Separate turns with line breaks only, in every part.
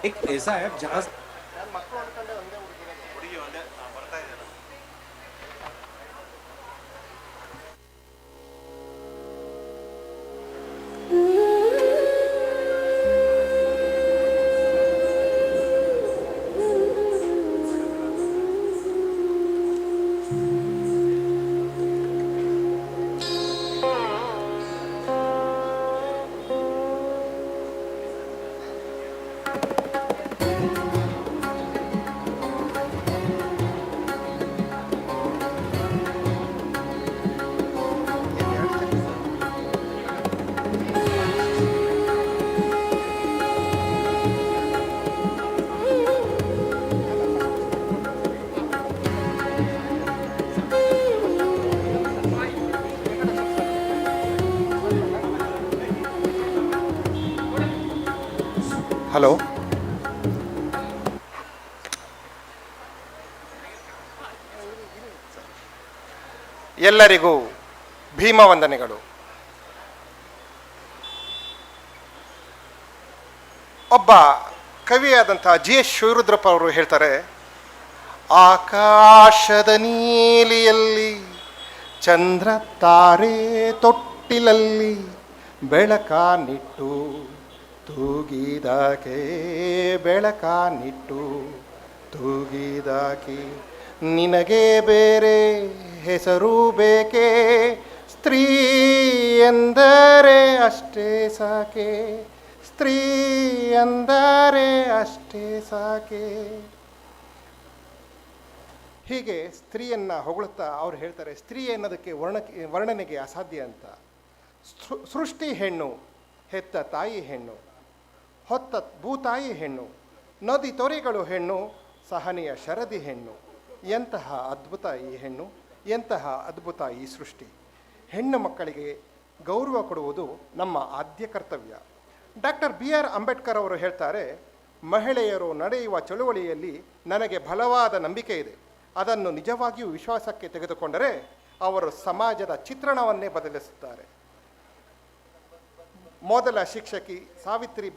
एक ऐसा ऐप जहाँ
ಹಲೋ, ಎಲ್ಲರಿಗೂ ಭೀಮವಂದನೆಗಳು. ಒಬ್ಬ ಕವಿಯಾದಂಥ GS ಶಿವರುದ್ರಪ್ಪ ಅವರು ಹೇಳ್ತಾರೆ, ಆಕಾಶದ ನೀಲಿಯಲ್ಲಿ ಚಂದ್ರ ತಾರೆ ತೊಟ್ಟಿಲಲ್ಲಿ ಬೆಳಕಾನಿಟ್ಟು ತೂಗಿದಾಕೆ, ಬೆಳಕಾನಿಟ್ಟು ತೂಗಿದಾಕೆ, ನಿನಗೆ ಬೇರೆ ಹೆಸರು ಬೇಕೆ, ಸ್ತ್ರೀ ಎಂದರೆ ಅಷ್ಟೇ ಸಾಕೆ, ಸ್ತ್ರೀ ಎಂದರೆ ಅಷ್ಟೇ ಸಾಕೆ. ಹೀಗೆ ಸ್ತ್ರೀಯನ್ನು ಹೊಗಳುತ್ತಾ ಅವ್ರು ಹೇಳ್ತಾರೆ, ಸ್ತ್ರೀ ಎನ್ನೋದಕ್ಕೆ ವರ್ಣನೆಗೆ ಅಸಾಧ್ಯ ಅಂತ. ಸೃಷ್ಟಿ ಹೆಣ್ಣು, ಹೆತ್ತ ತಾಯಿ ಹೆಣ್ಣು, ಹೊತ್ತ ಭೂತಾಯಿ ಹೆಣ್ಣು, ನದಿ ತೊರೆಗಳು ಹೆಣ್ಣು, ಸಹನೆಯ ಶರದಿ ಹೆಣ್ಣು. ಎಂತಹ ಅದ್ಭುತ ಈ ಹೆಣ್ಣು, ಎಂತಹ ಅದ್ಭುತ ಈ ಸೃಷ್ಟಿ. ಹೆಣ್ಣು ಮಕ್ಕಳಿಗೆ ಗೌರವ ಕೊಡುವುದು ನಮ್ಮ ಆದ್ಯ ಕರ್ತವ್ಯ. ಡಾಕ್ಟರ್ BR ಅಂಬೇಡ್ಕರ್ ಅವರು ಹೇಳ್ತಾರೆ, ಮಹಿಳೆಯರು ನಡೆಯುವ ಚಳುವಳಿಯಲ್ಲಿ ನನಗೆ ಬಲವಾದ ನಂಬಿಕೆ ಇದೆ. ಅದನ್ನು ನಿಜವಾಗಿಯೂ ವಿಶ್ವಾಸಕ್ಕೆ ತೆಗೆದುಕೊಂಡರೆ ಅವರು ಸಮಾಜದ ಚಿತ್ರಣವನ್ನೇ ಬದಲಿಸುತ್ತಾರೆ. ಮೊದಲ ಶಿಕ್ಷಕಿ ಸಾವಿತ್ರಿ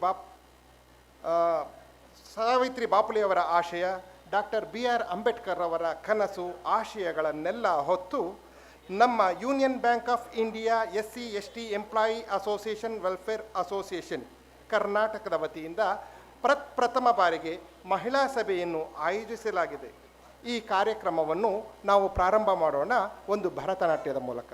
ಬಾಪುಲೆಯವರ ಆಶಯ, ಡಾಕ್ಟರ್ BR ಅಂಬೇಡ್ಕರ್ ಅವರ ಕನಸು, ಆಶಯಗಳನ್ನೆಲ್ಲ ಹೊತ್ತು ನಮ್ಮ Union bank of India SC/ST employee association welfare association ಕರ್ನಾಟಕದ ವತಿಯಿಂದ ಪ್ರಥಮ ಬಾರಿಗೆ ಮಹಿಳಾ ಸಭೆಯನ್ನು ಆಯೋಜಿಸಲಾಗಿದೆ. ಈ ಕಾರ್ಯಕ್ರಮವನ್ನು ನಾವು ಪ್ರಾರಂಭ ಮಾಡೋಣ ಒಂದು ಭರತನಾಟ್ಯದ ಮೂಲಕ.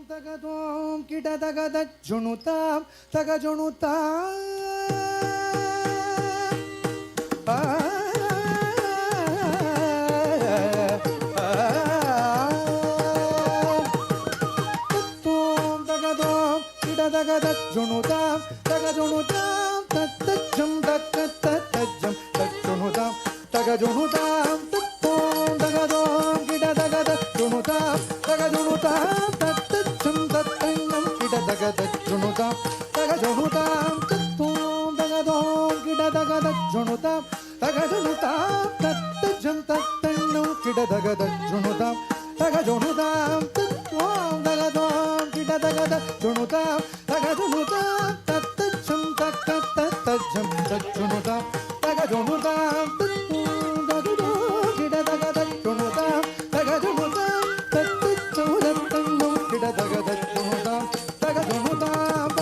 ತಗದೋಂ ಕಿಟ ತಗದ ಜುಣುತಾಂ ತಗ ಜುಣುತಾಂ ತಗದೋಂ ಕಿಟ ತಗದ ಜುಣುತಾಂ ತಗ ಜುಣುತಾಂ ತತ್ತಜ್ಜಂ ತತ್ತಜ್ಜಂ ತಜ್ಜುಣುತಾಂ ತಗ ಜುಣುತಾಂ ತತ್ತೋಂ ತಗದೋಂ ಕಿಟ ತಗದ ಜುಣುತಾಂ ತಗ ಜುಣುತಾಂ ತತ್ತಜ್ಜಂ ತತ್ತ ದಗದ ಜುಣುತಾಂ ತಗ ಜುಣುತಾಂ ತತ್ವಾಂ ದಗದೋಂ ಕಿಡ ದಗದ ಜುಣುತಾಂ ತಗ ಜುಣುತಾಂ ತತ್ತಜ್ಜಂ ತಕ್ಕ ತತ್ತಜ್ಜಂ ತಜ್ಜುಣುತಾಂ ತಗ ಜುಣುತಾಂ ತತ್ವಾಂ ದಗದೋಂ ಕಿಡ ದಗದ ಜುಣುತಾಂ ತಗ ಜುಣುತಾಂ ತತ್ತಜ್ಜಂ ತತ್ತಂಗಂ ಕಿಡ ದಗದ ಜುಣುತಾಂ ತಗ ಜುಣುತಾಂ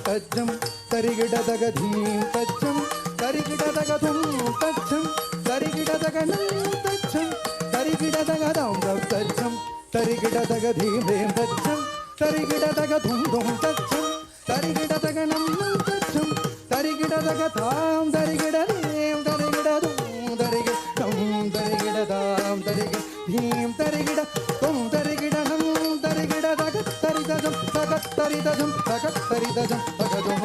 ತಜ್ಜಂ ತರಿಗಿಡ ದಗ ಧೀಂ ತಜ್ಜಂ ತರಿಗಿಡ ದಗ ಧುಂ ತಜ್ಜಂ ತರಿಗಿಡ ದಗ ನಂ ತಜ್ಜಂ ತರಿಗಿಡ ದಗ ದಂ ತಜ್ಜಂ ತರಿಗಿಡ ದಗ ಧೀಂ ಧೀಂ ತಜ್ಜಂ ತರಿಗಿಡ ದಗ ಧುಂ ಧುಂ ತಜ್ಜಂ ತರಿಗಿಡ ದಗ ನಂ ನಂ ತಜ್ಜಂ ತರಿಗಿಡ ದಗ ತಾಂ ತರಿಗಿಡ ಧೀಂ ತರಿಗಿಡ ಧುಂ ತರಿಗಿಡ ಧಂ ತರಿಗಿಡ ದಾಂ ತರಿಗಿಡ ಧೀಂ ತರಿಗಿಡ ಧುಂ ತರಿಗಿಡ ನಂ ತರಿಗಿಡ ದಗ ತರಿದಜಂ ತಗ ತರಿದಜಂ ತಗ ತರಿದಜಂ ತಗ ಧುಂ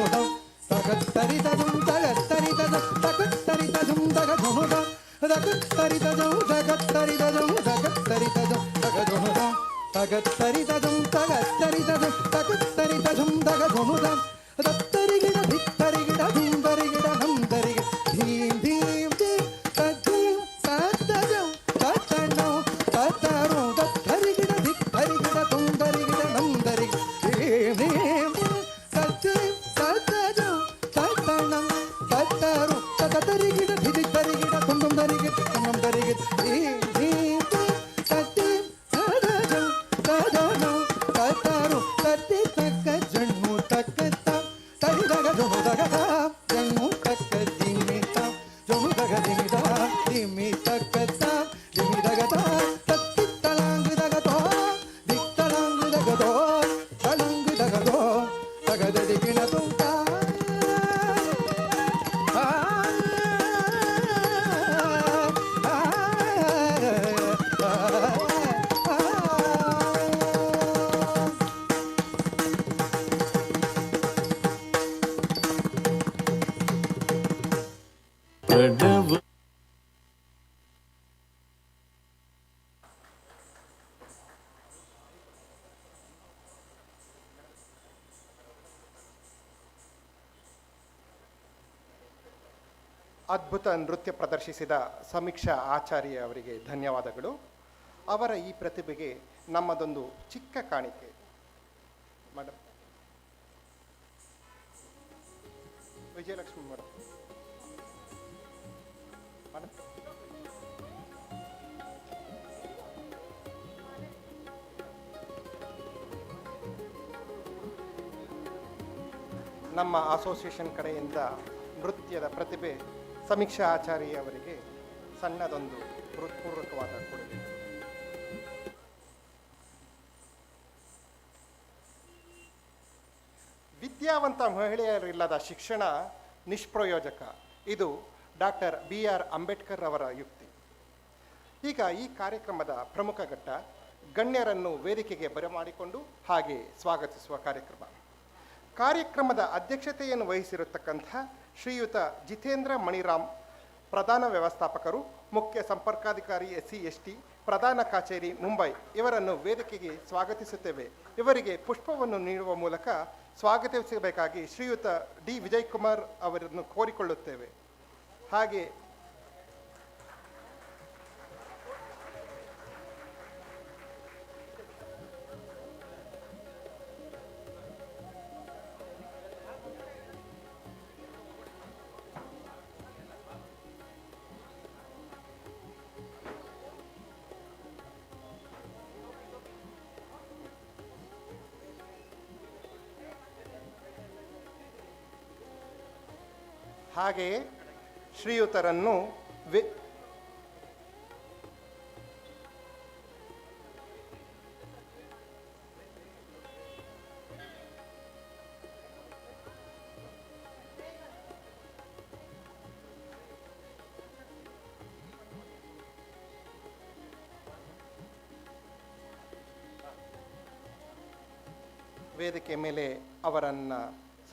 ತರಿದಜಂ ತಗ ತರಿದಜಂ ತಗ ತರಿದಜಂ ತಗ ಧುನುದಂ ತಗ ತರಿದಜಂ ತಗ ತರಿದಜಂ ತಗ ತರಿದಜಂ ತಗ ಧುನುದಂ ತಗ ತರಿದಜಂ ತಗ ತರಿದಜಂ ತಗ ತರಿದಜಂ ತಗ ಧುನುದಂ ತತ್ತರಿಗಿಡ ಧಿತ್ತರಿಗಿಡ ಧುಂ ತರಿಗಿಡ ನಂ ತರಿಗಿಡ ಧೀಂ ಧೀಂ ಧೀಂ ತಜ್ಜಂ ತತ್ತಜಂ ತತ್ತಣಂ ತತ್ತರು ತತ್ತರಿಗಿಡ ಧಿತ್ತರಿಗಿಡ ಧುಂ ತರಿಗಿಡ ನಂ ತರಿಗಿಡ ಧೀಂ ಧೀಂ ತಜ್ಜಂ ತತ್ತಜಂ ತತ್ತಣಂ ತತ್ತರು ತತ್ತರಿಗಿಡ ಧಿತ್ತರಿಗಿಡ ಧುಂ ಧುಂ ತರಿಗಿಡ ನಂ ತರಿಗಿಡ ಧೀಂ ಧೀಂ ತಜ್ಜಂ ತತ್ತಜಂ ತತ್ತಣಂ ತತ್ತರು ತತ್ತಿ ತಕ್ಕ ಜಣ್ಣು ತಕ್ಕ ತರಿದಗ ಜೊನು ದಗ ಜಣ್ಣು ತಕ್ಕ ದಿಮಿ ತಾಂ ಜೊನು ದಗ ದಿಮಿ ದಾ ದಿಮಿ ತಕ್ಕ ತಾಂ ದಿಮಿ ದಗ ತಾ ತತ್ತಿ ತಳಂಗ್ ದಗ ತೋ ದಿತ್ತಳಂಗ್ ದಗ ತೋ ತಳಂಗ್ ದಗ ತೋ ತಗದ ದಿಗಿಣ ತುಂಟ
ಅದ್ಭುತ ನೃತ್ಯ ಪ್ರದರ್ಶಿಸಿದ ಸಮೀಕ್ಷಾ ಆಚಾರ್ಯ ಅವರಿಗೆ ಧನ್ಯವಾದಗಳು. ಅವರ ಈ ಪ್ರತಿಭೆಗೆ ನಮ್ಮದೊಂದು ಚಿಕ್ಕ ಕಾಣಿಕೆ. ಮೇಡಮ್ ವಿಜಯಲಕ್ಷ್ಮಿ ಮೇಡಮ್ ಮೇಡಮ್ ನಮ್ಮ ಅಸೋಸಿಯೇಷನ್ ಕಡೆಯಿಂದ ನೃತ್ಯದ ಪ್ರತಿಭೆ ಸಮೀಕ್ಷಾ ಆಚಾರ್ಯ ಅವರಿಗೆ ಸಣ್ಣದೊಂದು ಹೃತ್ಪೂರ್ವಕವಾದ ಕೊಡುಗೆ. ವಿದ್ಯಾವಂತ ಮಹಿಳೆಯರಿಲ್ಲದ ಶಿಕ್ಷಣ ನಿಷ್ಪ್ರಯೋಜಕ. ಇದು ಡಾಕ್ಟರ್ BR ಅಂಬೇಡ್ಕರ್ ಅವರ ಯುಕ್ತಿ. ಈಗ ಈ ಕಾರ್ಯಕ್ರಮದ ಪ್ರಮುಖ ಘಟ್ಟ ಗಣ್ಯರನ್ನು ವೇದಿಕೆಗೆ ಬರಮಾಡಿಕೊಂಡು ಹಾಗೆ ಸ್ವಾಗತಿಸುವ ಕಾರ್ಯಕ್ರಮ. ಕಾರ್ಯಕ್ರಮದ ಅಧ್ಯಕ್ಷತೆಯನ್ನು ವಹಿಸಿರತಕ್ಕಂಥ ಶ್ರೀಯುತ ಜಿತೇಂದ್ರ ಮಣಿರಾಮ್, ಪ್ರಧಾನ ವ್ಯವಸ್ಥಾಪಕರು, ಮುಖ್ಯ ಸಂಪರ್ಕಾಧಿಕಾರಿ SC/ST, ಪ್ರಧಾನ ಕಚೇರಿ ಮುಂಬೈ, ಇವರನ್ನು ವೇದಿಕೆಗೆ ಸ್ವಾಗತಿಸುತ್ತೇವೆ. ಇವರಿಗೆ ಪುಷ್ಪವನ್ನು ನೀಡುವ ಮೂಲಕ ಸ್ವಾಗತಿಸಬೇಕಾಗಿ ಶ್ರೀಯುತ D. ವಿಜಯಕುಮಾರ್ ಅವರನ್ನು ಕೋರಿಕೊಳ್ಳುತ್ತೇವೆ. ಹಾಗೆ ಹಾಗೆಯೇ ಶ್ರೀಯುತರನ್ನು ವೇದಿಕೆ ಮೇಲೆ ಅವರನ್ನು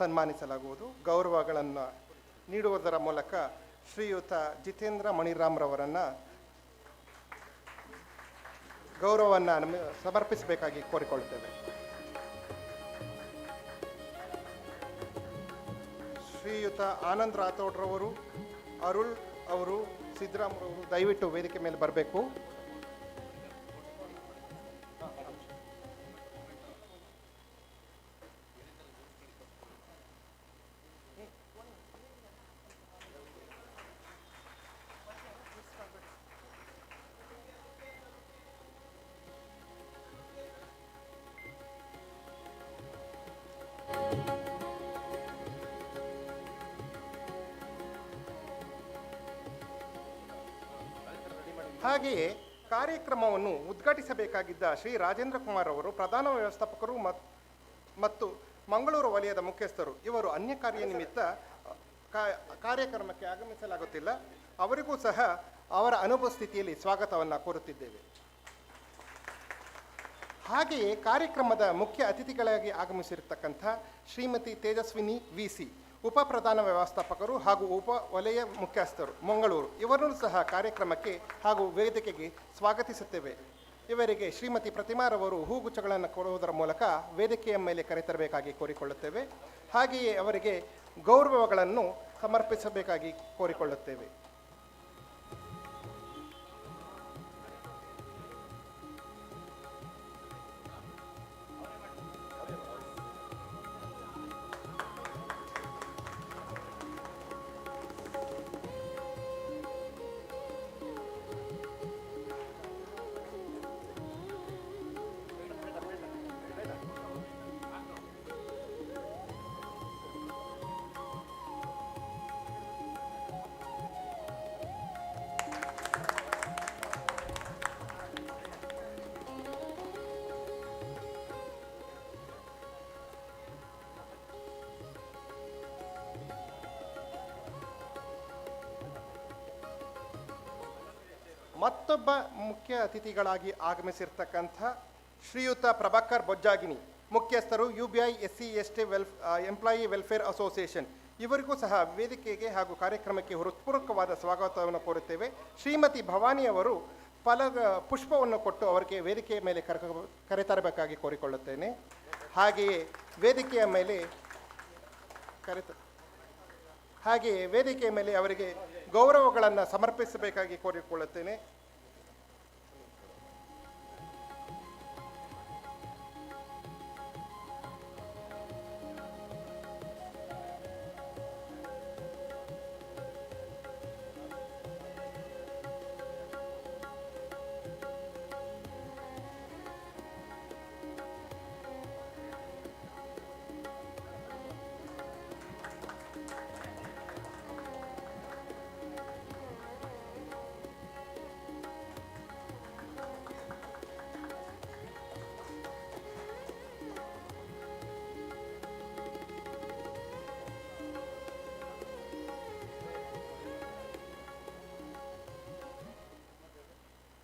ಸನ್ಮಾನಿಸಲಾಗುವುದು. ಗೌರವಗಳನ್ನು ನೀಡುವುದರ ಮೂಲಕ ಶ್ರೀಯುತ ಜಿತೇಂದ್ರ ಮಣಿರಾಮ್ರವರನ್ನು ಗೌರವವನ್ನು ಸಮರ್ಪಿಸಬೇಕಾಗಿ ಕೋರಿಕೊಳ್ಳುತ್ತೇವೆ. ಶ್ರೀಯುತ ಆನಂದ್ ರಾಥೋಡ್ರವರು, ಅರುಳ್ ಅವರು, ಸಿದ್ದರಾಮ್ರವರು ದಯವಿಟ್ಟು ವೇದಿಕೆ ಮೇಲೆ ಬರಬೇಕು. ಹಾಗೆಯೇ ಕಾರ್ಯಕ್ರಮವನ್ನು ಉದ್ಘಾಟಿಸಬೇಕಾಗಿದ್ದ ಶ್ರೀ ರಾಜೇಂದ್ರ ಕುಮಾರ್ ಅವರು ಪ್ರಧಾನ ವ್ಯವಸ್ಥಾಪಕರು ಮತ್ತು ಮಂಗಳೂರು ವಲಯದ ಮುಖ್ಯಸ್ಥರು ಇವರು ಅನ್ಯ ಕಾರ್ಯ ನಿಮಿತ್ತ ಕಾರ್ಯಕ್ರಮಕ್ಕೆ ಆಗಮಿಸಲಾಗುತ್ತಿಲ್ಲ. ಅವರಿಗೂ ಸಹ ಅವರ ಅನುಪಸ್ಥಿತಿಯಲ್ಲಿ ಸ್ವಾಗತವನ್ನು ಕೋರುತ್ತಿದ್ದೇವೆ. ಹಾಗೆಯೇ ಕಾರ್ಯಕ್ರಮದ ಮುಖ್ಯ ಅತಿಥಿಗಳಾಗಿ ಆಗಮಿಸಿರತಕ್ಕಂಥ ಶ್ರೀಮತಿ ತೇಜಸ್ವಿನಿ ವಿ.ಸಿ. ಉಪ ಪ್ರಧಾನ ವ್ಯವಸ್ಥಾಪಕರು ಹಾಗೂ ಉಪ ವಲಯ ಮುಖ್ಯಸ್ಥರು ಮಂಗಳೂರು ಇವರನ್ನು ಸಹ ಕಾರ್ಯಕ್ರಮಕ್ಕೆ ಹಾಗೂ ವೇದಿಕೆಗೆ ಸ್ವಾಗತಿಸುತ್ತೇವೆ. ಇವರಿಗೆ ಶ್ರೀಮತಿ ಪ್ರತಿಮಾರವರು ಹೂಗುಚ್ಛಗಳನ್ನು ಕೊಡುವುದರ ಮೂಲಕ ವೇದಿಕೆಯ ಮೇಲೆ ಕರೆತರಬೇಕಾಗಿ ಕೋರಿಕೊಳ್ಳುತ್ತೇವೆ. ಹಾಗೆಯೇ ಅವರಿಗೆ ಗೌರವಗಳನ್ನು ಸಮರ್ಪಿಸಬೇಕಾಗಿ ಕೋರಿಕೊಳ್ಳುತ್ತೇವೆ. ಮತ್ತೊಬ್ಬ ಮುಖ್ಯ ಅತಿಥಿಗಳಾಗಿ ಆಗಮಿಸಿರ್ತಕ್ಕಂಥ ಶ್ರೀಯುತ ಪ್ರಭಾಕರ್ ಬೊಜ್ಜಾಗಿನಿ, ಮುಖ್ಯಸ್ಥರು UBI SC/ST employee welfare association, ಇವರಿಗೂ ಸಹ ವೇದಿಕೆಗೆ ಹಾಗೂ ಕಾರ್ಯಕ್ರಮಕ್ಕೆ ಹೃತ್ಪೂರ್ವಕವಾದ ಸ್ವಾಗತವನ್ನು ಕೋರುತ್ತೇವೆ. ಶ್ರೀಮತಿ ಭವಾನಿ ಅವರು ಪುಷ್ಪವನ್ನು ಕೊಟ್ಟು ಅವರಿಗೆ ವೇದಿಕೆಯ ಮೇಲೆ ಕರೆತರಬೇಕಾಗಿ ಕೋರಿಕೊಳ್ಳುತ್ತೇನೆ. ಹಾಗೆಯೇ ವೇದಿಕೆಯ ಮೇಲೆ ಅವರಿಗೆ ಗೌರವಗಳನ್ನು ಸಮರ್ಪಿಸಬೇಕಾಗಿ ಕೋರಿಕೊಳ್ಳುತ್ತೇನೆ.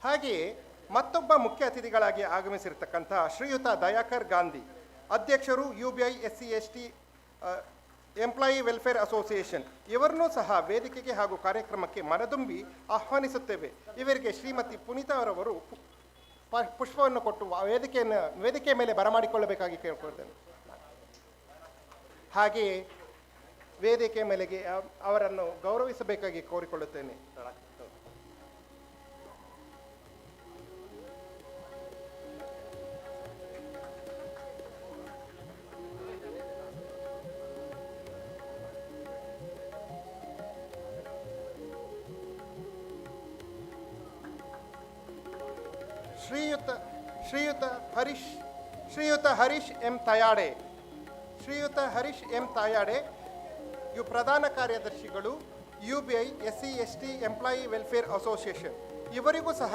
ಹಾಗೆಯೇ ಮತ್ತೊಬ್ಬ ಮುಖ್ಯ ಅತಿಥಿಗಳಾಗಿ ಆಗಮಿಸಿರ್ತಕ್ಕಂಥ ಶ್ರೀಯುತ ದಯಾಕರ್ ಗಾಂಧಿ, ಅಧ್ಯಕ್ಷರು UBI SC/ST employee welfare association, ಇವರನ್ನೂ ಸಹ ವೇದಿಕೆಗೆ ಹಾಗೂ ಕಾರ್ಯಕ್ರಮಕ್ಕೆ ಮನದುಂಬಿ ಆಹ್ವಾನಿಸುತ್ತೇವೆ. ಇವರಿಗೆ ಶ್ರೀಮತಿ ಪುನೀತಾ ಅವರವರು ಪುಷ್ಪವನ್ನು ಕೊಟ್ಟು ವೇದಿಕೆಯ ಮೇಲೆ ಬರಮಾಡಿಕೊಳ್ಳಬೇಕಾಗಿ ಕೇಳಿಕೊಳ್ತೇನೆ. ಹಾಗೆಯೇ ವೇದಿಕೆಯ ಮೇಲೆಗೆ ಅವರನ್ನು ಗೌರವಿಸಬೇಕಾಗಿ ಕೋರಿಕೊಳ್ಳುತ್ತೇನೆ. ಶ್ರೀಯುತ ಹರೀಶ್ ಎಂ ತಯಾಡೆ, ಇವು ಪ್ರಧಾನ ಕಾರ್ಯದರ್ಶಿಗಳು UBI SC/ST employee welfare association, ಇವರಿಗೂ ಸಹ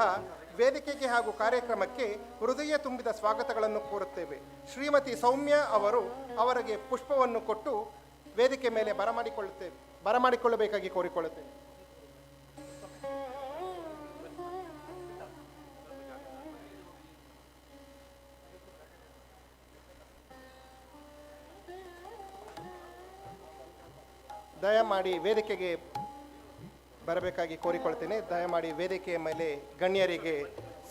ವೇದಿಕೆಗೆ ಹಾಗೂ ಕಾರ್ಯಕ್ರಮಕ್ಕೆ ಹೃದಯ ತುಂಬಿದ ಸ್ವಾಗತಗಳನ್ನು ಕೋರುತ್ತೇವೆ. ಶ್ರೀಮತಿ ಸೌಮ್ಯ ಅವರಿಗೆ ಪುಷ್ಪವನ್ನು ಕೊಟ್ಟು ವೇದಿಕೆ ಮೇಲೆ ಬರಮಾಡಿಕೊಳ್ಳಬೇಕಾಗಿ ಕೋರಿಕೊಳ್ಳುತ್ತೇವೆ. ದಯಮಾಡಿ ವೇದಿಕೆಗೆ ಬರಬೇಕಾಗಿ ಕೋರಿಕೊಳ್ಳುತ್ತೇನೆ. ದಯಮಾಡಿ ವೇದಿಕೆಯ ಮೇಲೆ ಗಣ್ಯರಿಗೆ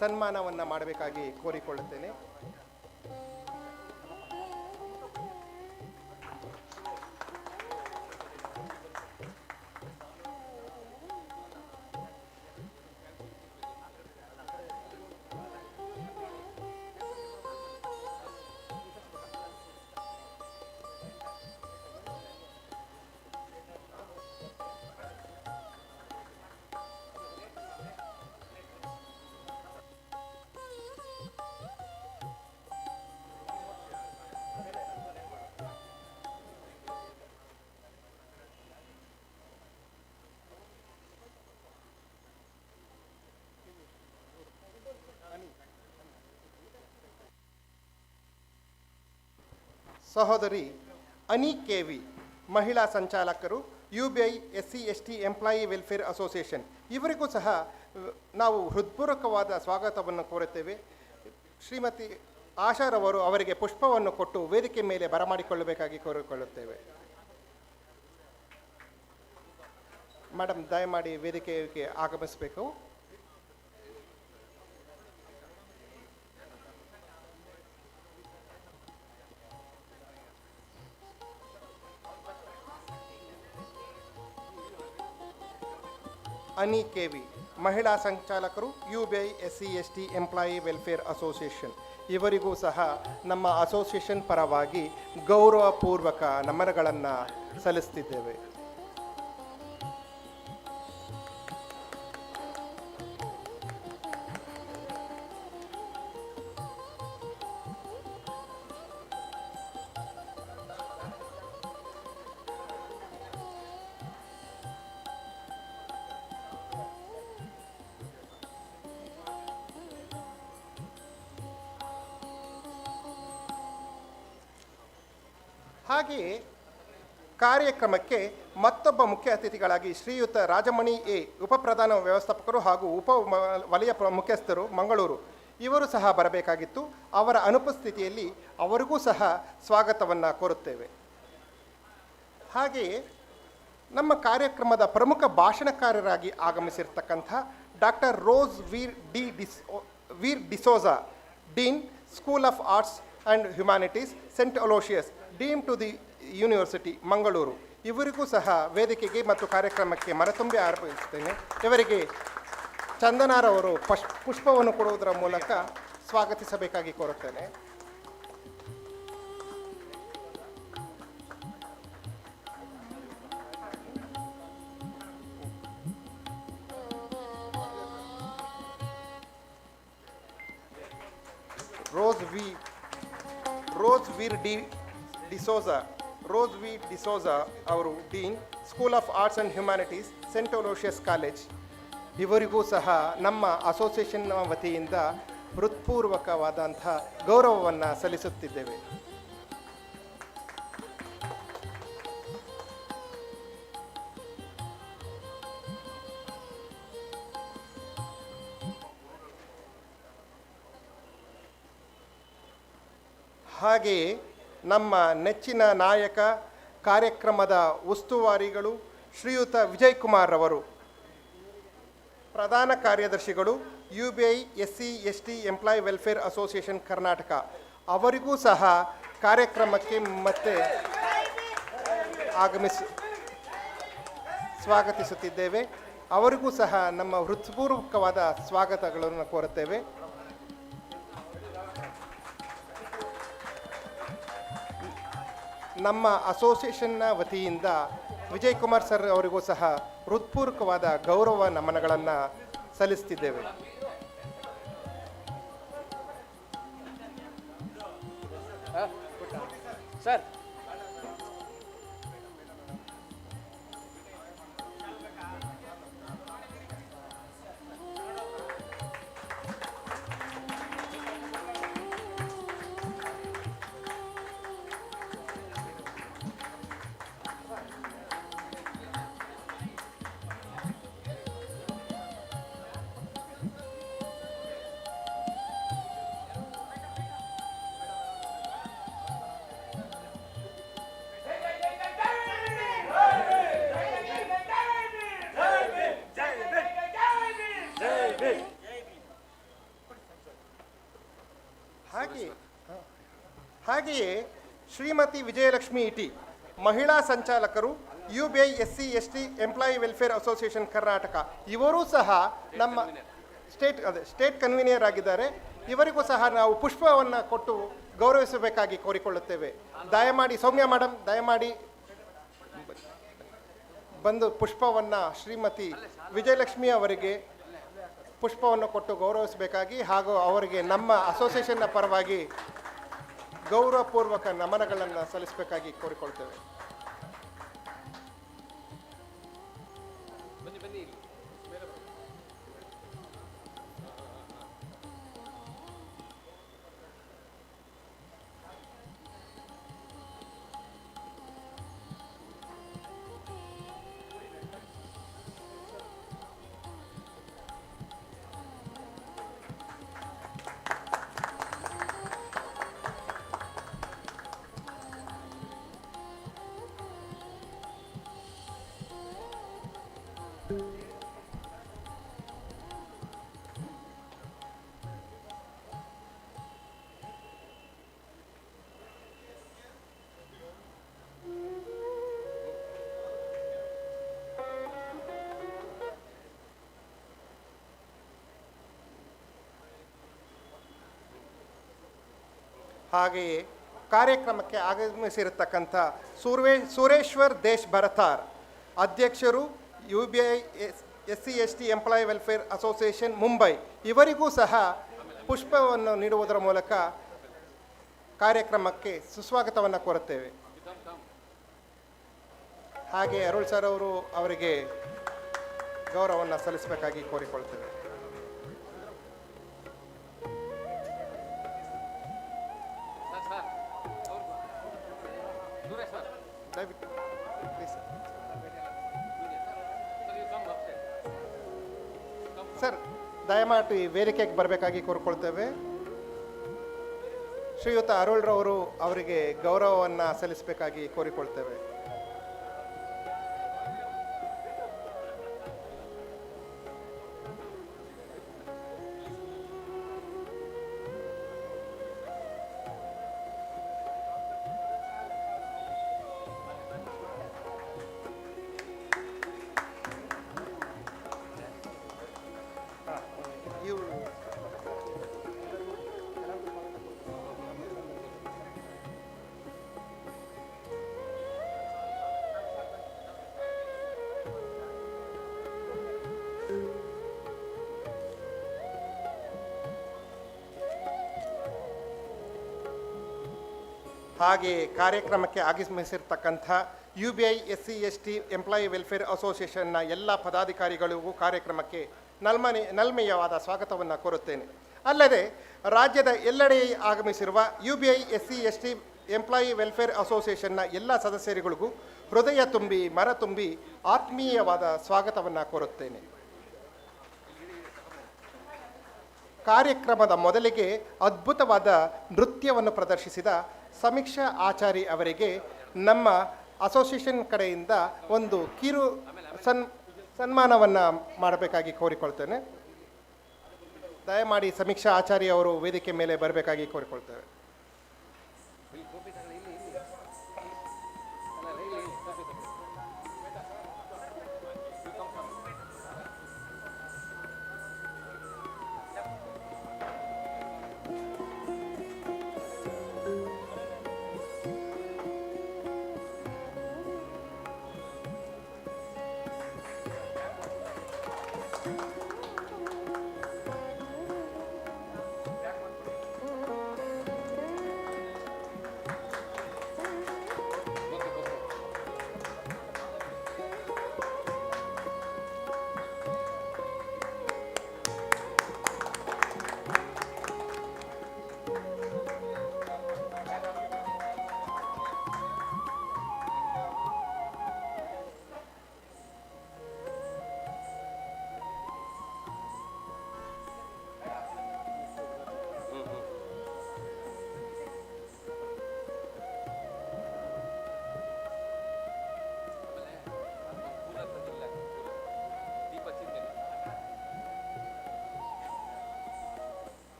ಸನ್ಮಾನವನ್ನು ಮಾಡಬೇಕಾಗಿ ಕೋರಿಕೊಳ್ಳುತ್ತೇನೆ. ಸಹೋದರಿ ಅನಿ ಕೆ ವಿ, ಮಹಿಳಾ ಸಂಚಾಲಕರು, UBI SC/ST employee welfare association. ಇವರಿಗೂ ಸಹ ನಾವು ಹೃತ್ಪೂರ್ವಕವಾದ ಸ್ವಾಗತವನ್ನು ಕೋರುತ್ತೇವೆ. ಶ್ರೀಮತಿ ಆಶಾರವರು ಅವರಿಗೆ ಪುಷ್ಪವನ್ನು ಕೊಟ್ಟು ವೇದಿಕೆ ಮೇಲೆ ಬರಮಾಡಿಕೊಳ್ಳಬೇಕಾಗಿ ಕೋರಿಕೊಳ್ಳುತ್ತೇವೆ. ಮೇಡಮ್, ದಯಮಾಡಿ ವೇದಿಕೆಗೆ ಆಗಮಿಸಬೇಕು. ಅನಿ ಕೆ ವಿ, ಮಹಿಳಾ ಸಂಚಾಲಕರು, UBI SC/ST employee welfare association. ಇವರಿಗೂ ಸಹ ನಮ್ಮ ಅಸೋಸಿಯೇಷನ್ ಪರವಾಗಿ ಗೌರವಪೂರ್ವಕ ನಮನಗಳನ್ನು ಸಲ್ಲಿಸ್ತಿದ್ದೇವೆ. ಹಾಗೆಯೇ ಕಾರ್ಯಕ್ರಮಕ್ಕೆ ಮತ್ತೊಬ್ಬ ಮುಖ್ಯ ಅತಿಥಿಗಳಾಗಿ ಶ್ರೀಯುತ ರಾಜಮಣಿ ಎ, ಉಪಪ್ರಧಾನ ವ್ಯವಸ್ಥಾಪಕರು ಹಾಗೂ ವಲಯ ಮುಖ್ಯಸ್ಥರು, ಮಂಗಳೂರು, ಇವರು ಸಹ ಬರಬೇಕಾಗಿತ್ತು. ಅವರ ಅನುಪಸ್ಥಿತಿಯಲ್ಲಿ ಅವರಿಗೂ ಸಹ ಸ್ವಾಗತವನ್ನು ಕೋರುತ್ತೇವೆ. ಹಾಗೆಯೇ ನಮ್ಮ ಕಾರ್ಯಕ್ರಮದ ಪ್ರಮುಖ ಭಾಷಣಕಾರರಾಗಿ ಆಗಮಿಸಿರ್ತಕ್ಕಂಥ doctor Rose Veer D'Souza, dean, school of arts and humanities, Saint Aloysius, deem to the university, Mangaluru, ಇವರಿಗೂ ಸಹ ವೇದಿಕೆಗೆ ಮತ್ತು ಕಾರ್ಯಕ್ರಮಕ್ಕೆ ಮನತುಂಬಿ ಅರ್ಪಿಸುತ್ತೇನೆ. ಇವರಿಗೆ ಚಂದನಾರವರು ಪುಷ್ಪವನ್ನು ಕೊಡುವುದರ ಮೂಲಕ ಸ್ವಾಗತಿಸಬೇಕಾಗಿ ಕೋರುತ್ತೇನೆ. ರೋಸ್ ವಿ ಡಿಸೋಜಾ ಅವರು dean, school of arts and humanities, Saint Aloysius college, ಇವರಿಗೂ ಸಹ ನಮ್ಮ ಅಸೋಸಿಯೇಷನ್ನ ವತಿಯಿಂದ ಹೃತ್ಪೂರ್ವಕವಾದಂಥ ಗೌರವವನ್ನು ಸಲ್ಲಿಸುತ್ತಿದ್ದೇವೆ. ಹಾಗೆಯೇ ನಮ್ಮ ನೆಚ್ಚಿನ ನಾಯಕ, ಕಾರ್ಯಕ್ರಮದ ಉಸ್ತುವಾರಿಗಳು ಶ್ರೀಯುತ ವಿಜಯ್ ಕುಮಾರ್ ಅವರು, ಪ್ರಧಾನ ಕಾರ್ಯದರ್ಶಿಗಳು, UBI SC/ST employee welfare association Karnataka, ಅವರಿಗೂ ಸಹ ಕಾರ್ಯಕ್ರಮಕ್ಕೆ ಮತ್ತೆ ಸ್ವಾಗತಿಸುತ್ತಿದ್ದೇವೆ. ಅವರಿಗೂ ಸಹ ನಮ್ಮ ಹೃತ್ಪೂರ್ವಕವಾದ ಸ್ವಾಗತಗಳನ್ನು ಕೋರುತ್ತೇವೆ. ನಮ್ಮ ಅಸೋಸಿಯೇಷನ್ನ ವತಿಯಿಂದ ವಿಜಯ್ ಕುಮಾರ್ ಸರ್ ಅವರಿಗೂ ಸಹ ಹೃತ್ಪೂರ್ವಕವಾದ ಗೌರವ ನಮನಗಳನ್ನು ಸಲ್ಲಿಸ್ತಿದ್ದೇವೆ.
ಸರ್,
ಹಾಗೆಯೇ ಶ್ರೀಮತಿ ವಿಜಯಲಕ್ಷ್ಮಿ ಇಟಿ, ಮಹಿಳಾ ಸಂಚಾಲಕರು, UBI SC/ST employee welfare association Karnataka, ಇವರೂ ಸಹ ನಮ್ಮ ಸ್ಟೇಟ್ ಕನ್ವೀನಿಯರ್ ಆಗಿದ್ದಾರೆ. ಇವರಿಗೂ ಸಹ ನಾವು ಪುಷ್ಪವನ್ನು ಕೊಟ್ಟು ಗೌರವಿಸಬೇಕಾಗಿ ಕೋರಿಕೊಳ್ಳುತ್ತೇವೆ. ದಯಮಾಡಿ ಸೌಮ್ಯ ಮೇಡಮ್, ದಯಮಾಡಿ ಬಂದು ಪುಷ್ಪವನ್ನು ಶ್ರೀಮತಿ ವಿಜಯಲಕ್ಷ್ಮಿ ಅವರಿಗೆ ಪುಷ್ಪವನ್ನು ಕೊಟ್ಟು ಗೌರವಿಸಬೇಕಾಗಿ ಹಾಗೂ ಅವರಿಗೆ ನಮ್ಮ ಅಸೋಸಿಯೇಷನ್ನ ಪರವಾಗಿ ಗೌರವಪೂರ್ವಕ ನಮನಗಳನ್ನು ಸಲ್ಲಿಸಬೇಕಾಗಿ ಕೋರಿಕೊಳ್ತೇವೆ. ಹಾಗೆಯೇ ಕಾರ್ಯಕ್ರಮಕ್ಕೆ ಆಗಮಿಸಿರತಕ್ಕಂಥ ಸುರೇಶ್ವರ್ ದೇಶ್ ಭರತಾರ್, ಅಧ್ಯಕ್ಷರು UBI SC/ST employee welfare association Mumbai, ಇವರಿಗೂ ಸಹ ಪುಷ್ಪವನ್ನು ನೀಡುವುದರ ಮೂಲಕ ಕಾರ್ಯಕ್ರಮಕ್ಕೆ ಸುಸ್ವಾಗತವನ್ನು ಕೋರುತ್ತೇವೆ. ಹಾಗೆ ಅರುಳ್ ಸರ್ ಅವರಿಗೆ ಗೌರವವನ್ನು ಸಲ್ಲಿಸಬೇಕಾಗಿ ಕೋರಿಕೊಳ್ತೇವೆ. ಸರ್, ದಯಮಾಡಿ ವೇದಿಕೆಗೆ ಬರಬೇಕಾಗಿ ಕೋರಿಕೊಳ್ತೇವೆ. ಶ್ರೀಯುತ ಅರುಳ್ರವರು ಅವರಿಗೆ ಗೌರವವನ್ನು ಸಲ್ಲಿಸಬೇಕಾಗಿ ಕೋರಿಕೊಳ್ತೇವೆ. ಹಾಗೆ ಕಾರ್ಯಕ್ರಮಕ್ಕೆ ಆಗಮಿಸಿರ್ತಕ್ಕಂಥ UBI SC/ST ಎಂಪ್ಲಾಯಿ ವೆಲ್ಫೇರ್ ಅಸೋಸಿಯೇಷನ್ನ ಎಲ್ಲ ಪದಾಧಿಕಾರಿಗಳಿಗೂ ಕಾರ್ಯಕ್ರಮಕ್ಕೆ ನಲ್ಮೆಯವಾದ ಸ್ವಾಗತವನ್ನು ಕೋರುತ್ತೇನೆ. ಅಲ್ಲದೆ ರಾಜ್ಯದ ಎಲ್ಲೆಡೆ ಆಗಮಿಸಿರುವ UBI SC/ST ಎಂಪ್ಲಾಯಿ ವೆಲ್ಫೇರ್ ಅಸೋಸಿಯೇಷನ್ನ ಎಲ್ಲ ಸದಸ್ಯರುಗಳಿಗೂ ಹೃದಯ ತುಂಬಿ ಮನ ತುಂಬಿ ಆತ್ಮೀಯವಾದ ಸ್ವಾಗತವನ್ನು ಕೋರುತ್ತೇನೆ. ಕಾರ್ಯಕ್ರಮದ ಮೊದಲಿಗೆ ಅದ್ಭುತವಾದ ನೃತ್ಯವನ್ನು ಪ್ರದರ್ಶಿಸಿದ ಸಮೀಕ್ಷಾ ಆಚಾರಿ ಅವರಿಗೆ ನಮ್ಮ ಅಸೋಸಿಯೇಷನ್ ಕಡೆಯಿಂದ ಒಂದು ಕಿರು ಸನ್ಮಾನವನ್ನು ಮಾಡಬೇಕಾಗಿ ಕೋರಿಕೊಳ್ತೇನೆ. ದಯಮಾಡಿ ಸಮೀಕ್ಷಾ ಆಚಾರಿ ಅವರು ವೇದಿಕೆ ಮೇಲೆ ಬರಬೇಕಾಗಿ ಕೋರಿಕೊಳ್ತೇವೆ.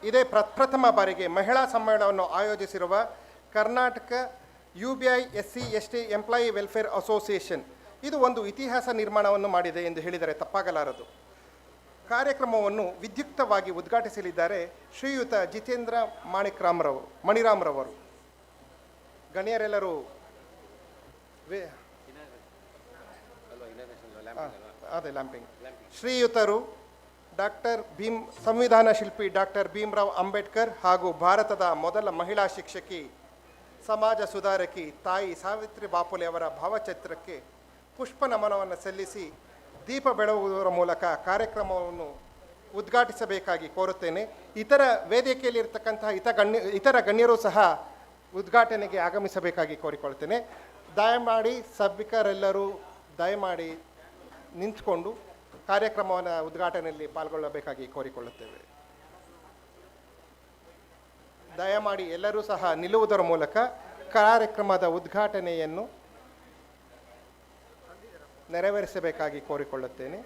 ಇದೇ ಪ್ರಥಮ ಬಾರಿಗೆ ಮಹಿಳಾ ಸಮ್ಮೇಳನವನ್ನು ಆಯೋಜಿಸಿರುವ Karnataka UBI SC/ST employee welfare association ಇದು ಒಂದು ಇತಿಹಾಸ ನಿರ್ಮಾಣವನ್ನು ಮಾಡಿದೆ ಎಂದು ಹೇಳಿದರೆ ತಪ್ಪಾಗಲಾರದು. ಕಾರ್ಯಕ್ರಮವನ್ನು ವಿದ್ಯುಕ್ತವಾಗಿ ಉದ್ಘಾಟಿಸಲಿದ್ದಾರೆ ಶ್ರೀಯುತ ಜಿತೇಂದ್ರ ಮಣಿರಾಮ್ರವರು. ಗಣ್ಯರೆಲ್ಲರೂ ಶ್ರೀಯುತರು ಸಂವಿಧಾನ ಶಿಲ್ಪಿ ಡಾಕ್ಟರ್ ಭೀಮರಾವ್ ಅಂಬೇಡ್ಕರ್ ಹಾಗೂ ಭಾರತದ ಮೊದಲ ಮಹಿಳಾ ಶಿಕ್ಷಕಿ, ಸಮಾಜ ಸುಧಾರಕಿ ತಾಯಿ ಸಾವಿತ್ರಿ ಬಾಪುಲೆ ಅವರ ಭಾವಚಿತ್ರಕ್ಕೆ ಪುಷ್ಪ ನಮನವನ್ನು ಸಲ್ಲಿಸಿ ದೀಪ ಬೆಳಗುವುದರ ಮೂಲಕ ಕಾರ್ಯಕ್ರಮವನ್ನು ಉದ್ಘಾಟಿಸಬೇಕಾಗಿ ಕೋರುತ್ತೇನೆ. ಇತರ ವೇದಿಕೆಯಲ್ಲಿರ್ತಕ್ಕಂತಹ ಇತರ ಗಣ್ಯರು ಸಹ ಉದ್ಘಾಟನೆಗೆ ಆಗಮಿಸಬೇಕಾಗಿ ಕೋರಿಕೊಳ್ತೇನೆ. ದಯಮಾಡಿ ಸಭಿಕರೆಲ್ಲರೂ ದಯಮಾಡಿ ನಿಂತುಕೊಂಡು ಕಾರ್ಯಕ್ರಮವನ್ನು ಉದ್ಘಾಟನೆಯಲ್ಲಿ ಪಾಲ್ಗೊಳ್ಳಬೇಕಾಗಿ ಕೋರಿಕೊಳ್ಳುತ್ತೇವೆ. ದಯಮಾಡಿ ಎಲ್ಲರೂ ಸಹ ನಿಲ್ಲುವುದರ ಮೂಲಕ ಕಾರ್ಯಕ್ರಮದ ಉದ್ಘಾಟನೆಯನ್ನು ನೆರವೇರಿಸಬೇಕಾಗಿ ಕೋರಿಕೊಳ್ಳುತ್ತೇನೆ.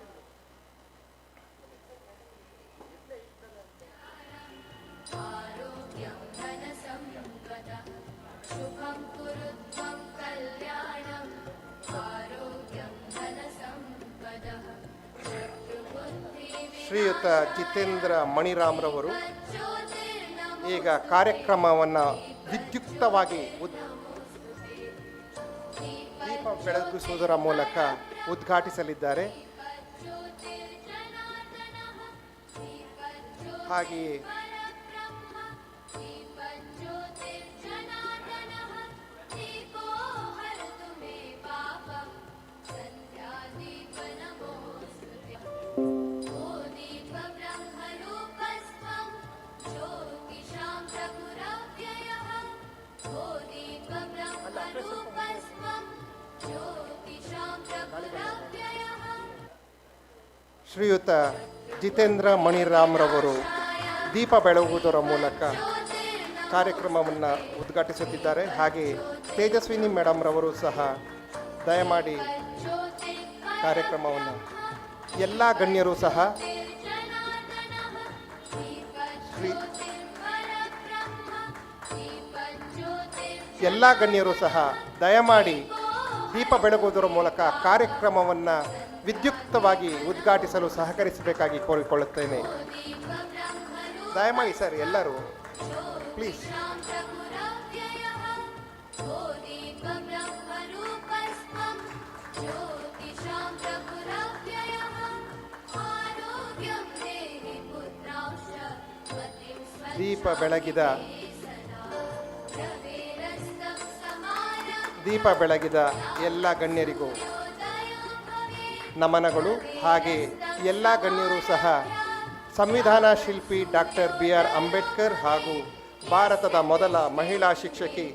ಶ್ರೀಯುತ ಜಿತೇಂದ್ರ ಮಣಿರಾಮ್ರವರು ಈಗ ಕಾರ್ಯಕ್ರಮವನ್ನು ವಿದ್ಯುಕ್ತವಾಗಿ ದೀಪ ಬೆಳಗಿಸುವುದರ ಮೂಲಕ ಉದ್ಘಾಟಿಸಲಿದ್ದಾರೆ. ಹಾಗೆಯೇ ಶ್ರೀಯುತ ಜಿತೇಂದ್ರ ಮಣಿರಾಮ್ರವರು ದೀಪ ಬೆಳಗುವುದರ ಮೂಲಕ ಕಾರ್ಯಕ್ರಮವನ್ನು ಉದ್ಘಾಟಿಸುತ್ತಿದ್ದಾರೆ. ಹಾಗೆ ತೇಜಸ್ವಿನಿ ಮೇಡಮ್ರವರು ಸಹ ದಯಮಾಡಿ ಕಾರ್ಯಕ್ರಮವನ್ನು ಎಲ್ಲ ಗಣ್ಯರು ಸಹ ದಯಮಾಡಿ ದೀಪ ಬೆಳಗುವುದರ ಮೂಲಕ ಕಾರ್ಯಕ್ರಮವನ್ನು ವಿದ್ಯುಕ್ತವಾಗಿ ಉದ್ಘಾಟಿಸಲು ಸಹಕರಿಸಬೇಕಾಗಿ ಕೋರಿಕೊಳ್ಳುತ್ತೇನೆ. ದಯಮಾಡಿ ಸರ್ ಎಲ್ಲರೂ ಪ್ಲೀಸ್. ದೀಪ ಬೆಳಗಿದ ಎಲ್ಲ ಗಣ್ಯರಿಗೂ ನಮನಗಳು. ಹಾಗೆ ಎಲ್ಲ ಗಣ್ಯರು ಸಹ ಸಂವಿಧಾನ ಶಿಲ್ಪಿ ಡಾಕ್ಟರ್ BR ಅಂಬೇಡ್ಕರ್ ಹಾಗೂ ಭಾರತದ ಮೊದಲ ಮಹಿಳಾ ಶಿಕ್ಷಕಿ,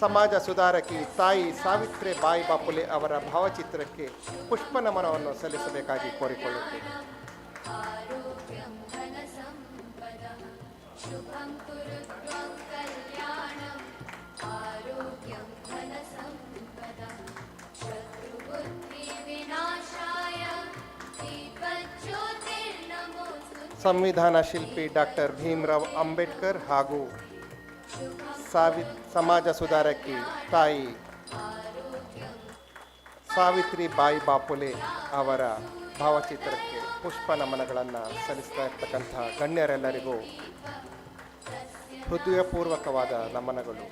ಸಮಾಜ ಸುಧಾರಕಿ ತಾಯಿ ಸಾವಿತ್ರಿಬಾಯಿ ಬಾಪುಲೆ ಅವರ ಭಾವಚಿತ್ರಕ್ಕೆ ಪುಷ್ಪ ನಮನವನ್ನು ಸಲ್ಲಿಸಬೇಕಾಗಿ ಕೋರಿಕೊಳ್ಳುತ್ತೇನೆ. ಸಂವಿಧಾನ ಶಿಲ್ಪಿ ಡಾಕ್ಟರ್ ಭೀಮರಾವ್ ಅಂಬೇಡ್ಕರ್ ಹಾಗೂ ಸಮಾಜ ಸುಧಾರಕಿ ತಾಯಿ ಸಾವಿತ್ರಿಬಾಯಿ ಬಾಪುಲೆ ಅವರ ಭಾವಚಿತ್ರಕ್ಕೆ ಪುಷ್ಪ ನಮನಗಳನ್ನು ಸಲ್ಲಿಸ್ತಾ ಇರ್ತಕ್ಕಂಥ ಗಣ್ಯರೆಲ್ಲರಿಗೂ ಹೃದಯಪೂರ್ವಕವಾದ ನಮನಗಳು.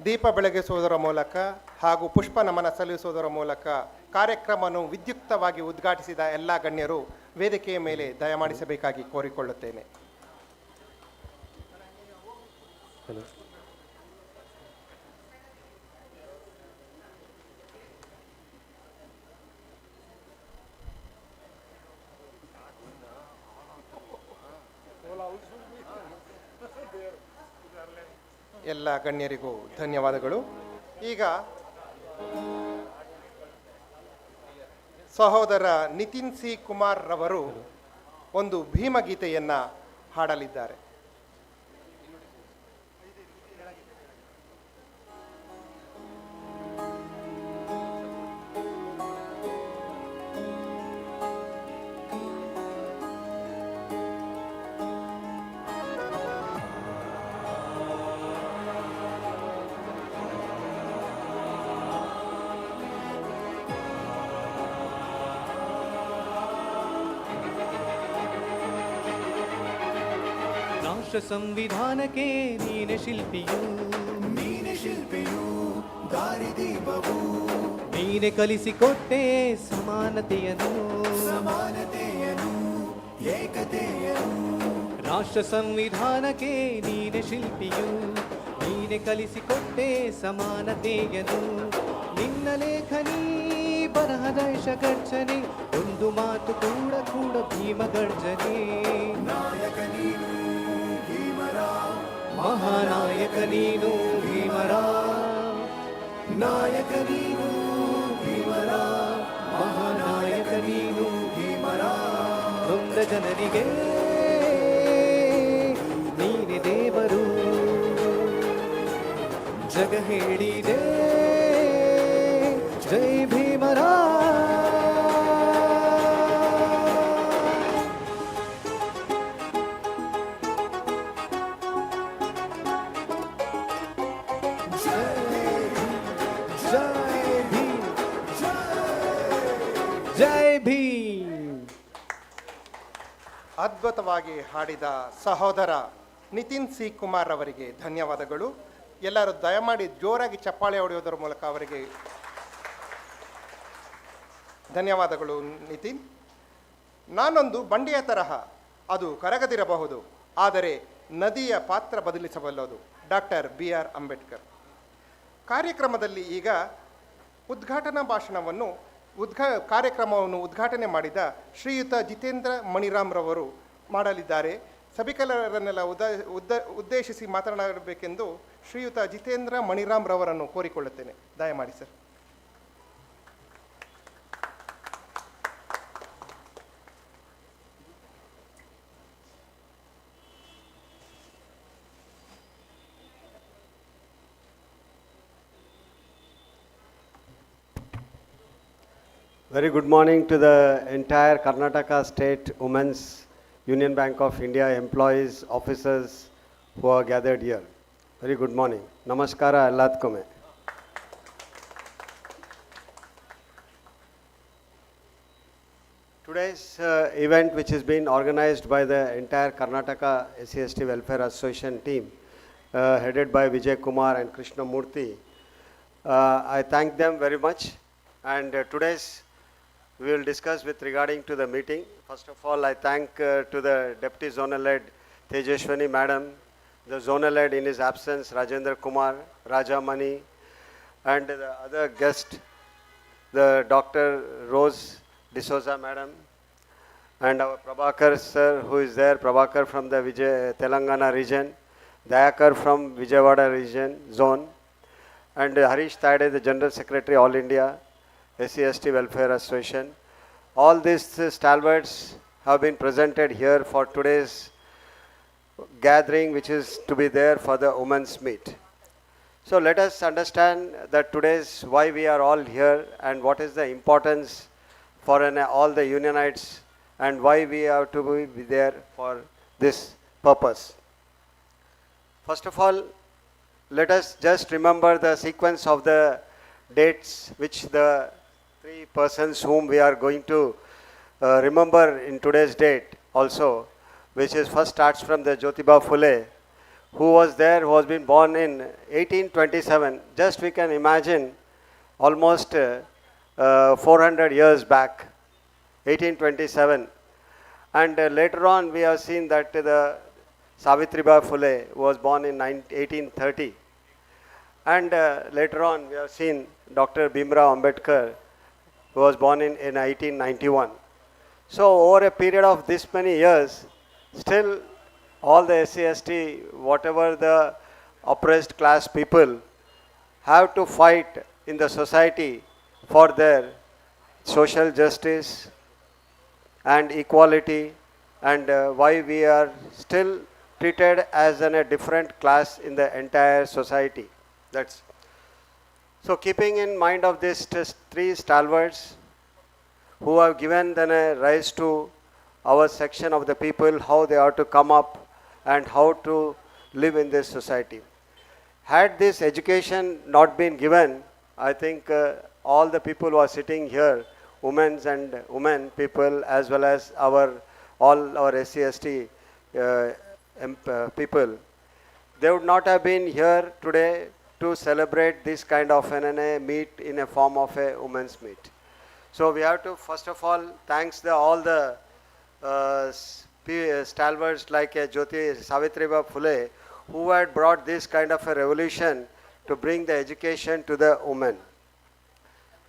ದೀಪ ಬೆಳಗಿಸುವುದರ ಮೂಲಕ ಹಾಗೂ ಪುಷ್ಪ ನಮನ ಸಲ್ಲಿಸುವುದರ ಮೂಲಕ ಕಾರ್ಯಕ್ರಮವನ್ನು ವಿದ್ಯುಕ್ತವಾಗಿ ಉದ್ಘಾಟಿಸಿದ ಎಲ್ಲ ಗಣ್ಯರು ವೇದಿಕೆಯ ಮೇಲೆ ದಯಮಾಡಿಸಬೇಕಾಗಿ ಕೋರಿಕೊಳ್ಳುತ್ತೇನೆ. ಎಲ್ಲ ಗಣ್ಯರಿಗೂ ಧನ್ಯವಾದಗಳು. ಈಗ ಸಹೋದರ ನಿತಿನ್ ಸಿ ಕುಮಾರ್ ರವರು ಒಂದು ಭೀಮಗೀತೆಯನ್ನು ಹಾಡಲಿದ್ದಾರೆ.
ರಾಷ್ಟ್ರ ಸಂವಿಧಾನಕ್ಕೆ ನೀನೆ ಶಿಲ್ಪಿಯು, ದಾರಿದೀಪವು, ನೀನೆ ಕಲಿಸಿಕೊಟ್ಟೆ ಸಮಾನತೆಯನ್ನು, ಏಕತೆಯನ್ನು. ರಾಷ್ಟ್ರ ಸಂವಿಧಾನಕ್ಕೆ ನೀನೆ ಶಿಲ್ಪಿಯು, ನೀನೆ ಕಲಿಸಿಕೊಟ್ಟೆ ಸಮಾನತೆಯನ್ನು. ನಿನ್ನ ಲೇಖನಿ ಬರಹ ಮಹದೇಶ ಗರ್ಜನೆ ಒಂದು ಮಾತು ಕೂಡ ಕೂಡ ಭೀಮ ಗರ್ಜನೆ ನಾಯಕ ನೀನು ಭೀಮರ ಮಹಾನಾಯಕ ನೀನು ಭೀಮರ ನಾಯಕ ನೀನು ಭೀಮರ ಮಹಾನಾಯಕ ನೀನು ಭೀಮರ ನೊಂದ ಜನರಿಗೆ ನೀನೆ ದೇವರು ಜಗ ಹೇಳಿದೆ ಜೈ ಭೀಮರ ಜೈ ಭೀಮ್.
ಅದ್ಭುತವಾಗಿ ಹಾಡಿದ ಸಹೋದರ ನಿತಿನ್ ಸಿ ಕುಮಾರ್ ಅವರಿಗೆ ಧನ್ಯವಾದಗಳು. ಎಲ್ಲರೂ ದಯಮಾಡಿ ಜೋರಾಗಿ ಚಪ್ಪಾಳೆ ಹೊಡೆಯೋದರ ಮೂಲಕ ಅವರಿಗೆ ಧನ್ಯವಾದಗಳು ನಿತಿನ್. ನಾನೊಂದು ಬಂಡೆಯ ತರಹ, ಅದು ಕರಗದಿರಬಹುದು, ಆದರೆ ನದಿಯ ಪಾತ್ರ ಬದಲಿಸಬಲ್ಲದು. Doctor BR Ambedkar. ಕಾರ್ಯಕ್ರಮದಲ್ಲಿ ಈಗ ಉದ್ಘಾಟನಾ ಭಾಷಣವನ್ನು ಕಾರ್ಯಕ್ರಮವನ್ನು ಉದ್ಘಾಟನೆ ಮಾಡಿದ ಶ್ರೀಯುತ ಜಿತೇಂದ್ರ ಮಣಿರಾಮ್ರವರು ಮಾಡಲಿದ್ದಾರೆ. ಸಭಿಕರನ್ನೆಲ್ಲ ಉದ್ದೇಶಿಸಿ ಮಾತನಾಡಬೇಕೆಂದು ಶ್ರೀಯುತ ಜಿತೇಂದ್ರ ಮಣಿರಾಮ್ರವರನ್ನು ಕೋರಿಕೊಳ್ಳುತ್ತೇನೆ. ದಯಮಾಡಿ sir.
Very good morning to the entire Karnataka State Women's Union Bank of India employees, officers who are gathered here. Very good morning. Namaskara elladkume. Today's event, which has been organized by the entire Karnataka SC/ST Welfare Association team, headed by Vijay Kumar and Krishna Murthy, I thank them very much. And today's we will discuss with regarding to the meeting. First of all, I thank to the Deputy Zonal Head Tejashwani Madam, the Zonal Head in his absence Rajendra Kumar, Rajamani, and the other guest, the Dr. Rose D'Souza Madam, and our Prabhakar sir who is there, Prabhakar from the Telangana region, Dayakar from Vijayawada region zone, and Harish Tade, the General Secretary All India SC/ST Welfare Association. All these stalwarts have been presented here for today's gathering, which is to be there for the women's meet. So let us understand that today's why we are all here and what is the importance for all the unionites and why we have to be there for this purpose. First of all, let us just remember the sequence of the dates which the three persons whom we are going to remember in today's date also, which is first starts from the Jyotiba Phule, who was there, who has been born in 1827. Just we can imagine almost 400 years back, 1827. And later on we have seen that the Savitribai Phule was born in 1830. And later on we have seen Dr. Bhimrao Ambedkar, who was born in 1891. So over a period of this many years, still all the SC/ST, whatever the oppressed class people, have to fight in the society for their social justice and equality, and why we are still treated as a different class in the entire society. That's so keeping in mind of these three stalwarts who have given then a rise to our section of the people, how they are to come up and how to live in this society. Had this education not been given, I think all the people who are sitting here, women people, as well as all our SC/ST people, they would not have been here today to celebrate this kind of a meet in a form of a women's meet. So we have to first of all thanks all the stalwarts like Savitribai Phule, who had brought this kind of a revolution to bring the education to the women.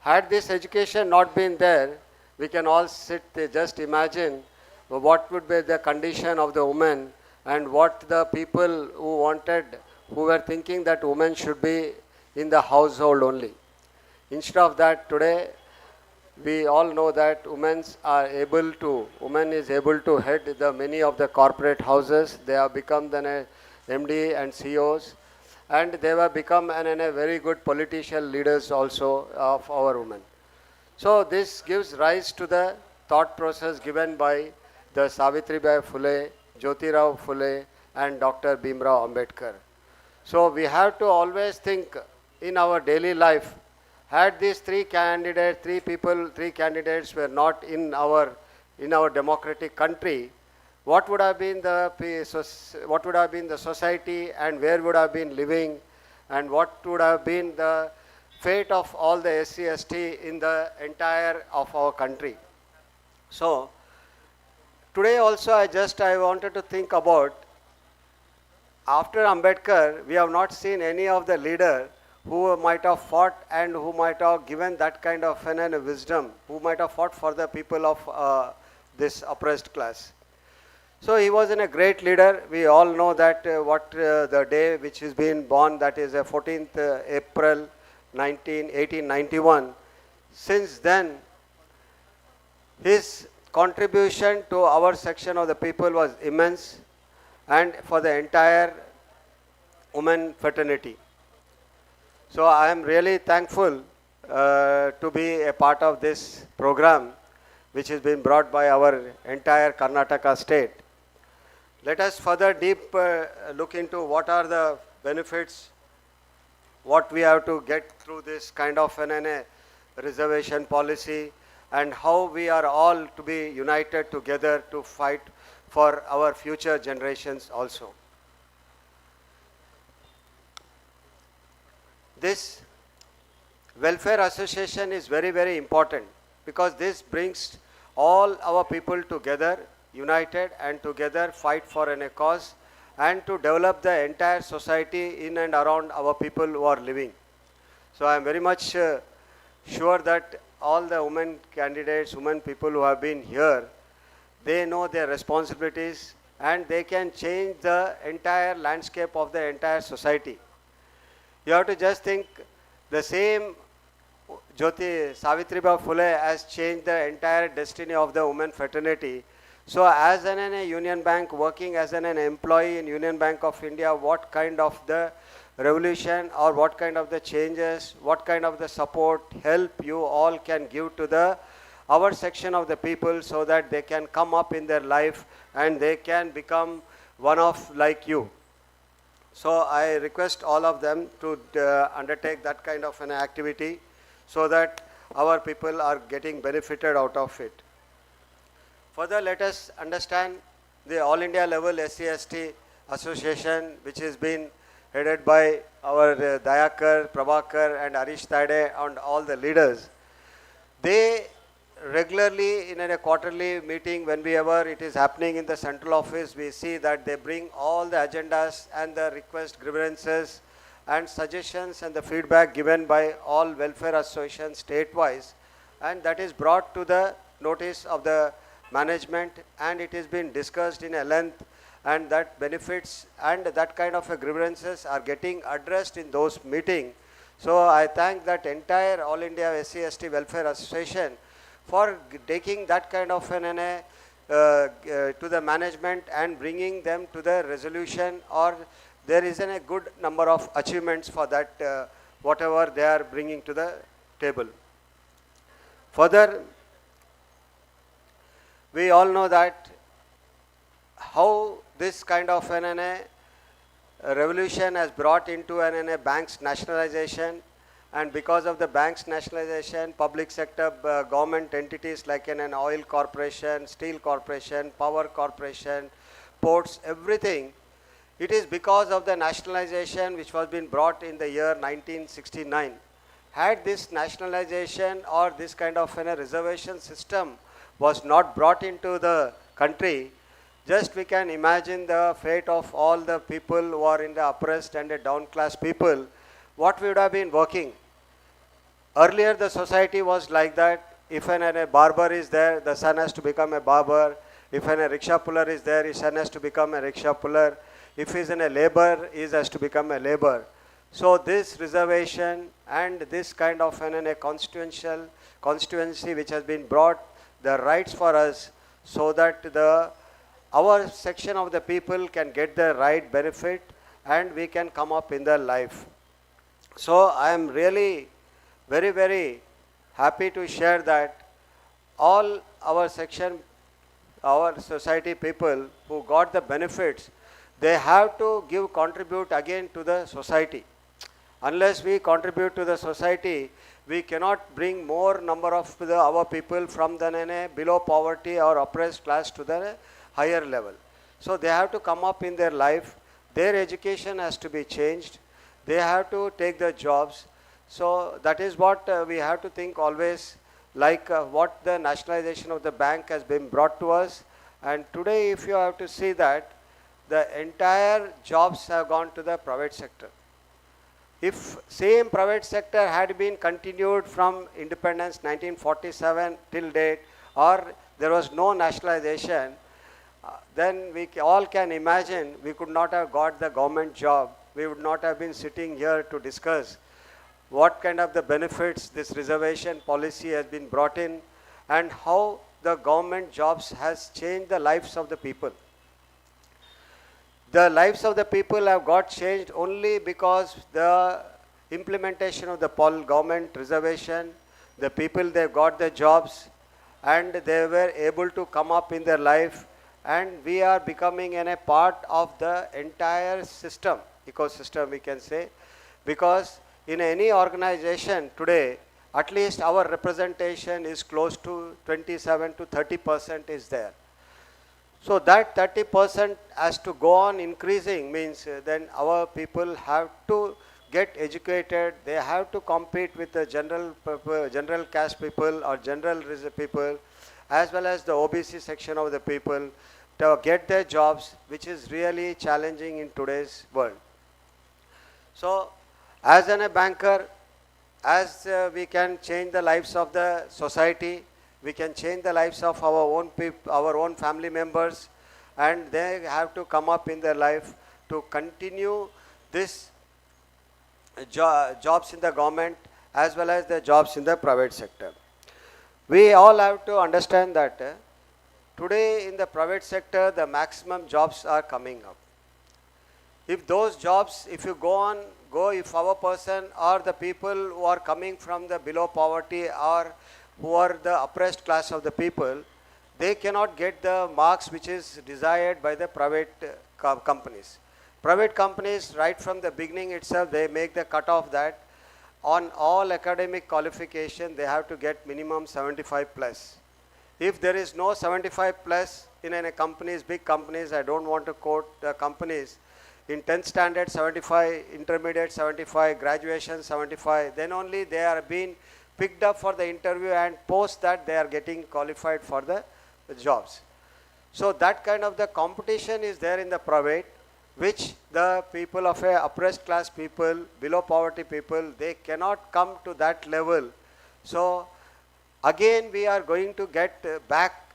Had this education not been there, we can all sit, just imagine what would be the condition of the women and what the people who wanted, who were thinking that women should be in the household only. Instead of that, today we all know that women is able to head the many of the corporate houses. They have become the MD and CEOs, and they have become a very good political leaders also of our women. So this gives rise to the thought process given by the Savitribai Phule, Jyotirao Phule, and Dr. Bhimrao Ambedkar. So we have to always think in our daily life, had these three candidates were not in our democratic country, what would have been the society, and where would have been living, and what would have been the fate of all the SC/ST in the entire of our country. So today also I wanted to think about, after Ambedkar, we have not seen any of the leader who might have fought and who might have given that kind of wisdom, who might have fought for the people of this oppressed class. So he was a great leader. We all know that the day which is being born, that is 14th April 1891. Since then, his contribution to our section of the people was immense, and for the entire women fraternity. So I am really thankful to be a part of this program, which has been brought by our entire Karnataka state. Let us further deep look into what are the benefits, what we have to get through this kind of a reservation policy, and how we are all to be united together to fight for our future generations also. This welfare association is very, very important, because this brings all our people together, united, and together fight for a cause, and to develop the entire society in and around our people who are living. So I am very much sure that all the women candidates, women people who have been here, they know their responsibilities, and they can change the entire landscape of the entire society. You have to just think, the same Savitribai Phule has changed the entire destiny of the women fraternity. So as a Union Bank, working as an employee in Union Bank of India, what kind of the revolution, or what kind of the changes, what kind of the support, help you all can give to our section of the people, so that they can come up in their life and they can become one of like you. So I request all of them to undertake that kind of an activity, so that our people are getting benefited out of it. Further, let us understand the All India level SC/ST association, which has been headed by our Dayakar, Prabhakar, and Arish Tade, and all the leaders. They regularly, in a quarterly meeting, whenever it is happening in the central office, we see that they bring all the agendas and the request, grievances, and suggestions and the feedback given by all welfare associations state-wise, and that is brought to the notice of the management, and it has been discussed in a length, and that benefits and that kind of grievances are getting addressed in those meetings. So I thank that entire All India SC/ST Welfare Association for taking that kind of to the management and bringing them to the resolution, or there is a good number of achievements for that, whatever they are bringing to the table. Further, we all know that how this kind of a revolution has brought into a bank's nationalization, and because of the bank's nationalization, public sector government entities like an oil corporation, steel corporation, power corporation, ports, everything, it is because of the nationalization which was been brought in the year 1969. Had this nationalization or this kind of a reservation system was not brought into the country, just we can imagine the fate of all the people who are in the oppressed and the down class people, what we would have been working. Earlier the society was like that. If a barber is there, the son has to become a barber. If a rickshaw puller is there, his son has to become a rickshaw puller. If he is in a labor, he has to become a labor. So this reservation and this kind of a constituency which has been brought the rights for us, so that our section of the people can get the right benefit and we can come up in their life. So I am really very, very happy to share that all our section, our society people who got the benefits, they have to contribute again to the society. Unless we contribute to the society, we cannot bring more number of our people from the below poverty or oppressed class to the higher level. So they have to come up in their life. Their education has to be changed. They have to take the jobs. So that is what we have to think always, like what the nationalization of the bank has been brought to us. And today, if you have to see that, the entire jobs have gone to the private sector. If same private sector had been continued from independence 1947 till date, or there was no nationalization, then we all can imagine we could not have got the government job. We would not have been sitting here to discuss what kind of the benefits this reservation policy has been brought in and how the government jobs has changed the lives of the people. The lives of the people have got changed only because the implementation of the government reservation, the people, they got the jobs and they were able to come up in their life, and we are becoming a part of the entire system, ecosystem we can say, because in any organization today, at least our representation is close to 27 to 30% is there. So that 30% has to go on increasing, means then our people have to get educated, they have to compete with the general caste people or general people, as well as the OBC section of the people, to get their jobs, which is really challenging in today's world. So as a banker, as we can change the lives of the society, we can change the lives of our own family members, and they have to come up in their life to continue this jobs in the government as well as the jobs in the private sector. We all have to understand that today in the private sector, the maximum jobs are coming up. If those jobs, if you if our person or the people who are coming from the below poverty or who are the oppressed class of the people, they cannot get the marks which is desired by the private companies. Private companies, right from the beginning itself, they make the cutoff that on all academic qualification, they have to get minimum 75 plus. If there is no 75 plus in any companies, big companies, I don't want to quote the companies, in 10th standard 75, intermediate 75, graduation 75, then only they are being picked up for the interview, and post that they are getting qualified for the jobs. So that kind of the competition is there in the private, which the people of a oppressed class people, below poverty people, they cannot come to that level. So again we are going to get back,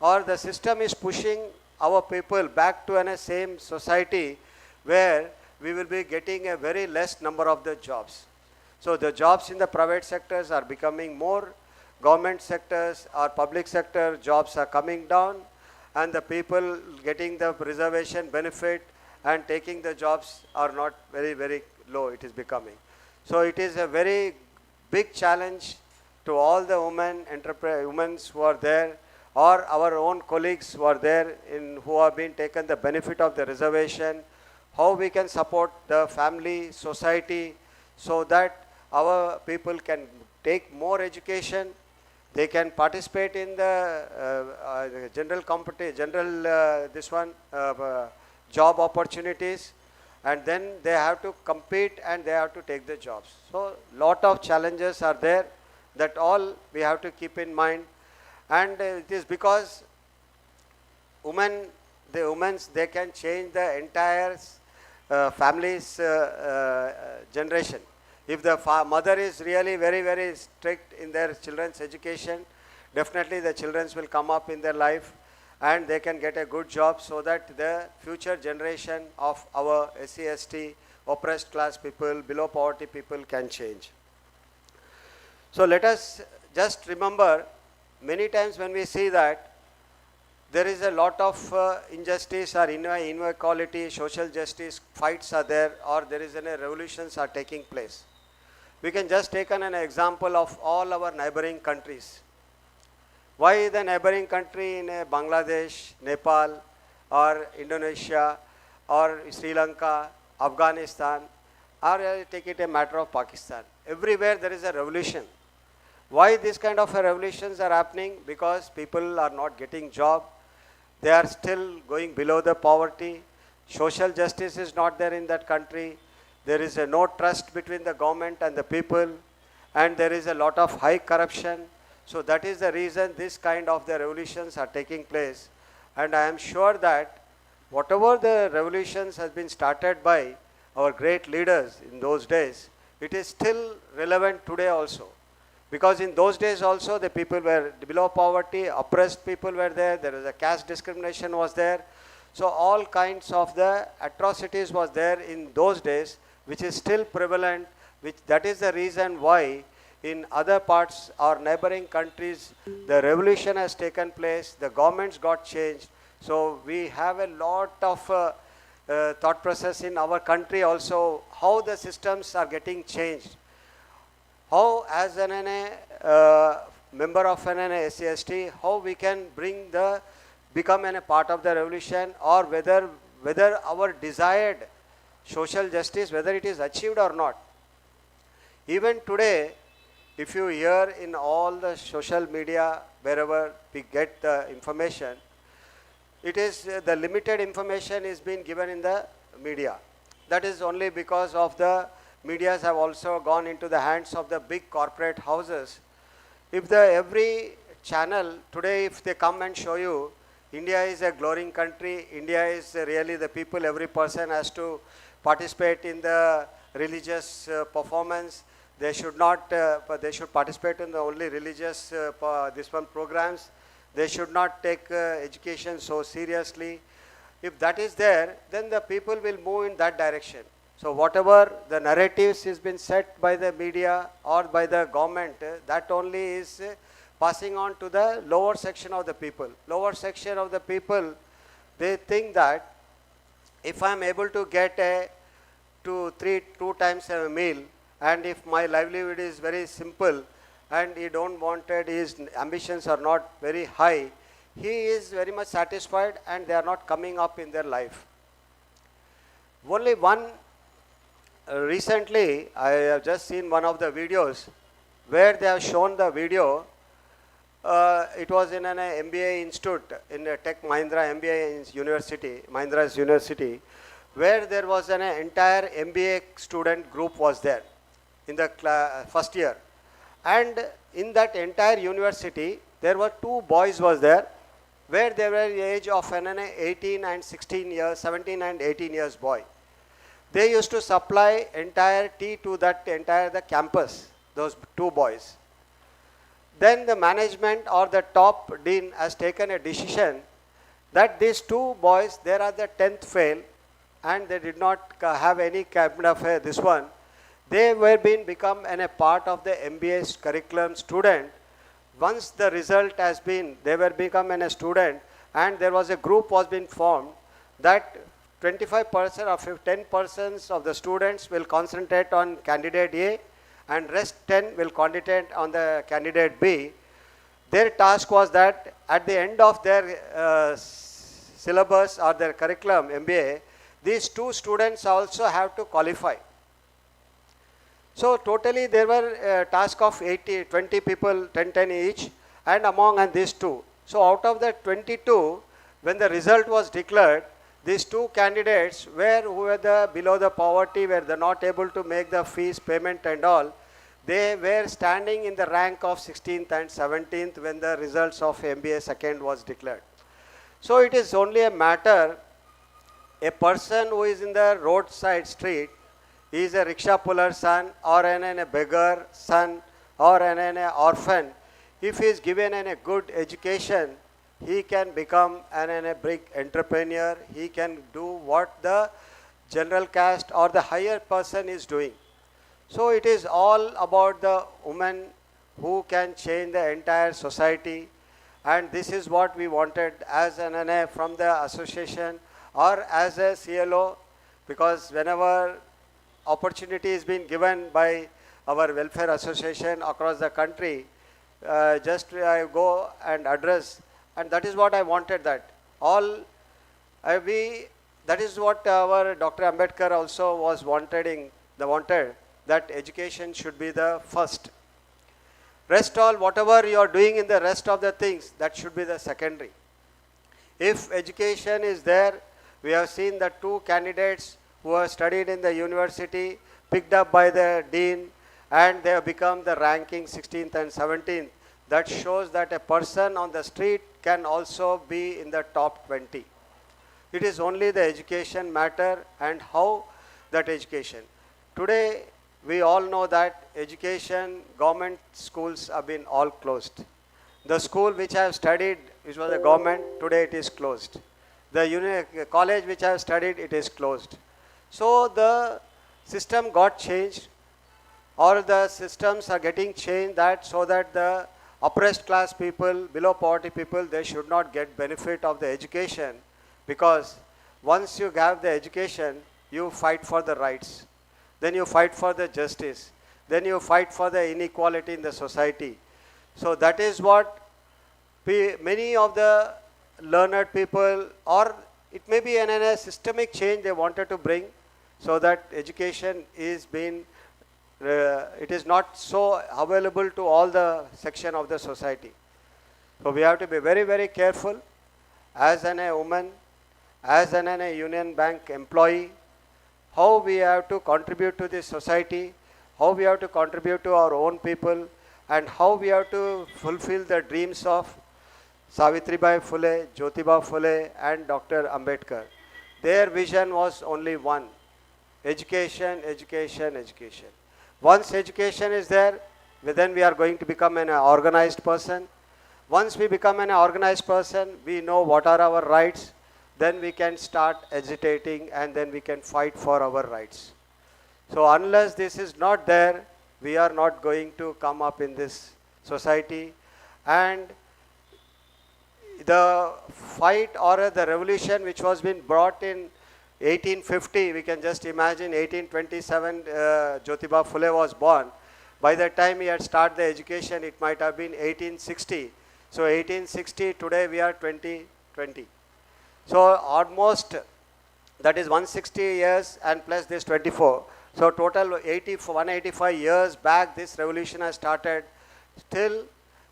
or the system is pushing our people back to a same society where we will be getting a very less number of the jobs. So the jobs in the private sectors are becoming more, government sectors or public sector jobs are coming down, and the people getting the reservation benefit and taking the jobs are not very, very low, it is becoming. So it is a very big challenge to all the women who are there, or our own colleagues who are there who have been taken the benefit of the reservation, how we can support the family, society, so that our people can take more education, they can participate in the job opportunities, and then they have to compete and they have to take the jobs. So lot of challenges are there, that all we have to keep in mind, and it is because they can change the entire family's generation. If the mother is really very, very strict in their children's education, definitely the children will come up in their life and they can get a good job, so that the future generation of our SC/ST, oppressed class people, below poverty people can change. So let us just remember, many times when we see that there is a lot of injustice or inequality, social justice fights are there, or there is revolutions are taking place. We can just take an example of all our neighboring countries. Why the neighboring country in Bangladesh, Nepal, or Indonesia, or Sri Lanka, Afghanistan, or take it a matter of Pakistan. Everywhere there is a revolution. Why this kind of revolutions are happening? Because people are not getting job. They are still going below the poverty. Social justice is not there in that country. There is no trust between the government and the people. And there is a lot of high corruption. So that is the reason this kind of the revolutions are taking place. And I am sure that whatever the revolutions has been started by our great leaders in those days, it is still relevant today also. Because in those days also the people were below poverty, oppressed people were there was a caste discrimination was there. So all kinds of the atrocities was there in those days, which is still prevalent, that is the reason why in other parts or neighboring countries, the revolution has taken place, the governments got changed. So we have a lot of thought process in our country also, how the systems are getting changed. How as an member of an SC/ST, how we can become a part of the revolution, or whether our desired social justice, whether it is achieved or not. Even today, if you hear in all the social media, wherever we get the information, it is the limited information is being given in the media. That is only because of the medias have also gone into the hands of the big corporate houses. If every channel today, if they come and show you, India is a glowing country, India is really the people, every person has to participate in the religious performance. They should not, they should participate in the only religious programs. They should not take education so seriously. If that is there, then the people will move in that direction. So whatever the narratives has been set by the media or by the government, that only is passing on to the lower section of the people. Lower section of the people, they think that if I am able to get two times a meal, and if my livelihood is very simple, and he don't wanted, his ambitions are not very high, he is very much satisfied and they are not coming up in their life. Only one, recently I have just seen one of the videos where they have shown the video. It was in an MBA institute in Tech Mahindra MBA University, Mahindra's University, where there was an entire MBA student group was there in the first year. And in that entire university, there were two boys was there, where they were the age of an 18 and 16 years, 17 and 18 years boy. They used to supply entire tea to that entire the campus, those two boys. Then the management or the top dean has taken a decision that these two boys, they are the 10th fail, and they did not have any kind of this one. They were become a part of the MBA curriculum student. Once the result has been, they were become a student, and there was a group was been formed that 25% or 10% of the students will concentrate on candidate A, and rest 10 will concentrate on the candidate B. Their task was that at the end of their syllabus or their curriculum, MBA, these two students also have to qualify. So totally there were a task of 20 people, 10 each, and among these two. So out of the 22, when the result was declared, these two candidates who were below the poverty, were not able to make the fees payment and all, they were standing in the rank of 16th and 17th when the results of MBA second was declared. So it is only a matter, a person who is in the roadside street, he is a rickshaw puller's son or a beggar son or an orphan, if he is given a good education, he can become a big entrepreneur. He can do what the general caste or the higher person is doing. So it is all about the woman who can change the entire society, and this is what we wanted as an NA from the association or as a CLO, because whenever opportunity is being given by our welfare association across the country, just I go and address, and that is what I wanted, that all that is what our Dr. Ambedkar also was wanted, that education should be the first. Rest all, whatever you are doing in the rest of the things, that should be the secondary. If education is there, we have seen the two candidates who have studied in the university, picked up by the dean, and they have become the ranking 16th and 17th. That shows that a person on the street can also be in the top 20. It is only the education matter and how that education. Today, we all know that education, government schools have been all closed. The school which I have studied, which was a government, today it is closed. The college which I have studied, it is closed. So the system got changed, or the systems are getting changed so that the oppressed class people, below poverty people, they should not get benefit of the education, because once you have the education, you fight for the rights. Then you fight for the justice. Then you fight for the inequality in the society. So that is what many of the learned people, or it may be a systemic change they wanted to bring, so that education is being, it is not so available to all the section of the society. So we have to be very, very careful as a woman, as a Union Bank employee, how we have to contribute to this society, how we have to contribute to our own people, and how we have to fulfill the dreams of Savitribai Phule, Jyotiba Phule, and Dr. Ambedkar. Their vision was only one: education, education, education. Once education is there, then we are going to become an organized person. Once we become an organized person, we know what are our rights. Then we can start agitating, and then we can fight for our rights. So unless this is not there, we are not going to come up in this society. And the fight or the revolution which was been brought in 1850, we can just imagine 1827, Jyotiba Phule was born. By the time he had started the education, it might have been 1860. So 1860, today we are 2020. So almost, that is 160 years and plus this 24. So total 185 years back this revolution has started. Still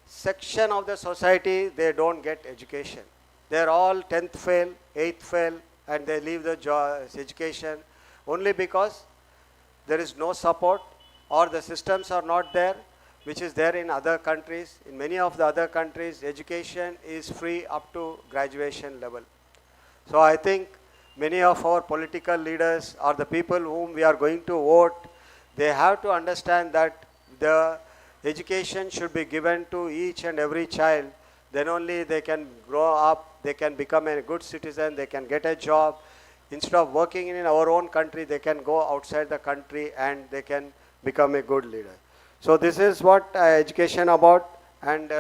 section of the society, they don't get education. They are all 10th fail, 8th fail, and they leave the education only because there is no support, or the systems are not there, which is there in other countries. In many of the other countries, education is free up to graduation level. So I think many of our political leaders or the people whom we are going to vote, they have to understand that the education should be given to each and every child. Then only they can grow up, they can become a good citizen, they can get a job. Instead of working in our own country, they can go outside the country and they can become a good leader. So this is what education about. And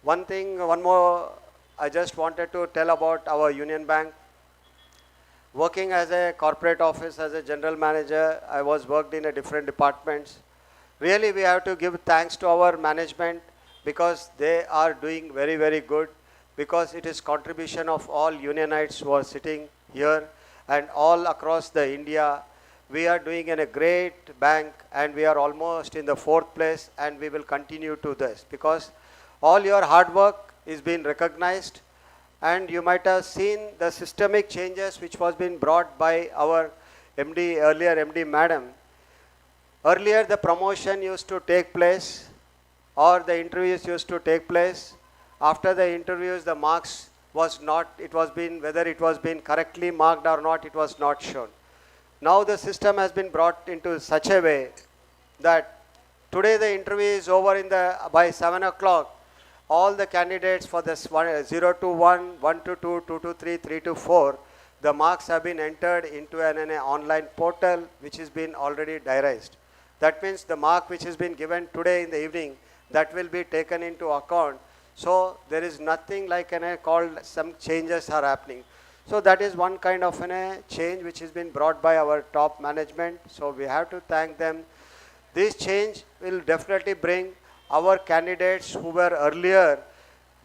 one more I just wanted to tell about our Union Bank. Working as a corporate office, as a general manager, I was worked in a different departments. Really, we have to give thanks to our management, because they are doing very, very good, because it is contribution of all Unionites who are sitting here and all across the India. We are doing in a great bank, and we are almost in the 4th place, and we will continue to this, because all your hard work is being recognized. And you might have seen the systemic changes which was being brought by our MD, earlier MD madam. Earlier the promotion used to take place, or the interviews used to take place. After the interviews, the marks was not, it was been, whether it was been correctly marked or not, it was not shown. Now the system has been brought into such a way that today the interview is over by 7 o'clock. All the candidates for this 0 to 1, 1 to 2, 2 to 3, 3 to 4, the marks have been entered into an online portal which has been already diarized. That means the mark which has been given today in the evening, that will be taken into account. So there is nothing like called some changes are happening. So that is one kind of change which has been brought by our top management. So we have to thank them. This change will definitely bring our candidates who were earlier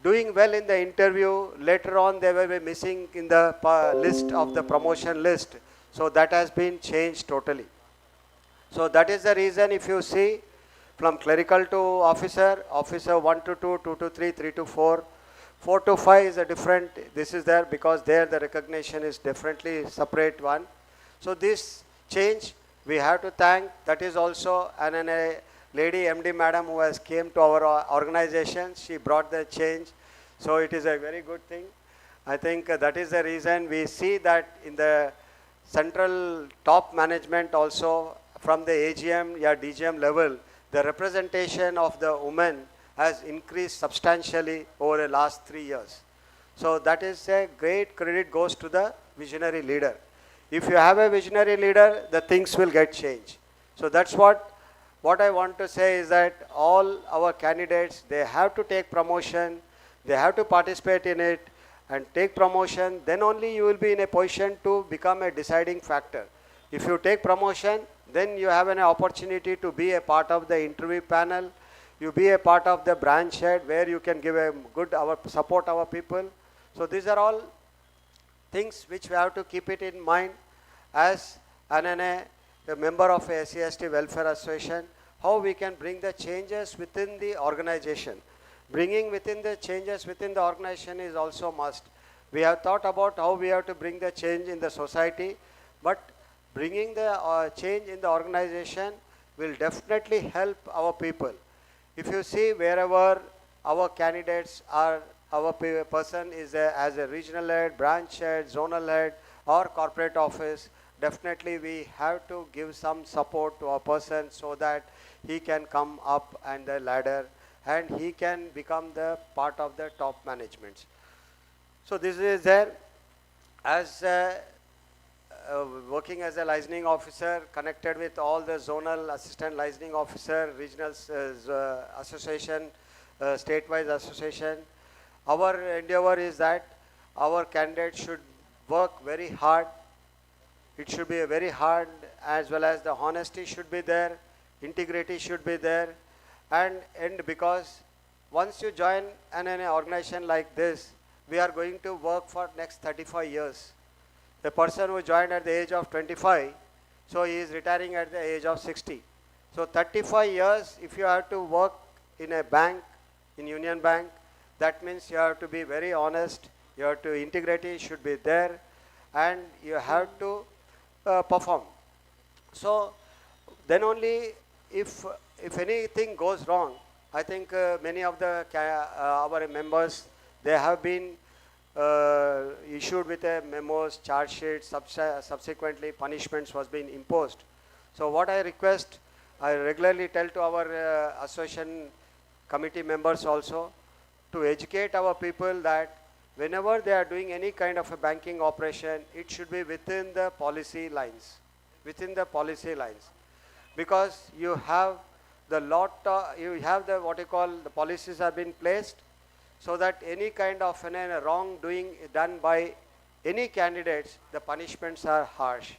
doing well in the interview, later on they will be missing in the list of the promotion list. So that has been changed totally. So that is the reason if you see from clerical to officer, officer 1 to 2, 2 to 3, 3 to 4, 4 to 5 is a different, this is there because there the recognition is differently separate one. So this change we have to thank, that is also a lady MD madam who has came to our organization, she brought the change. So it is a very good thing. I think that is the reason we see that in the central top management also from the AGM or DGM level, the representation of the women has increased substantially over the last 3 years. So that is a great credit goes to the visionary leader. If you have a visionary leader, the things will get changed. So that's what I want to say is that all our candidates, they have to take promotion, they have to participate in it and take promotion, then only you will be in a position to become a deciding factor. If you take promotion, then you have an opportunity to be a part of the interview panel, you be a part of the branch head where you can give a good support our people. So these are all things which we have to keep it in mind as a member of a SC/ST Welfare Association, how we can bring the changes within the organization. Bringing within the changes within the organization is also must. We have thought about how we have to bring the change in the society, but bringing the change in the organization will definitely help our people. If you see wherever our candidates are, our person is as a regional head, branch head, zonal head or corporate office, definitely we have to give some support to a person so that he can come up and the ladder and he can become the part of the top management. So this is there as working as a licensing officer, connected with all the zonal assistant licensing officer, regional association, state-wise association. Our endeavor is that our candidates should work very hard. It should be a very hard, as well as the honesty should be there, integrity should be there, and because once you join an organization like this, we are going to work for next 35 years. The person who joined at the age of 25, so he is retiring at the age of 60. So 35 years, if you have to work in a bank, in Union Bank, that means you have to be very honest, you have to, integrity should be there, and you have to perform. So then only if anything goes wrong, I think many of the our members, they have been issued with a memos, charge sheets, subsequently punishments was being imposed. So what I request, I regularly tell to our association committee members also to educate our people that whenever they are doing any kind of a banking operation, it should be within the policy lines, because you have the what you call the policies have been placed, so that any kind of wrongdoing done by any candidates, the punishments are harsh.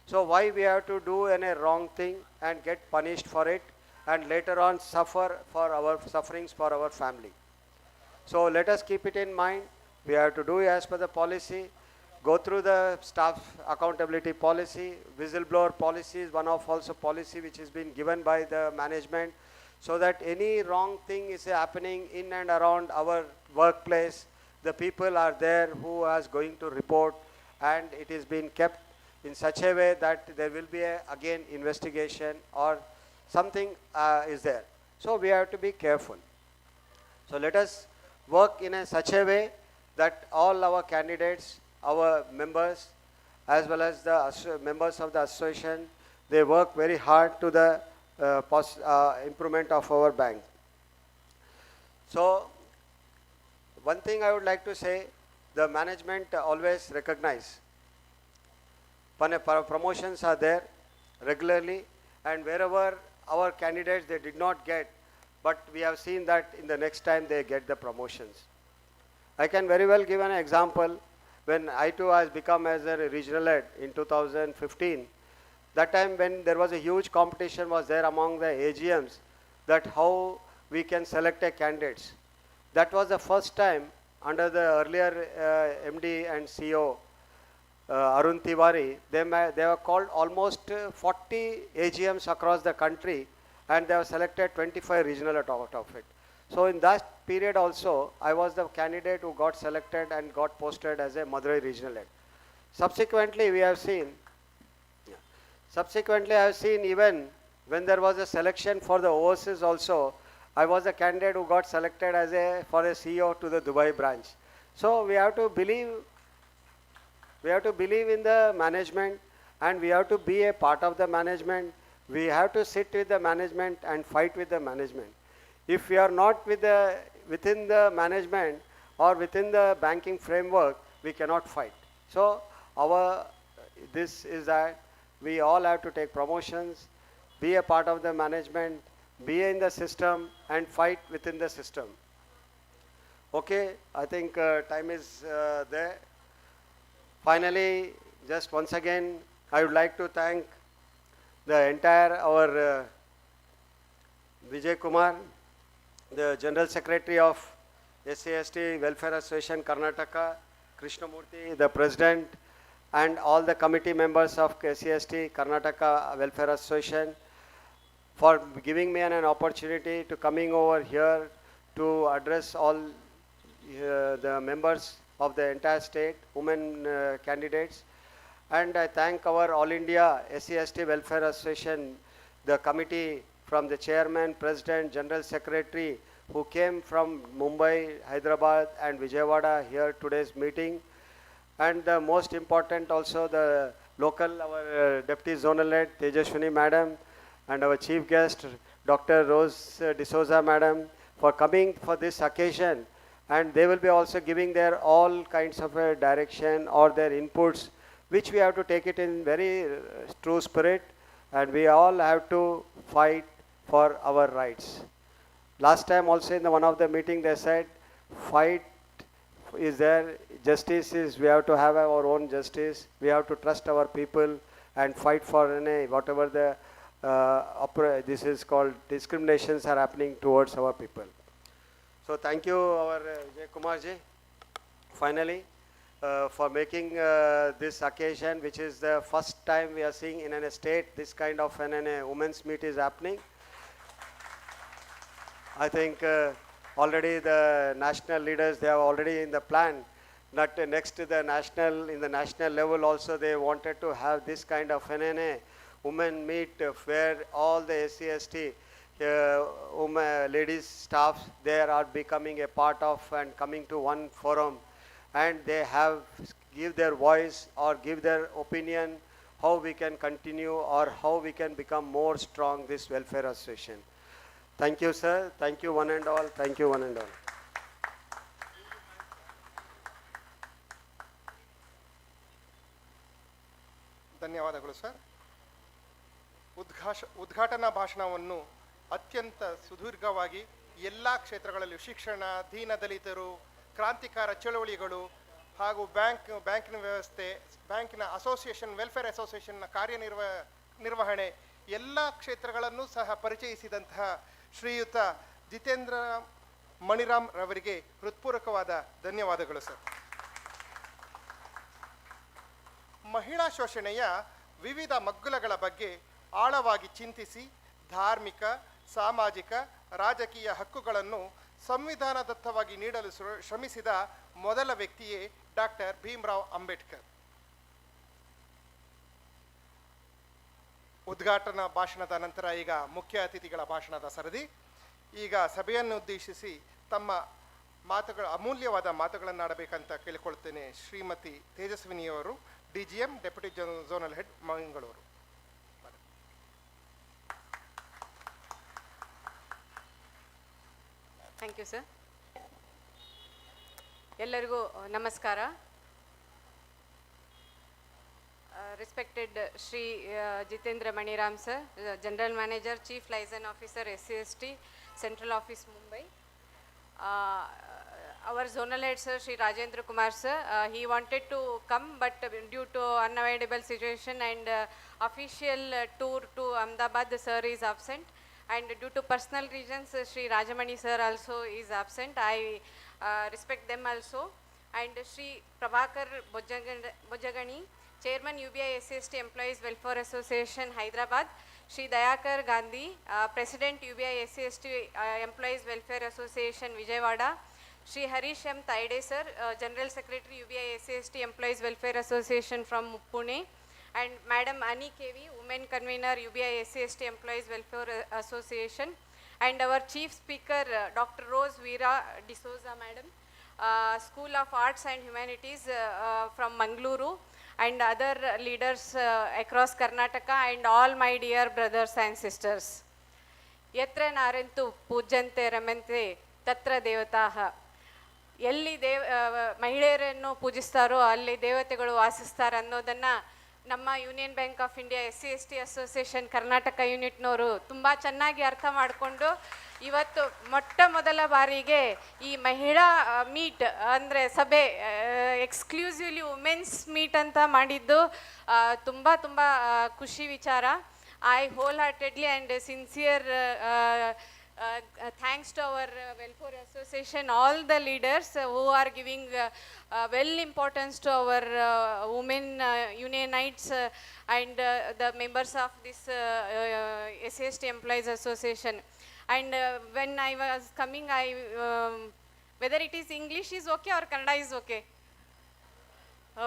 So why we have to do a wrong thing and get punished for it and later on suffer for our sufferings for our family? So let us keep it in mind. We have to do as per the policy, go through the staff accountability policy, whistleblower policy is one of also policy which has been given by the management, so that any wrong thing is happening in and around our workplace, the people are there who is going to report, and it is being kept in such a way that there will be again investigation or something is there. So we have to be careful. So let us work in such a way that all our candidates, our members, as well as the members of the association. They work very hard to the improvement of our bank. So, one thing I would like to say, the management always recognize when promotions are there regularly, and wherever our candidates they did not get, but we have seen that in the next time they get the promotions. I can very well give an example. When I too has become as a regional head in 2015, that time when there was a huge competition was there among the AGMs, that how we can select a candidates. That was the first time under the earlier MD and CEO Arun Tiwari, they were called almost 40 AGMs across the country, and they have selected 25 regional out of it. So in that period also, I was the candidate who got selected and got posted as a Madurai regional head. Subsequently, I have seen even when there was a selection for the overseas also, I was a candidate who got selected as for a CEO to the Dubai branch. So we have to believe in the management, and we have to be a part of the management. We have to sit with the management and fight with the management. If we are not within the management or within the banking framework, we cannot fight. So this is that we all have to take promotions, be a part of the management, be in the system, and fight within the system. Okay, I think time is there. Finally, just once again, I would like to thank the entire our Vijay Kumar, the General Secretary of SC/ST Welfare Association Karnataka, Krishnamurthy, the President, and all the committee members of SC/ST Karnataka Welfare Association for giving me an opportunity to coming over here to address all the members of the entire state, women candidates. And I thank our All India SC/ST Welfare Association, the committee from the chairman, president, general secretary, who came from Mumbai, Hyderabad and Vijayawada here today's meeting. And the most important also the local, our deputy zonal head, Tejashwini madam, and our chief guest, Dr. Rose D'Souza madam, for coming for this occasion. And they will be also giving their all kinds of direction or their inputs, which we have to take it in very true spirit, and we all have to fight for our rights. Last time also in one of the meeting they said, fight is there, justice is, we have to have our own justice, we have to trust our people and fight for whatever the this is called discriminations are happening towards our people. So thank you our Vijay Kumar ji, finally, for making this occasion, which is the first time we are seeing in a state this kind of a women's meet is happening. I think already the national leaders, they are already in the plan that next to the national, in the national level also they wanted to have this kind of women meet where all the SC/ST ladies staffs there are becoming a part of and coming to one forum, and they have give their voice or give their opinion how we can continue or how we can become more strong this welfare association. Thank you sir, thank you one and all, thank you one and all.
ಧನ್ಯವಾದಗಳು sir. ಉದ್ಘಾಟನಾ ಭಾಷಣವನ್ನು ಅತ್ಯಂತ ಸುದೀರ್ಘವಾಗಿ ಎಲ್ಲ ಕ್ಷೇತ್ರಗಳಲ್ಲೂ ಶಿಕ್ಷಣ, ದೀನದಲಿತರು, ಕ್ರಾಂತಿಕಾರ ಚಳವಳಿಗಳು ಹಾಗೂ ಬ್ಯಾಂಕಿನ ವ್ಯವಸ್ಥೆ, ಬ್ಯಾಂಕಿನ ಅಸೋಸಿಯೇಷನ್, ವೆಲ್ಫೇರ್ ಅಸೋಸಿಯೇಷನ್ನ ನಿರ್ವಹಣೆ ಎಲ್ಲ ಕ್ಷೇತ್ರಗಳನ್ನು ಸಹ ಪರಿಚಯಿಸಿದಂತಹ ಶ್ರೀಯುತ ಜಿತೇಂದ್ರ ಮಣಿರಾಮ್ ರವರಿಗೆ ಹೃತ್ಪೂರ್ವಕವಾದ ಧನ್ಯವಾದಗಳು ಸರ್. ಮಹಿಳಾ ಶೋಷಣೆಯ ವಿವಿಧ ಮಗ್ಗುಲಗಳ ಬಗ್ಗೆ ಆಳವಾಗಿ ಚಿಂತಿಸಿ ಧಾರ್ಮಿಕ, ಸಾಮಾಜಿಕ, ರಾಜಕೀಯ ಹಕ್ಕುಗಳನ್ನು ಸಂವಿಧಾನದತ್ತವಾಗಿ ನೀಡಲು ಶ್ರಮಿಸಿದ ಮೊದಲ ವ್ಯಕ್ತಿಯೇ ಡಾಕ್ಟರ್ ಭೀಮರಾವ್ ಅಂಬೇಡ್ಕರ್. ಉದ್ಘಾಟನಾ ಭಾಷಣದ ನಂತರ ಈಗ ಮುಖ್ಯ ಅತಿಥಿಗಳ ಭಾಷಣದ ಸರದಿ. ಈಗ ಸಭೆಯನ್ನು ಉದ್ದೇಶಿಸಿ ತಮ್ಮ ಅಮೂಲ್ಯವಾದ ಮಾತುಗಳನ್ನು ಆಡಬೇಕಂತ ಕೇಳಿಕೊಳ್ತೇನೆ ಶ್ರೀಮತಿ ತೇಜಸ್ವಿನಿಯವರು, DGM, Deputy Zonal Head, Mangalore.
Thank you sir. ಎಲ್ಲರಿಗೂ ನಮಸ್ಕಾರ. Respected Shri Jitendra Maniram sir, general manager, chief liaison officer, SC/ST, Central Office, Mumbai. Our zonal head sir, Shri Rajendra Kumar sir, he wanted to come but due to unavoidable situation and official tour to Ahmedabad, the sir is absent, and due to personal reasons Shri Rajamani sir also is absent. I respect them also. And Shri Prabhakar Bojagani, Chairman UBI SC/ST Employees Welfare Association, Hyderabad. Shri Dayakar Gandhi, President UBI SC/ST Employees Welfare Association, Vijayawada. Shri Harish M. Taide sir, General Secretary UBI SC/ST Employees Welfare Association from Pune. And Madam Ani KV, Women Convener UBI SC/ST Employees Welfare Association. And our Chief Speaker, Dr. Rose Veera D'Souza Madam, School of Arts and Humanities from Mangaluru, and other leaders across Karnataka, and all my dear brothers and sisters. Yatra narentu pujante ramante tatra devataha. ಎಲ್ಲಿ ಮಹಿಳೆಯರನ್ನು ಪೂಜಿಸ್ತಾರೋ ಅಲ್ಲಿ ದೇವತೆಗಳು ವಾಸಿಸ್ತಾರೆ ಅನ್ನೋದನ್ನು ನಮ್ಮ Union bank of India SC/ST association Karnataka ಯೂನಿಟ್ನವರು ತುಂಬ ಚೆನ್ನಾಗಿ ಅರ್ಥ ಮಾಡಿಕೊಂಡು ಇವತ್ತು ಮೊಟ್ಟ ಮೊದಲ ಬಾರಿಗೆ ಈ ಮಹಿಳಾ ಮೀಟ್ ಅಂದರೆ ಸಭೆ, ಎಕ್ಸ್ಕ್ಲೂಸಿವ್ಲಿ ವುಮೆನ್ಸ್ ಮೀಟ್ ಅಂತ ಮಾಡಿದ್ದು ತುಂಬ ತುಂಬ ಖುಷಿ ವಿಚಾರ. I hole heartedly and sincere thanks to our welfare association, all the leaders who are giving well importance to our women unionites and the members of this SC/ST Employees Association. And when I was coming, whether it is English is okay or Kannada is okay?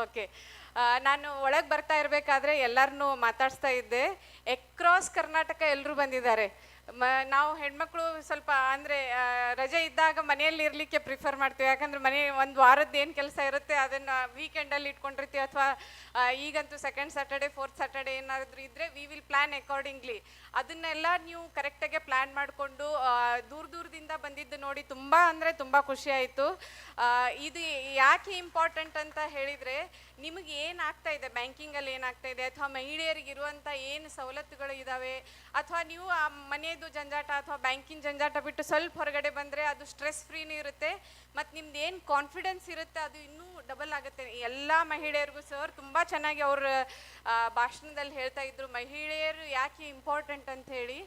Okay, ನಾನು ಒಳಗೆ ಬರ್ತಾ ಇರಬೇಕಾದ್ರೆ ಎಲ್ಲರನ್ನೂ ಮಾತಾಡಿಸ್ತಾ ಇದ್ದೆ. Across Karnataka ಎಲ್ಲರೂ ಬಂದಿದ್ದಾರೆ. ನಾವು ಹೆಣ್ಮಕ್ಳು ಸ್ವಲ್ಪ ಅಂದರೆ ರಜೆ ಇದ್ದಾಗ ಮನೆಯಲ್ಲಿ ಇರಲಿಕ್ಕೆ ಪ್ರಿಫರ್ ಮಾಡ್ತೀವಿ, ಯಾಕಂದರೆ ಮನೆ ಒಂದು ವಾರದ್ದು ಏನು ಕೆಲಸ ಇರುತ್ತೆ ಅದನ್ನು ವೀಕೆಂಡಲ್ಲಿ ಇಟ್ಕೊಂಡಿರ್ತೀವಿ, ಅಥವಾ ಈಗಂತೂ ಸೆಕೆಂಡ್ ಸ್ಯಾಟರ್ಡೆ, ಫೋರ್ತ್ ಸ್ಯಾಟರ್ಡೆ ಏನಾದರೂ ಇದ್ದರೆ ವಿ ವಿಲ್ ಪ್ಲ್ಯಾನ್ ಅಕಾರ್ಡಿಂಗ್ಲಿ. ಅದನ್ನೆಲ್ಲ ನೀವು ಕರೆಕ್ಟಾಗೆ ಪ್ಲ್ಯಾನ್ ಮಾಡಿಕೊಂಡು ದೂರದಿಂದ ಬಂದಿದ್ದು ನೋಡಿ ತುಂಬ ಅಂದರೆ ತುಂಬ ಖುಷಿ ಆಯಿತು. ಇದು ಯಾಕೆ ಇಂಪಾರ್ಟೆಂಟ್ ಅಂತ ಹೇಳಿದರೆ, ನಿಮಗೆ ಏನಾಗ್ತಾ ಇದೆ ಬ್ಯಾಂಕಿಂಗಲ್ಲಿ ಏನಾಗ್ತಾ ಇದೆ, ಅಥವಾ ಮಹಿಳೆಯರಿಗಿರುವಂಥ ಏನು ಸವಲತ್ತುಗಳು ಇದ್ದಾವೆ, ಅಥವಾ ನೀವು ಆ ಮನೆಯದು ಜಂಜಾಟ ಅಥವಾ ಬ್ಯಾಂಕಿನ ಜಂಜಾಟ ಬಿಟ್ಟು ಸ್ವಲ್ಪ ಹೊರಗಡೆ ಬಂದರೆ ಅದು ಸ್ಟ್ರೆಸ್ ಫ್ರೀನೂ ಇರುತ್ತೆ, ಮತ್ತು ನಿಮ್ದು ಏನು ಕಾನ್ಫಿಡೆನ್ಸ್ ಇರುತ್ತೆ ಅದು ಇನ್ನೂ ಡಬಲ್ ಆಗುತ್ತೆ. ಎಲ್ಲ ಮಹಿಳೆಯರಿಗೂ ಸರ್ ತುಂಬ ಚೆನ್ನಾಗಿ ಅವ್ರ ಭಾಷಣದಲ್ಲಿ ಹೇಳ್ತಾ ಇದ್ರು ಮಹಿಳೆಯರು ಯಾಕೆ ಇಂಪಾರ್ಟೆಂಟ್ ಅಂತ ಹೇಳಿ.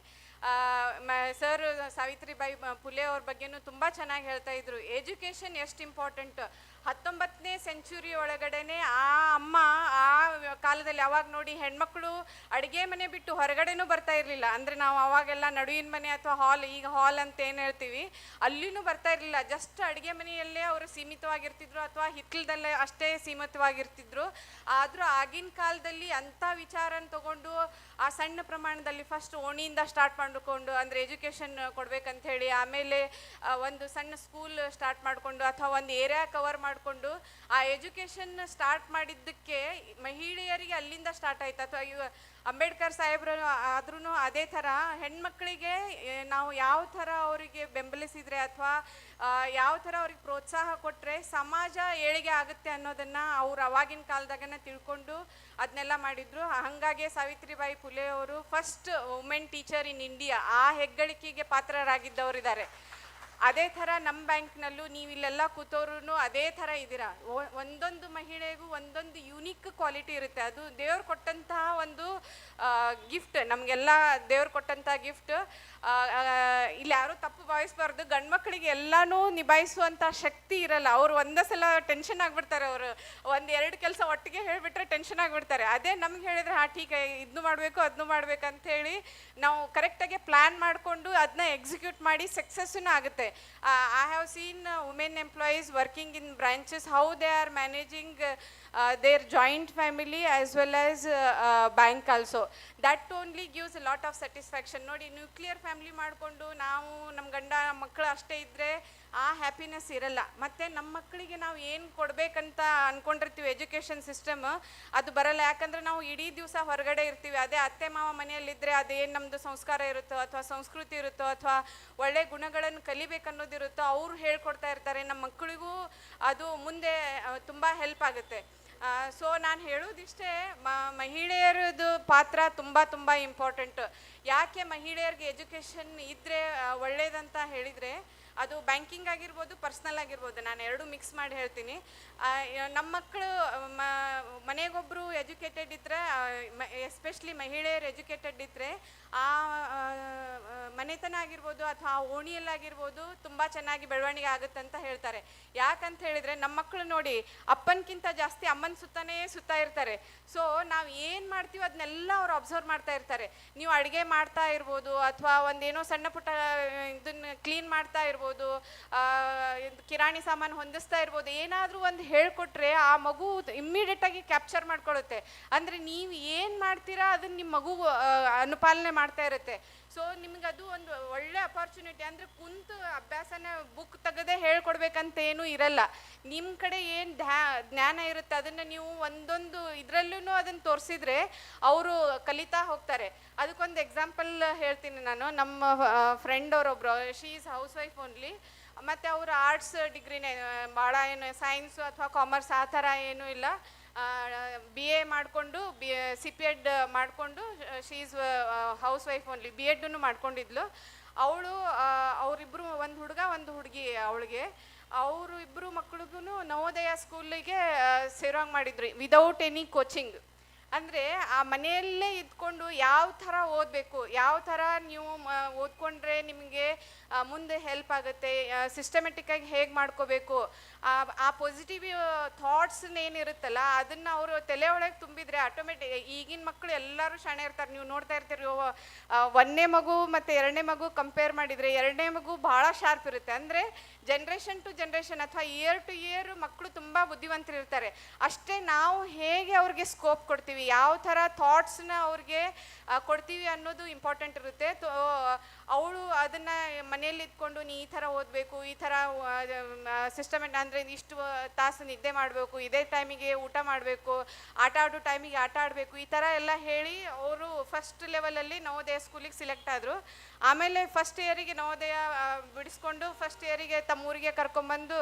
ಸರ್ ಸಾವಿತ್ರಿಬಾಯಿ ಫುಲೆ ಅವ್ರ ಬಗ್ಗೆನೂ ತುಂಬ ಚೆನ್ನಾಗಿ ಹೇಳ್ತಾ ಇದ್ರು. ಎಜುಕೇಷನ್ ಎಷ್ಟು ಇಂಪಾರ್ಟೆಂಟ್. 19ನೇ ಸೆಂಚುರಿ ಒಳಗಡೆನೆ ಆ ಅಮ್ಮ ಆ ಕಾಲದಲ್ಲಿ ಅವಾಗ ನೋಡಿ ಹೆಣ್ಮಕ್ಳು ಅಡುಗೆ ಮನೆ ಬಿಟ್ಟು ಹೊರಗಡೆನೂ ಬರ್ತಾ ಇರಲಿಲ್ಲ. ಅಂದರೆ ನಾವು ಅವಾಗೆಲ್ಲ ನಡುವಿನ ಮನೆ ಅಥವಾ ಹಾಲ್, ಈಗ ಹಾಲ್ ಅಂತ ಏನು ಹೇಳ್ತೀವಿ, ಅಲ್ಲಿನೂ ಬರ್ತಾ ಇರಲಿಲ್ಲ. ಜಸ್ಟ್ ಅಡುಗೆ ಮನೆಯಲ್ಲೇ ಅವರು ಸೀಮಿತವಾಗಿರ್ತಿದ್ರು ಅಥವಾ ಹಿತ್ತಲದಲ್ಲೇ ಅಷ್ಟೇ ಸೀಮಿತವಾಗಿರ್ತಿದ್ರು. ಆದರೂ ಆಗಿನ ಕಾಲದಲ್ಲಿ ಅಂಥ ವಿಚಾರನ ತಗೊಂಡು ಆ ಸಣ್ಣ ಪ್ರಮಾಣದಲ್ಲಿ ಫಸ್ಟ್ ಓಣಿಯಿಂದ ಸ್ಟಾರ್ಟ್ ಮಾಡಿಕೊಂಡು, ಅಂದರೆ ಎಜುಕೇಷನ್ ಕೊಡ್ಬೇಕಂತ ಹೇಳಿ, ಆಮೇಲೆ ಒಂದು ಸಣ್ಣ ಸ್ಕೂಲ್ ಸ್ಟಾರ್ಟ್ ಮಾಡಿಕೊಂಡು ಅಥವಾ ಒಂದು ಏರಿಯಾ ಕವರ್ ಮಾಡಿಕೊಂಡು ಆ ಎಜುಕೇಷನ್ ಸ್ಟಾರ್ಟ್ ಮಾಡಿದ್ದಕ್ಕೆ ಮಹಿಳೆಯರಿಗೆ ಅಲ್ಲಿಂದ ಸ್ಟಾರ್ಟ್ ಆಯ್ತು. ಅಥವಾ ಅಂಬೇಡ್ಕರ್ ಸಾಹೇಬ್ರು ಆದ್ರೂ ಅದೇ ಥರ ಹೆಣ್ಮಕ್ಳಿಗೆ ನಾವು ಯಾವ ಥರ ಅವರಿಗೆ ಬೆಂಬಲಿಸಿದರೆ ಅಥವಾ ಯಾವ ಥರ ಅವ್ರಿಗೆ ಪ್ರೋತ್ಸಾಹ ಕೊಟ್ಟರೆ ಸಮಾಜ ಏಳಿಗೆ ಆಗುತ್ತೆ ಅನ್ನೋದನ್ನು ಅವ್ರು ಅವಾಗಿನ ಕಾಲದಾಗನೇ ತಿಳ್ಕೊಂಡು ಅದನ್ನೆಲ್ಲ ಮಾಡಿದರು. ಹಾಗಾಗಿ ಸಾವಿತ್ರಿಬಾಯಿ ಫುಲೆ ಅವರು first women teacher in India, ಆ ಹೆಗ್ಗಳಿಕೆಗೆ ಪಾತ್ರರಾಗಿದ್ದವರಿದ್ದಾರೆ. ಅದೇ ಥರ ನಮ್ಮ ಬ್ಯಾಂಕ್ನಲ್ಲೂ ನೀವು ಇಲ್ಲೆಲ್ಲ ಕೂತವ್ರು ಅದೇ ಥರ ಇದ್ದೀರಾ. ಒಂದೊಂದು ಮಹಿಳೆಗೂ ಒಂದೊಂದು ಯುನೀಕ್ ಕ್ವಾಲಿಟಿ ಇರುತ್ತೆ. ಅದು ದೇವ್ರು ಕೊಟ್ಟಂತಹ ಒಂದು ಗಿಫ್ಟ್, ನಮಗೆಲ್ಲ ದೇವ್ರು ಕೊಟ್ಟಂಥ ಗಿಫ್ಟ್. ಇಲ್ಲಿ ಯಾರೂ ತಪ್ಪು ಭಾವಿಸ್ಬಾರ್ದು, ಗಂಡು ಮಕ್ಕಳಿಗೆ ಎಲ್ಲನೂ ನಿಭಾಯಿಸುವಂಥ ಶಕ್ತಿ ಇರಲ್ಲ. ಅವರು ಒಂದೇ ಸಲ ಟೆನ್ಷನ್ ಆಗಿಬಿಡ್ತಾರೆ. ಅವರು ಒಂದೆರಡು ಕೆಲಸ ಒಟ್ಟಿಗೆ ಹೇಳಿಬಿಟ್ರೆ ಟೆನ್ಷನ್ ಆಗಿಬಿಡ್ತಾರೆ. ಅದೇ ನಮ್ಗೆ ಹೇಳಿದ್ರೆ ಟೀಕೆ ಇದನ್ನು ಮಾಡಬೇಕು ಅದನ್ನು ಮಾಡ್ಬೇಕಂತ ಹೇಳಿ ನಾವು ಕರೆಕ್ಟಾಗಿ ಪ್ಲ್ಯಾನ್ ಮಾಡಿಕೊಂಡು ಅದನ್ನ ಎಕ್ಸಿಕ್ಯೂಟ್ ಮಾಡಿ ಸಕ್ಸಸ್ಸೂ ಆಗುತ್ತೆ. I have seen women employees working in branches, how they are managing their joint family as well as bank also. That only gives a lot of satisfaction. ನೋಡಿ, ನ್ಯೂಕ್ಲಿಯರ್ ಫ್ಯಾಮಿಲಿ ಮಾಡಿಕೊಂಡು ನಾವು ನಮ್ಮ ಗಂಡ ಮಕ್ಕಳು ಅಷ್ಟೇ ಇದ್ದರೆ ಆ ಹ್ಯಾಪಿನೆಸ್ ಇರಲ್ಲ. ಮತ್ತು ನಮ್ಮ ಮಕ್ಕಳಿಗೆ ನಾವು ಏನು ಕೊಡಬೇಕಂತ ಅಂದ್ಕೊಂಡಿರ್ತೀವಿ ಎಜುಕೇಷನ್ ಸಿಸ್ಟಮ್ ಅದು ಬರಲ್ಲ. ಯಾಕಂದರೆ ನಾವು ಇಡೀ ದಿವಸ ಹೊರಗಡೆ ಇರ್ತೀವಿ. ಅದೇ ಅತ್ತೆ ಮಾವ ಮನೆಯಲ್ಲಿದ್ದರೆ ಅದೇನು ನಮ್ಮದು ಸಂಸ್ಕಾರ ಇರುತ್ತೋ ಅಥವಾ ಸಂಸ್ಕೃತಿ ಇರುತ್ತೋ ಅಥವಾ ಒಳ್ಳೆ ಗುಣಗಳನ್ನು ಕಲಿಬೇಕನ್ನೋದಿರುತ್ತೋ ಅವರು ಹೇಳ್ಕೊಡ್ತಾ ಇರ್ತಾರೆ. ನಮ್ಮ ಮಕ್ಕಳಿಗೂ ಅದು ಮುಂದೆ ತುಂಬ ಹೆಲ್ಪ್ ಆಗುತ್ತೆ. ಸೊ ನಾನು ಹೇಳೋದಿಷ್ಟೇ, ಮಹಿಳೆಯರದು ಪಾತ್ರ ತುಂಬ ತುಂಬ ಇಂಪಾರ್ಟೆಂಟ್. ಯಾಕೆ ಮಹಿಳೆಯರಿಗೆ ಎಜುಕೇಷನ್ ಇದ್ದರೆ ಒಳ್ಳೇದಂತ ಹೇಳಿದರೆ, ಅದು ಬ್ಯಾಂಕಿಂಗ್ ಆಗಿರ್ಬೋದು, ಪರ್ಸ್ನಲ್ ಆಗಿರ್ಬೋದು, ನಾನು ಎರಡು ಮಿಕ್ಸ್ ಮಾಡಿ ಹೇಳ್ತೀನಿ. ನಮ್ಮ ಮಕ್ಕಳು ಮನೆಗೊಬ್ಬರು ಎಜುಕೇಟೆಡ್ ಇದ್ದರೆ, ಎಸ್ಪೆಷಲಿ ಮಹಿಳೆಯರು ಎಜುಕೇಟೆಡ್ ಇದ್ದರೆ ಆ ಮನೆತನ ಆಗಿರ್ಬೋದು ಅಥವಾ ಆ ಓಣಿಯಲ್ಲಾಗಿರ್ಬೋದು ತುಂಬ ಚೆನ್ನಾಗಿ ಬೆಳವಣಿಗೆ ಆಗುತ್ತೆ ಅಂತ ಹೇಳ್ತಾರೆ. ಯಾಕಂತ ಹೇಳಿದರೆ ನಮ್ಮ ಮಕ್ಕಳು ನೋಡಿ ಅಪ್ಪನಕ್ಕಿಂತ ಜಾಸ್ತಿ ಅಮ್ಮನ ಸುತ್ತಾನೇ ಸುತ್ತಾ ಇರ್ತಾರೆ. ಸೊ ನಾವು ಏನು ಮಾಡ್ತೀವೋ ಅದನ್ನೆಲ್ಲ ಅವ್ರು ಅಬ್ಸರ್ವ್ ಮಾಡ್ತಾ ಇರ್ತಾರೆ. ನೀವು ಅಡುಗೆ ಮಾಡ್ತಾ ಇರ್ಬೋದು ಅಥವಾ ಒಂದೇನೋ ಸಣ್ಣ ಪುಟ್ಟ ಇದನ್ನು ಕ್ಲೀನ್ ಮಾಡ್ತಾ ಇರ್ಬೋದು, ಕಿರಾಣಿ ಸಾಮಾನು ಹೊಂದಿಸ್ತಾ ಇರ್ಬೋದು, ಏನಾದರೂ ಒಂದು ಹೇಳ್ಕೊಟ್ರೆ ಆ ಮಗು ಇಮ್ಮಿಡಿಯೇಟಾಗಿ ಕ್ಯಾಪ್ಚರ್ ಮಾಡ್ಕೊಳ್ಳುತ್ತೆ. ಅಂದರೆ ನೀವು ಏನು ಮಾಡ್ತೀರಾ ಅದನ್ನು ನಿಮ್ಮ ಮಗು ಅನುಪಾಲನೆ ಮಾಡ್ತಾ ಇರುತ್ತೆ. ಸೊ ನಿಮ್ಗೆ ಅದು ಒಂದು ಒಳ್ಳೆ ಅಪಾರ್ಚುನಿಟಿ. ಅಂದರೆ ಕುಂತು ಅಭ್ಯಾಸನ ಬುಕ್ ತೆಗೆದೇ ಹೇಳ್ಕೊಡ್ಬೇಕಂತ ಏನೂ ಇರಲ್ಲ. ನಿಮ್ಮ ಕಡೆ ಏನು ಜ್ಞಾನ ಇರುತ್ತೆ ಅದನ್ನು ನೀವು ಒಂದೊಂದು ಇದರಲ್ಲೂ ಅದನ್ನು ತೋರಿಸಿದ್ರೆ ಅವರು ಕಲಿತಾ ಹೋಗ್ತಾರೆ. ಅದಕ್ಕೊಂದು ಎಕ್ಸಾಂಪಲ್ ಹೇಳ್ತೀನಿ ನಾನು. ನಮ್ಮ ಫ್ರೆಂಡ್ ಅವರೊಬ್ಬರು, she is house wife only, ಮತ್ತು ಅವರು ಆರ್ಟ್ಸ್ ಡಿಗ್ರಿನೇ, ಭಾಳ ಏನು ಸೈನ್ಸು ಅಥವಾ ಕಾಮರ್ಸ್ ಆ ಥರ ಏನೂ ಇಲ್ಲ. BA ಮಾಡಿಕೊಂಡು CPEd ಮಾಡಿಕೊಂಡು she is house wife only. BEdನ್ನು ಮಾಡ್ಕೊಂಡಿದ್ಲು ಅವಳು. ಅವರಿಬ್ಬರು, ಒಂದು ಹುಡುಗ ಒಂದು ಹುಡುಗಿ ಅವಳಿಗೆ. ಅವರು ಇಬ್ಬರು ಮಕ್ಳಿಗೂ ನವೋದಯ ಸ್ಕೂಲಿಗೆ ಸೇರೋಂಗೆ ಮಾಡಿದ್ರು ವಿದೌಟ್ ಎನಿ ಕೋಚಿಂಗ್. ಅಂದರೆ ಆ ಮನೆಯಲ್ಲೇ ಇದ್ಕೊಂಡು ಯಾವ ಥರ ಓದಬೇಕು, ಯಾವ ಥರ ನೀವು ಓದ್ಕೊಂಡ್ರೆ ನಿಮಗೆ ಮುಂದೆ ಹೆಲ್ಪ್ ಆಗುತ್ತೆ, ಸಿಸ್ಟಮೆಟಿಕ್ಕಾಗಿ ಹೇಗೆ ಮಾಡ್ಕೋಬೇಕು, ಆ ಪಾಸಿಟಿವ್ ಥಾಟ್ಸ್ನೇನಿರುತ್ತಲ್ಲ ಅದನ್ನು ಅವರು ತಲೆ ಒಳಗೆ ತುಂಬಿದರೆ ಆಟೋಮೆಟಿಕ್. ಈಗಿನ ಮಕ್ಕಳು ಎಲ್ಲರೂ ಶಾಣೆ ಇರ್ತಾರೆ. ನೀವು ನೋಡ್ತಾ ಇರ್ತೀರಿ, ಒಂದನೇ ಮಗು ಮತ್ತು ಎರಡನೇ ಮಗು ಕಂಪೇರ್ ಮಾಡಿದರೆ ಎರಡನೇ ಮಗು ಭಾಳ ಶಾರ್ಪ್ ಇರುತ್ತೆ. ಅಂದರೆ ಜನ್ರೇಷನ್ ಟು ಜನ್ರೇಷನ್ ಅಥವಾ ಇಯರ್ ಟು ಇಯರ್ ಮಕ್ಕಳು ತುಂಬ ಬುದ್ಧಿವಂತರಿರ್ತಾರೆ. ಅಷ್ಟೇ ನಾವು ಹೇಗೆ ಅವ್ರಿಗೆ ಸ್ಕೋಪ್ ಕೊಡ್ತೀವಿ, ಯಾವ ಥರ ಥಾಟ್ಸ್ನ ಅವ್ರಿಗೆ ಕೊಡ್ತೀವಿ ಅನ್ನೋದು ಇಂಪಾರ್ಟೆಂಟ್ ಇರುತ್ತೆ. ಅವಳು ಅದನ್ನು ಮನೆಯಲ್ಲಿ ಇದ್ಕೊಂಡು ನೀ ಈ ಥರ ಓದಬೇಕು, ಈ ಥರ ಸಿಸ್ಟಮೆಟ್ ಅಂದರೆ ಇಷ್ಟು ತಾಸು ನಿದ್ದೆ ಮಾಡಬೇಕು, ಇದೇ ಟೈಮಿಗೆ ಊಟ ಮಾಡಬೇಕು, ಆಟ ಆಡೋ ಟೈಮಿಗೆ ಆಟ ಆಡಬೇಕು, ಈ ಥರ ಎಲ್ಲ ಹೇಳಿ ಅವರು ಫಸ್ಟ್ ಲೆವೆಲಲ್ಲಿ ನವೋದಯ ಸ್ಕೂಲಿಗೆ ಸಿಲೆಕ್ಟ್ ಆದರು. ಆಮೇಲೆ ಫಸ್ಟ್ ಇಯರಿಗೆ ನವೋದಯ ಬಿಡಿಸ್ಕೊಂಡು ಫಸ್ಟ್ ಇಯರಿಗೆ ತಮ್ಮೂರಿಗೆ ಕರ್ಕೊಂಬಂದು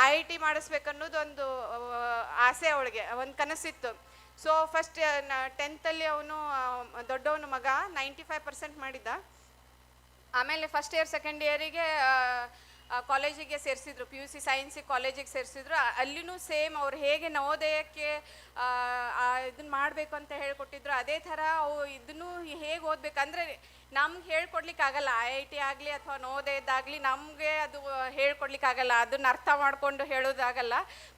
IIT ಮಾಡಿಸ್ಬೇಕನ್ನೋದು ಒಂದು ಆಸೆ ಅವಳಿಗೆ, ಒಂದು ಕನಸಿತ್ತು. ಸೊ ಫಸ್ಟ್ 10th ಅವನು ದೊಡ್ಡವನು ಮಗ 95% ಮಾಡಿದ್ದ. ಆಮೇಲೆ ಫಸ್ಟ್ ಇಯರ್ ಸೆಕೆಂಡ್ ಇಯರಿಗೆ ಕಾಲೇಜಿಗೆ ಸೇರಿಸಿದ್ರು, PUC ಸೈನ್ಸಿಗೆ ಕಾಲೇಜಿಗೆ ಸೇರಿಸಿದ್ರು. ಅಲ್ಲಿನೂ ಸೇಮ್ ಅವ್ರು ಹೇಗೆ ನವೋದಯಕ್ಕೆ ಇದನ್ನು ಮಾಡಬೇಕು ಅಂತ ಹೇಳ್ಕೊಟ್ಟಿದ್ರು ಅದೇ ಥರ ಅವು ಇದನ್ನು ಹೇಗೆ ಓದಬೇಕಂದ್ರೆ ನಮ್ಗೆ ಹೇಳ್ಕೊಡ್ಲಿಕ್ಕಾಗಲ್ಲ. IIT ಆಗಲಿ ಅಥವಾ ನವೋದಯದಾಗಲಿ ನಮಗೆ ಅದು ಹೇಳ್ಕೊಡ್ಲಿಕ್ಕಾಗಲ್ಲ, ಅದನ್ನು ಅರ್ಥ ಮಾಡಿಕೊಂಡು ಹೇಳೋದಾಗಲ್ಲ.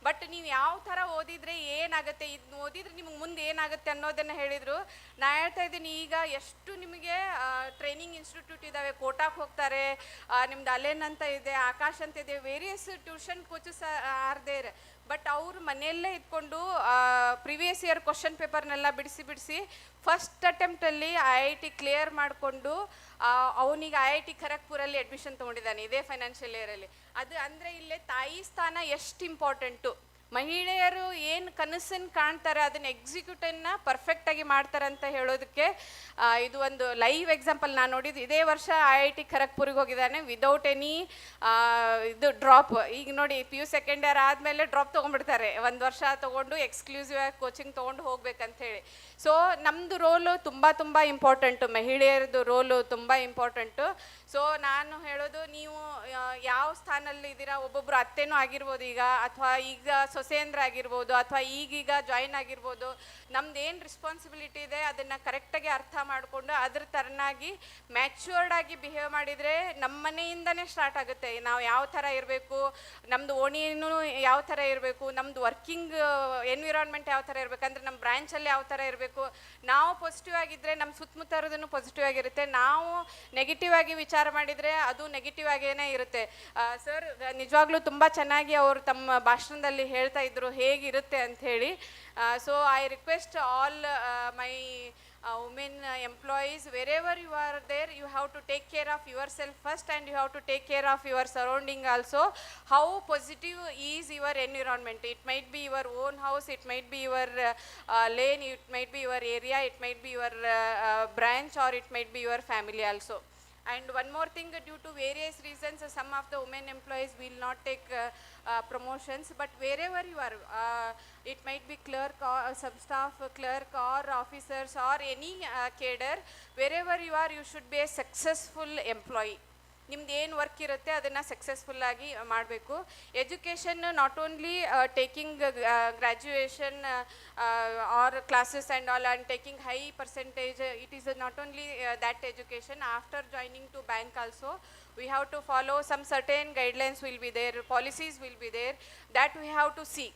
ಬಟ್ ನೀವು ಯಾವ ಥರ ಓದಿದರೆ ಏನಾಗುತ್ತೆ, ಇದನ್ನ ಓದಿದ್ರೆ ನಿಮ್ಗೆ ಮುಂದೆ ಏನಾಗುತ್ತೆ ಅನ್ನೋದನ್ನು ಹೇಳಿದರು. ನಾ ಹೇಳ್ತಾ ಇದ್ದೀನಿ, ಈಗ ಎಷ್ಟು ನಿಮಗೆ ಟ್ರೈನಿಂಗ್ ಇನ್ಸ್ಟಿಟ್ಯೂಟ್ ಇದ್ದಾವೆ, ಕೋಟಾಕ್ಕೆ ಹೋಗ್ತಾರೆ, ನಿಮ್ದು ಅಲೆನ್ ಅಂತ ಇದೆ, ಆಕಾಶ್ ಅಂತ ಇದೆ, various tuition coaches are there. But ಅವರು ಮನೆಯಲ್ಲೇ ಇದ್ಕೊಂಡು ಪ್ರಿವಿಯಸ್ ಇಯರ್ ಕ್ವಶನ್ ಪೇಪರ್ನೆಲ್ಲ ಬಿಡಿಸಿ ಫಸ್ಟ್ ಅಟೆಂಪ್ಟಲ್ಲಿ IIT ಕ್ಲಿಯರ್ ಮಾಡಿಕೊಂಡು ಅವನಿಗೆ IIT ಖರಗ್ಪುರಲ್ಲಿ ಅಡ್ಮಿಷನ್ ತೊಗೊಂಡಿದ್ದಾನೆ ಇದೇ ಫೈನಾನ್ಷಿಯಲ್ ಇಯರಲ್ಲಿ. ಅದು ಅಂದರೆ ಇಲ್ಲೇ ತಾಯಿ ಸ್ಥಾನ ಎಷ್ಟು ಇಂಪಾರ್ಟೆಂಟು. ಮಹಿಳೆಯರು ಏನು ಕನಸನ್ನು ಕಾಣ್ತಾರೆ ಅದನ್ನು ಎಕ್ಸಿಕ್ಯೂಟನ್ನು ಪರ್ಫೆಕ್ಟಾಗಿ ಮಾಡ್ತಾರೆ ಅಂತ ಹೇಳೋದಕ್ಕೆ ಇದು ಒಂದು ಲೈವ್ ಎಕ್ಸಾಂಪಲ್ ನಾನು ನೋಡಿದ್ದು. ಇದೇ ವರ್ಷ IIT ಖರಗ್ಪುರಿಗೆ ಹೋಗಿದ್ದಾನೆ ವಿದೌಟ್ ಎನಿ ಇದು ಡ್ರಾಪ್. ಈಗ ನೋಡಿ PU ಸೆಕೆಂಡ್ ಇಯರ್ ಆದಮೇಲೆ ಡ್ರಾಪ್ ತೊಗೊಂಡ್ಬಿಡ್ತಾರೆ, ಒಂದು ವರ್ಷ ತೊಗೊಂಡು ಎಕ್ಸ್ಕ್ಲೂಸಿವ್ ಆಗಿ ಕೋಚಿಂಗ್ ತೊಗೊಂಡು ಹೋಗ್ಬೇಕಂತೇಳಿ. ಸೊ ನಮ್ಮದು ರೋಲು ತುಂಬ ಇಂಪಾರ್ಟೆಂಟು, ಮಹಿಳೆಯರದು ರೋಲು ತುಂಬ ಇಂಪಾರ್ಟೆಂಟು. ಸೊ ನಾನು ಹೇಳೋದು, ನೀವು ಯಾವ ಸ್ಥಾನದಲ್ಲಿ ಇದ್ದೀರಾ, ಒಬ್ಬೊಬ್ಬರು ಅತ್ತೆನೂ ಆಗಿರ್ಬೋದು ಈಗ, ಅಥವಾ ಈಗ ಸೊಸೆಯಂದ್ರ ಆಗಿರ್ಬೋದು, ಅಥವಾ ಈಗೀಗ ಜಾಯಿನ್ ಆಗಿರ್ಬೋದು. ನಮ್ದು ಏನು ರೆಸ್ಪಾನ್ಸಿಬಿಲಿಟಿ ಇದೆ ಅದನ್ನು ಕರೆಕ್ಟಾಗಿ ಅರ್ಥ ಮಾಡಿಕೊಂಡು ಅದ್ರ ಥರನಾಗಿ ಮ್ಯಾಚ್ಯೂರ್ಡ್ ಆಗಿ ಬಿಹೇವ್ ಮಾಡಿದರೆ ನಮ್ಮ ಮನೆಯಿಂದನೇ ಸ್ಟಾರ್ಟ್ ಆಗುತ್ತೆ. ನಾವು ಯಾವ ಥರ ಇರಬೇಕು, ನಮ್ಮದು ಓಣಿನೂ ಯಾವ ಥರ ಇರಬೇಕು, ನಮ್ಮದು ವರ್ಕಿಂಗ್ ಎನ್ವಿರಾನ್ಮೆಂಟ್ ಯಾವ ಥರ ಇರಬೇಕು, ಅಂದರೆ ನಮ್ಮ ಬ್ರ್ಯಾಂಚಲ್ಲಿ ಯಾವ ಥರ ಇರಬೇಕು. ನಾವು ಪಾಸಿಟಿವ್ ಆಗಿದ್ದರೆ ನಮ್ಮ ಸುತ್ತಮುತ್ತ ಇರೋದನ್ನು ಪಾಸಿಟಿವ್ ಆಗಿರುತ್ತೆ. ನಾವು ನೆಗೆಟಿವ್ ಆಗಿ ವಿಚಾರ ಮಾಡಿದರೆ ಅದು ನೆಗೆಟಿವ್ ಆಗೇನೇ ಇರುತ್ತೆ. ಸರ್ ನಿಜವಾಗ್ಲೂ ತುಂಬ ಚೆನ್ನಾಗಿ ಅವರು ತಮ್ಮ ಭಾಷಣದಲ್ಲಿ ಹೇಳ್ತಾ ಇದ್ರು ಹೇಗಿರುತ್ತೆ ಅಂಥೇಳಿ. So I request all my women employees, wherever you are there, you have to take care of yourself first, and you have to take care of your surrounding also. How positive is your environment? It might be your own house, it might be your lane, it might be your area, it might be your branch, or it might be your family also. And one more thing, due to various reasons, some of the women employees will not take promotions, but wherever you are, it might be clerk or sub-staff clerk or officers or any cadre, wherever you are, you should be a successful employee. ನಿಮ್ದು ಏನು work ಇರುತ್ತೆ ಅದನ್ನು ಸಕ್ಸಸ್ಫುಲ್ಲಾಗಿ ಮಾಡಬೇಕು. Education not only taking graduation or classes and all and taking high percentage, it is not only that education. After joining to bank also, we have to follow some certain guidelines will be there, policies will be there, that we have to see.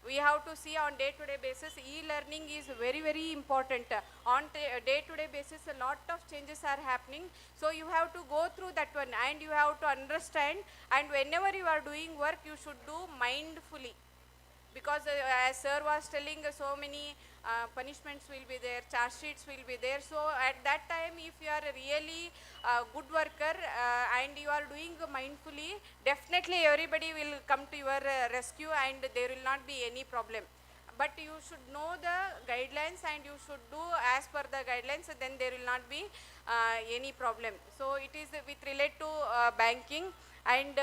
We have to see on day-to-day basis. E-learning is very, very important. On day-to-day basis, a lot of changes are happening. So you have to go through that one, and you have to understand. And whenever you are doing work, you should do mindfully. Because as sir was telling, so many punishments will be there, charge sheets will be there. So at that time, if you are really good worker and you are doing mindfully, definitely everybody will come to your rescue, and there will not be any problem. But you should know the guidelines, and you should do as per the guidelines, then there will not be any problem. So it is with relate to banking. And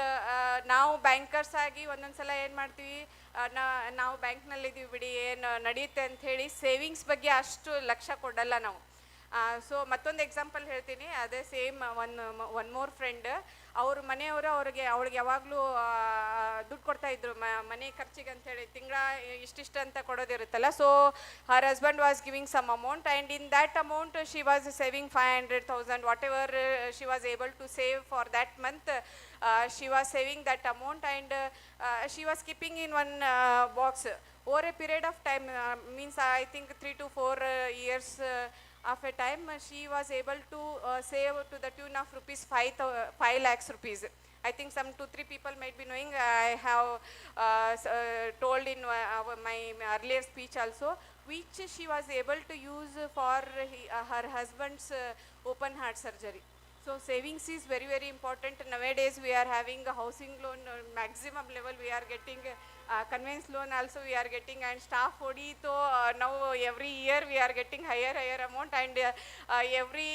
ನಾವು bankers ಆಗಿ ಒಂದೊಂದು ಸಲ ಏನು ಮಾಡ್ತೀವಿ, ನಾವು ಬ್ಯಾಂಕ್ನಲ್ಲಿದ್ದೀವಿ ಬಿಡಿ, ಏನು ನಡೆಯುತ್ತೆ ಅಂಥೇಳಿ ಸೇವಿಂಗ್ಸ್ ಬಗ್ಗೆ ಅಷ್ಟು ಲಕ್ಷ್ಯ ಕೊಡಲ್ಲ ನಾವು. ಸೊ ಮತ್ತೊಂದು ಎಕ್ಸಾಂಪಲ್ ಹೇಳ್ತೀನಿ, ಅದೇ ಸೇಮ್ ಒನ್ ಮೋರ್ ಫ್ರೆಂಡ್, ಅವ್ರ ಮನೆಯವರು ಅವಳಿಗೆ ಯಾವಾಗಲೂ ದುಡ್ಡು ಕೊಡ್ತಾಯಿದ್ರು ಮನೆ ಖರ್ಚಿಗೆ ಅಂಥೇಳಿ, ತಿಂಗಳ ಇಷ್ಟಿಷ್ಟು ಅಂತ ಕೊಡೋದಿರುತ್ತಲ್ಲ. So her husband was giving some amount, and in that amount she was saving 500,000, whatever she was able to save for that month. She was saving that amount, and she was keeping in one box. Over a period of time, means I think 3 to 4 years of a time, she was able to save to the tune of rupees 5 lakhs rupees. I think some 2-3 people might be knowing. I have told in my earlier speech also, which she was able to use for her husband's open heart surgery. So savings is very, very important. Nowadays we are having a housing loan, maximum level we are getting, conveyance loan also we are getting, and staff OD. So now every year we are getting higher amount, and every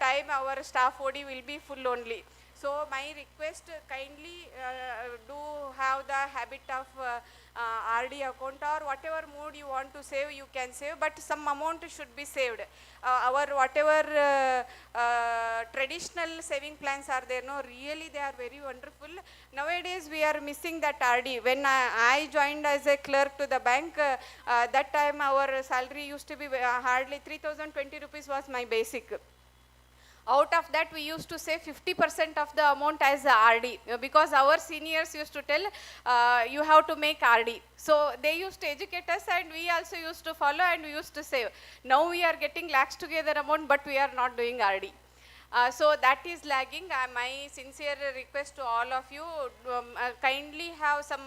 time our staff OD will be full only. So my request, kindly do have the habit of RD account, or whatever mode you want to save, you can save, but some amount should be saved. Our whatever traditional saving plans are there, no, really they are very wonderful. Nowadays we are missing that RD. When I joined as a clerk to the bank, that time our salary used to be hardly 3,020 rupees was my basic. Out of that, we used to save 50% of the amount as RD, because our seniors used to tell, you have to make RD. So they used to educate us, and we also used to follow, and we used to save. Now we are getting lakhs together amount, but we are not doing RD. So that is lagging. My sincere request to all of you, kindly have some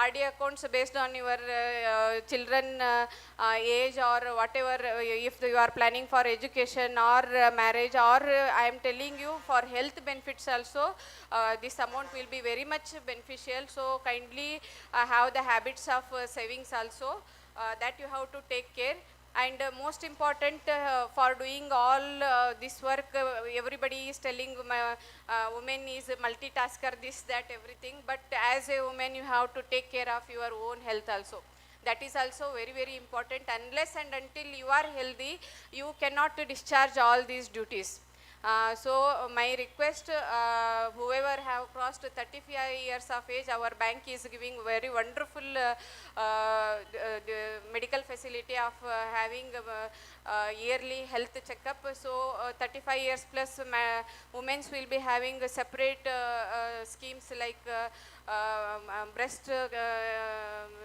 RD accounts based on your children age, or whatever, if you are planning for education or marriage, or I am telling you for health benefits also, this amount will be very much beneficial. So kindly have the habits of savings also, that you have to take care. And most important, for doing all this work, everybody is telling women is multitasker, this, that, everything. But as a woman, you have to take care of your own health also. That is also very, very important. Unless and until you are healthy, you cannot discharge all these duties. So my request, whoever have crossed 35 years of age, our bank is giving very wonderful medical facility of having yearly health checkup. So 35 years plus women will be having separate schemes like breast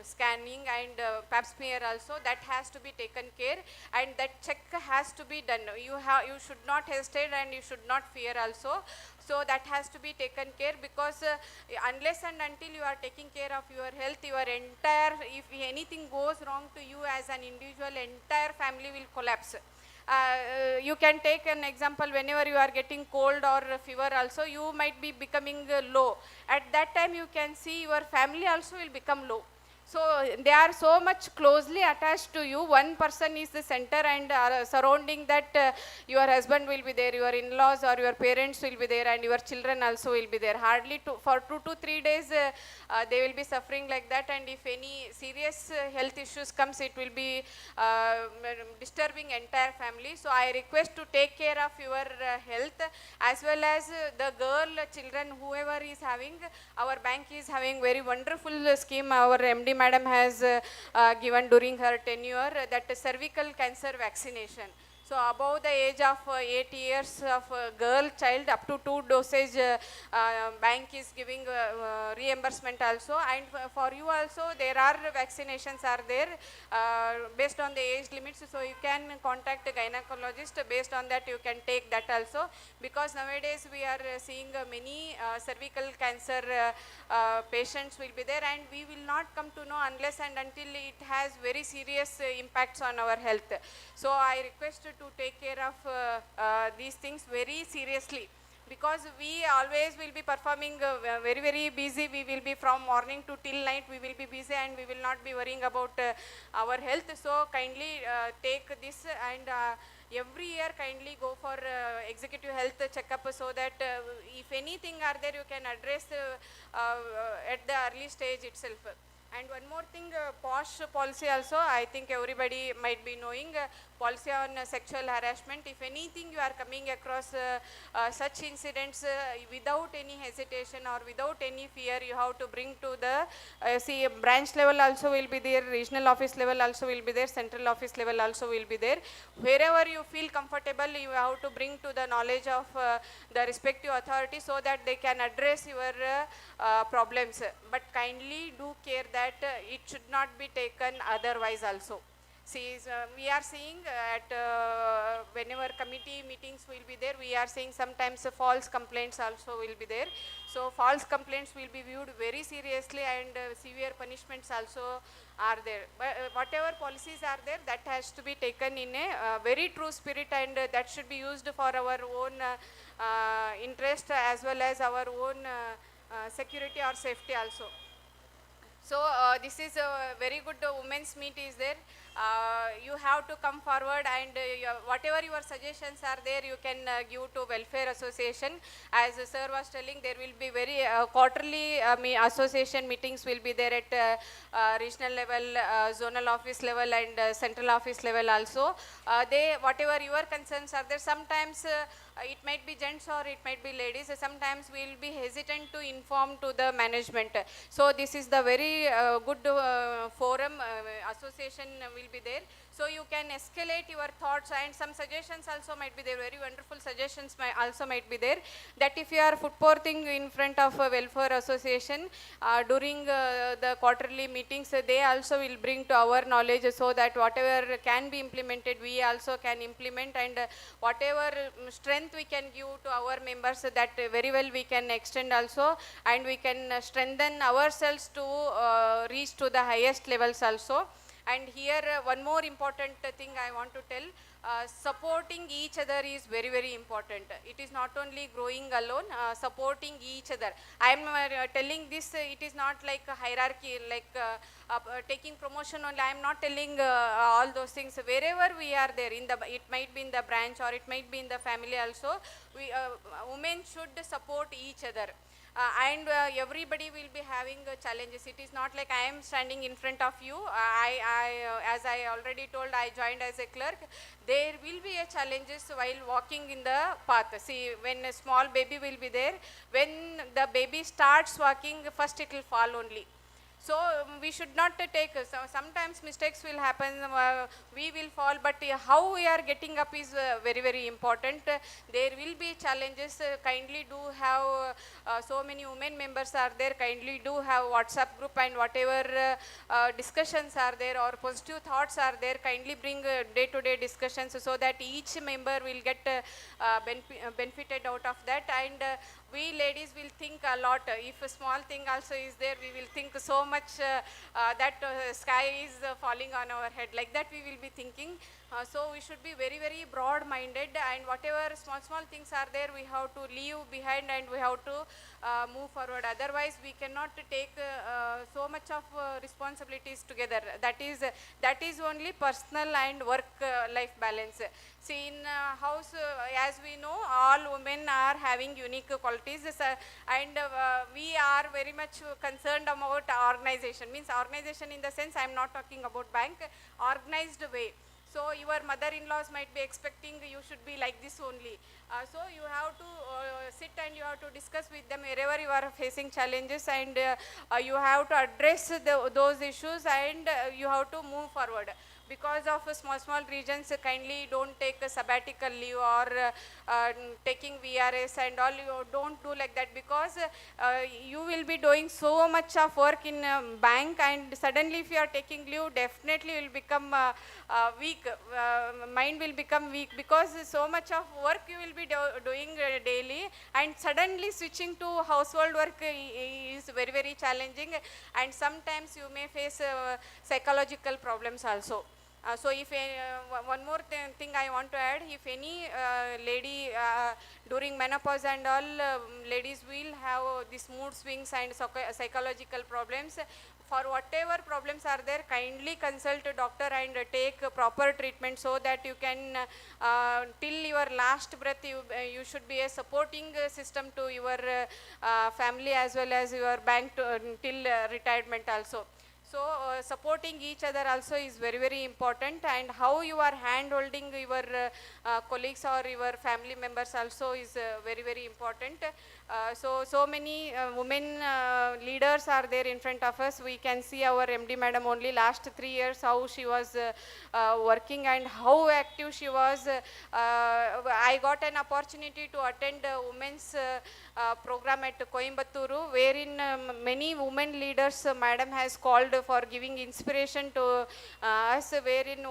scanning and pap smear also. That has to be taken care, and that check has to be done. You should not hesitate, and you should not fear also. So that has to be taken care, because unless and until you are taking care of your health, your entire, if anything goes wrong to you as an individual, entire family will collapse. You can take an example, whenever you are getting cold or fever also, you might be becoming low. At that time you can see your family also will become low. So they are so much closely attached to you. One person is the center, and surrounding that your husband will be there, your in-laws or your parents will be there, and your children also will be there. Hardly for 2 to 3 days they will be suffering like that, and if any serious health issues comes, it will be disturbing entire family. So I request to take care of your health, as well as the girl children, whoever is having. Our bank is having very wonderful scheme. Our MD madam has given during her tenure, that cervical cancer vaccination. So above the age of 8 years of girl child, up to 2 dosage bank is giving reimbursement also. And for you also there are vaccinations are there based on the age limits. So you can contact a gynecologist, based on that you can take that also, because nowadays we are seeing many cervical cancer patients will be there, and we will not come to know unless and until it has very serious impacts on our health. So I request to take care of these things very seriously, because we always will be performing very busy. We will be from morning to till night, we will be busy, and we will not be worrying about our health. So kindly take this, and every year kindly go for executive health checkup, so that if anything are there, you can address at the early stage itself. And one more thing, POSH policy also, I think everybody might be knowing, policy on sexual harassment. If anything you are coming across such incidents, without any hesitation or without any fear, you have to bring to the, see, branch level also will be there, regional office level also will be there, central office level also will be there. Wherever you feel comfortable, you have to bring to the knowledge of the respective authority, so that they can address your problems. But kindly do care that it should not be taken otherwise also. See, we are seeing at whenever committee meetings will be there, we are seeing sometimes false complaints also will be there. So false complaints will be viewed very seriously, and severe punishments also are there. But whatever policies are there, that has to be taken in a very true spirit, and that should be used for our own interest, as well as our own security or safety also. So this is a very good women's meet is there. You have to come forward, and whatever your suggestions are there, you can give to welfare association. As sir was telling, there will be very quarterly association meetings will be there at regional level, zonal office level, and central office level also. They, whatever your concerns are there, sometimes it might be gents or it might be ladies, sometimes we will be hesitant to inform to the management. So this is the very good forum, association will be there. So you can escalate your thoughts, and some suggestions also might be there, very wonderful suggestions also might be there, that if you are footporting in front of a welfare association during the quarterly meetings, they also will bring to our knowledge, so that whatever can be implemented, we also can implement, and whatever strength we can give to our members, that very well we can extend also, and we can strengthen ourselves to reach to the highest levels also. And here one more important thing I want to tell, supporting each other is very important. It is not only growing alone, supporting each other. I am telling this, it is not like a hierarchy, like taking promotion only. I am not telling all those things. Wherever we are there, in the, it might be in the branch or it might be in the family also, we women should support each other. And everybody will be having challenges. It is not like I am standing in front of you. As I already told, I joined as a clerk. There will be a challenges while walking in the path. See, when a small baby will be there, when the baby starts walking, first it will fall only. So we should not take, sometimes mistakes will happen, we will fall, but how we are getting up is very important. There will be challenges. Kindly do have, so many women members are there, kindly do have WhatsApp group, and whatever discussions are there or positive thoughts are there, kindly bring day-to-day discussions, so that each member will get benefited out of that. And we ladies will think a lot. If a small thing also is there, we will think so much that sky is falling on our head, like that we will be thinking. So we should be very, very broad minded, and whatever small things are there, we have to leave behind and we have to move forward. Otherwise we cannot take so much of responsibilities together. That is only personal and work life balance. See, in house, as we know, all women are having unique qualities, and we are very much concerned about organization. Means organization in the sense, I am not talking about bank, organized way. So your mother-in-laws might be expecting you should be like this only. So you have to sit and you have to discuss with them wherever you are facing challenges, and you have to address those issues, and you have to move forward. Because of small regions, kindly don't take a sabbatical leave or taking VRS and all. You don't do like that, because you will be doing so much of work in bank, and suddenly if you are taking leave, definitely you will become weak. Mind will become weak, because so much of work you will be doing daily, and suddenly switching to household work is very, very challenging, and sometimes you may face psychological problems also. So if one more thing I want to add, if any lady during menopause and all, ladies will have these mood swings and psychological problems. For whatever problems are there, kindly consult a doctor and take proper treatment, so that you can till your last breath you should be a supporting system to your family as well as your bank till retirement also. So supporting each other also is very, very important, and how you are hand holding your colleagues or your family members also is very, very important. So many women leaders are there in front of us. We can see our MD madam only last 3 years how she was working and how active she was. I got an opportunity to attend women's program at Coimbatore, wherein many women leaders madam has called for giving inspiration to us, wherein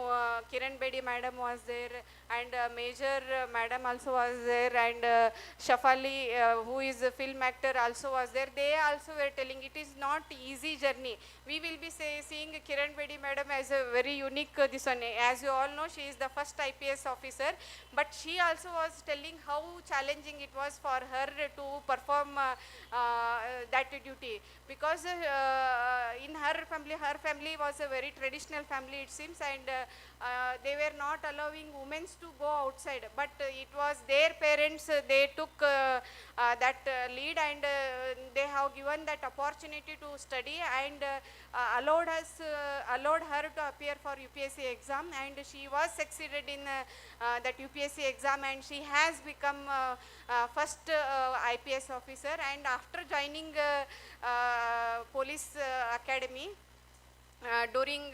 Kiran Bedi madam was there, and Major madam also was there, and Shafali who is a film actor also was there. They also were telling it is not easy journey. We will be seeing Kiran Bedi madam as a very unique this one. As you all know, she is the first IPS officer, but she also was telling how challenging it was for her to perform that duty, because in her family was a very traditional family it seems, and they were not allowing women to go outside, but it was their parents, they took that lead, and they have given that opportunity to study, and allowed her to appear for UPSC exam, and she was succeeded in that UPSC exam, and she has become first IPS officer. And after joining police academy, during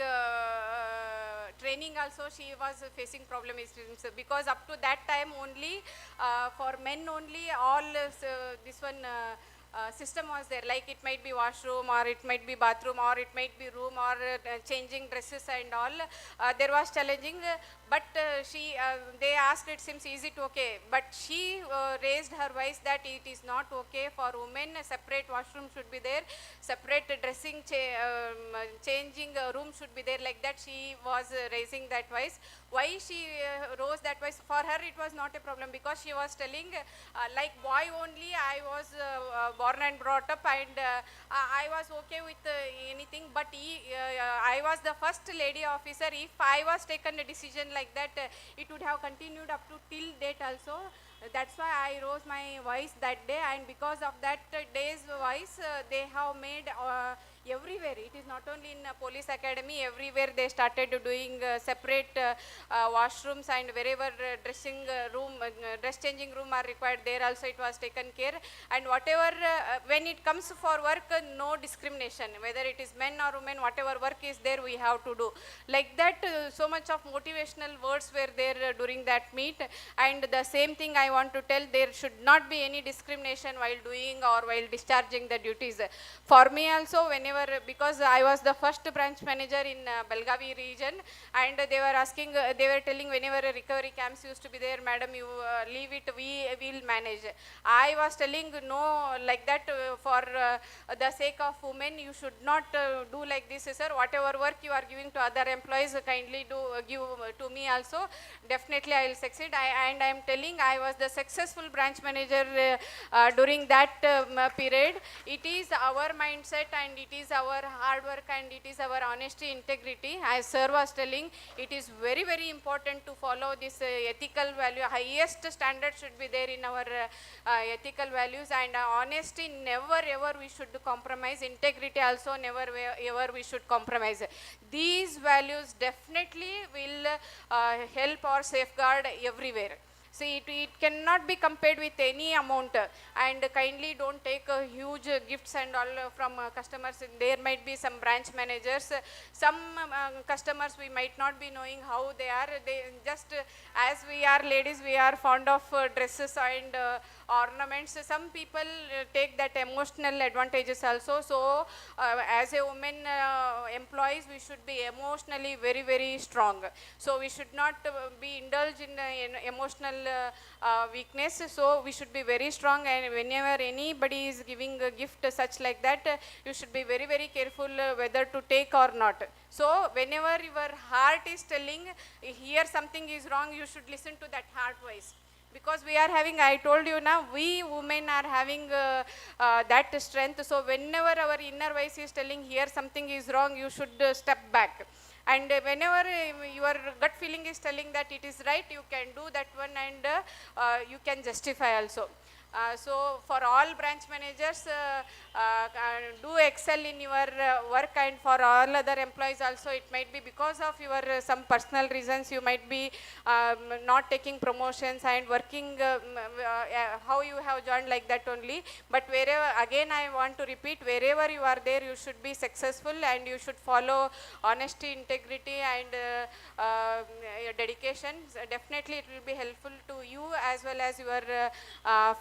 training also she was facing problem issues, because up to that time only for men only all this one system was there, like it might be washroom or it might be bathroom or it might be room or changing dresses and all. There was challenging, but they asked, it seems, is it okay, but she raised her voice that it is not okay for women. A separate washroom should be there, separate dressing changing room should be there, like that she was raising that voice. Why she rose that voice? For her it was not a problem, because she was telling like boy only I was born and brought up, and I was okay with anything, but I was the first lady officer. If I was taken a decision like that, it would have continued up to till date also. That's why I rose my voice that day, and because of that day's voice, they have made everywhere. It is not only in police academy, everywhere they started doing separate washrooms, and wherever dressing room, dress changing room are required, there also it was taken care. And whatever, when it comes for work, no discrimination, whether it is men or women, whatever work is there, we have to do. Like that, so much of motivational words were there during that meet. And the same thing I want to tell, there should not be any discrimination while doing or while discharging the duties. For me also, whenever whenever, because I was the first branch manager in Belgavi region, and they were asking, they were telling whenever recovery camps used to be there, madam, you leave it, we will manage. I was telling no, like that, for the sake of women, you should not do like this, sir. Whatever work you are giving to other employees, kindly do give to me also. Definitely I will succeed. And I am telling, I was the successful branch manager during that period. It is our mindset, and it is our hard work, and it is our honesty, integrity. As sir was telling, it is very, very important to follow this ethical value. Highest standard should be there in our ethical values, and honesty never ever we should compromise. Integrity also never ever we should compromise. These values definitely will help or safeguard everywhere. See, it cannot be compared with any amount, and kindly don't take huge gifts and all from customers. There might be some branch managers, some customers we might not be knowing how they are. They just, as we are ladies, we are fond of dresses and ornaments. Some people take that emotional advantages also. So as a woman employees, we should be emotionally very, very strong. So we should not be indulged in emotional weakness. So we should be very strong, and whenever anybody is giving a gift such like that, you should be very, very careful whether to take or not. So whenever your heart is telling here something is wrong, you should listen to that heart voice. Because we are having, I told you now, we women are having that strength. So whenever our inner voice is telling here something is wrong, you should step back. And whenever your gut feeling is telling that it is right, you can do that one, and you can justify also. So for all branch managers, do excel in your work, and for all other employees also, it might be because of your some personal reasons, you might be not taking promotions and working how you have joined like that only. But wherever, again I want to repeat, wherever you are there, you should be successful, and you should follow honesty, integrity, and dedication. Definitely it will be helpful to you as well as your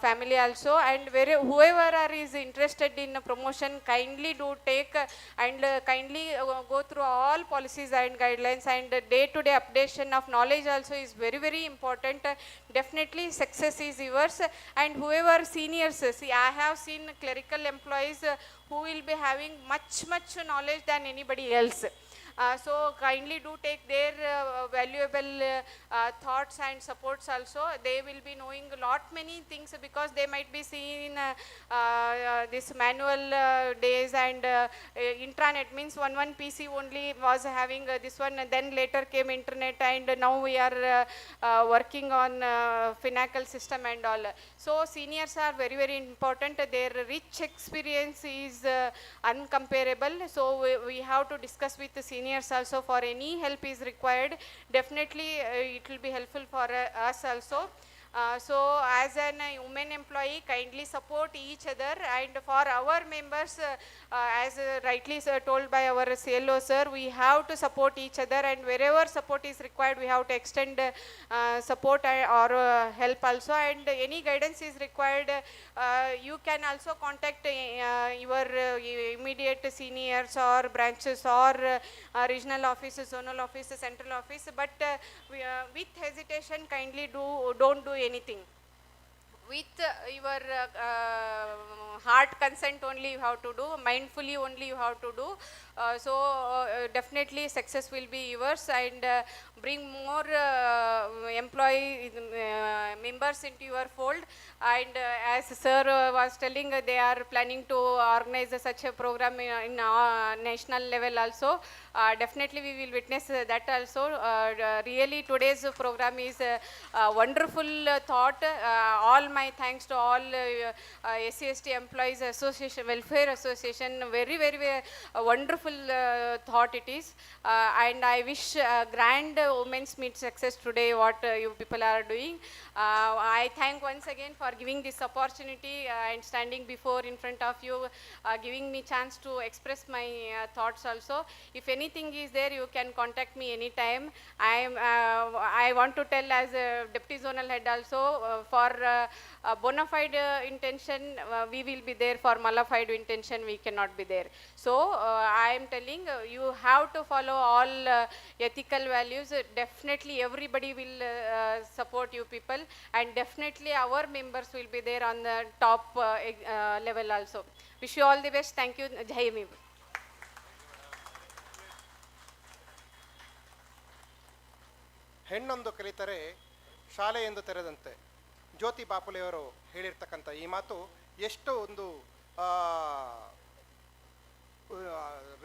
family also. And whoever is interested in promotion, kindly do take and kindly go through all policies and guidelines, and day-to-day updation of knowledge also is very, very important. Definitely success is yours. And whoever seniors, see, I have seen clerical employees who will be having much knowledge than anybody else. So kindly do take their valuable thoughts and supports also. They will be knowing a lot many things, because they might be seeing this manual days, and intranet means one PC only was having this one, and then later came internet, and now we are working on Finacle system and all. So seniors are very, very important. Their rich experience is uncomparable. So we have to discuss with the seniors also. For any help is required, definitely it will be helpful for us also. So as an women employee, kindly support each other. And for our members, as rightly told by our CLO sir, we have to support each other, and wherever support is required, we have to extend support or help also. And any guidance is required, you can also contact your immediate seniors or branches or regional offices, zonal offices, central office. But with hesitation, kindly don't do anything. With your heart consent only you have to do, mindfully only you have to do. So definitely success will be yours, and bring more employee members into your fold. And as sir was telling, they are planning to organize such a program in national level also. Definitely we will witness that also. Really today's program is a wonderful thought. All my thanks to all SC/ST Employees Association, Welfare Association. Very, very wonderful thought it is. And I wish grand Women's Meet success today, what you people are doing. I thank once again for giving this opportunity and standing before in front of you, giving me chance to express my thoughts also. If anything is there, you can contact me anytime. I want to tell as a Deputy Zonal Head also, for bona fide intention, we will be there. For malified intention, we cannot be there. So I am telling you have to follow all ethical values. Definitely everybody will support you people, and definitely our members will be there on the top level also. Wish you all the best. Thank you. Jai Bhim.
ಹೆಣ್ಣೊಂದು ಕಲಿತರೆ ಶಾಲೆಯೆಂದು ತೆರೆದಂತೆ. ಜ್ಯೋತಿ ಬಾಪುಲೆಯವರು ಹೇಳಿರ್ತಕ್ಕಂಥ ಈ ಮಾತು ಎಷ್ಟು ಒಂದು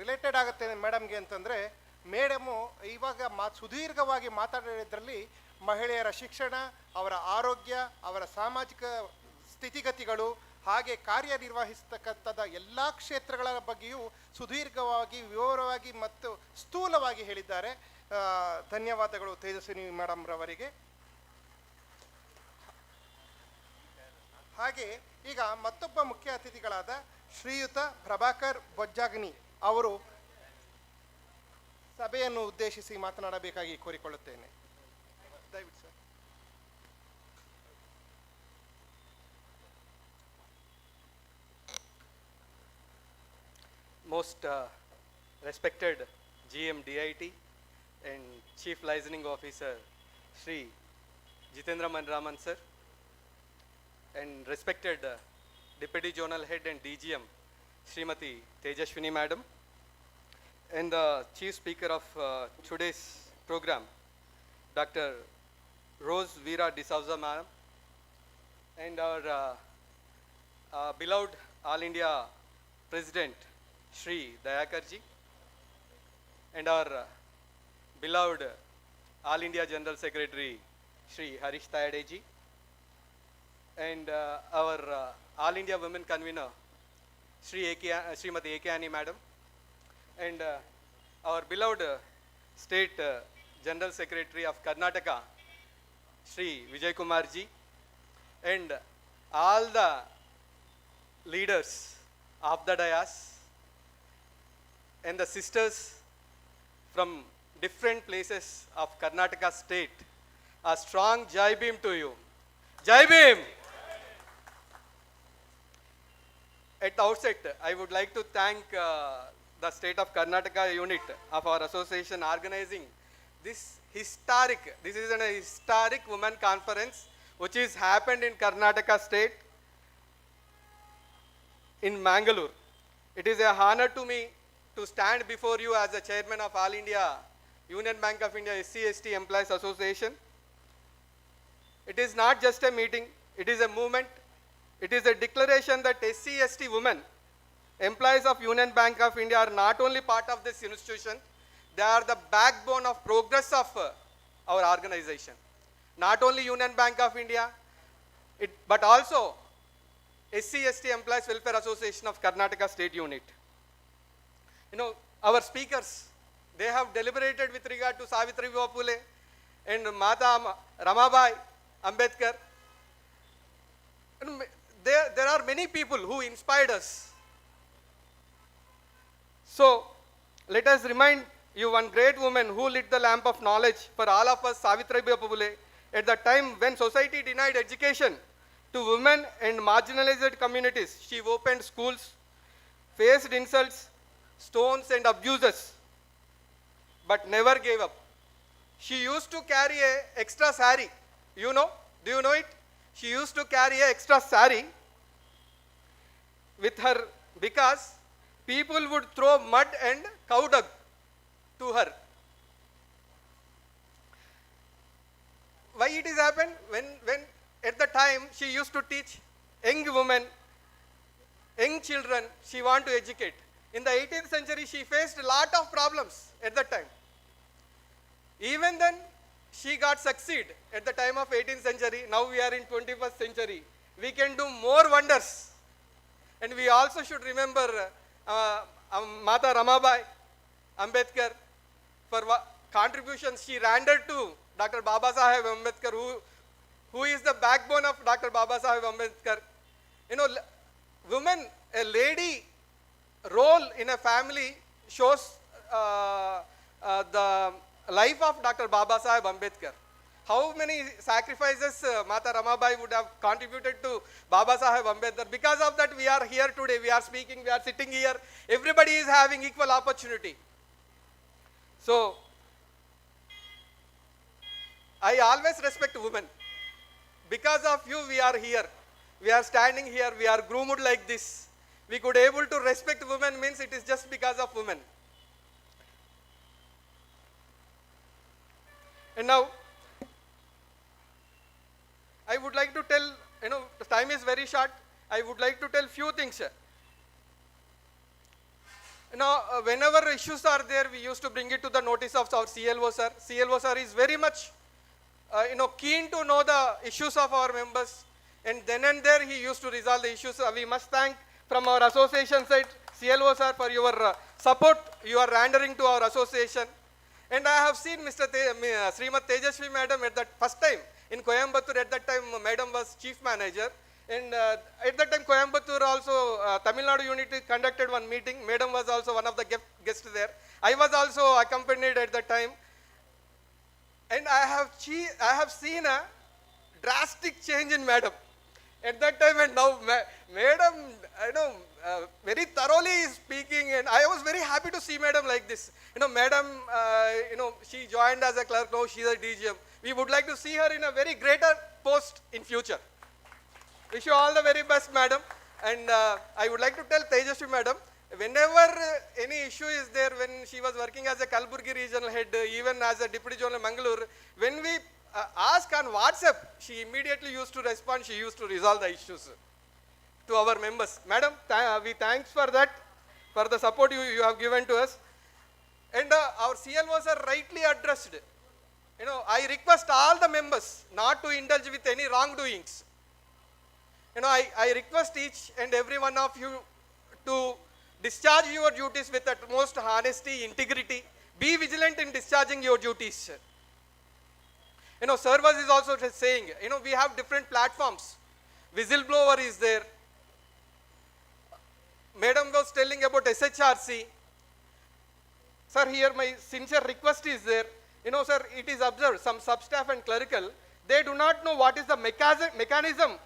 related ಆಗುತ್ತೆ ಮೇಡಮ್ಗೆ ಅಂತಂದರೆ, madam ಇವಾಗ ಸುದೀರ್ಘವಾಗಿ ಮಾತಾಡಿದ್ರಲ್ಲಿ ಮಹಿಳೆಯರ ಶಿಕ್ಷಣ, ಅವರ ಆರೋಗ್ಯ, ಅವರ ಸಾಮಾಜಿಕ ಸ್ಥಿತಿಗತಿಗಳು, ಹಾಗೆ ಕಾರ್ಯನಿರ್ವಹಿಸ್ತಕ್ಕಂಥದ್ದು ಎಲ್ಲ ಕ್ಷೇತ್ರಗಳ ಬಗ್ಗೆಯೂ ಸುದೀರ್ಘವಾಗಿ, ವಿವರವಾಗಿ ಮತ್ತು ಸ್ಥೂಲವಾಗಿ ಹೇಳಿದ್ದಾರೆ. ಧನ್ಯವಾದಗಳು ತೇಜಸ್ವಿನಿ ಮೇಡಮ್ ರವರಿಗೆ. ಹಾಗೆ ಈಗ ಮತ್ತೊಬ್ಬ ಮುಖ್ಯ ಅತಿಥಿಗಳಾದ ಶ್ರೀಯುತ ಪ್ರಭಾಕರ್ ಬೊಜ್ಜಾಗ್ನಿ ಅವರು ಸಭೆಯನ್ನು ಉದ್ದೇಶಿಸಿ ಮಾತನಾಡಬೇಕಾಗಿ ಕೋರಿಕೊಳ್ಳುತ್ತೇನೆ. ದಯವಿಟ್ಟು sir.
Most respected GM DIT and Chief Licensing Officer Shri Jitendra Manraman sir, and respected Deputy Zonal Head and DGM Srimati Tejashwini Madam, and the Chief Speaker of today's program Dr. Rose Veera D'Souza Madam, and our beloved All India President Shri Dayakarji, and our beloved All India General Secretary Shri Harish Tayadeji, and our All India Women Convener Srimati Ekani Madam, and our beloved State General Secretary of Karnataka Shri Vijay Kumarji, and all the leaders of the dais and the sisters from different places of Karnataka state. A strong Jai Bhim to you. Jai Bhim! At the outset, I would like to thank the state of Karnataka unit of our association organizing this is an historic women conference which is happened in Karnataka state in Mangalore. It is a honor to me to stand before you as the chairman of All India Union Bank of India SC/ST Employees Association. It is not just a meeting, it is a movement. It is a declaration that SC/ST women, employees of Union Bank of India, are not only part of this institution, they are the backbone of progress of our organization. Not only Union Bank of India, but also SC/ST Employees Welfare Association of Karnataka State Unit. You know, our speakers, they have deliberated with regard to Savitribai Phule and Mata Ramabai Ambedkar. And there are many people who inspired us. So, let us remind you one great woman who lit the lamp of knowledge for all of us, Savitribai Phule, at the time when society denied education to women and marginalized communities. She opened schools, faced insults, stones and abuses, but never gave up. She used to carry a extra sari. You know? Do you know it? She used to carry a extra sari with her because people would throw mud and cow dung to her. Why it has happened? When at the time she used to teach young women, young children, she wanted to educate. In the 18th century, she faced a lot of problems at that time. Even then, she got succeed at the time of 18th century. Now we are in 21st century. We can do more wonders. And we also should remember Mata Ramabai Ambedkar for contributions she rendered to Dr. Baba Saheb Ambedkar, who is the backbone of Dr. Baba Saheb Ambedkar. You know, women, a lady role in a family shows the life of Dr. Baba Saheb Ambedkar. How many sacrifices Mata Ramabai would have contributed to Baba Saheb Ambedkar. Because of that, we are here today. We are speaking, we are sitting here. Everybody is having equal opportunity. So, I always respect women. Because of you, we are here. We are standing here. We are groomed like this. We could able to respect women means it is just because of women. And now, I would like to tell, the time is very short. I would like to tell few things. Whenever issues are there, we used to bring it to the notice of our CLO sir. CLO sir is very much, keen to know the issues of our members. And then and there, he used to resolve the issues. We must thank from our association side, CLO sir, for your support you are rendering to our association. And I have seen Srimati Tejasvi madam at that first time in Coimbatore. At that time, madam was chief manager. And at that time, Coimbatore also, Tamil Nadu unit conducted one meeting. Madam was also one of the guests there. I was also accompanied at that time. And I have seen a drastic change in madam. At that time and now, madam, very thoroughly is speaking, and I was very happy to see madam like this. Madam, she joined as a clerk, now she is a DGM. We would like to see her in a very greater post in future. Wish you all the very best, madam. And I would like to tell Tejasvi madam, whenever any issue is there, when she was working as a Kalburgi regional head, even as a deputy general Mangalore, when we ask on WhatsApp, she immediately used to respond, she used to resolve the issues to our members. Madam, we thanks for that, for the support you have given to us. And our CLOs are rightly addressed. I request all the members not to indulge with any wrongdoings. I request each and every one of you to discharge your duties with utmost honesty, integrity. Be vigilant in discharging your duties. Service is also saying, we have different platforms. Whistleblower is there. Madam was telling about SHRC. Sir, here my sincere request is there. Sir, it is observed, some sub-staff and clerical, they do not know what is the mechanism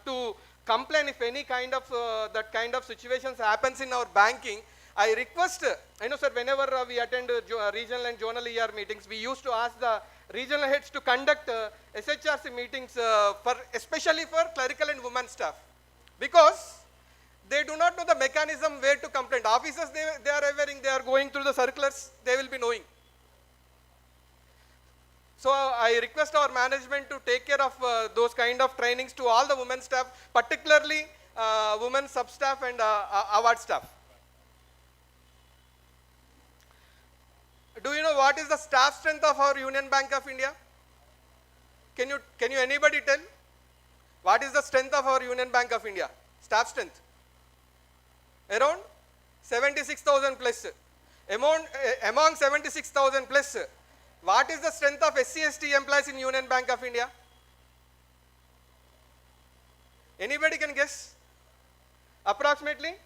to complain if any kind of, that kind of situations happens in our banking. I request, sir, whenever we attend regional and zonal ER meetings, we used to ask the regional heads to conduct SHRC meetings especially for clerical and women staff. Because they do not know the mechanism where to complain. Officers, they are aware, they are going through the circulars, they will be knowing. So I request our management to take care of those kind of trainings to all the women staff, particularly women sub-staff and award staff. Do you know what is the staff strength of our Union Bank of India? Can you anybody tell? What is the strength of our Union Bank of India? Staff strength. Around 76,000 plus. Among 76,000 plus, what is the strength of SC/ST employees in Union Bank of India? Anybody can guess? Approximately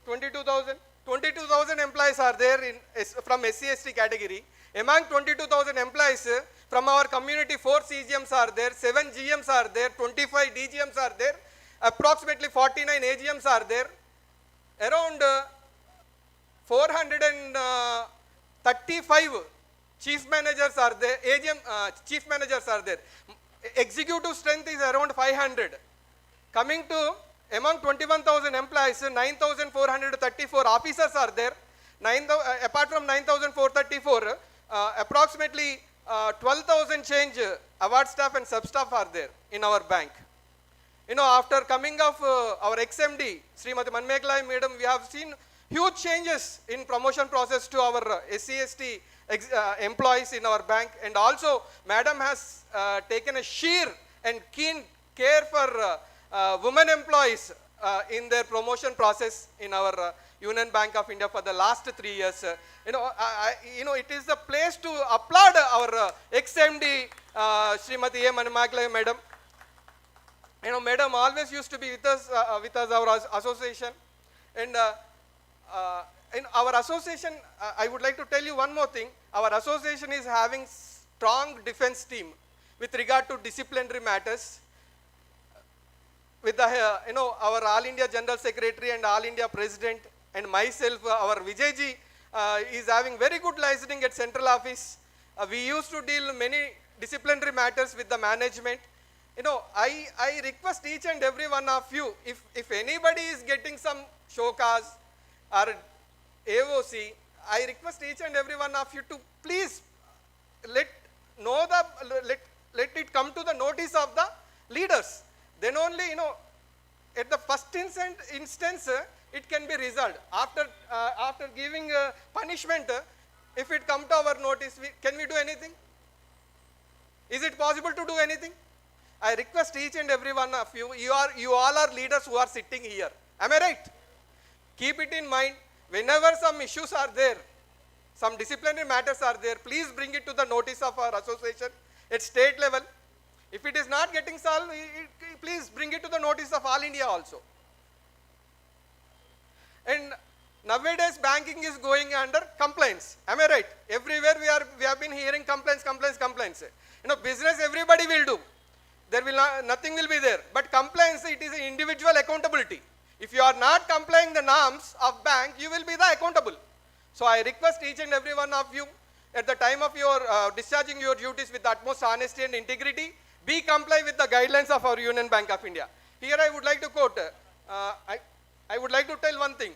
22,000. 22,000 employees are there from SC/ST category. Among 22,000 employees, from our community, 4 CGMs are there, 7 GMs are there, 25 DGMs are there, approximately 49 AGMs are there, around 435 chief managers are there, chief managers are there. Executive strength is around 500. Coming to among 21,000 employees, 9,434 officers are there. Apart from 9,434, approximately 12,000 change award staff and sub-staff are there in our bank. After coming of our ex-MD, Srimati Manmeklai Madam, we have seen huge changes in promotion process to our SC/ST employees in our bank. And also, Madam has taken a sheer and keen care for women employees in their promotion process in our Union Bank of India for the last 3 years. It is the place to applaud our ex-MD, Srimati Manmeklai Madam. Madam always used to be with us, our association. And in our association, I would like to tell you one more thing. Our association is having strong defense team with regard to disciplinary matters. With the, our All India General Secretary and All India President and myself, our Vijayji is having very good listening at central office. We used to deal many disciplinary matters with the management. I request each and every one of you, if anybody is getting some shokas or AOC, I request each and every one of you to please let it come to the notice of the leaders. Then only, at the first instance, it can be resolved. After giving punishment, if it come to our notice, can we do anything? Is it possible to do anything? I request each and every one of you, you all are leaders who are sitting here. Am I right? Keep it in mind. Whenever some issues are there, some disciplinary matters are there, please bring it to the notice of our association at state level. If it is not getting solved, please bring it to the notice of All India also. And nowadays banking is going under complaints. Am I right? Everywhere we have been hearing complaints. Business everybody will do. There will nothing will be there. But complaints, it is an individual accountability. If you are not complying the norms of bank, you will be the accountable. So I request each and every one of you, at the time of your discharging your duties with the utmost honesty and integrity, be comply with the guidelines of our Union Bank of India. Here I would like to quote, I would like to tell one thing.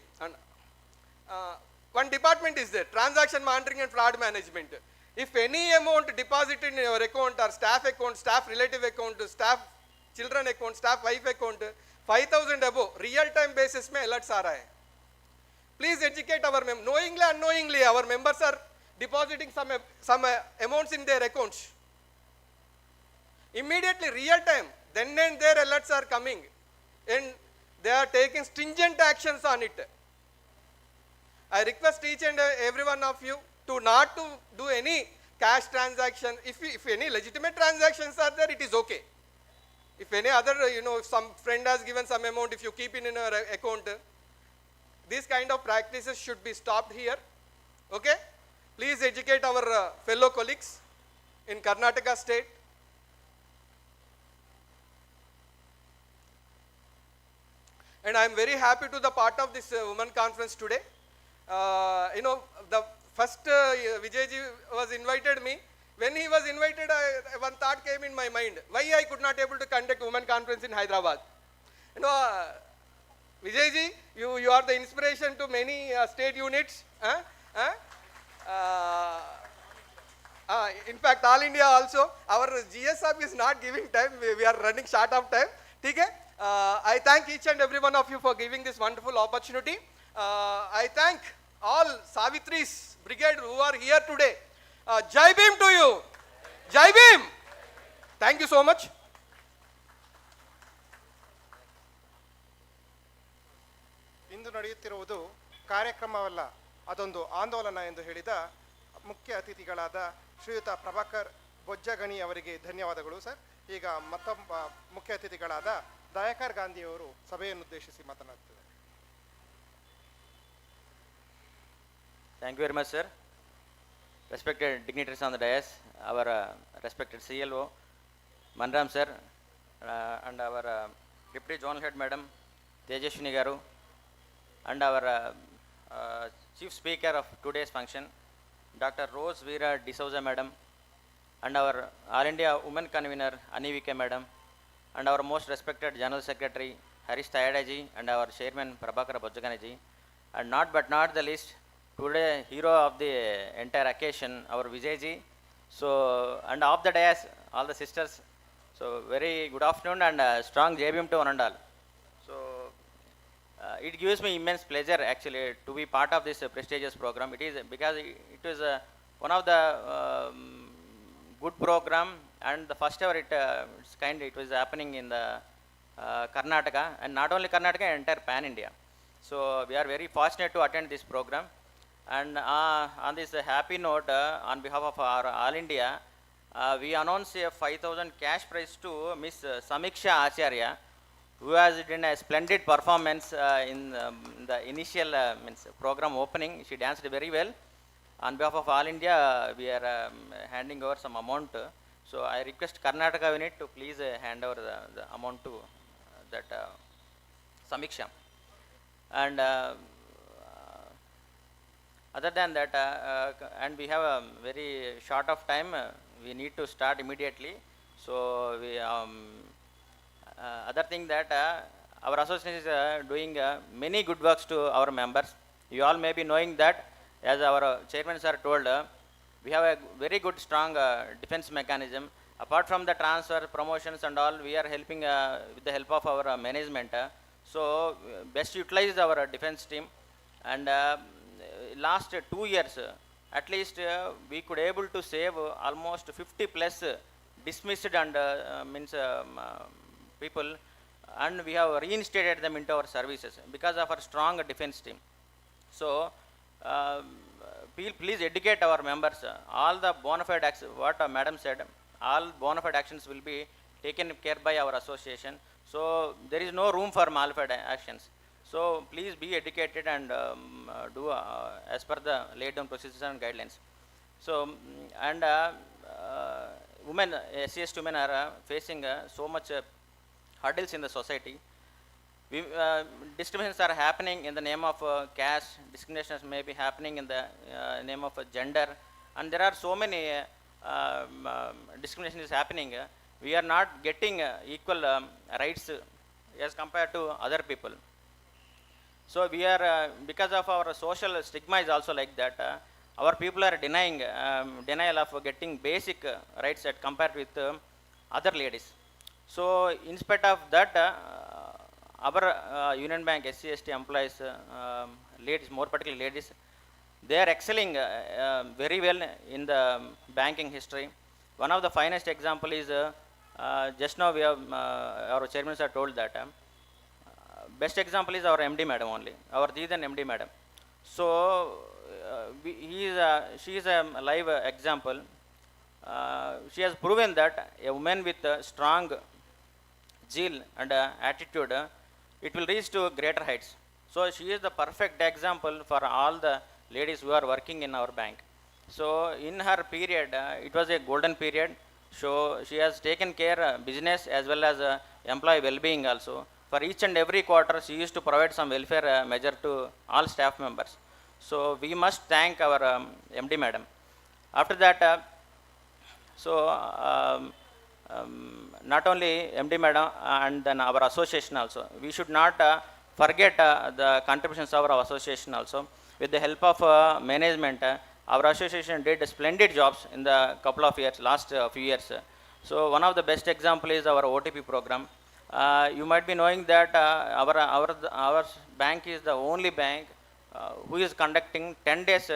One department is there, transaction monitoring and fraud management. If any amount deposited in your account or staff account, staff relative account, staff children account, staff wife account, 5,000 above, real-time basis mein alerts aa raha hai. Please educate our members. Knowingly, unknowingly, our members are depositing some amounts in their accounts. Immediately, real-time, then and there alerts are coming, and they are taking stringent actions on it. I request each and every one of you to not to do any cash transaction. If any legitimate transactions are there, it is okay. If any other, if some friend has given some amount, if you keep it in your account, these kind of practices should be stopped here. Okay? Please educate our fellow colleagues in Karnataka state. And I am very happy to the part of this women conference today. The first Vijayji was invited me. When he was invited, one thought came in my mind. Why I could not able to conduct women conference in Hyderabad? Vijayji, you are the inspiration to many state units. In fact, All India also. Our GSF is not giving time. We are running short of time. Okay? I thank each and every one of you for giving this wonderful opportunity. I thank all Savitri's brigade who are here today. Jai Bhim to you. Jai Bhim. Thank you so much.
ಇಂದು ನಡೆಯುತ್ತಿರುವುದು ಕಾರ್ಯಕ್ರಮವಲ್ಲ, ಅದೊಂದು ಆಂದೋಲನ ಎಂದು ಹೇಳಿದ ಮುಖ್ಯ ಅತಿಥಿಗಳಾದ ಶ್ರೀಯುತ ಪ್ರಭಾಕರ್ ಬೊಜ್ಜಗಣಿ ಅವರಿಗೆ ಧನ್ಯವಾದಗಳು sir. ಈಗ ಮತ್ತೊಬ್ಬ ಮುಖ್ಯ ಅತಿಥಿಗಳಾದ ದಯಾಕರ್ ಗಾಂಧಿಯವರು ಸಭೆಯನ್ನುದ್ದೇಶಿಸಿ ಮಾತನಾಡುತ್ತಾರೆ.
Thank you very much, sir. Respected dignitaries on the dais, our respected CLO, Manram sir, and our Deputy Zonal Head Madam, Tejashwini Garu, and our Chief Speaker of today's function, Dr. Rose Veera D'Souza Madam, and our All India Women Convener, Anivika Madam, and our most respected General Secretary, Harish Tayadaji, and our Chairman, Prabhakar Bojjaganaji, and not the least, today hero of the entire occasion, our Vijayji. So, and of the dais, all the sisters, so very good afternoon and strong JBM to one and all. So, it gives me immense pleasure actually to be part of this prestigious program. It is because it was one of the good program and the first ever it was happening in the Karnataka, and not only Karnataka, entire Pan India. So we are very fortunate to attend this program. And on this happy note, on behalf of our All India, we announce a 5,000 cash prize to Miss Samiksha Acharya, who has done a splendid performance in the initial program opening. She danced very well. On behalf of All India, we are handing over some amount. So I request Karnataka unit to please hand over the amount to that Samiksha. And other than that, and we have a very short of time, we need to start immediately. So we other thing that our association is doing many good works to our members. You all may be knowing that, as our chairman sir told, we have a very good strong defense mechanism. Apart from the transfer, promotions and all, we are helping with the help of our management. So best utilize our defense team. And last 2 years, at least we could able to save almost 50 plus dismissed and people, and we have reinstated them into our services because of our strong defense team. So please educate our members. All the bona fide actions, what madam said, all bona fide actions will be taken care by our association. So there is no room for malified actions. So please be educated and do as per the laid down procedures and guidelines. So and women, SCST women are facing so much hurdles in the society. Discriminations are happening in the name of caste, discriminations may be happening in the name of gender, and there are so many discrimination is happening. We are not getting equal rights as compared to other people. So we are, because of our social stigma is also like that, our people are denying, denial of getting basic rights at compared with other ladies. So in spite of that, our Union Bank SC/ST employees, ladies, more particularly ladies, they are excelling very well in the banking history. One of the finest example is, just now we have, our chairman sir told that, best example is our MD madam only, our Deedan MD madam. So she is a live example. She has proven that a woman with strong zeal and attitude, it will reach to greater heights. So she is the perfect example for all the ladies who are working in our bank. So in her period, it was a golden period. So she has taken care business as well as employee well-being also. For each and every quarter, she used to provide some welfare measure to all staff members. So we must thank our MD madam. After that, not only MD madam and then our association also, we should not forget the contributions of our association also. With the help of management, our association did splendid jobs in the couple of years, last few years. So one of the best example is our OTP program. You might be knowing that our bank is the only bank who is conducting 10 days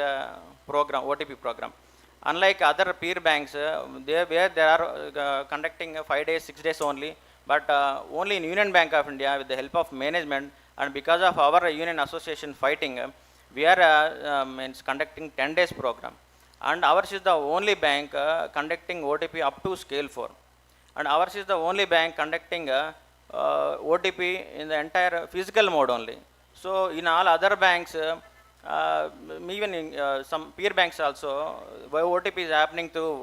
program, OTP program. Unlike other peer banks, they are conducting 5 days, 6 days only, but only in Union Bank of India, with the help of management and because of our union association fighting, we are conducting 10 days program. And ours is the only bank conducting OTP up to scale 4. And ours is the only bank conducting OTP in the entire physical mode only. So in all other banks, even in some peer banks also, OTP is happening to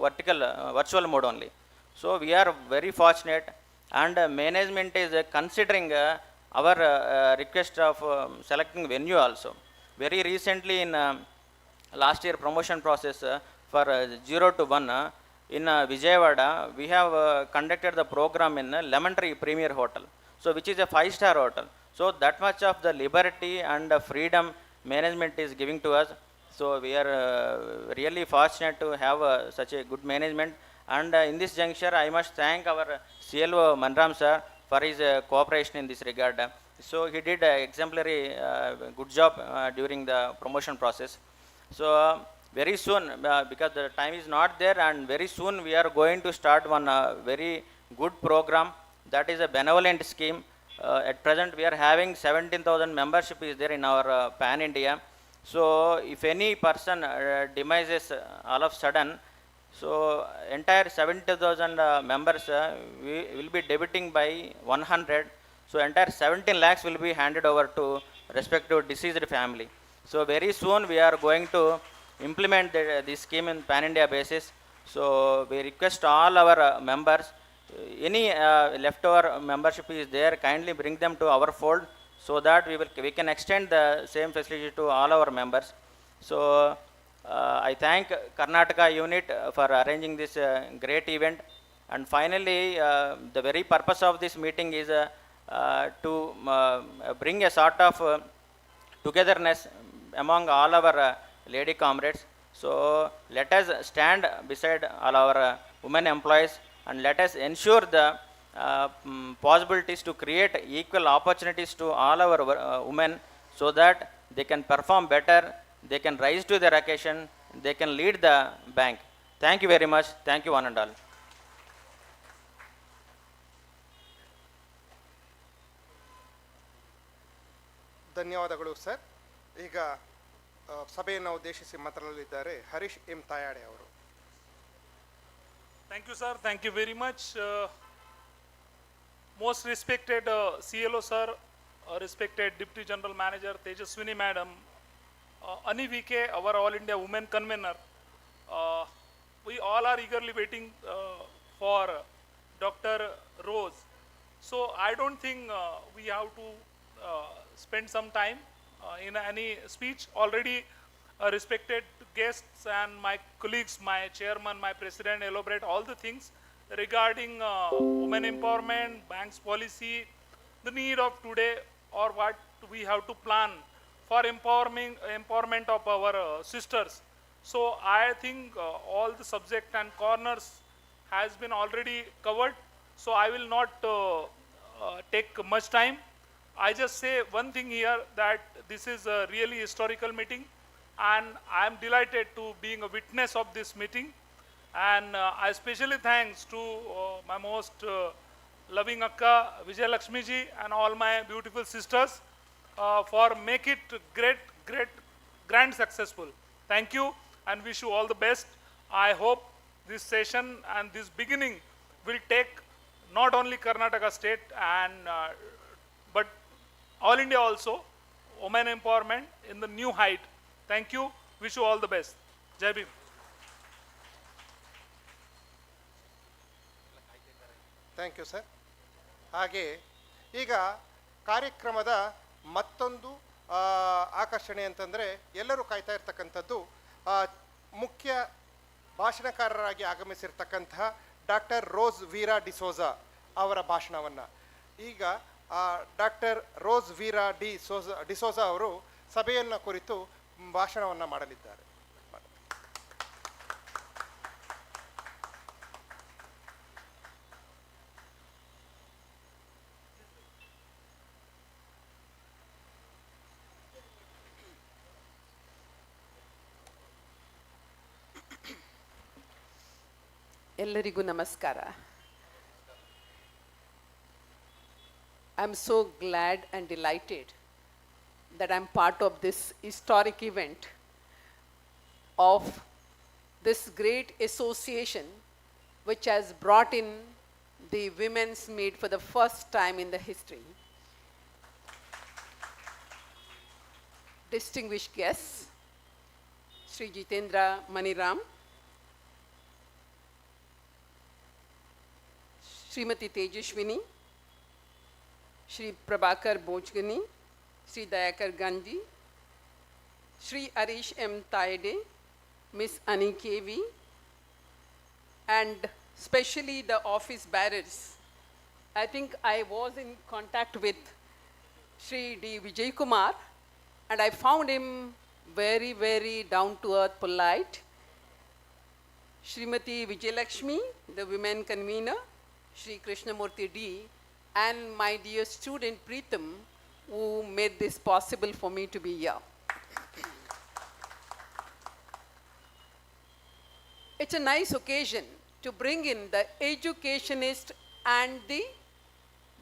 virtual mode only. So we are very fortunate, and management is considering our request of selecting venue also. Very recently in last year promotion process for 0 to 1 in Vijayawada, we have conducted the program in Lemon Tree Premier Hotel, so which is a 5-star hotel. So that much of the liberty and freedom management is giving to us. So we are really fortunate to have such a good management. And in this juncture, I must thank our CLO Manram sir for his cooperation in this regard. So he did an exemplary good job during the promotion process. So very soon, because the time is not there, and very soon we are going to start one very good program, that is a benevolent scheme. At present, we are having 17,000 membership is there in our Pan India. So if any person demises all of sudden, so entire 70,000 members we will be debiting by 100. So entire 17 lakhs will be handed over to respective deceased family. So very soon we are going to implement this scheme in pan-India basis. So we request all our members, any leftover membership is there, kindly bring them to our fold so that we can extend the same facility to all our members. So I thank Karnataka unit for arranging this great event. And finally, the very purpose of this meeting is to bring a sort of togetherness among all our lady comrades. So let us stand beside all our women employees and let us ensure the possibilities to create equal opportunities to all our women so that they can perform better, they can rise to their occasion, they can lead the bank. Thank you very much. Thank you one and all.
ಧನ್ಯವಾದಗಳು sir. ಈಗ ಸಭೆಯನ್ನು ಉದ್ದೇಶಿಸಿ ಮಾತನಾಡಲಿದ್ದಾರೆ Harish M ತಾಯಾಡೆ ಅವರು.
Thank you, sir. Thank you very much. Most respected CLO, sir, respected Deputy General Manager Tejaswini Madam, Ani VK, our All India Women Convener. We all are eagerly waiting for Dr. Rose. So I don't think we have to spend some time in any speech. Already respected guests and my colleagues, my chairman, my president, elaborate all the things regarding women empowerment, banks policy, the need of today, or what we have to plan for empowerment of our sisters. So I think all the subject and corners has been already covered. So I will not take much time. I just say one thing here, that this is a really historical meeting, and I am delighted to being a witness of this meeting. And I especially thanks to my most loving Akka Vijay Lakshmi ji and all my beautiful sisters for make it grand successful. Thank you and wish you all the best. I hope this session and this beginning will take not only Karnataka state and but all India also, women empowerment in the new height. Thank you. Wish you all the best. Jai Bhim.
Thank you sir. ಹಾಗೆ ಈಗ ಕಾರ್ಯಕ್ರಮದ ಮತ್ತೊಂದು ಆಕರ್ಷಣೆ ಅಂತಂದರೆ ಎಲ್ಲರೂ ಕಾಯ್ತಾ ಇರ್ತಕ್ಕಂಥದ್ದು ಮುಖ್ಯ ಭಾಷಣಕಾರರಾಗಿ ಆಗಮಿಸಿರ್ತಕ್ಕಂತಹ ಡಾಕ್ಟರ್ ರೋಸ್ ವೀರಾ ಡಿಸೋಜಾ ಅವರ ಭಾಷಣವನ್ನು. ಈಗ ಡಾಕ್ಟರ್ ರೋಸ್ ವೀರಾ ಡಿಸೋಜಾ ಅವರು ಸಭೆಯನ್ನು ಕುರಿತು ಭಾಷಣವನ್ನು ಮಾಡಲಿದ್ದಾರೆ.
ಎಲ್ಲರಿಗೂ ನಮಸ್ಕಾರ. I'm so glad and delighted that I'm part of this historic event of this great association which has brought in the women's meet for the first time in the history. Distinguished guests, Sri Jitendra Maniram, Srimati Tejaswini, Shri Prabhakar Bojgani, Shri Dayakar Ganji, Shri Arish M. Taide, Miss Ani KV, and especially the office bearers. I think I was in contact with Shri D. Vijay Kumar, and I found him very, very down-to-earth, polite. Srimati Vijayalakshmi, the women convener, Shri Krishnamurti D, and my dear student Preetham, who made this possible for me to be here. It's a nice occasion to bring in the educationist and the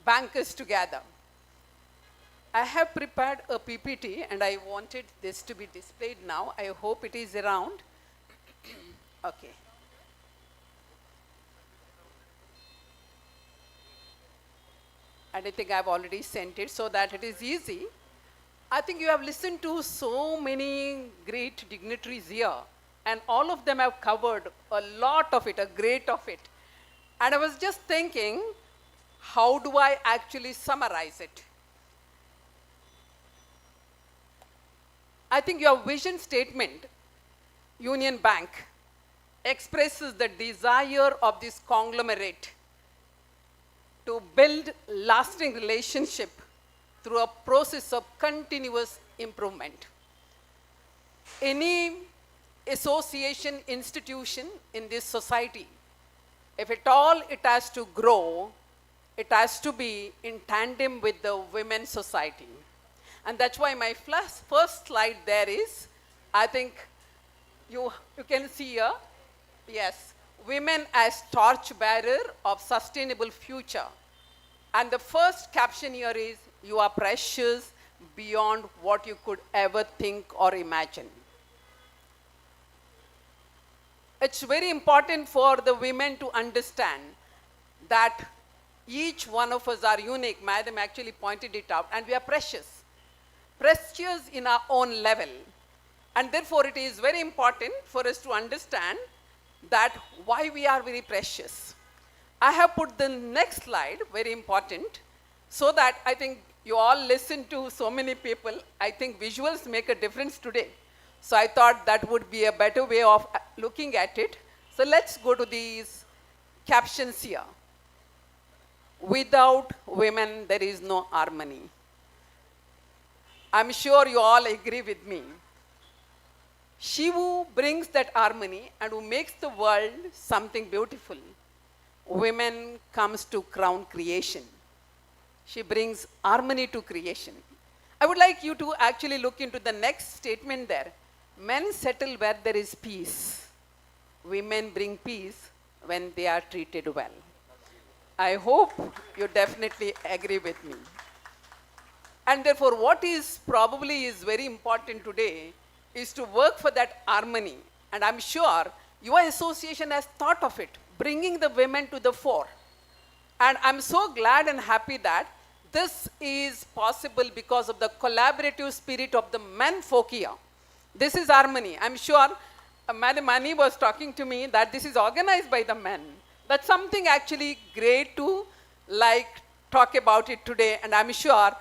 bankers together. I have prepared a PPT and I wanted this to be displayed now. I hope it is around. Okay. And I think I've already sent it so that it is easy. I think you have listened to so many great dignitaries here, and all of them have covered a lot of it, a great of it. And I was just thinking, how do I actually summarize it? I think your vision statement, Union Bank, expresses the desire of this conglomerate to build lasting relationship through a process of continuous improvement. Any association institution in this society, if at all it has to grow, it has to be in tandem with the women's society. And that's why my first slide there is, I think you can see here, yes, women as torchbearer of sustainable future. And the first caption here is, you are precious beyond what you could ever think or imagine. It's very important for the women to understand that each one of us are unique. Madam actually pointed it out, and we are precious. Precious in our own level. And therefore it is very important for us to understand that why we are very precious. I have put the next slide, very important, so that I think you all listen to so many people. I think visuals make a difference today. So I thought that would be a better way of looking at it. So let's go to these captions here. Without women, there is no harmony. I'm sure you all agree with me. She who brings that harmony and who makes the world something beautiful. Women comes to crown creation. She brings harmony to creation. I would like you to actually look into the next statement there. Men settle where there is peace. Women bring peace when they are treated well. I hope you definitely agree with me. And therefore, what is probably is very important today is to work for that harmony. And I'm sure your association has thought of it, bringing the women to the fore. And I'm so glad and happy that this is possible because of the collaborative spirit of the men folk here. This is harmony. I'm sure Madam Mani was talking to me that this is organized by the men. That's something actually great to talk about it today. And I'm sure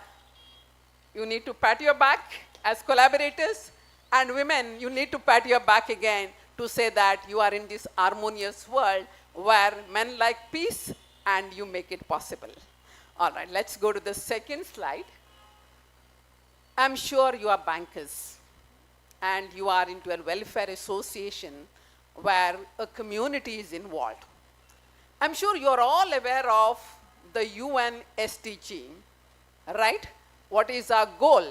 you need to pat your back as collaborators, and women, you need to pat your back again to say that you are in this harmonious world where men like peace and you make it possible. All right, let's go to the second slide. I'm sure you are bankers and you are into a welfare association where a community is involved. I'm sure you're all aware of the UN SDG, right? What is our goal?